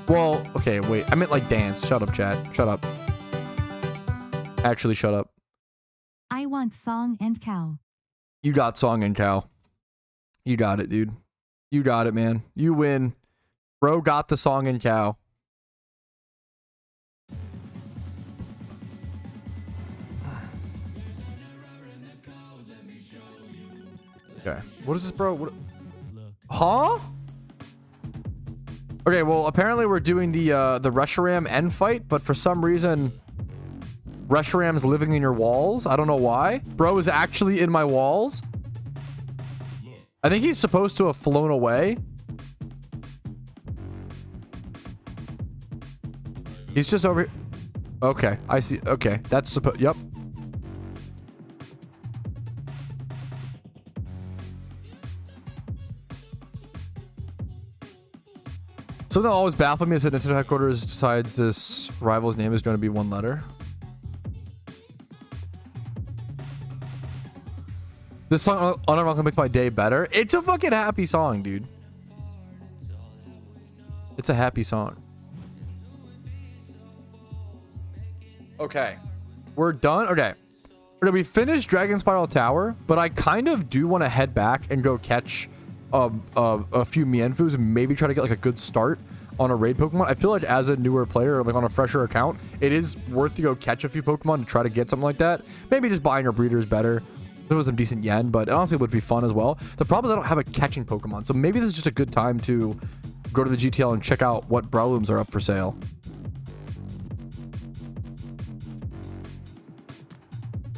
Well, okay, wait. I meant like dance. Shut up, chat. Shut up. Actually, shut up. I want song and cow. You got song and cow. You got it, dude. You got it, man. You win. Bro got the song and cow. Okay. What is this, bro? What? Huh? Okay, well, apparently we're doing the Reshiram end fight, but for some reason, Reshiram's living in your walls. I don't know why. Bro is actually in my walls. I think he's supposed to have flown away. He's just over here. Okay, I see. Okay, that's supposed... Yep. Something that always baffled me is that Nintendo headquarters decides this rival's name is going to be one letter. This song unironically makes my day better. It's a fucking happy song, dude. It's a happy song. Okay. We're done. Okay. We finished Dragon Spiral Tower, but I kind of do want to head back and go catch a few Mienfus and maybe try to get like a good start on a raid Pokemon. I feel like as a newer player, like on a fresher account, it is worth to go catch a few Pokemon to try to get something like that. Maybe just buying a breeder is better. There was some decent yen, but honestly it would be fun as well. The problem is I don't have a catching Pokemon, so maybe this is just a good time to go to the GTL and check out what Browlooms are up for sale.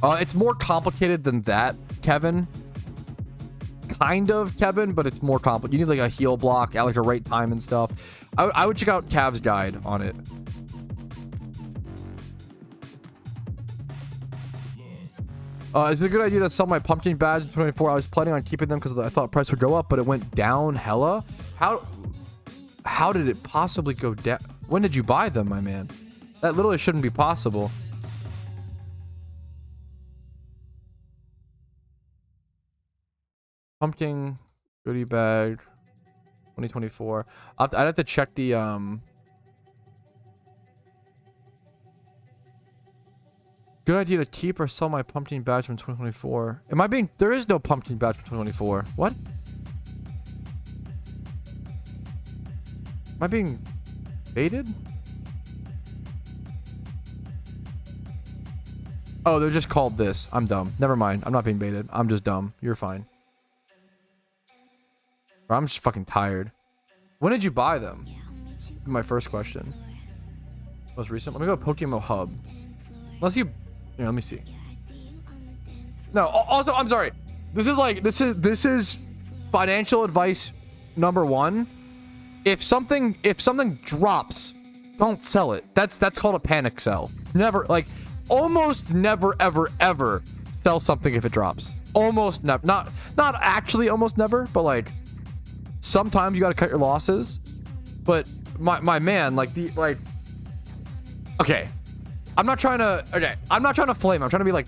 It's more complicated than that, Kevin. Kind of, Kevin, but it's more complicated. You need like a heal block at like a right time and stuff. I would check out Cav's guide on it. Is it a good idea to sell my pumpkin badge in 24? I was planning on keeping them because I thought price would go up, but it went down hella. How did it possibly go down? When did you buy them, my man? That literally shouldn't be possible. Pumpkin goodie bag 2024. I'd have to check the good idea to keep or sell my pumpkin badge from 2024. Am I being... There is no pumpkin badge from 2024. What? Am I being baited? Oh, they're just called this. I'm dumb. Never mind. I'm not being baited. I'm just dumb. You're fine. Bro, I'm just fucking tired. When did you buy them? My first question. Most recent? Let me go to PokeMMO Hub. Unless you... Here, let me see. No, also, I'm sorry. This is financial advice number 1. If something drops, don't sell it. That's called a panic sell. Never, like, almost never, ever sell something if it drops. Almost never. Not actually almost never, but like sometimes you got to cut your losses. But my man, okay. I'm not trying to flame. I'm trying to be like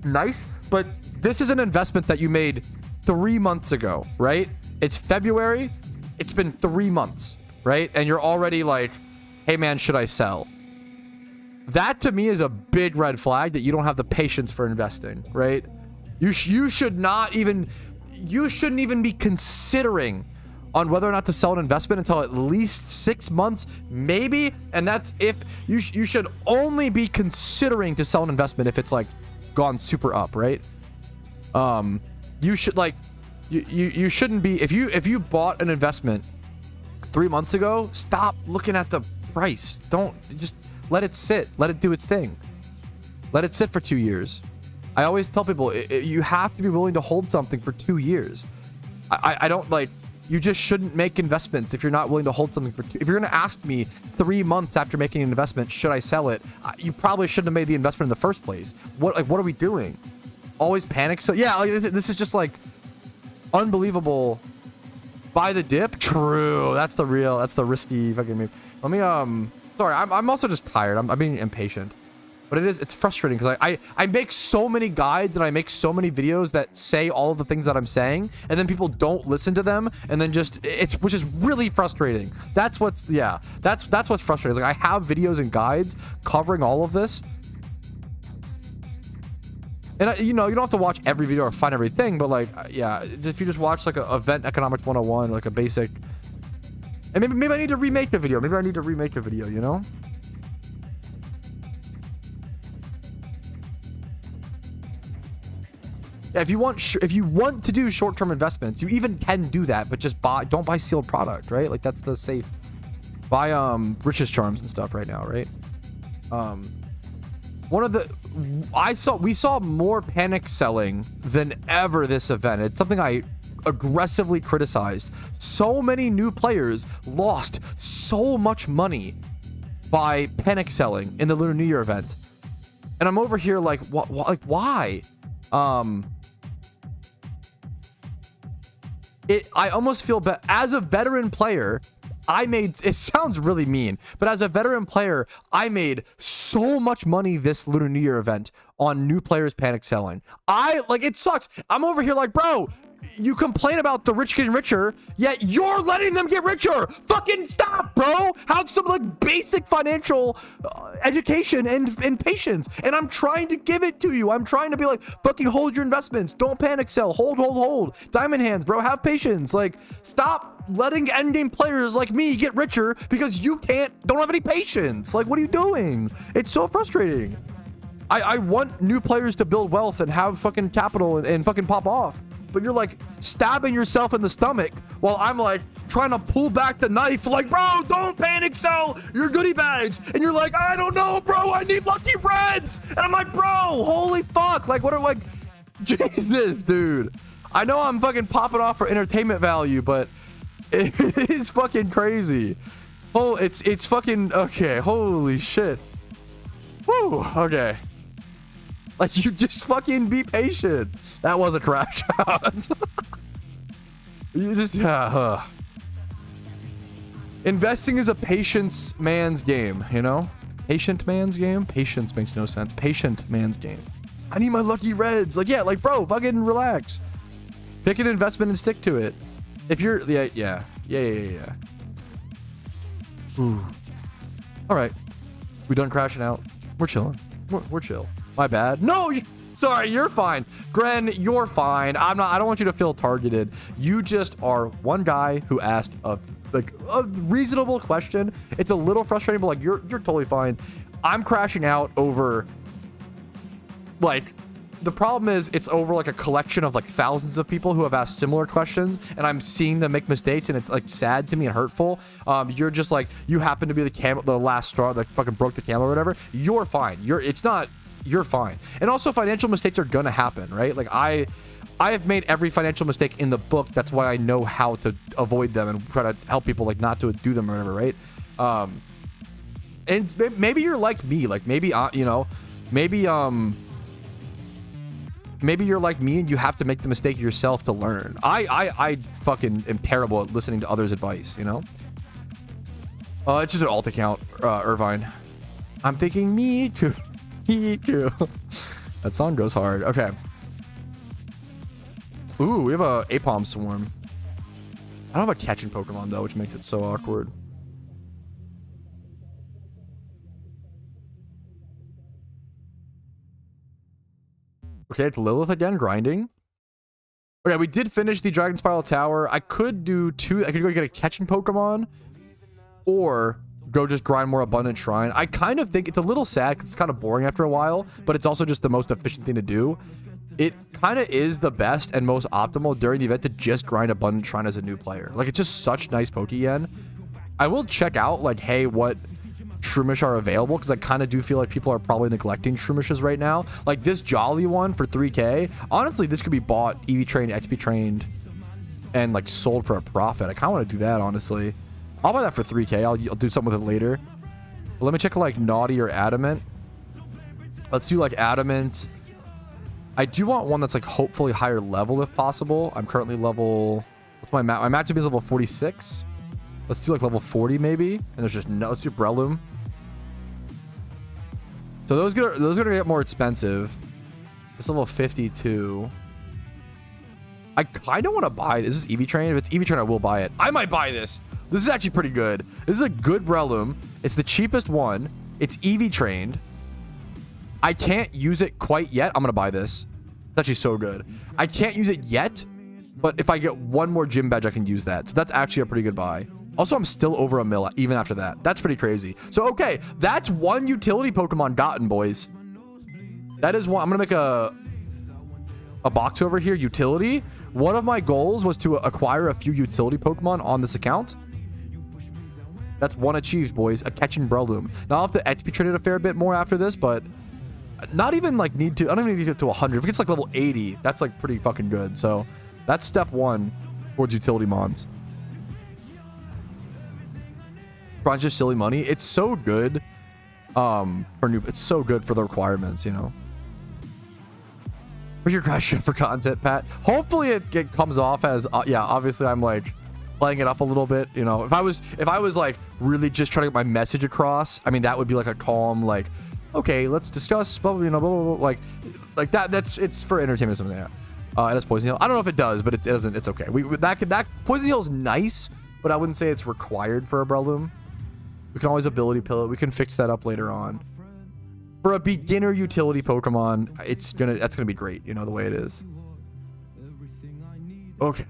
nice, but this is an investment that you made 3 months ago, right? It's February. It's been 3 months, right? And you're already like, hey man, should I sell? That to me is a big red flag that you don't have the patience for investing, right? You shouldn't even be considering on whether or not to sell an investment until at least 6 months, maybe. And that's if you should only be considering to sell an investment if it's like gone super up, right? You should like, you shouldn't be, if you bought an investment 3 months ago, stop looking at the price. Don't, just let it sit, let it do its thing. Let it sit for 2 years. I always tell people you have to be willing to hold something for 2 years. I don't like, you just shouldn't make investments if you're not willing to hold something for if you're going to ask me 3 months after making an investment, should I sell it? You probably shouldn't have made the investment in the first place. What are we doing? Always panic. So yeah, like, this is just like unbelievable. Buy the dip. True. That's the risky fucking move. Let me, sorry. I'm also just tired. I'm being impatient. But it's frustrating because I make so many guides and I make so many videos that say all of the things that I'm saying, and then people don't listen to them, and then which is really frustrating. That's what's frustrating. It's like I have videos and guides covering all of this, and you don't have to watch every video or find everything, but like yeah, if you just watch like a event economics 101, like a basic, and maybe I need to remake the video. You know. Yeah, if you want to do short-term investments, you even can do that, but just don't buy sealed product, right? Like that's the safe. Buy Riches Charms and stuff right now, right? We saw more panic selling than ever this event. It's something I aggressively criticized. So many new players lost so much money by panic selling in the Lunar New Year event, and I'm over here like, what? Like why? I almost feel bad as a veteran player. It sounds really mean, but as a veteran player, I made so much money this Lunar New Year event on new players panic selling. It sucks. I'm over here like, bro, you complain about the rich getting richer, yet you're letting them get richer. Fucking stop, bro. Have some like basic financial education and patience. And I'm trying to give it to you. I'm trying to be like, fucking hold your investments. Don't panic sell. Hold. Diamond hands, bro. Have patience. Like, stop letting end game players like me get richer because you don't have any patience. Like, what are you doing? It's so frustrating. I want new players to build wealth and have fucking capital and fucking pop off. But you're like stabbing yourself in the stomach while I'm like trying to pull back the knife, like, bro, don't panic sell your goodie bags. And you're like, I don't know, bro, I need lucky reds. And I'm like, bro, holy fuck. Like, what are like, Jesus, dude. I know I'm fucking popping off for entertainment value, but it is fucking crazy. Oh, it's fucking okay. Holy shit. Woo. Okay. Like, you just fucking be patient. That was a crash out. You just, yeah. Investing is a patience man's game, you know? Patient man's game? Patience makes no sense. Patient man's game. I need my lucky reds. Like, yeah, like, bro, fucking relax. Pick an investment and stick to it. If you're, yeah. Ooh. All right. We done crashing out. We're chilling. We're chill. My bad. No, sorry, you're fine. Gren, you're fine. I don't want you to feel targeted. You just are one guy who asked a reasonable question. It's a little frustrating, but like you're totally fine. I'm crashing out over, like, the problem is it's over like a collection of like thousands of people who have asked similar questions, and I'm seeing them make mistakes, and it's like sad to me and hurtful. You're just like, you happen to be the last straw that fucking broke the camel or whatever. You're fine. You're fine. And also, financial mistakes are gonna happen, right? Like, I have made every financial mistake in the book. That's why I know how to avoid them and try to help people like not to do them or whatever, right? And maybe you're like me, like maybe maybe you're like me and you have to make the mistake yourself to learn. I fucking am terrible at listening to others' advice, you know? It's just an alt account, Irvine. I'm thinking me too. Me too. That song goes hard. Okay. Ooh, we have a Apom Swarm. I don't have a catching Pokemon though, which makes it so awkward. Okay, it's Lilith again, grinding. Okay, we did finish the Dragon Spiral Tower. I could do two. I could go get a catching Pokemon, or go just grind more Abundant Shrine. I kind of think it's a little sad because it's kind of boring after a while, but it's also just the most efficient thing to do. It kind of is the best and most optimal during the event to just grind Abundant Shrine as a new player. Like, it's just such nice Pokeyen. I will check out, like, hey, what Shroomish are available, because I kind of do feel like people are probably neglecting Shroomishes right now. Like, this Jolly one for 3K. Honestly, this could be bought, EV trained, XP trained, and, like, sold for a profit. I kind of want to do that, honestly. I'll buy that for 3K. I'll do something with it later. But let me check, like, Naughty or Adamant. Let's do, like, Adamant. I do want one that's like hopefully higher level if possible. I'm currently level, what's my match? My matchup is level 46. Let's do like level 40 maybe. And there's just no, let's do Breloom. So those are gonna get more expensive. It's level 52. I kind of want to buy this. Is this EV Train? If it's EV Train, I will buy it. I might buy this. This is actually pretty good. This is a good Breloom. It's the cheapest one. It's EV trained. I can't use it quite yet. I'm gonna buy this. It's actually so good. I can't use it yet, but if I get one more gym badge, I can use that. So that's actually a pretty good buy. Also, I'm still over a mil even after that. That's pretty crazy. So okay, that's one utility Pokemon gotten, boys. That is one. I'm gonna make a box over here. Utility. One of my goals was to acquire a few utility Pokemon on this account. That's one achieved, boys. A catching Breloom. Now I'll have to XP trade it a fair bit more after this, but not even like need to. I don't even need to get to 100. If it gets like level 80, that's like pretty fucking good. So that's step one towards utility mons. Brian's just silly money. It's so good. It's so good for the requirements, you know. Where's your crash for content, Pat? Hopefully it comes off as yeah. Obviously, I'm like playing it up a little bit, you know. If I was like really just trying to get my message across, I mean that would be like a calm like. Okay, let's discuss, blah, you know, blah, blah, blah, like that. It's for entertainment or something like that. And it's Poison Hill. I don't know if it does, but it doesn't. It's okay. That Poison Hill is nice, but I wouldn't say it's required for a Breloom. We can always ability pill it. We can fix that up later on. For a beginner utility Pokemon, that's gonna be great. You know the way it is. Okay.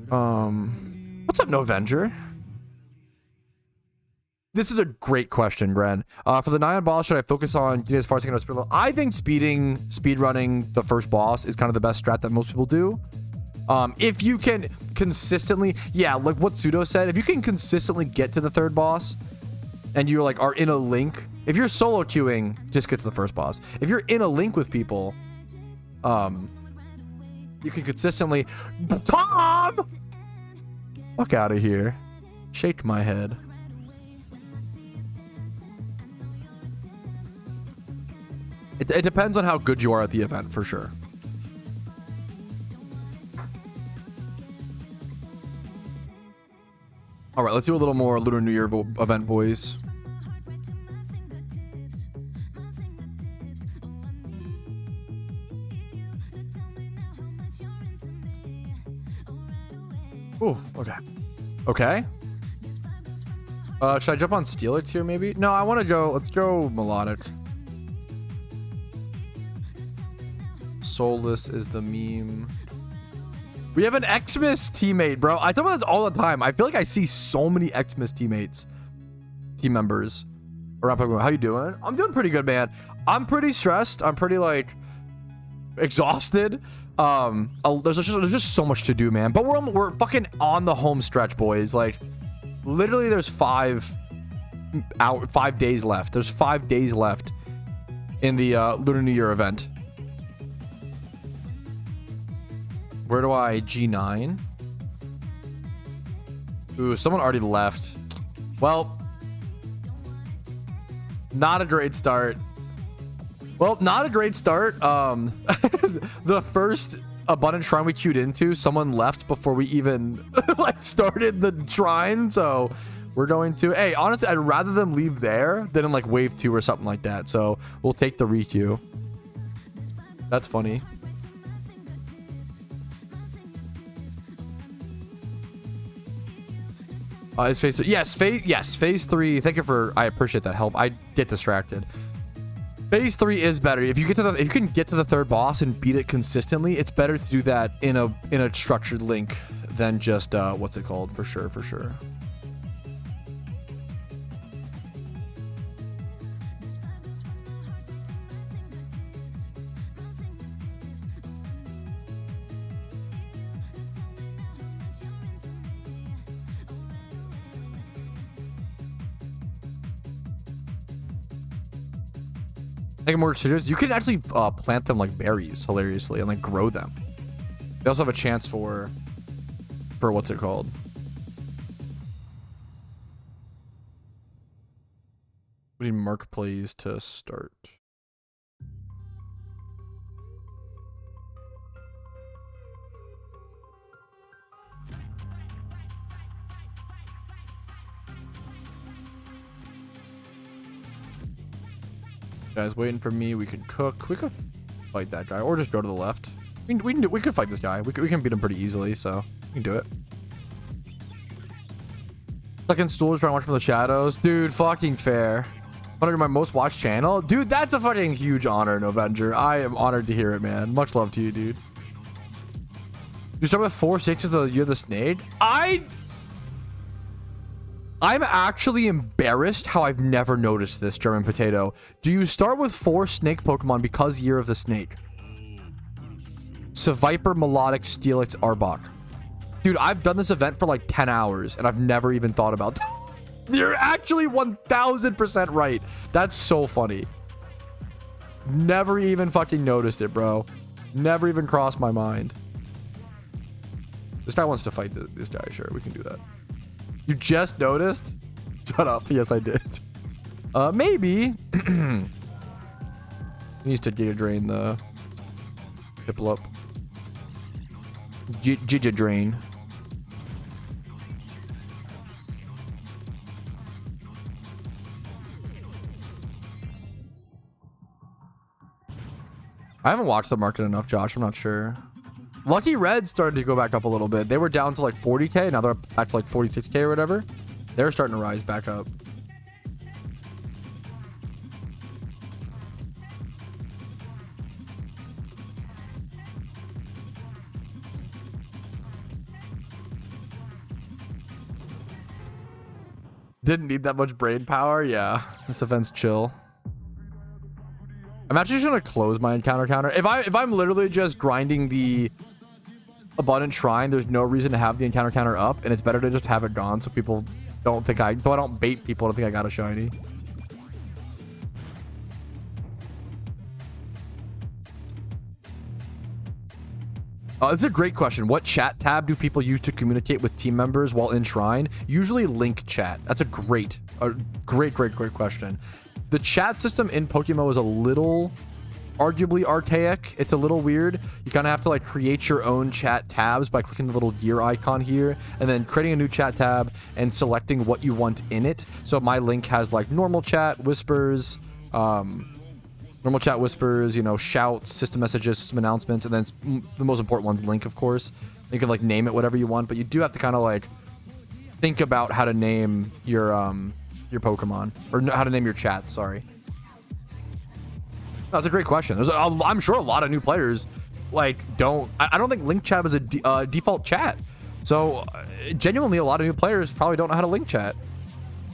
What's up, Novenger? This is a great question, Gren. For the Nyan boss, should I focus on getting as far as I can to speed level? I think speed running the first boss is kind of the best strat that most people do. If you can consistently, yeah, like what Pseudo said, if you can consistently get to the third boss and you're like are in a link, if you're solo queuing, just get to the first boss. If you're in a link with people, you can consistently, Tom, fuck out of here. Shake my head. It depends on how good you are at the event, for sure. All right, let's do a little more Lunar New Year event, boys. Oh, okay. Okay. Should I jump on Steelix here, maybe? No, I want to go. Let's go Melodic. Soulless is the meme. We have an Xmas teammate, bro. I talk about this all the time. I feel like I see so many Xmas teammates, team members around Pokemon. How you doing? I'm doing pretty good, man. I'm pretty stressed. I'm pretty like exhausted. There's just so much to do, man. But we're fucking on the home stretch, boys. Like, literally, there's 5 days left. There's 5 days left in the Lunar New Year event. Where do I G9? Ooh, someone already left. Well, not a great start. Well, not a great start. The first abundant shrine we queued into, someone left before we even like started the shrine. So we're going to, hey, honestly, I'd rather them leave there than in like wave 2 or something like that. So we'll take the requeue. That's funny. Is phase 3? Yes, phase 3. Thank you for, I appreciate that help. I get distracted. Phase 3 is better. If you can get to the third boss and beat it consistently, it's better to do that in a structured link than just what's it called? For sure. Make it more serious. You can actually plant them like berries, hilariously, and like grow them. They also have a chance for what's it called? We need Mark plays to start. Guys waiting for me. We could cook. We could fight that guy, or just go to the left. We could fight this guy. We can beat him pretty easily, so we can do it. Second stool is trying to watch from the shadows, dude. Fucking fair. Want to do my most watched channel, dude? That's a fucking huge honor, Novenger. I am honored to hear it, man. Much love to you, dude. You start with 4-6 as the year of the snake. I'm actually embarrassed how I've never noticed this, German Potato. Do you start with 4 snake Pokemon because Year of the Snake? Seviper, Melodic, Steelix, Arbok. Dude, I've done this event for like 10 hours and I've never even thought about that. You're actually 1000% right. That's so funny. Never even fucking noticed it, bro. Never even crossed my mind. This guy wants to fight this guy. Sure, we can do that. You just noticed? Shut up. Yes, I did. Maybe. Needs to Giga Drain the Piplup. Giga Drain. I haven't watched the market enough, Josh. I'm not sure. Lucky Red started to go back up a little bit. They were down to like 40k. Now they're back to like 46k or whatever. They're starting to rise back up. Didn't need that much brain power. Yeah, this event's chill. I'm actually just gonna close my encounter counter. If I'm literally just grinding the abundant shrine, there's no reason to have the encounter counter up, and it's better to just have it gone so people don't think I don't bait people to think I got a shiny. It's a great question. What chat tab do people use to communicate with team members while in shrine? Usually link chat. That's a great question. The chat system in PokeMMO is a little arguably archaic. It's a little weird. You kind of have to like create your own chat tabs by clicking the little gear icon here and then creating a new chat tab and selecting what you want in it. So my link has like normal chat, whispers, you know, shouts, system messages, system announcements, and then the most important one's link, of course. You can like name it whatever you want, but you do have to kind of like think about how to name your Pokemon, or how to name your chat. Sorry. That's a great question. I'm sure a lot of new players like don't. I don't think link chat is a default chat. So genuinely, a lot of new players probably don't know how to link chat,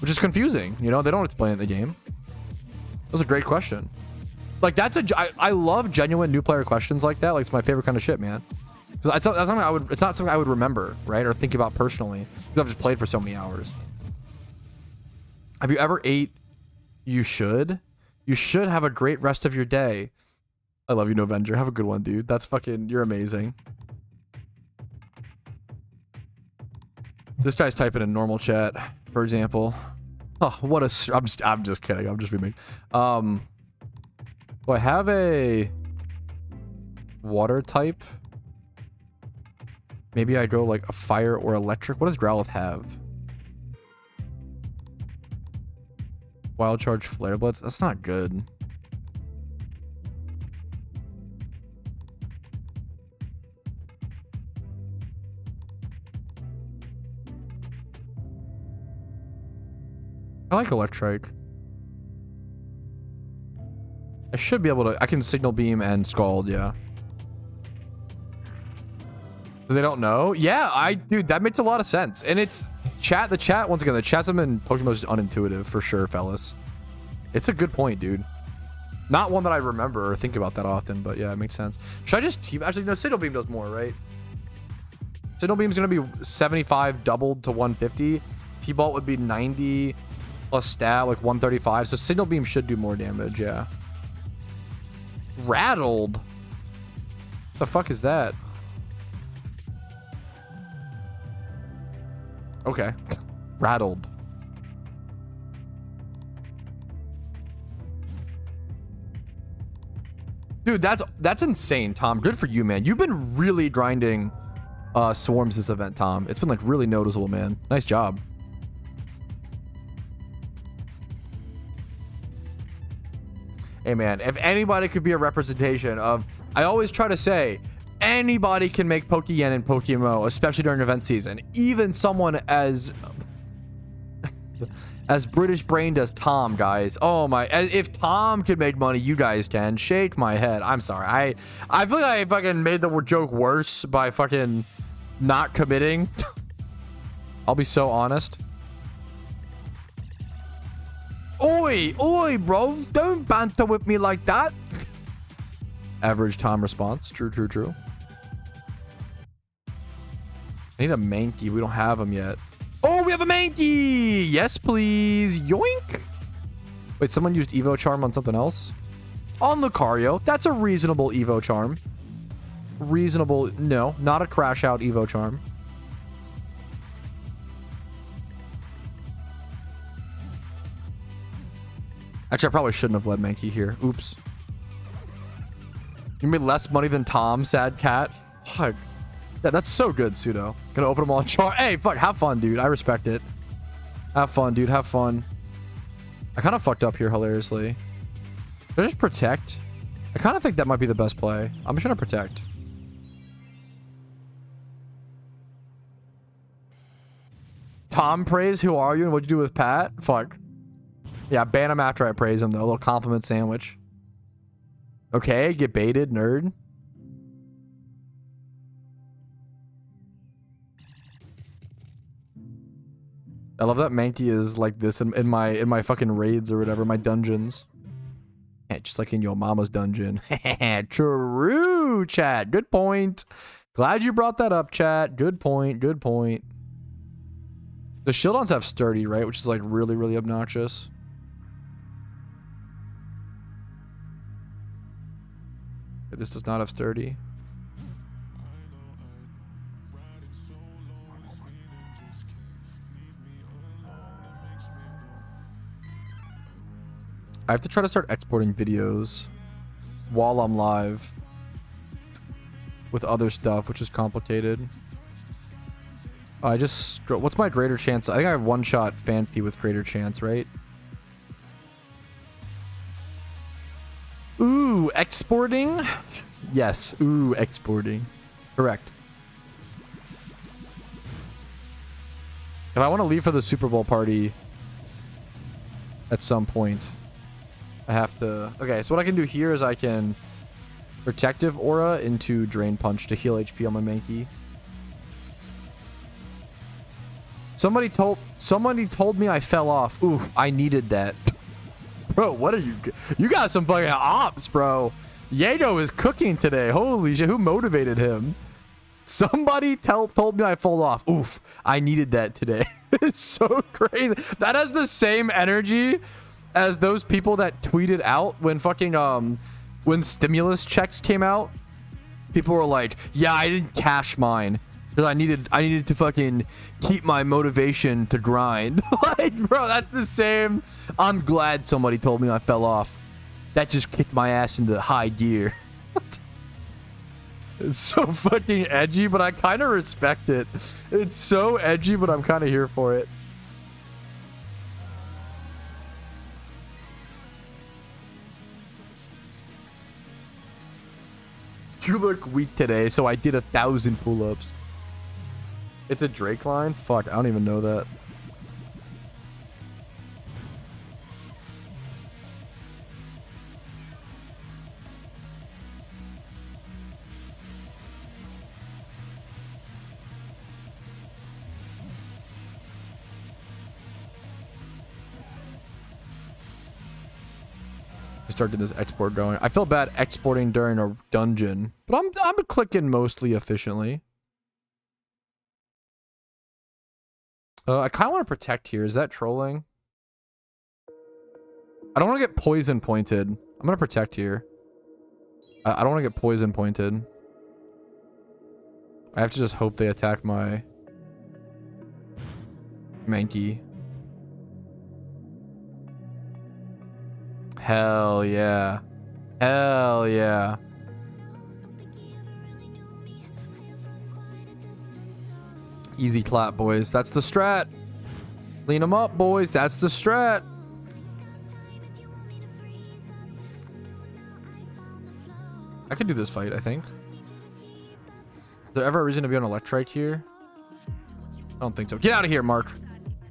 which is confusing. You know, they don't explain it in the game. That's a great question. Like I love genuine new player questions like that. Like it's my favorite kind of shit, man. Because that's something it's not something I would remember, right, or think about personally. Because I've just played for so many hours. Have you ever ate? You should. You should have a great rest of your day. I love you, Novenger. Have a good one, dude. That's fucking... You're amazing. This guy's typing in normal chat, for example. Oh, what a... I'm just kidding. I'm just being... Do I have a... water type? Maybe I go like a fire or electric. What does Growlithe have? Wild Charge Flare Blitz? That's not good. I like Electrike. I should be able to... I can Signal Beam and Scald, yeah. They don't know? Yeah, dude, that makes a lot of sense. And it's... the chat, once again, the chat's in Pokemon is unintuitive for sure, fellas. It's a good point, dude. Not one that I remember or think about that often, but yeah, it makes sense. Should I just actually, no, Signal Beam does more, right? Signal Beam's gonna be 75 doubled to 150. T-Bolt would be 90 plus stat, like 135. So Signal Beam should do more damage, yeah. Rattled? The fuck is that? Okay. Rattled. Dude, that's insane, Tom. Good for you, man. You've been really grinding swarms this event, Tom. It's been like really noticeable, man. Nice job. Hey, man, if anybody could be a representation of... I always try to say... Anybody can make Pokeyen in PokeMMO, especially during event season. Even someone as British brained as Tom, guys. Oh my! If Tom could make money, you guys can. Shake my head. I'm sorry. I feel like I fucking made the joke worse by fucking not committing. I'll be so honest. Oi, bro! Don't banter with me like that. Average Tom response. True. I need a Mankey. We don't have him yet. Oh, we have a Mankey! Yes, please. Yoink! Wait, someone used Evo Charm on something else? On Lucario. That's a reasonable Evo Charm. Reasonable. No, not a Crash Out Evo Charm. Actually, I probably shouldn't have led Mankey here. Oops. You made less money than Tom, sad cat. Fuck. Yeah, that's so good, Pseudo. Gonna open them all in char. Hey, fuck, have fun, dude. I respect it. Have fun, dude. Have fun. I kind of fucked up here, hilariously. Should I just protect? I kind of think that might be the best play. I'm just gonna protect. Tom praise, who are you and what'd you do with Pat? Fuck. Yeah, ban him after I praise him, though. A little compliment sandwich. Okay, get baited, nerd. I love that Mankey is like this in my fucking raids or whatever, my dungeons. Yeah, just like in your mama's dungeon. True, chat. Good point. Glad you brought that up, chat. Good point. Good point. The Shieldons have sturdy, right? Which is like really, really obnoxious. This does not have sturdy. I have to try to start exporting videos. while I'm live with other stuff, which is complicated. I just... What's my greater chance? I think I have one-shot Phanpy with greater chance, right? Ooh, exporting? Yes. Ooh, exporting. Correct. If I want to leave for the Super Bowl party at some point, I have to... Okay, so what I can do here is I can Protective Aura into Drain Punch to heal HP on my Mankey. Somebody told me I fell off. Ooh, I needed that. Bro, what are you... You got some fucking ops, bro. Yago is cooking today. Holy shit, who motivated him? Somebody told me I fell off. Oof, I needed that today. It's so crazy. That has the same energy as those people that tweeted out when fucking when stimulus checks came out. People were like, "Yeah, I didn't cash mine because I needed to fucking keep my motivation to grind." Like, bro, that's the same. I'm glad somebody told me I fell off. That just kicked my ass into high gear. It's so fucking edgy, but I kind of respect it. It's so edgy, but I'm kind of here for it. You look weak today, so I did 1,000 pull-ups. It's a Drake line? Fuck, I don't even know that. Start getting this export going. I feel bad exporting during a dungeon, but I'm clicking mostly efficiently. I kind of want to protect here. Is that trolling? I don't want to get poison pointed. I'm gonna protect here. I don't want to get poison pointed. I have to just hope they attack my Mankey. Hell yeah. Hell yeah. Easy clap, boys. That's the strat. Clean them up, boys. That's the strat. I could do this fight, I think. Is there ever a reason to be on Electrike here? I don't think so. Get out of here, Mark.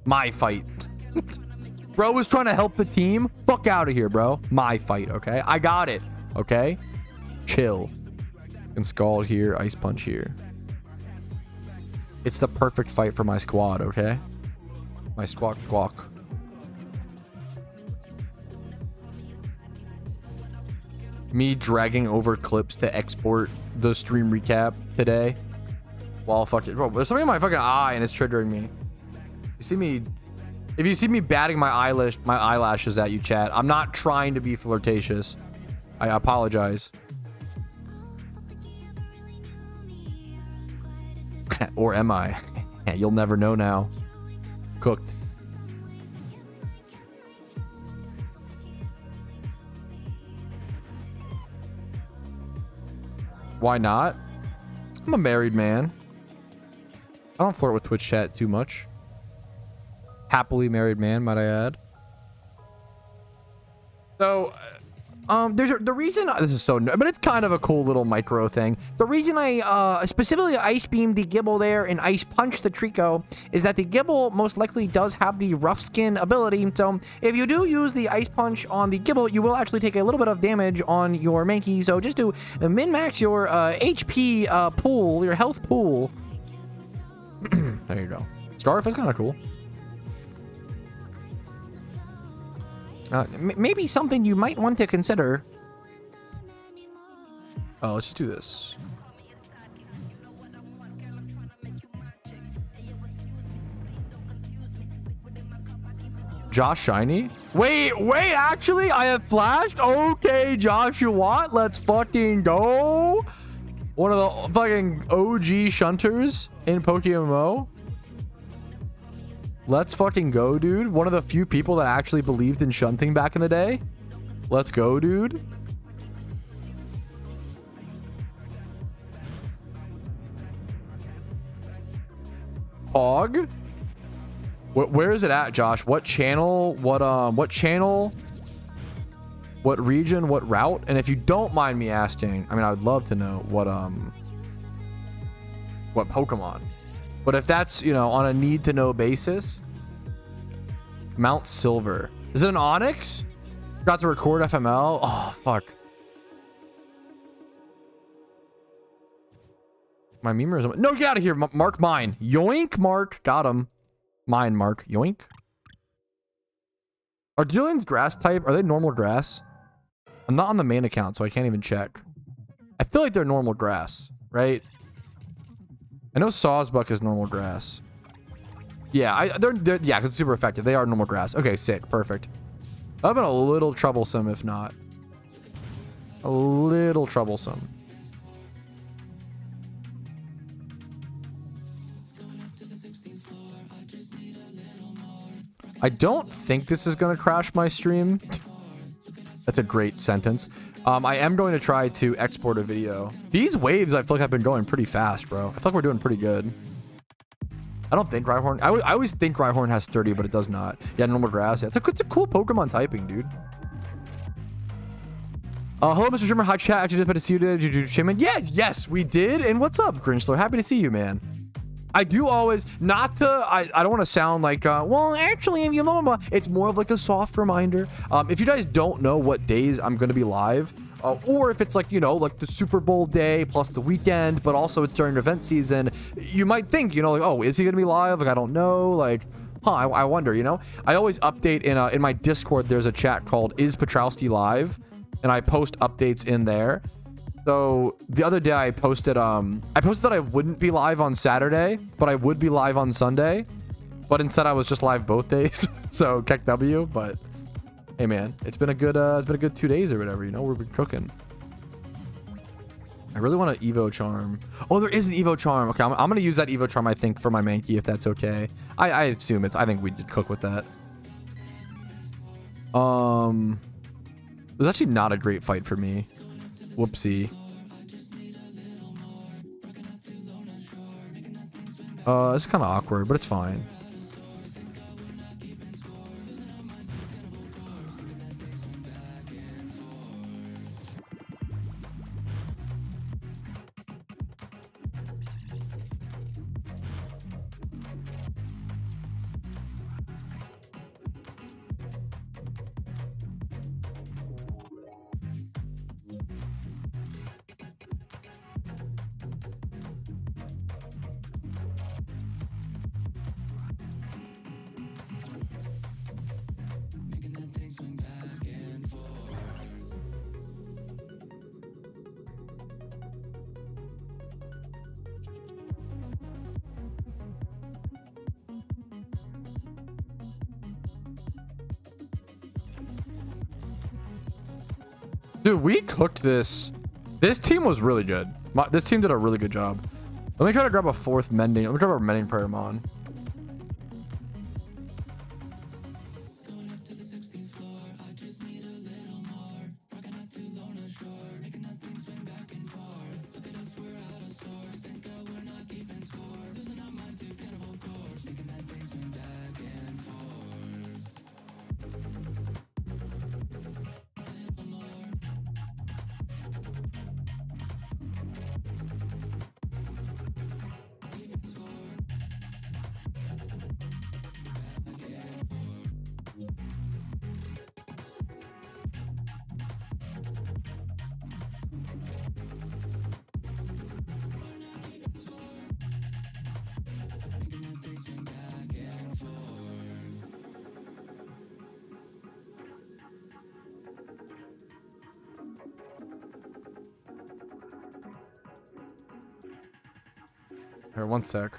My fight. Bro was trying to help the team. Fuck out of here, bro. My fight, okay? I got it, okay? Chill. And Scald here, Ice Punch here. It's the perfect fight for my squad, okay? My squawk squawk. Me dragging over clips to export the stream recap today. While fucking... Bro, there's something in my fucking eye and it's triggering me. You see me... If you see me batting my eyelashes at you, chat, I'm not trying to be flirtatious. I apologize. Or am I? You'll never know now. Cooked. Why not? I'm a married man. I don't flirt with Twitch chat too much. Happily married man, might I add. So, there's the reason this is so, but it's kind of a cool little micro thing. The reason I specifically Ice Beam the Gibble there and Ice Punch the Trico is that the Gibble most likely does have the Rough Skin ability. So if you do use the Ice Punch on the Gibble, you will actually take a little bit of damage on your Mankey. So just to min-max your HP pool, your health pool. There you go. Scarf is kind of cool. Maybe something you might want to consider. Oh, let's just do this. Josh Shiny? Wait, actually, I have flashed? Okay, Joshua, let's fucking go. One of the fucking OG shunters in PokeMMO. Let's fucking go, dude. One of the few people that actually believed in shunting back in the day. Let's go, dude. Pog? Where is it at, Josh? What channel? What channel? What region? What route? And if you don't mind me asking, I mean, I would love to know what Pokemon. But if that's, you know, on a need to know basis, Mount Silver. Is it an Onyx? Got to record FML? Oh, fuck. My memer is... No, get out of here. Mark mine. Yoink, Mark. Got him. Mine, Mark. Yoink. Are Julian's grass type? Are they normal grass? I'm not on the main account, so I can't even check. I feel like they're normal grass, right? I know Sawsbuck is normal grass. Yeah, they're yeah, it's super effective. They are normal grass. Okay, sick. Perfect. That would have been a little troublesome if not. A little troublesome. I don't think this is going to crash my stream. That's a great sentence. I am going to try to export a video. These waves, I feel like, have been going pretty fast, bro. I feel like we're doing pretty good. I don't think Rhyhorn... I always think Rhyhorn has 30, but it does not. Yeah, normal grass. Yeah, it's a cool Pokemon typing, dude. Hello, Mr. Streamer. Hi, chat. Actually, just about to see you. Did you do Shaymin? Yeah, yes, we did. And what's up, Grinchler? Happy to see you, man. I do always... Not to... I don't want to sound like... well, actually, if you blah, blah, blah. It's more of like a soft reminder. If you guys don't know what days I'm going to be live... or if it's like, you know, like the Super Bowl day plus the weekend, but also it's during event season, you might think, you know, like, oh, is he gonna be live? Like, I don't know. Like, I wonder, you know. I always update in my Discord. There's a chat called Is Patrouski Live, and I post updates in there. So the other day I posted that I wouldn't be live on Saturday, but I would be live on Sunday, but instead I was just live both days. So Keck W, but hey man, it's been a good 2 days or whatever, you know. We've been cooking. I really want an Evo Charm. Oh, there is an Evo Charm. Okay, I'm gonna use that Evo Charm, I think, for my Mankey, if that's okay. I assume I think we did cook with that. It was actually not a great fight for me. Whoopsie. It's kind of awkward, but it's fine. Dude, we cooked this. This team was really good. This team did a really good job. Let me try to grab a fourth mending. Let me grab a mending Paramon. Here, one sec.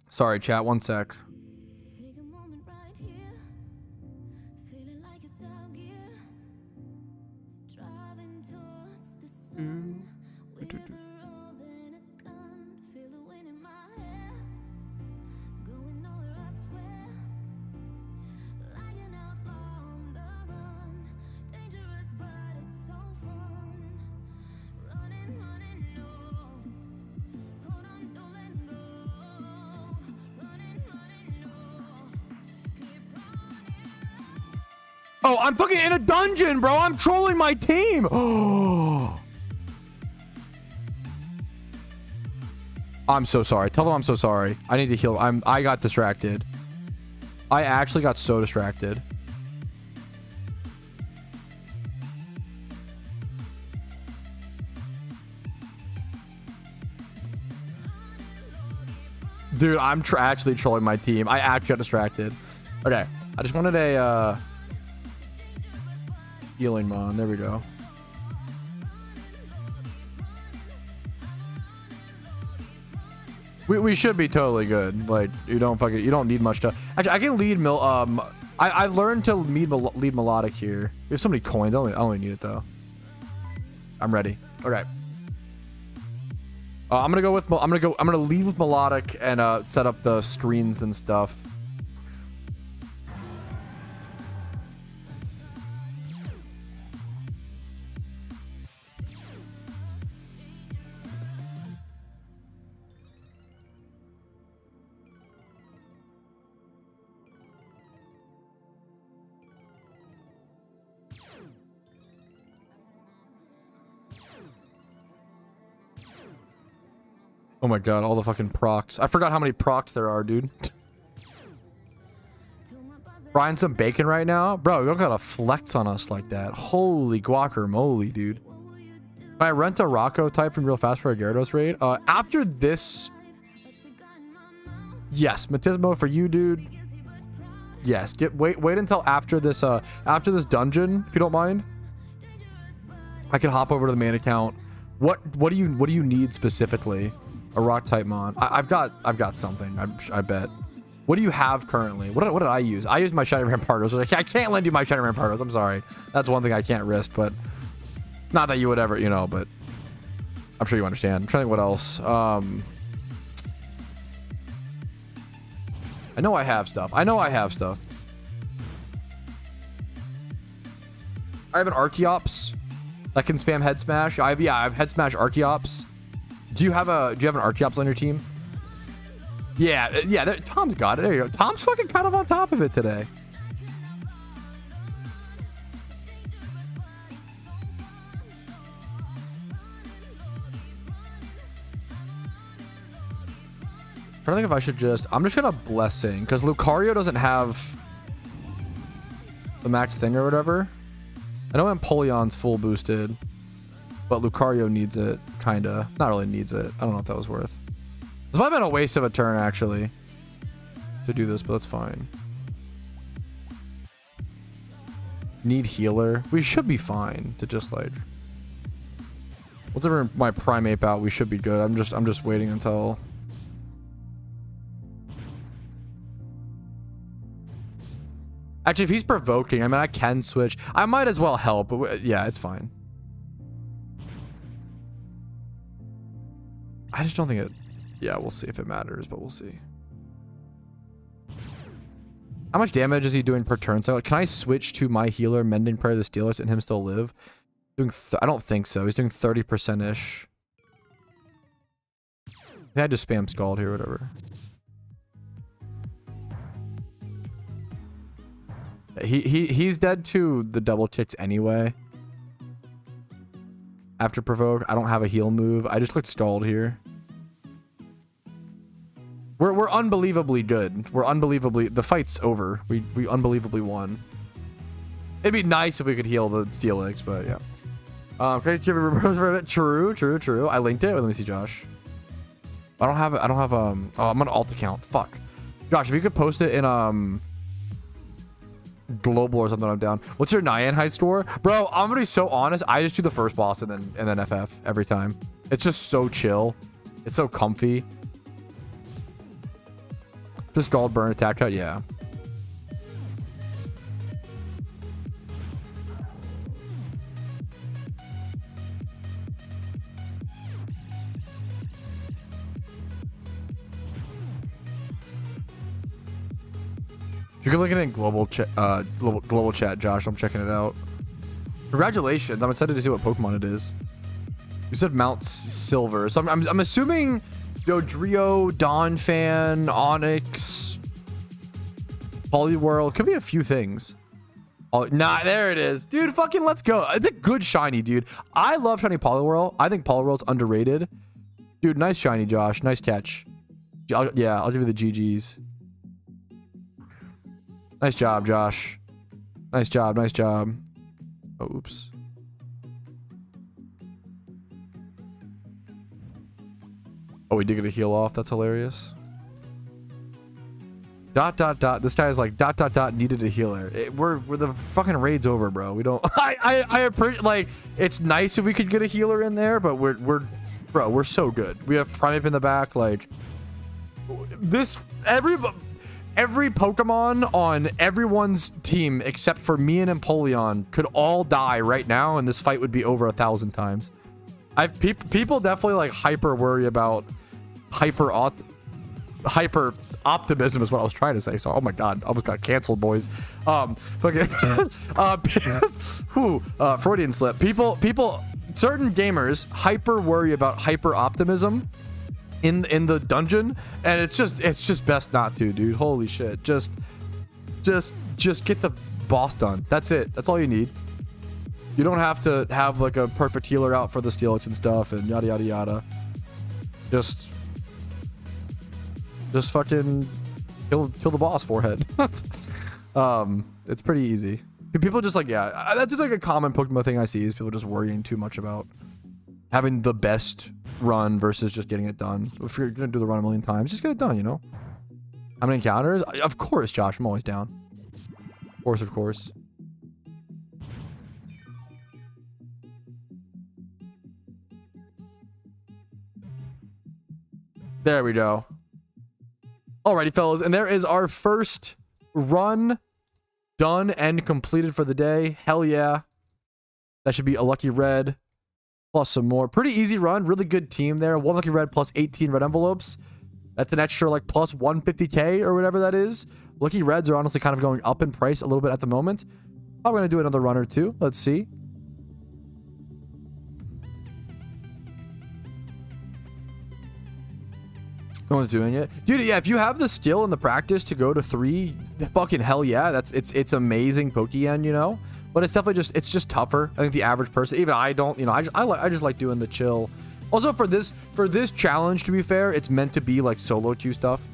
Sorry, chat, one sec. Take a moment right here, feeling like it's out gear, driving towards the sun, with a rose and a gun, feel the wind in my hair, going nowhere I swear, like an outlaw on the Oh, I'm fucking in a dungeon, bro. I'm trolling my team. Oh. I'm so sorry. Tell them I'm so sorry. I need to heal. I got distracted. I actually got so distracted. Dude, I'm actually trolling my team. I actually got distracted. Okay. I just wanted a healing mon. There we go. We should be totally good. Like, you don't need much to. Actually, I can lead I learned to lead melodic here. There's so many coins. I only need it though. I'm ready. Okay. I'm gonna lead with melodic and set up the screens and stuff. Oh my god, all the fucking procs. I forgot how many procs there are, dude. Frying some bacon right now? Bro, you don't gotta flex on us like that. Holy guacamole, dude. Can I rent a Rocco type from real fast for a Gyarados raid? After this... Yes, Matismo for you, dude. Yes, wait until after this dungeon, if you don't mind. I can hop over to the main account. What do you need specifically? A rock type mon. I've got something. I bet. What do you have currently? What did I use? I used my shiny Rampardos. I can't lend you my shiny Rampardos. I'm sorry. That's one thing I can't risk. But not that you would ever, but I'm sure you understand. I'm trying to think what else. I know I have stuff. I have an Archeops that can spam head smash. I have head smash Archeops. Do you have an Archeops on your team? Yeah, Tom's got it. There you go. Tom's fucking kind of on top of it today. I'm trying to think if I should I'm just gonna blessing because Lucario doesn't have the max thing or whatever. I know Empoleon's full boosted. But Lucario needs it, kinda. Not really needs it. I don't know if that was worth. This might have been a waste of a turn, actually, to do this, but that's fine. Need healer. We should be fine to just like... Once ever my Primeape out, we should be good. I'm just waiting until... Actually, if he's provoking, I mean, I can switch. I might as well help, but yeah, it's fine. I just don't think it... Yeah, we'll see if it matters, but we'll see. How much damage is he doing per turn cycle? Can I switch to my healer, Mending Prayer the Steelers, and him still live? I don't think so. He's doing 30%-ish. I had to spam Scald here, whatever. He's dead to the double kicks anyway. After provoke, I don't have a heal move. I just clicked Scald here. We're unbelievably good. The fight's over. We unbelievably won. It'd be nice if we could heal the Steelix, but yeah. True. I linked it. Let me see, Josh. I don't have oh, I'm on alt account. Fuck. Josh, if you could post it in global or something, I'm down. What's your Nyan high score? Bro, I'm gonna be so honest. I just do the first boss and then FF every time. It's just so chill. It's so comfy. Just Scald, burn, attack cut, yeah. You can link it in global chat, Josh. I'm checking it out. Congratulations! I'm excited to see what Pokemon it is. You said Mount Silver, so I'm assuming Dodrio, Donphan, Onyx, Poliwhirl. Could be a few things. Oh, nah, there it is. Dude, fucking let's go. It's a good shiny, dude. I love shiny Poliwhirl. I think Poliwhirl's underrated. Dude, nice shiny, Josh. Nice catch. Yeah, I'll give you the GGs. Nice job, Josh. Nice job, nice job. Oh, oops. Oh, we did get a heal off. That's hilarious. ... This guy is like ... needed a healer. We're the fucking raid's over, bro. We don't. I appreciate, like, it's nice if we could get a healer in there, but we're so good. We have Primeape in the back. Like this, every Pokemon on everyone's team except for me and Empoleon could all die right now, and this fight would be over 1,000 times. People definitely like hyper worry about hyper optimism is what I was trying to say. So, oh my god, I almost got canceled, boys. Freudian slip. People, certain gamers hyper worry about hyper optimism in the dungeon, and it's just best not to, dude. Holy shit. Just get the boss done. That's it. That's all you need. You don't have to have like a perfect healer out for the Steelix and stuff and yada yada yada. Just fucking kill the boss, forehead. It's pretty easy. People just like, yeah, that's just like a common Pokemon thing I see, is people just worrying too much about having the best run versus just getting it done. If you're gonna do the run a million times, just get it done, you know? How many encounters? Of course, Josh, I'm always down. Of course. There we go. Alrighty, fellas, and there is our first run done and completed for the day. Hell yeah. That should be a lucky red plus some more. Pretty easy run. Really good team there. 1 lucky red plus 18 red envelopes. That's an extra like plus 150k or whatever that is. Lucky reds are honestly kind of going up in price a little bit at the moment. I'm going to do another run or two. Let's see. No one's doing it, dude. Yeah, if you have the skill and the practice to go to 3, fucking hell yeah, it's amazing Pokeyen, you know. But it's definitely just tougher. I think the average person, even I don't, you know, I just like doing the chill. Also for this challenge, to be fair, it's meant to be like solo queue stuff.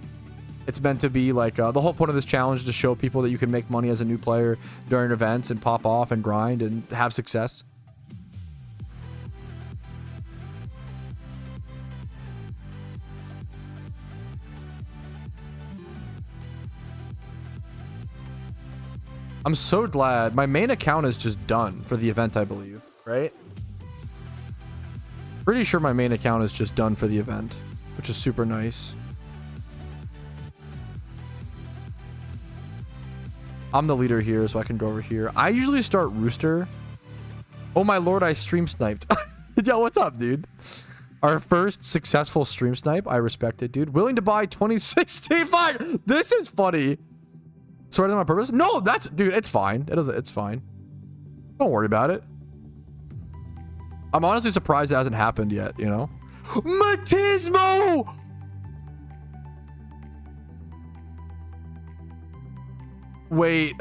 It's meant to be like the whole point of this challenge is to show people that you can make money as a new player during events and pop off and grind and have success. I'm so glad. My main account is just done for the event, I believe, right? Pretty sure my main account is just done for the event, which is super nice. I'm the leader here, so I can go over here. I usually start Rooster. Oh my lord, I stream sniped. Yo, what's up, dude? Our first successful stream snipe. I respect it, dude. Willing to buy 2065. This is funny. Sorted on purpose? No, that's, dude, it's fine. It's fine. Don't worry about it. I'm honestly surprised it hasn't happened yet, you know? Matismo! Wait.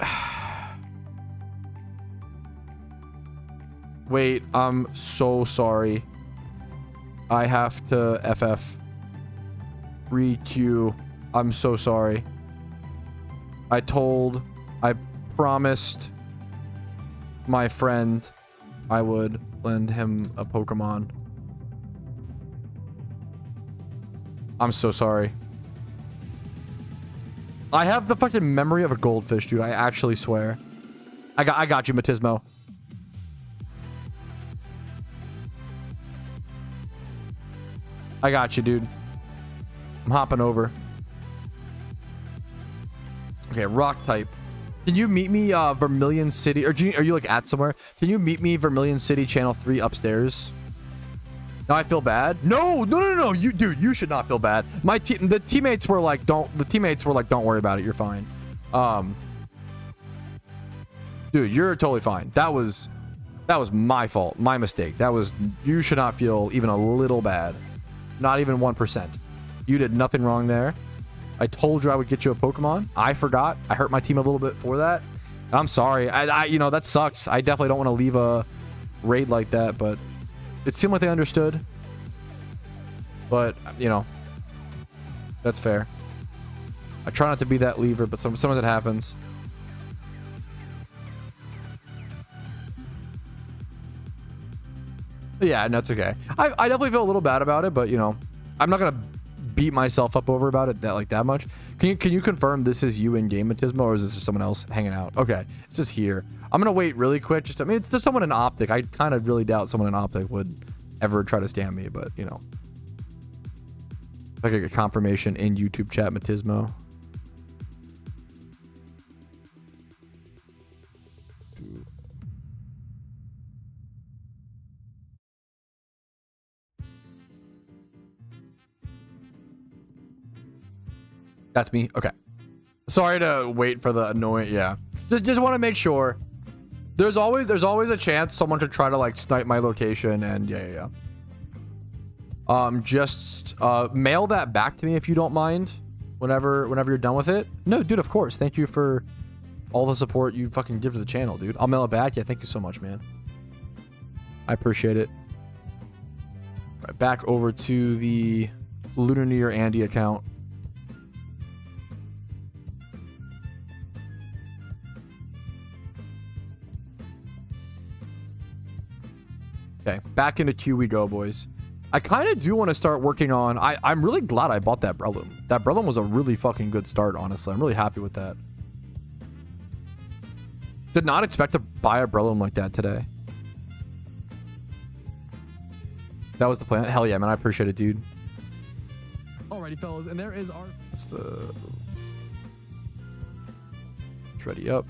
Wait, I'm so sorry. I have to FF. Re-queue. I'm so sorry. I promised my friend I would lend him a Pokemon. I'm so sorry. I have the fucking memory of a goldfish, dude. I actually swear. I got you, Matismo. I got you, dude. I'm hopping over. Okay, rock type. Can you meet me Vermilion City, or are you like at somewhere? Can you meet me Vermilion City channel 3 upstairs? Now I feel bad. No, you, dude, you should not feel bad. The teammates were like, don't worry about it. You're fine. Dude, you're totally fine. That was my fault, my mistake. You should not feel even a little bad. Not even 1%. You did nothing wrong there. I told you I would get you a Pokemon. I forgot. I hurt my team a little bit for that. I'm sorry. You know, that sucks. I definitely don't want to leave a raid like that, but it seemed like they understood. But, you know, that's fair. I try not to be that lever, but sometimes it happens. Yeah, no, it's okay. I definitely feel a little bad about it, but, you know, I'm not going to beat myself up over about it that much. Can you confirm this is you in game Matismo, or is this just someone else hanging out? Okay, it's just here. I'm gonna wait really quick. I mean, there's someone in Optic. I kind of really doubt someone in Optic would ever try to scam me, but you know, if I could get confirmation in YouTube chat, Matismo. That's me. Okay. Sorry to wait for the annoying. Yeah. Just want to make sure. There's always a chance someone could try to like snipe my location, and yeah. Just mail that back to me if you don't mind. Whenever you're done with it. No, dude. Of course. Thank you for all the support you fucking give to the channel, dude. I'll mail it back. Yeah. Thank you so much, man. I appreciate it. All right, back over to the Lunar Andy account. Okay, back into queue we go, boys. I kind of do want to start working on... I'm really glad I bought that Breloom. That Breloom was a really fucking good start, honestly. I'm really happy with that. Did not expect to buy a Breloom like that today. That was the plan. Hell yeah, man. I appreciate it, dude. Alrighty, fellas. And there is our... That's the... It's ready up.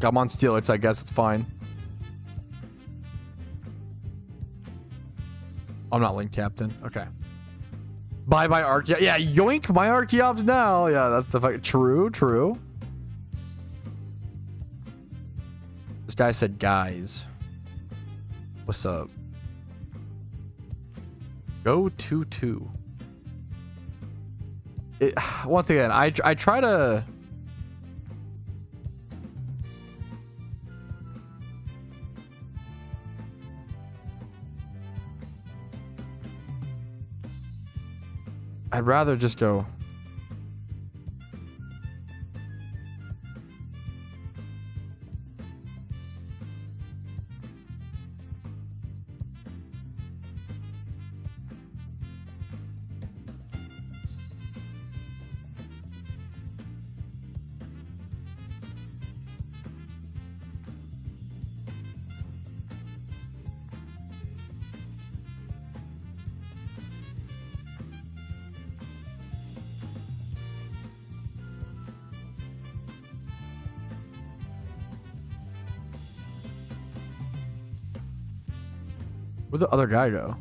I'm on Steelix, I guess it's fine. I'm not Link Captain. Okay. Bye Archeops. Yeah, yoink my Archeops now. Yeah, that's the fucking true. This guy said, guys. What's up? Go 2-2. Once again, I try to... I'd rather just go. Where'd the other guy go?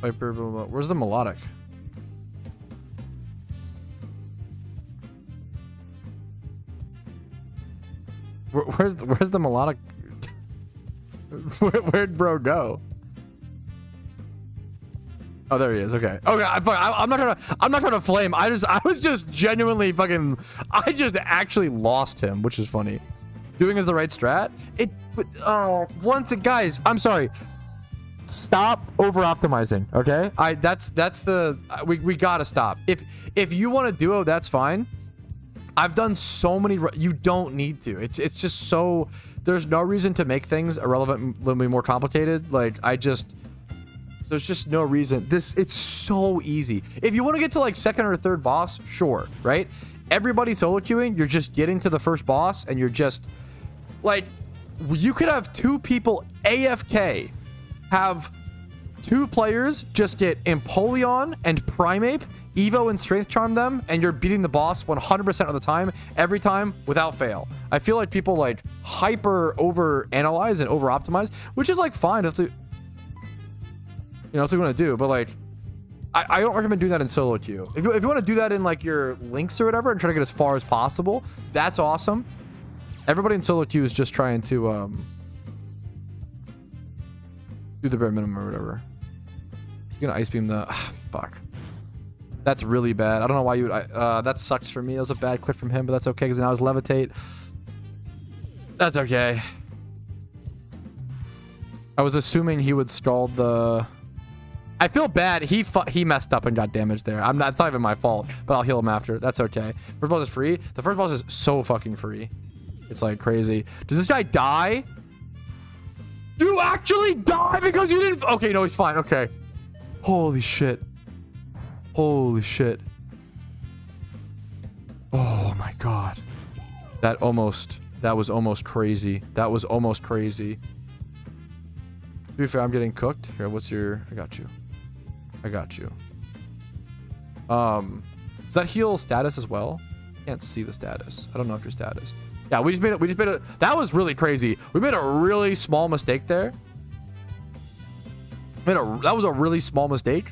Viper, where's the melodic? Where's the melodic? Where'd bro go? Oh, there he is. Okay. Okay. I'm not trying to flame. I was just genuinely fucking. I just actually lost him, which is funny. Doing is the right strat. Guys, I'm sorry. Stop over optimizing. Okay. We gotta stop. If you want to duo, that's fine. I've done so many. You don't need to. It's just so. There's no reason to make things irrelevantly more complicated. Like there's just no reason. It's so easy. If you want to get to like second or third boss, sure, right? Everybody solo queuing, you're just getting to the first boss and you're just like, you could have two people AFK, have two players just get Empoleon and Primeape, Evo and Strength Charm them, and you're beating the boss 100% of the time, every time, without fail. I feel like people like hyper over analyze and over optimize, which is like fine. It's like, you know, that's what you want to do, but like, I don't recommend doing that in solo queue. If you want to do that in like your links or whatever and try to get as far as possible, that's awesome. Everybody in solo queue is just trying to do the bare minimum or whatever. You're gonna ice beam the fuck. That's really bad. I don't know why you would. That sucks for me. It was a bad clip from him, but that's okay because now it's levitate. That's okay. I was assuming he would scald the. I feel bad. He messed up and got damaged there. I'm not. It's not even my fault, but I'll heal him after. That's okay. First boss is free. The first boss is so fucking free. It's like crazy. Does this guy die? You actually die because you didn't. Okay, no, he's fine. Okay. Holy shit. Holy shit. Oh my god. That was almost crazy. That was almost crazy. To be fair, I'm getting cooked. Here, what's your... I got you. I got you. Does that heal status as well? Can't see the status. I don't know if you're status. Yeah, we just made a... That was really crazy. We made a really small mistake there. That was a really small mistake.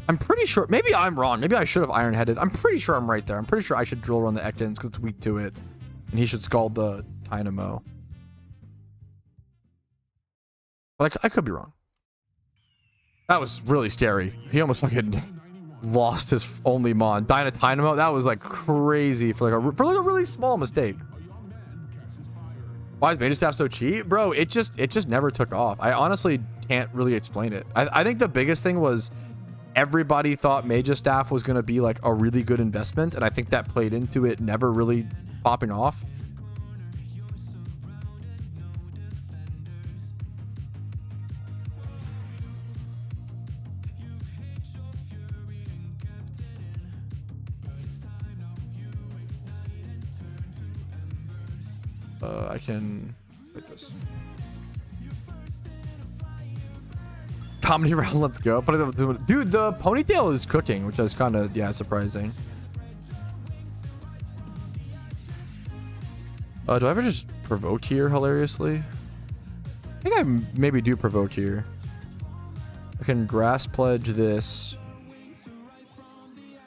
I'm pretty sure... Maybe I'm wrong. Maybe I should have iron-headed. I'm pretty sure I'm right there. I'm pretty sure I should drill run the Ekans because it's weak to it. And he should scald the Dynamo. But I could be wrong. That was really scary. He almost fucking lost his only mon. Dynamo. That was like crazy for like a really small mistake. Why is Mage Staff so cheap? Bro, it just never took off. I honestly can't really explain it. I think the biggest thing was everybody thought Mage Staff was going to be like a really good investment. And I think that played into it never really popping off. I can wait this. Comedy round, let's go. Dude, the ponytail is cooking, which is kind of, yeah, surprising. Do I ever just provoke here hilariously? I think I maybe do provoke here. I can grass pledge this.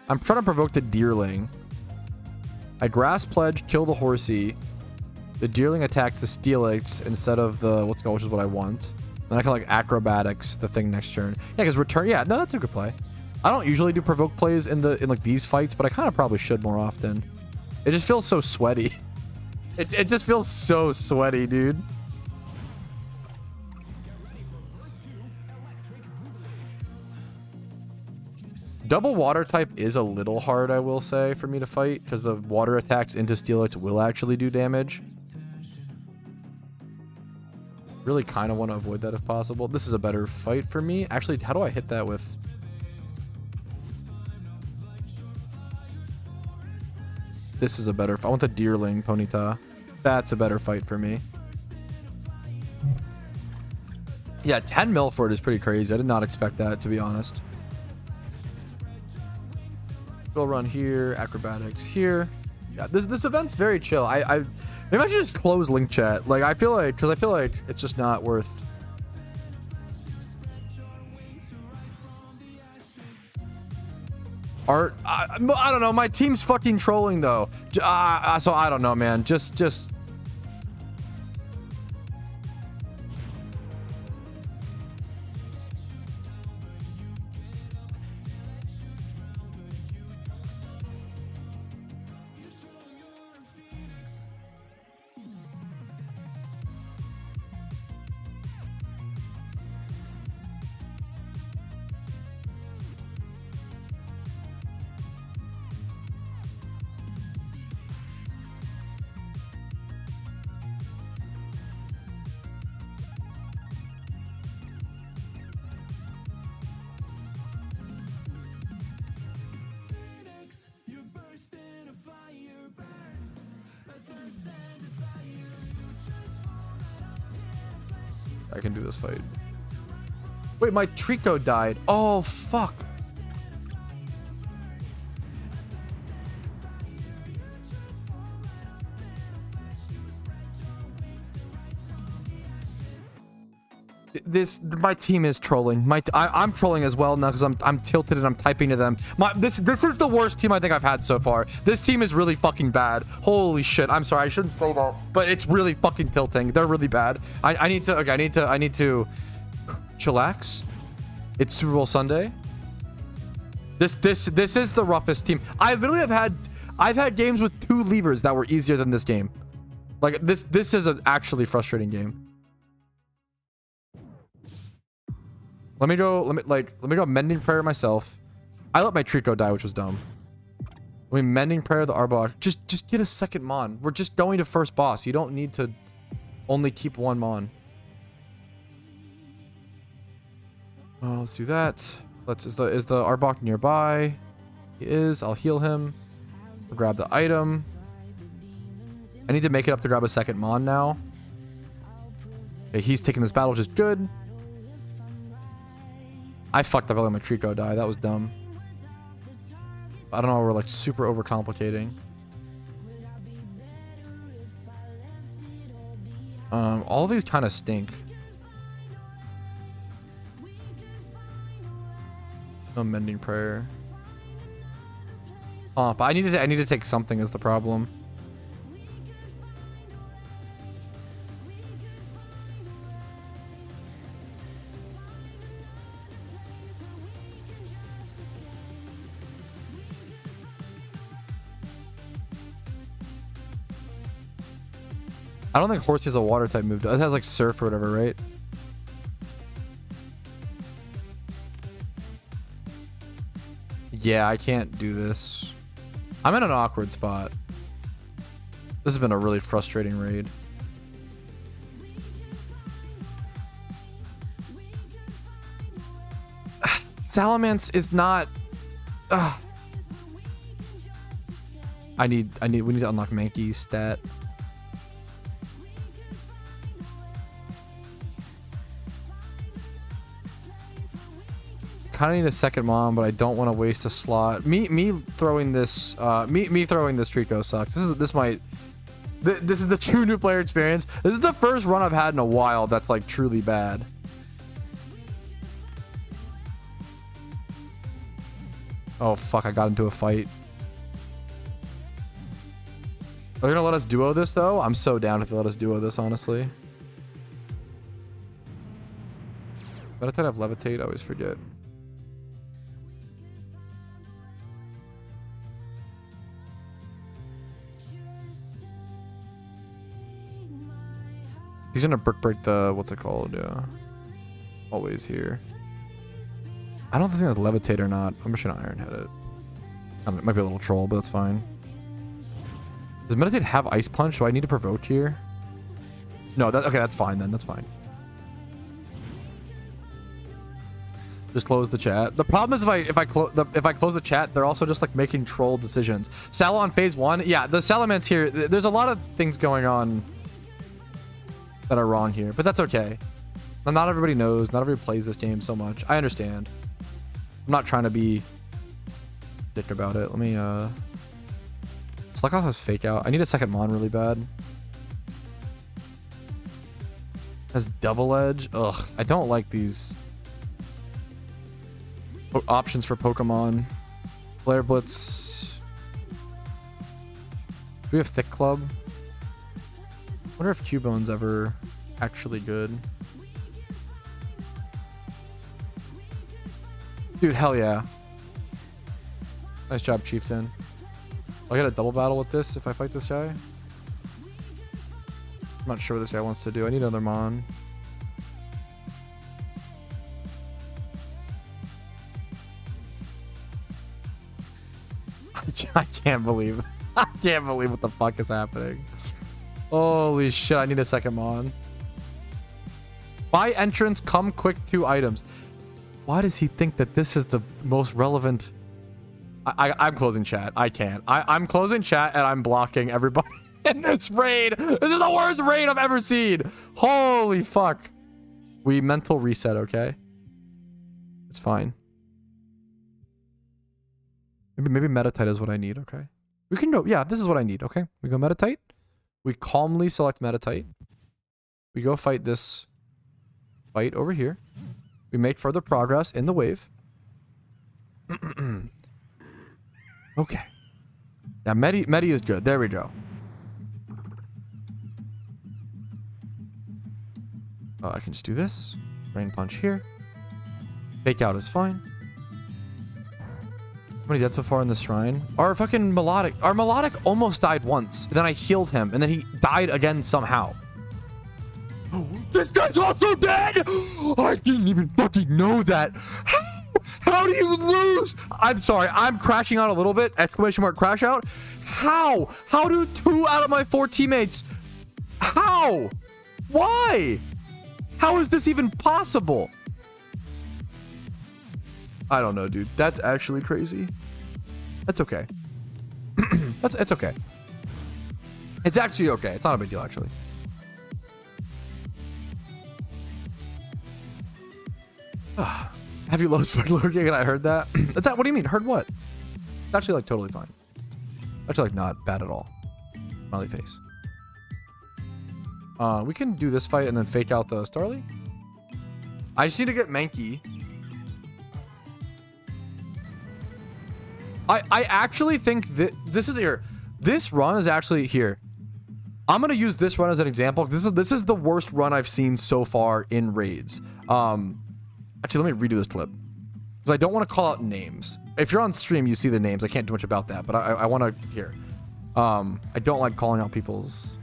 I'm trying to provoke the deerling. I grass pledge, kill the horsey. The deerling attacks the steelix instead of the what's called, which is what I want. Then I can like acrobatics the thing next turn. Yeah, because return. Yeah, no, that's a good play. I don't usually do provoke plays in like these fights, but I kind of probably should more often. It just feels so sweaty. It just feels so sweaty, dude. Double water type is a little hard, I will say, for me to fight because the water attacks into steelix will actually do damage. Really kind of want to avoid that if possible. This is a better fight for me. Actually, how do I hit that with... This is a better... I want the deerling Ponyta. That's a better fight for me. Yeah, 10 mil for it is pretty crazy. I did not expect that, to be honest. We'll run here. Acrobatics here. Yeah, this event's very chill. Maybe I should just close link chat. Like, I feel like it's just not worth. Art. I don't know. My team's fucking trolling though. So I don't know, man. Just. I can do this fight. Wait, my Trico died. Oh, fuck. My team is trolling. I'm trolling as well now because I'm tilted and I'm typing to them. This is the worst team I think I've had so far. This team is really fucking bad. Holy shit. I'm sorry. I shouldn't say that, but it's really fucking tilting. They're really bad. I need to. Okay. I need to chillax. It's Super Bowl Sunday. This is the roughest team. I literally I've had games with 2 levers that were easier than this game. Like this is an actually frustrating game. Let me go Mending Prayer myself. I let my Trico die, which was dumb. Let me Mending Prayer the Arbok. Just get a second Mon. We're just going to first boss. You don't need to only keep 1 Mon. Oh, let's do that. Is the Arbok nearby? He is. I'll heal him. We'll grab the item. I need to make it up to grab a second Mon now. Okay, he's taking this battle, which is good. I fucked up. I let my Trico die. That was dumb. I don't know. We're like super overcomplicating. All of these kind of stink. No Mending Prayer. But I need to take something is the problem. I don't think Horsey is a water type move. It has like surf or whatever, right? Yeah, I can't do this. I'm in an awkward spot. This has been a really frustrating raid. Salamence is not... we need to unlock Mankey's stat. Kind of need a second Mom, but I don't want to waste a slot. Me throwing this Trico sucks. This is the true new player experience. This is the first run I've had in a while that's like truly bad. Oh fuck, I got into a fight. Are they gonna let us duo this though? I'm so down if they let us duo this, honestly. Meditate, have Levitate, I always forget. He's gonna break the, what's it called? Yeah. Always here. I don't think it's Levitate or not. I'm just gonna Iron Head it. It might be a little troll, but that's fine. Does Meditate have Ice Punch? Do I need to provoke here? No, okay, that's fine then. That's fine. Just close the chat. The problem is if I close the chat, they're also just like making troll decisions. Sal on phase 1. Yeah, the Salamence here. There's a lot of things going on that are wrong here, but that's okay. Not everybody knows. Not everybody plays this game so much. I understand. I'm not trying to be dick about it. Let me select off this fake out. I need a second Mon really bad. Has double edge. Ugh, I don't like these options for Pokemon. Flare Blitz. Do we have Thick Club? I wonder if Cubone's ever actually good. Dude, hell yeah. Nice job, Chieftain. I'll get a double battle with this if I fight this guy. I'm not sure what this guy wants to do. I need another Mon. I can't believe what the fuck is happening. Holy shit, I need a second Mon. Buy entrance, come quick, 2 items. Why does he think that this is the most relevant? I'm closing chat. I can't. I'm closing chat and I'm blocking everybody in this raid. This is the worst raid I've ever seen. Holy fuck. We mental reset, okay? It's fine. Maybe Meditate is what I need, okay? We can go, yeah, this is what I need, okay? We go Meditate. We calmly select Meditate. We go fight this fight over here. We make further progress in the wave. Okay. Now, Medi is good. There we go. I can just do this. Rain punch here. Fake out is fine. How many dead so far in the shrine? Our Melodic almost died once. Then I healed him, and then he died again somehow. This guy's also dead! I didn't even fucking know that. How do you lose? I'm sorry, I'm crashing out a little bit. Exclamation mark crash out. How? How do 2 out of my 4 teammates? How? Why? How is this even possible? I don't know, dude. That's actually crazy. That's okay. It's okay. It's actually okay. It's not a big deal, actually. Have you lost lurking? And I heard that. Is that what do you mean? Heard what? It's actually like totally fine. Actually like not bad at all. Smiley face. We can do this fight and then fake out the Starly. I just need to get Mankey. I actually think that this is here. This run is actually here. I'm gonna use this run as an example. This is the worst run I've seen so far in raids. Actually, let me redo this clip because I don't want to call out names. If you're on stream, you see the names. I can't do much about that, but I want to hear. I don't like calling out people's.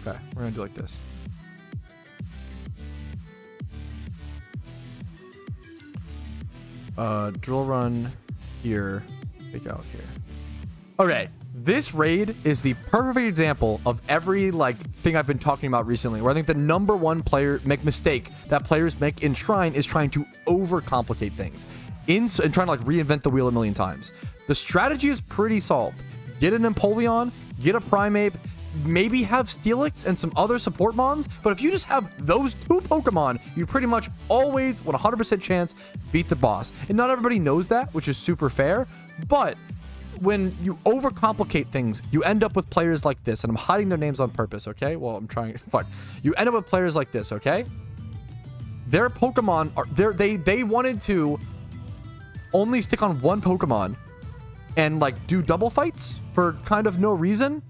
Okay, we're gonna do like this. Drill run here, fake out here. Okay, this raid is the perfect example of every like thing I've been talking about recently, where I think the #1 mistake that players make in Shrine is trying to overcomplicate things and trying to like reinvent the wheel a million times. The strategy is pretty solved. Get an Empoleon, get a Primeape, maybe have Steelix and some other support mons, but if you just have those 2 Pokemon, you pretty much always 100% chance beat the boss. And not everybody knows that, which is super fair, but when you overcomplicate things, you end up with players like this, and I'm hiding their names on purpose, okay? Well, I'm trying. Fuck. You end up with players like this, okay? Their Pokemon are they wanted to only stick on 1 Pokemon and like do double fights for kind of no reason.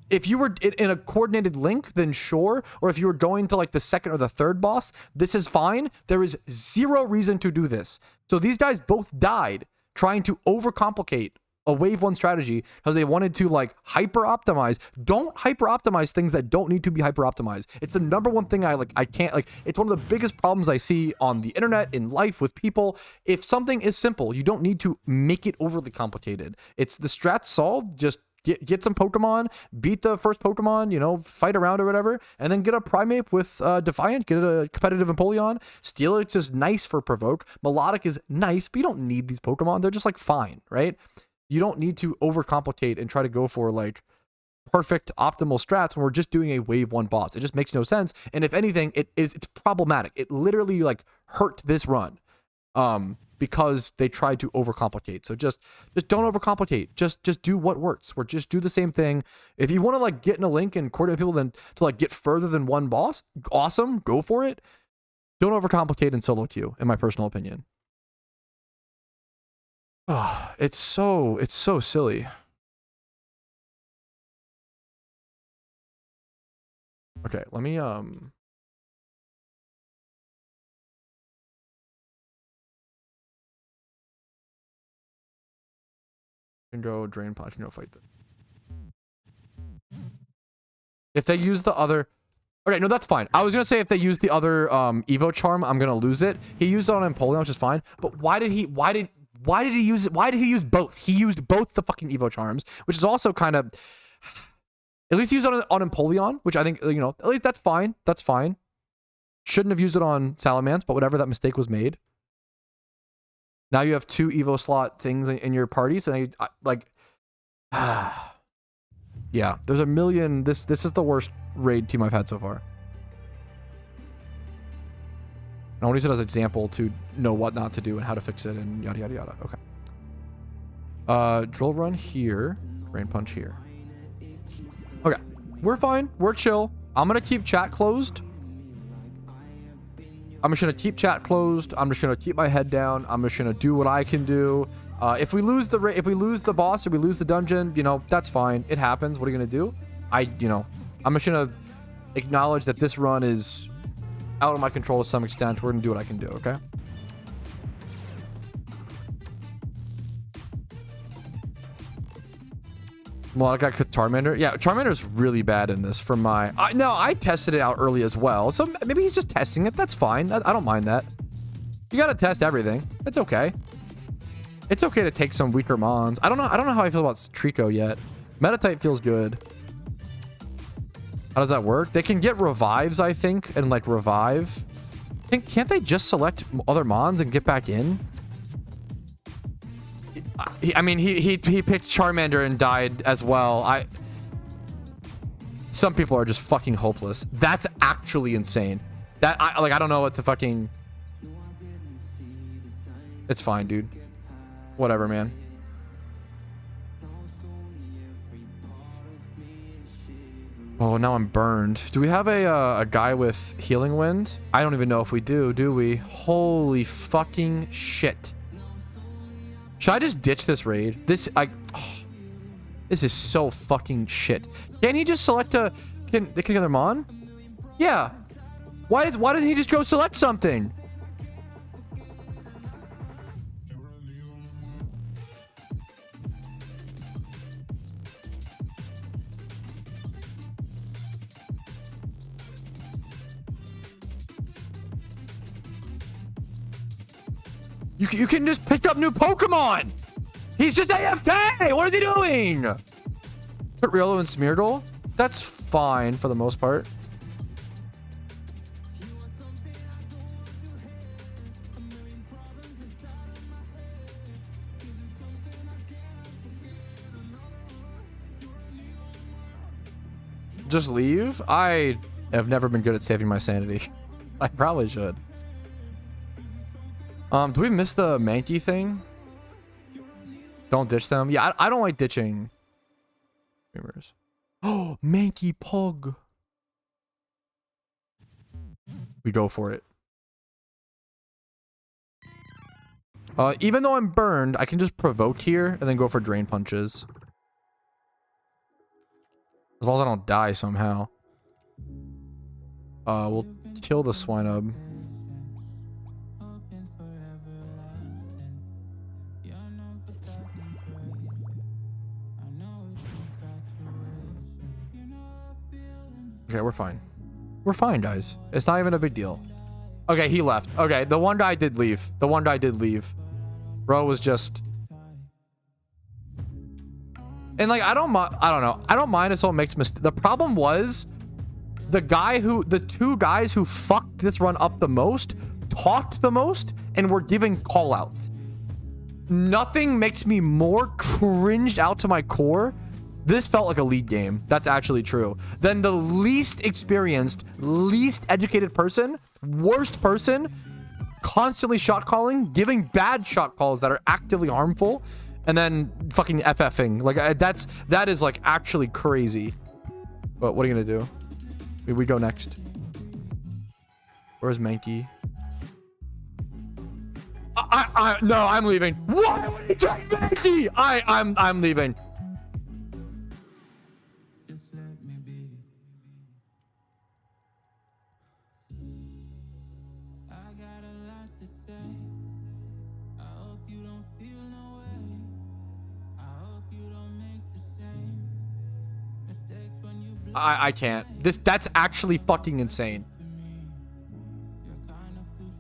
If you were in a coordinated link, then sure. Or if you were going to like the 2nd or the 3rd boss, this is fine. There is 0 reason to do this. So these guys both died trying to overcomplicate a wave 1 strategy because they wanted to like hyper optimize. Don't hyper optimize things that don't need to be hyper optimized. It's the #1 thing I can't like. It's one of the biggest problems I see on the internet, in life, with people. If something is simple, you don't need to make it overly complicated. It's the strat's solved. Just get some Pokemon, beat the first Pokemon, you know, fight around or whatever, and then get a Primeape with Defiant, get a competitive Empoleon. Steelix is nice for Provoke. Melodic is nice, but you don't need these Pokemon. They're just like fine, right? You don't need to overcomplicate and try to go for like perfect optimal strats when we're just doing a wave 1 boss. It just makes no sense. And if anything, it's problematic. It literally like hurt this run. Because they tried to overcomplicate. So just don't overcomplicate. Just do what works. Or just do the same thing. If you want to like get in a link and coordinate people then to like get further than 1 boss, awesome, go for it. Don't overcomplicate in solo queue, in my personal opinion. Oh, it's so silly. Okay, let me can go drain punch and go fight them. If they use the other, okay, no, that's fine. I was gonna say if they use the other Evo Charm, I'm gonna lose it. He used it on Empoleon, which is fine. But why did he use it? Why did he use both? He used both the fucking Evo Charms, which is also kind of. At least he used it on Empoleon, which I think, you know, at least that's fine. That's fine. Shouldn't have used it on Salamence, but whatever, that mistake was made. Now you have 2 Evo slot things in your party, so you, like, yeah, there's a million. This is the worst raid team I've had so far. I want to use it as an example to know what not to do and how to fix it and yada, yada, yada. Okay. Drill run here. Rain punch here. Okay. We're fine. We're chill. I'm going to keep chat closed. I'm just going to keep chat closed. I'm just going to keep my head down. I'm just going to do what I can do. If we lose the boss or we lose the dungeon, you know, that's fine. It happens. What are you going to do? I'm just going to acknowledge that this run is out of my control to some extent. We're going to do what I can do, okay? Well, I got Charmander. Yeah, Charmander's really bad in this for my... No, I tested it out early as well. So maybe he's just testing it. That's fine. I don't mind that. You got to test everything. It's okay. It's okay to take some weaker mons. I don't know how I feel about Trico yet. Metatype feels good. How does that work? They can get revives, I think, and like revive. Can't they just select other mons and get back in? I mean, he picked Charmander and died as well. Some people are just fucking hopeless. That's actually insane. I don't know what to fucking... It's fine, dude. Whatever, man. Oh, now I'm burned. Do we have a guy with healing wind? I don't even know if we do we? Holy fucking shit. Should I just ditch this raid? This is so fucking shit. Can he just select a... Can they get their mon? Yeah. Why doesn't he just go select something? You can just pick up new Pokemon. He's just AFK. What are they doing? Put Riolo and Smeargle. That's fine for the most part. Just leave? I have never been good at saving my sanity. I probably should. Do we miss the Mankey thing? Don't ditch them. Yeah, I don't like ditching. Oh, Mankey Pug. We go for it. Even though I'm burned, I can just provoke here and then go for drain punches. As long as I don't die somehow. We'll kill the Swinub. Okay, we're fine. We're fine, guys. It's not even a big deal. Okay, he left. Okay, the one guy did leave. The one guy did leave. Bro was just... And like, I don't know. I don't mind if someone makes mistakes. The problem was the two guys who fucked this run up the most talked the most and were giving call outs. Nothing makes me more cringed out to my core. This felt like a lead game. That's actually true. Then the least experienced, least educated person, worst person, constantly shot calling, giving bad shot calls that are actively harmful, and then fucking FFing. Like that is like actually crazy. But what are you gonna do? We go next. Where's Mankey? No, I'm leaving. Why would he take Mankey? I'm leaving. I can't. That's actually fucking insane.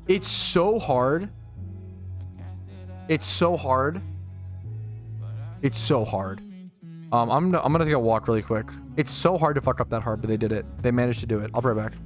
It's so hard. It's so hard. It's so hard. I'm gonna take a walk really quick. It's so hard to fuck up that hard, but they did it. They managed to do it. I'll be right back.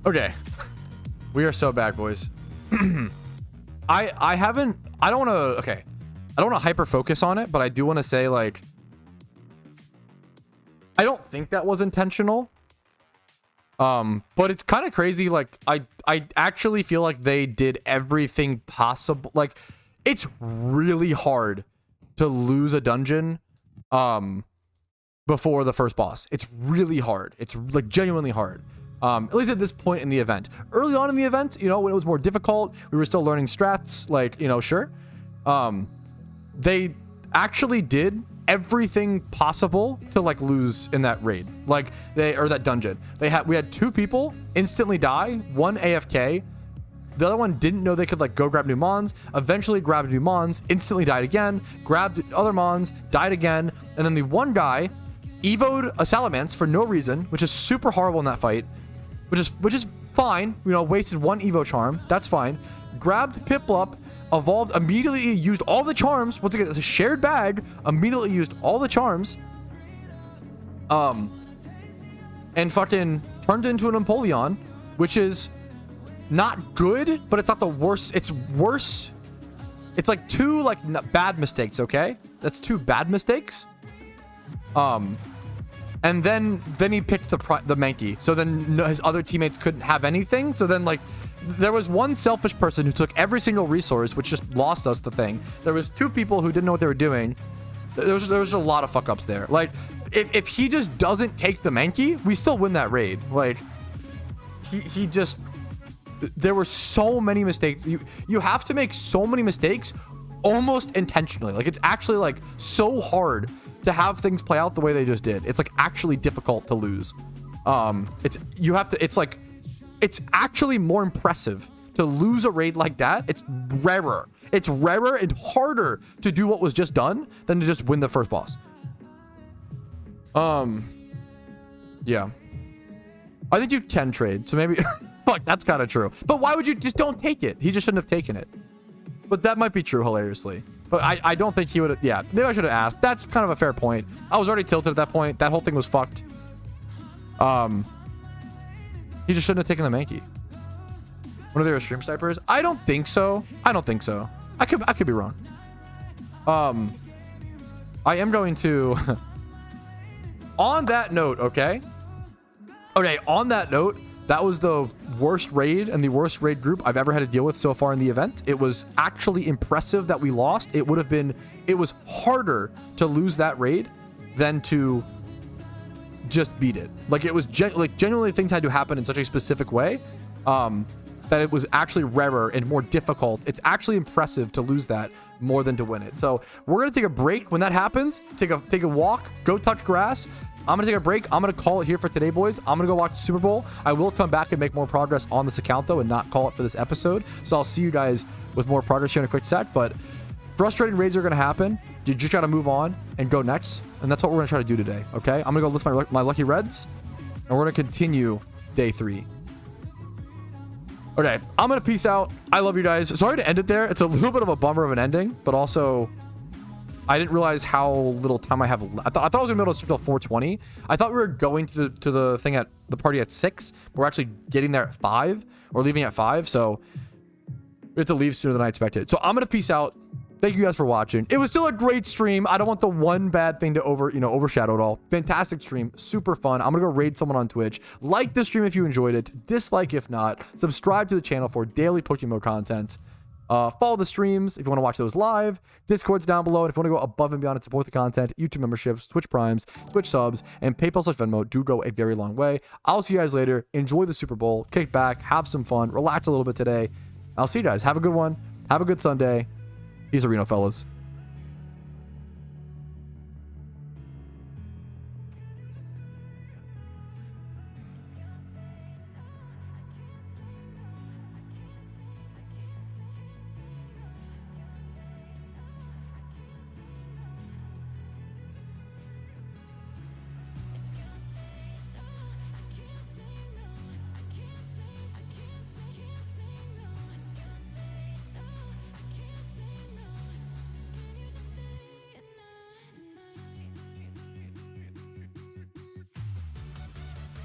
Okay. We are so back, boys. I don't want to, okay. I don't want to hyper focus on it, but I do want to say, like, I don't think that was intentional. But it's kind of crazy. Like, I actually feel like they did everything possible. Like, it's really hard to lose a dungeon, before the first boss. It's really hard. It's like genuinely hard. At least at this point in the event. Early on in the event, you know, when it was more difficult, we were still learning strats, like, you know, sure. They actually did everything possible to, like, lose in that raid. Like, that dungeon. We had 2 people instantly die, 1 AFK. The other one didn't know they could, like, go grab new mons, eventually grabbed new mons, instantly died again, grabbed other mons, died again, and then the one guy evoed a Salamence for no reason, which is super horrible in that fight. Which is fine, you know, wasted 1 Evo charm. That's fine. Grabbed Piplup, evolved, immediately used all the charms. Once again, it's a shared bag. Immediately used all the charms. And fucking turned into an Empoleon, which is not good, but it's not the worst. It's worse. It's like 2 like bad mistakes, okay? That's 2 bad mistakes. And then he picked the Mankey. So then his other teammates couldn't have anything. So then, like, there was one selfish person who took every single resource, which just lost us the thing. There was 2 people who didn't know what they were doing. There was a lot of fuck ups there. Like, if he just doesn't take the Mankey, we still win that raid. Like, he just... There were so many mistakes. You have to make so many mistakes almost intentionally. Like, it's actually, like, so hard to have things play out the way they just did. It's, like, actually difficult to lose. It's actually more impressive to lose a raid like that. It's rarer. It's rarer and harder to do what was just done than to just win the first boss. Yeah. I think you can trade, so maybe... Fuck, that's kind of true. But why would you just don't take it? He just shouldn't have taken it. But that might be true, hilariously. But I don't think he would have... Yeah, maybe I should have asked. That's kind of a fair point. I was already tilted at that point. That whole thing was fucked. He just shouldn't have taken the Mankey. One of their stream snipers? I don't think so. I could be wrong. I am going to... On that note, okay? Okay, on that note... That was the worst raid and the worst raid group I've ever had to deal with so far in the event. It was actually impressive that we lost. It was harder to lose that raid than to just beat it. Like, it was genuinely things had to happen in such a specific way that it was actually rarer and more difficult. It's actually impressive to lose that more than to win it. So we're going to take a break. When that happens, take a walk, go touch grass. I'm gonna take a break. I'm gonna call it here for today, boys. I'm gonna go watch the Super Bowl. I will come back and make more progress on this account though, and not call it for this episode. So I'll see you guys with more progress here in a quick sec. But frustrating raids are gonna happen. You just gotta move on and go next, and that's what we're gonna try to do today. Okay, I'm gonna go list my lucky reds, and we're gonna continue day 3. Okay, I'm gonna peace out. I love you guys. Sorry to end it there. It's a little bit of a bummer of an ending, but also I didn't realize how little time I have. I thought I was gonna be able to stream till 4:20. I thought we were going to the thing at the party at 6. But we're actually getting there at 5 or leaving at 5. So we have to leave sooner than I expected. So I'm gonna peace out. Thank you guys for watching. It was still a great stream. I don't want the one bad thing to overshadow it all. Fantastic stream, super fun. I'm gonna go raid someone on Twitch. Like this stream if you enjoyed it. Dislike if not. Subscribe to the channel for daily PokeMMO content. Follow the streams if you want to watch those live. Discord's down below. And if you want to go above and beyond and support the content, YouTube memberships, Twitch Primes, Twitch subs, and PayPal/Venmo do go a very long way. I'll see you guys later. Enjoy the Super Bowl. Kick back, have some fun, relax a little bit today. I'll see you guys. Have a good one. Have a good Sunday. Peace, Reno fellas.